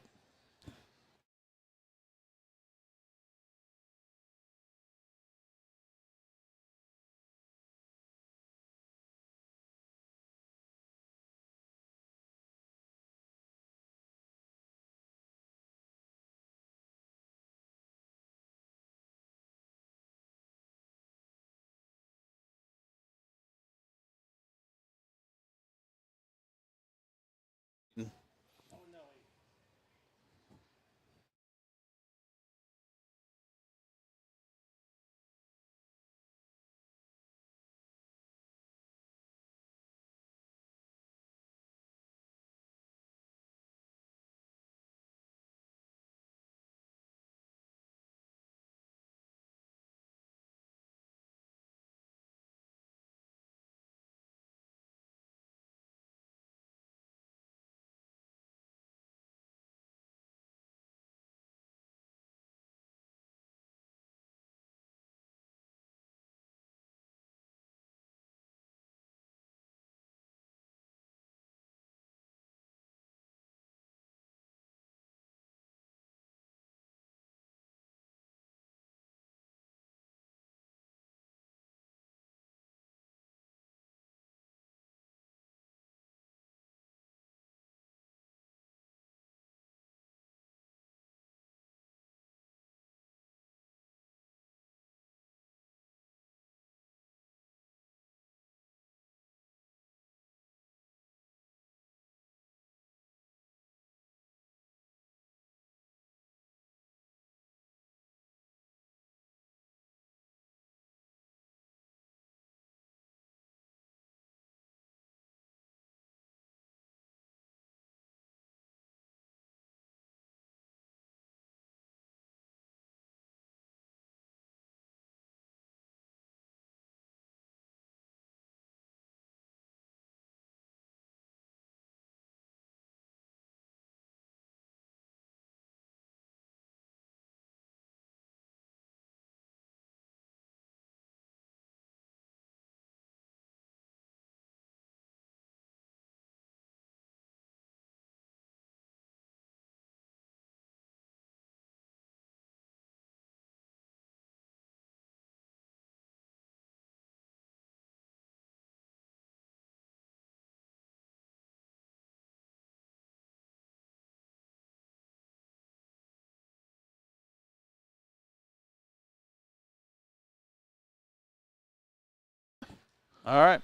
All right.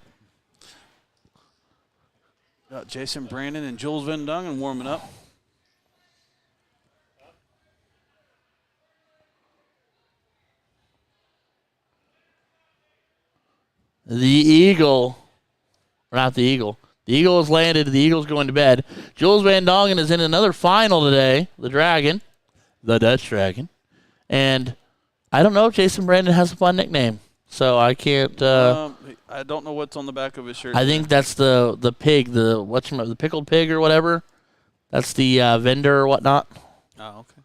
Got Jason Brandon and Jules Van Dungen warming up. The Eagle. Or not the Eagle. The Eagle has landed. The Eagle's going to bed. Jules Van Dongen is in another final today. The Dragon. The Dutch Dragon. And I don't know if Jason Brandon has a fun nickname. So I can't. I don't know what's on the back of his shirt. I think that's the pig, the pickled pig or whatever. That's the vendor or whatnot. Oh, okay.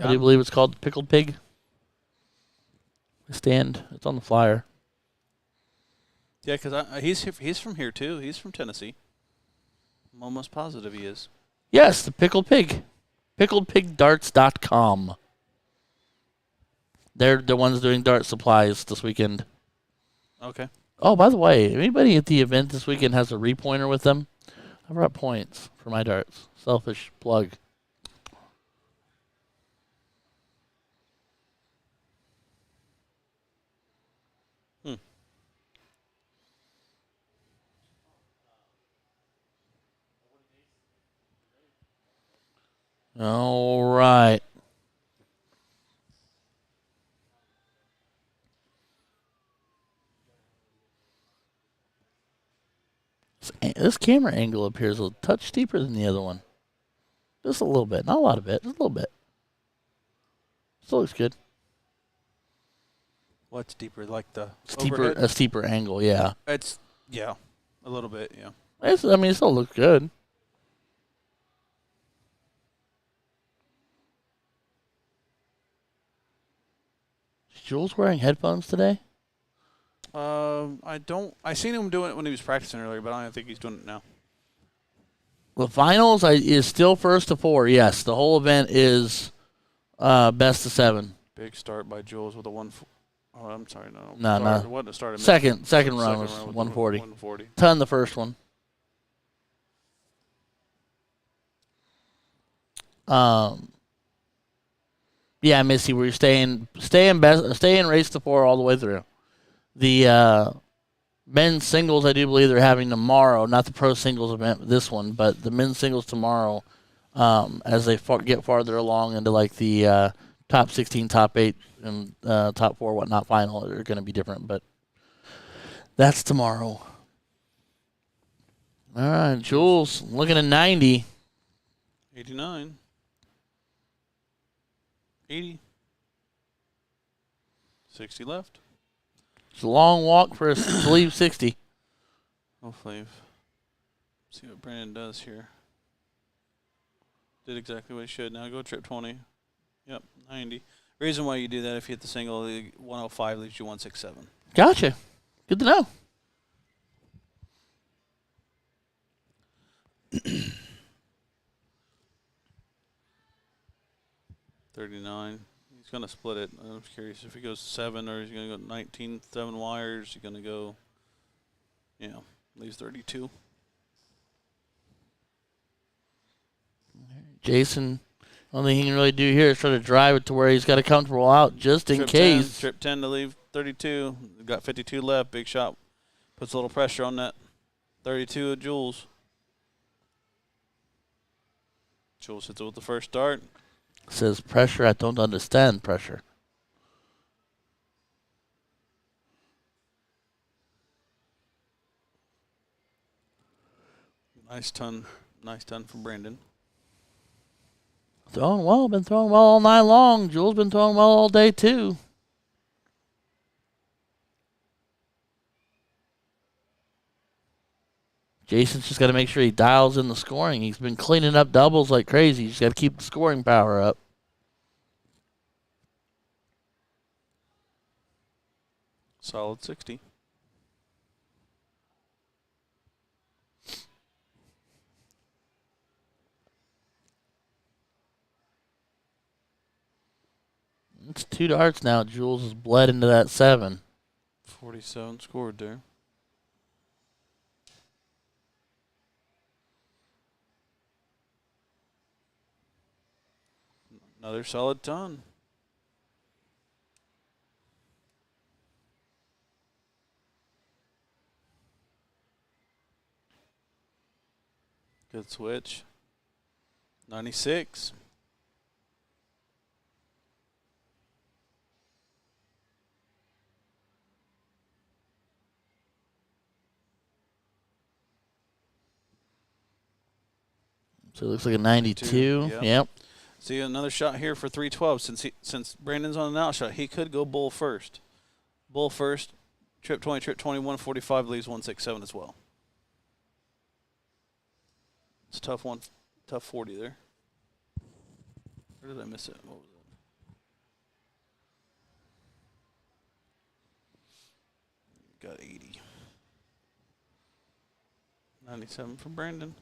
I do believe it's called pickled pig. Stand. It's on the flyer. Yeah, because he's from here too. He's from Tennessee. I'm almost positive he is. Yes, the pickled pig. PickledPigDarts.com. They're the ones doing dart supplies this weekend. Okay. Oh, by the way, if anybody at the event this weekend has a repointer with them, I brought points for my darts. Selfish plug. All right. This camera angle appears a touch steeper than the other one. Just a little bit. Not a lot of it. Just a little bit. Still looks good. What's deeper, like the A steeper angle, yeah. It's a little bit, yeah. It still looks good. Is Jules wearing headphones today? I seen him doing it when he was practicing earlier, but I don't think he's doing it now. The finals is still first to 4. Yes, the whole event is best of 7. Big start by Jules with a 1. Oh, I'm sorry, no. No. It wasn't a start. Second run was with 140. 140. Ton the first one. Yeah, Missy, we're staying race to 4 all the way through. The men's singles, I do believe they're having tomorrow, not the pro singles event, this one, but the men's singles tomorrow. As they get farther along into like the top 16, top 8, and top 4, whatnot final, are going to be different, but that's tomorrow. All right, Jules looking at 90. 89. 80. 60 left. It's a long walk for us to leave 60. Hopefully. See what Brandon does here. Did exactly what he should. Now go trip 20. Yep, 90. Reason why you do that, if you hit the single, the 105 leaves you 167. Gotcha. Good to know. $39. He's going to split it. I'm curious if he goes 7 or he's going to go 19, 7 wires. He's going to go, leaves 32. Jason, only thing he can really do here is try to drive it to where he's got a comfortable out just in case. Trip 10 to leave 32. We've got 52 left. Big shot. Puts a little pressure on that 32 of Jules. Jules hits it with the first dart. Says pressure. I don't understand pressure. Nice ton from Brandon. Throwing well. Been throwing well all night long. Jules been throwing well all day too. Jason's just got to make sure he dials in the scoring. He's been cleaning up doubles like crazy. He's got to keep the scoring power up. Solid 60. It's 2 darts now. Jules has bled into that 7. 47 scored there. Another solid ton. Good switch. 96. So it looks like a 92. Yep. See another shot here for 312. Since Brandon's on an out shot, he could go bull first. Bull first. Trip 20, 145 leaves 167 as well. It's a tough one. Tough 40 there. Where did I miss it? What was it? Got 80. 97 for Brandon.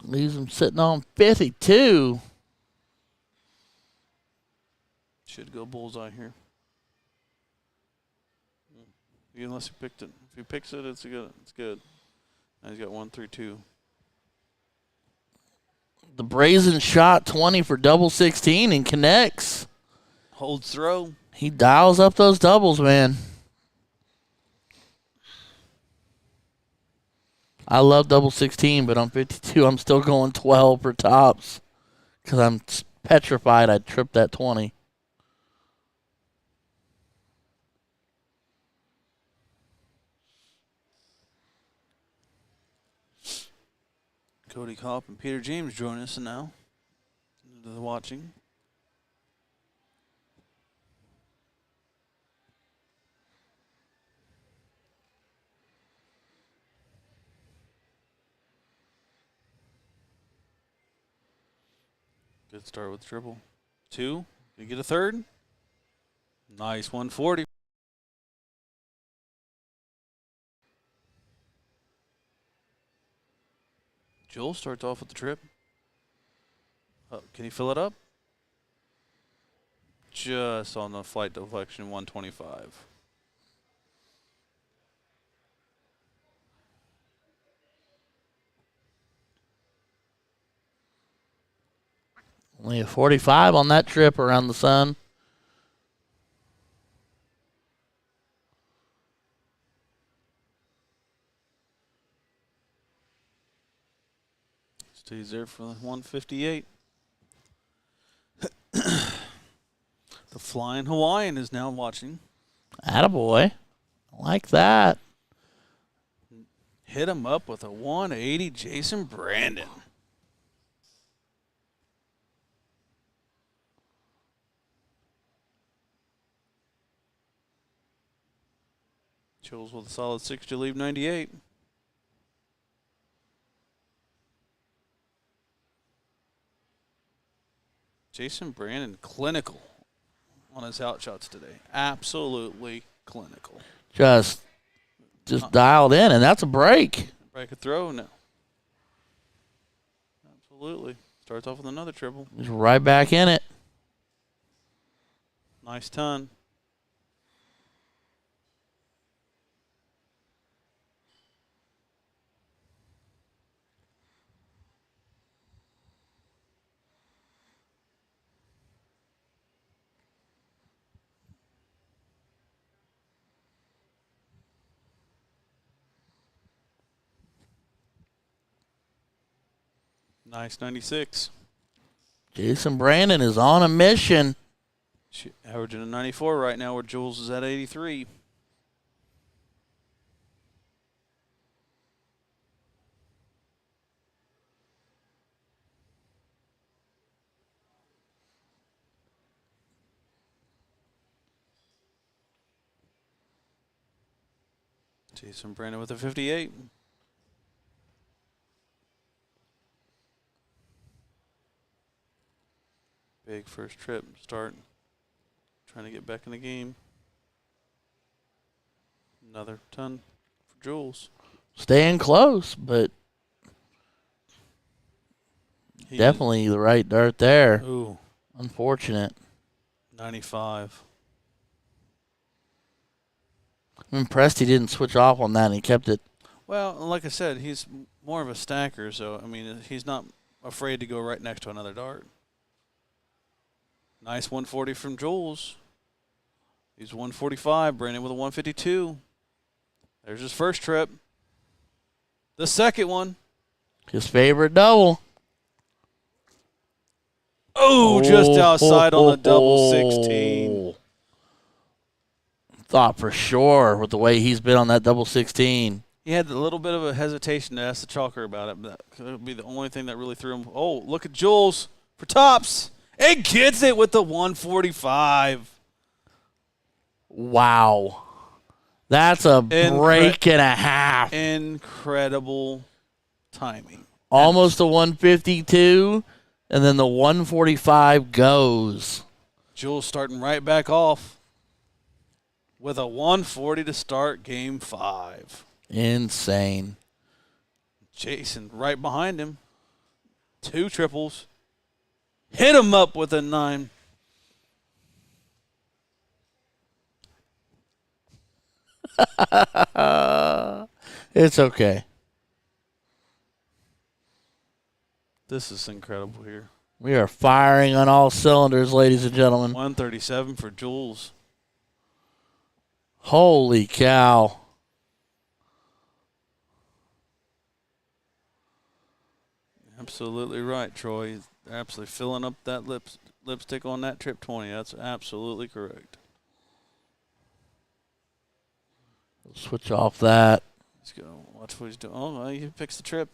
Leaves him sitting on 52. Should go bullseye here. Unless he picked it. If he picks it, it's good. It's good. Now he's got 1-3-2. The brazen shot 20 for double 16 and connects. Holds throw. He dials up those doubles, man. I love double 16, but on 52, I'm still going 12 for tops because I'm petrified I'd trip that 20. Cody Kopp and Peter James join us now. They're watching. Good start with triple. 2. You get a third. Nice 140. Jules starts off with the trip. Can he fill it up? Just on the flight deflection, 125. Only a 45 on that trip around the sun. Stays there for the 158. The Flying Hawaiian is now watching. Attaboy. I like that. Hit him up with a 180, Jason Brandon. Jules with a solid 6 to leave 98. Jason Brandon, clinical on his outshots today. Absolutely clinical. Just dialed in, and that's a break. Break a throw? No. Absolutely. Starts off with another triple. He's right back in it. Nice ton. Nice 96. Jason Brandon is on a mission. Averaging a 94 right now, where Jules is at 83. Jason Brandon with a 58. Big first trip start. Trying to get back in the game. Another ton for Jules. Staying close, but definitely the right dart there. Ooh. Unfortunate. 95. I'm impressed he didn't switch off on that and he kept it. Well, like I said, he's more of a stacker, so, I mean, he's not afraid to go right next to another dart. Nice 140 from Jules. He's 145. Brandon with a 152. There's his first trip. The second one. His favorite double. Oh, just outside on the double 16. Thought for sure with the way he's been on that double 16. He had a little bit of a hesitation to ask the chalker about it, but that could be the only thing that really threw him. Oh, look at Jules for tops. And gets it with the 145. Wow. That's a break and a half. Incredible timing. Almost a 152, and then the 145 goes. Jules starting right back off with a 140 to start game 5. Insane. Jason right behind him. 2 triples. Hit him up with a 9. It's okay. This is incredible here. We are firing on all cylinders, ladies and gentlemen. 137 for Jules. Holy cow. Absolutely right, Troy. He's absolutely filling up that lipstick on that trip 20. That's absolutely correct. Switch off that. Let's go. Watch what he's doing. Oh, well, he picks the trip.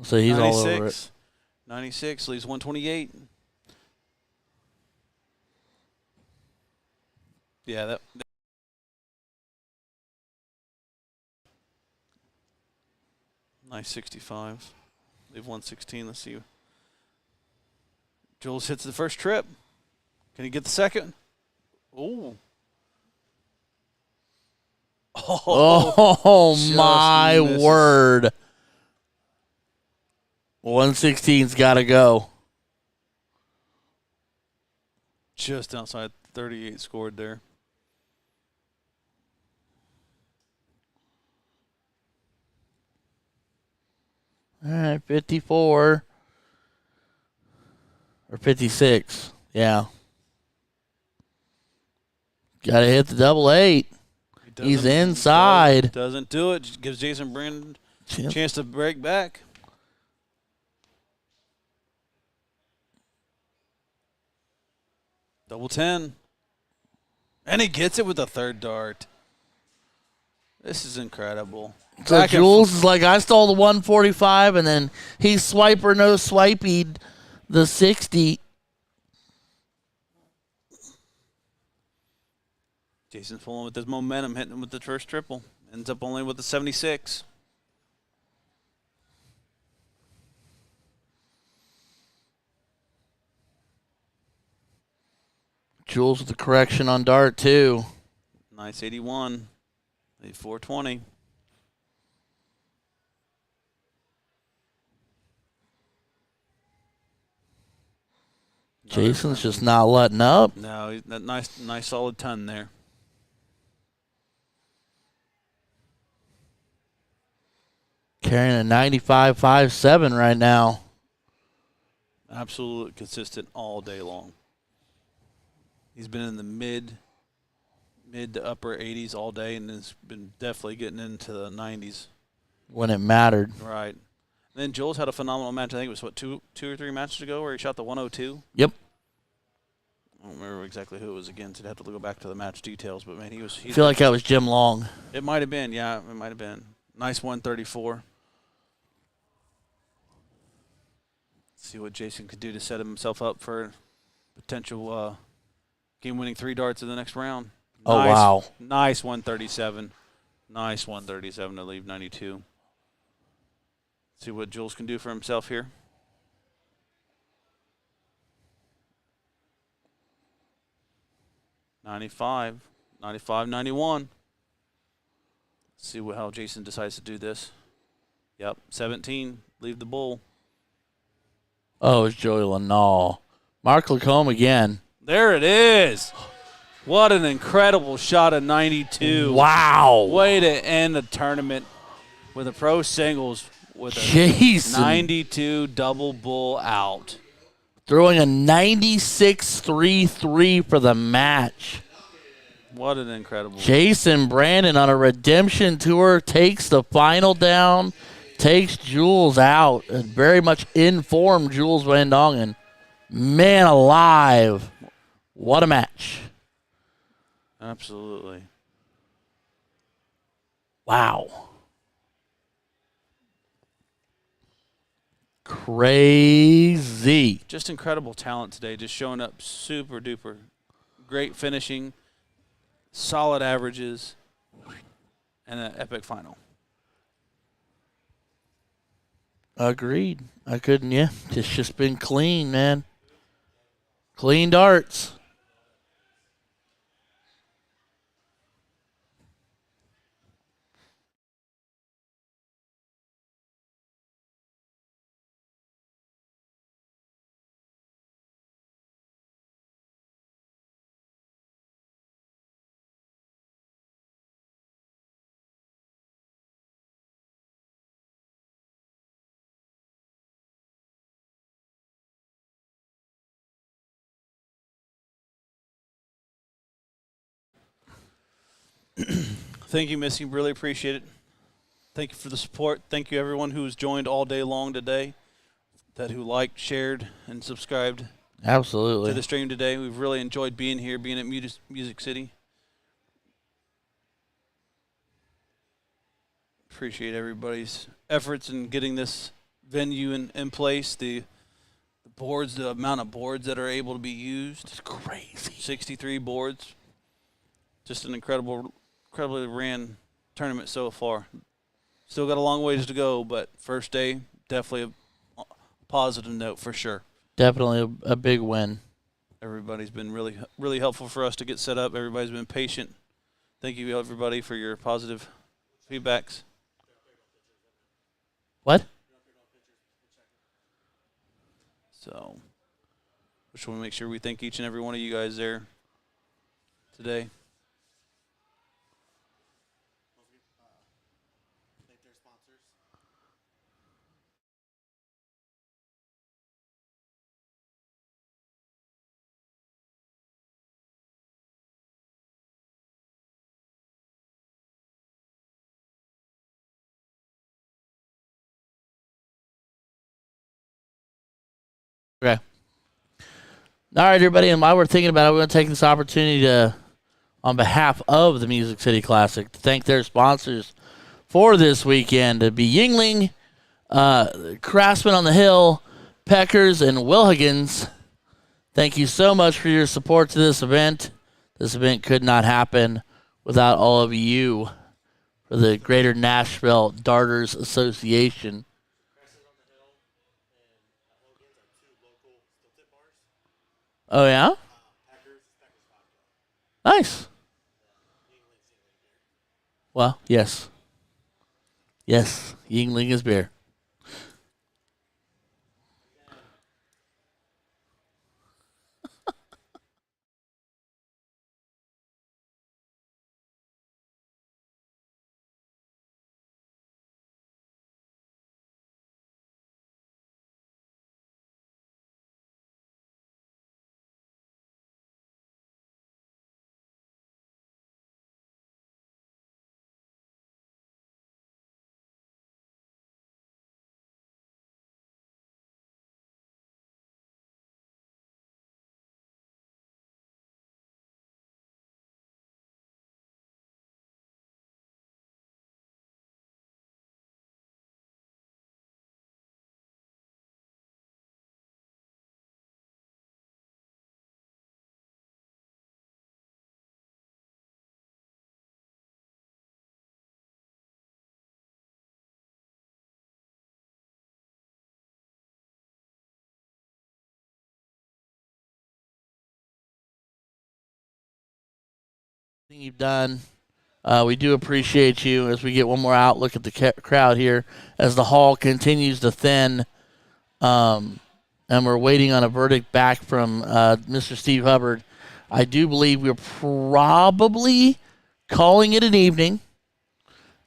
So he's all over it. 96 leaves 128. Yeah, that nice 65. Leave 116. Let's see. Jules hits the first trip. Can he get the second? Ooh. Oh, my misses. word. 116's got to go. Just outside 38 scored there. All right, 54. Or 56. Yeah. Got to hit the double 8. He's inside. Doesn't do it. Gives Jason Brandon a chance to break back. Double 10. And he gets it with a third dart. This is incredible. So Jules is like, I stole the 145, and then he swipe or no swipey the 60. Jason's pulling with his momentum, hitting him with the first triple. Ends up only with the 76. Jules with the correction on dart, too. Nice 81. 420. Jason's just not letting up. No, that nice solid 10 there. Carrying a 95.57 right now. Absolutely consistent all day long. He's been in the mid to upper 80s all day, and has been definitely getting into the 90s. When it mattered. Right. And then Jules had a phenomenal match. I think it was, two or three matches ago where he shot the 102? Yep. I don't remember exactly who it was against. I'd have to go back to the match details. But, man, I feel like that was Jim Long. It might have been. Yeah, it might have been. Nice 134. See what Jason could do to set himself up for potential game-winning 3 darts in the next round. Oh, wow. Nice 137. Nice 137 to leave 92. See what Jules can do for himself here. $95, 91. See how Jason decides to do this. Yep, 17. Leave the bull. Oh, it's Joey Lanal. Mark Lacombe again. There it is. What an incredible shot of 92. Wow. Way to end the tournament with a pro singles with a Jason 92 double bull out. throwing a 96.33 for the match. What an incredible. Jason Brandon on a redemption tour takes the final down, takes Jules out, and very much informed Jules Van Dongen. Man alive. What a match. Absolutely. Wow. Crazy. Just incredible talent today. Just showing up super duper. Great finishing. Solid averages. And an epic final. Agreed. I couldn't, yeah. It's just been clean, man. Clean darts. Thank you, Missy. Really appreciate it. Thank you for the support. Thank you, everyone who's joined all day long today, who liked, shared, and subscribed Absolutely. to the stream today. We've really enjoyed being here, being at Music City. Appreciate everybody's efforts in getting this venue in place. The boards, the amount of boards that are able to be used. It's crazy. 63 boards. Just an incredibly ran tournament so far. Still got a long ways to go, but first day, definitely a positive note for sure. Definitely a big win. Everybody's been really helpful for us to get set up. Everybody's been patient. Thank you, everybody, for your positive feedbacks. What? So, just want to make sure we thank each and every one of you guys there today. Thank their sponsors. Okay. All right, everybody. And while we're thinking about it, we're going to take this opportunity to, on behalf of the Music City Classic, to thank their sponsors for this weekend. To be Yingling, Craftsman on the Hill, Peckers, and Wilhagans. Thank you so much for your support to this event. This event could not happen without all of you for the Greater Nashville Darters Association. Crescent on the Hill and Hogan's are two local steel tip bars. Oh, yeah? Packers vodka. Nice. Yingling beer. Well, yes. Yes, Yingling is beer. You've done. We do appreciate you as we get one more outlook at the crowd here as the hall continues to thin. And we're waiting on a verdict back from Mr. Steve Hubbard. I do believe we're probably calling it an evening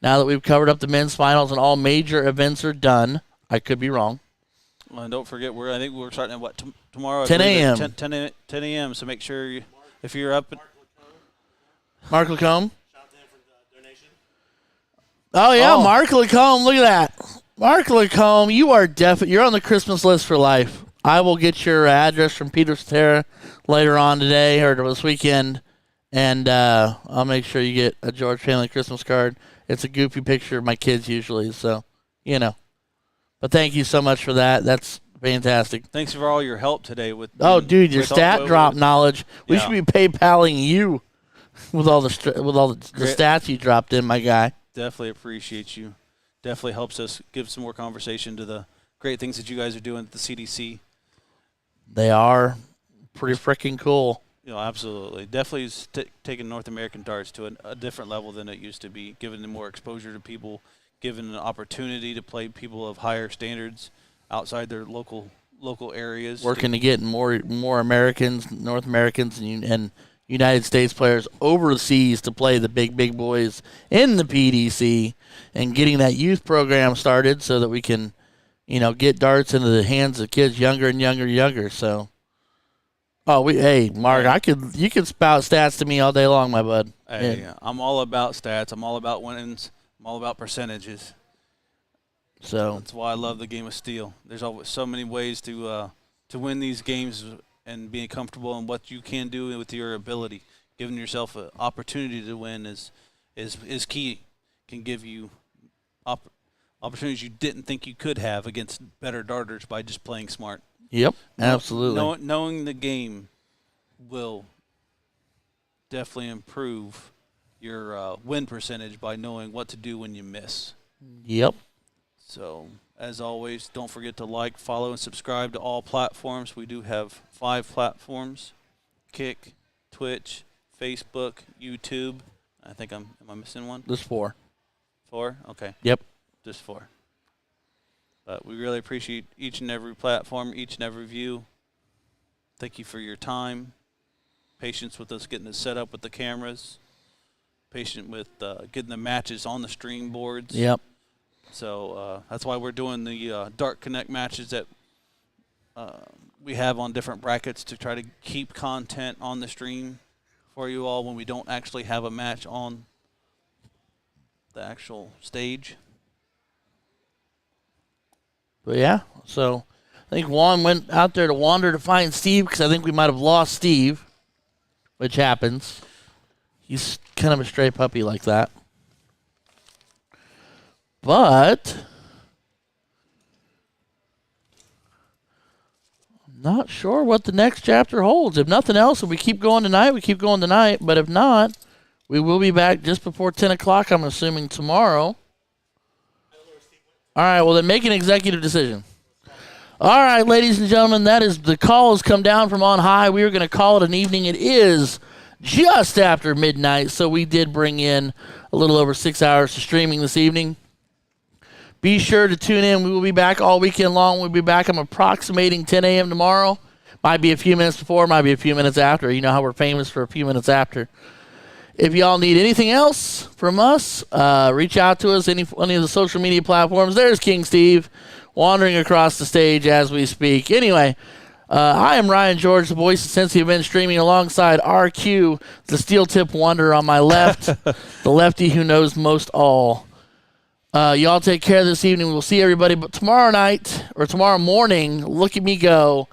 now that we've covered up the men's finals and all major events are done. I could be wrong. Well, and don't forget, I think we're starting at what tomorrow? 10 a.m. 10 a.m. So make sure if you're up. Mark Lacombe. Shout out to him for the donation. Oh, yeah, Oh. Mark Lacombe. Look at that. Mark Lacombe, you are you're on the Christmas list for life. I will get your address from Peter Cetera later on today or this weekend, and I'll make sure you get a George family Christmas card. It's a goofy picture of my kids usually, so, you know. But thank you so much for that. That's fantastic. Thanks for all your help today with. Oh, dude, your with stat drop knowledge. We Yeah. should be PayPaling you with all the stats you dropped in, my guy. Definitely appreciate you. Definitely helps us give some more conversation to the great things that you guys are doing at the CDC. They are pretty freaking cool. Absolutely. Definitely is taking North American darts to a different level than it used to be, giving them more exposure to people, giving an opportunity to play people of higher standards outside their local areas. Working to get more Americans, North Americans, and United States players overseas to play the big boys in the PDC, and getting that youth program started so that we can, get darts into the hands of kids younger and younger. So, hey, Mark, you can spout stats to me all day long, my bud. Hey, Yeah. I'm all about stats. I'm all about winnings. I'm all about percentages. So That's why I love the game of steel. There's always so many ways to win these games and being comfortable in what you can do with your ability. Giving yourself an opportunity to win is key. Can give you opportunities you didn't think you could have against better darters by just playing smart. Yep, absolutely. Knowing the game will definitely improve your win percentage by knowing what to do when you miss. Yep. So, as always, don't forget to like, follow, and subscribe to all platforms. We do have 5 platforms: Kick, Twitch, Facebook, YouTube. I think am I missing one? Just 4. 4? Okay. Yep. Just 4. But we really appreciate each and every platform, each and every view. Thank you for your time, patience with us getting it set up with the cameras, patient with getting the matches on the stream boards. Yep. So that's why we're doing the Dark Connect matches that we have on different brackets to try to keep content on the stream for you all when we don't actually have a match on the actual stage. But yeah, so I think Juan went out there to wander to find Steve because I think we might have lost Steve, which happens. He's kind of a stray puppy like that. But I'm not sure what the next chapter holds. If nothing else, if we keep going tonight, we keep going tonight. But if not, we will be back just before 10 o'clock, I'm assuming, tomorrow. All right, well, then make an executive decision. All right, ladies and gentlemen, that is the call has come down from on high. We are going to call it an evening. It is just after midnight, so we did bring in a little over 6 hours to streaming this evening. Be sure to tune in. We will be back all weekend long. We'll be back. I'm approximating 10 a.m. tomorrow. Might be a few minutes before, might be a few minutes after. You know how we're famous for a few minutes after. If y'all need anything else from us, reach out to us any of the social media platforms. There's King Steve wandering across the stage as we speak. Anyway, I am Ryan George, the voice of Cincy Event, streaming alongside RQ, the steel tip wonder on my left, the lefty who knows most all. Y'all take care this evening. We'll see everybody. But tomorrow night or tomorrow morning, look at me go.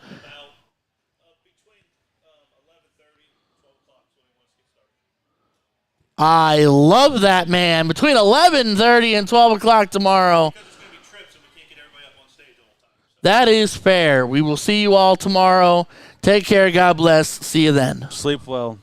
I love that, man. Between 11:30 and 12 o'clock tomorrow. Because it's going to be trips and we can't get everybody up on stage all the time. So. That is fair. We will see you all tomorrow. Take care. God bless. See you then. Sleep well.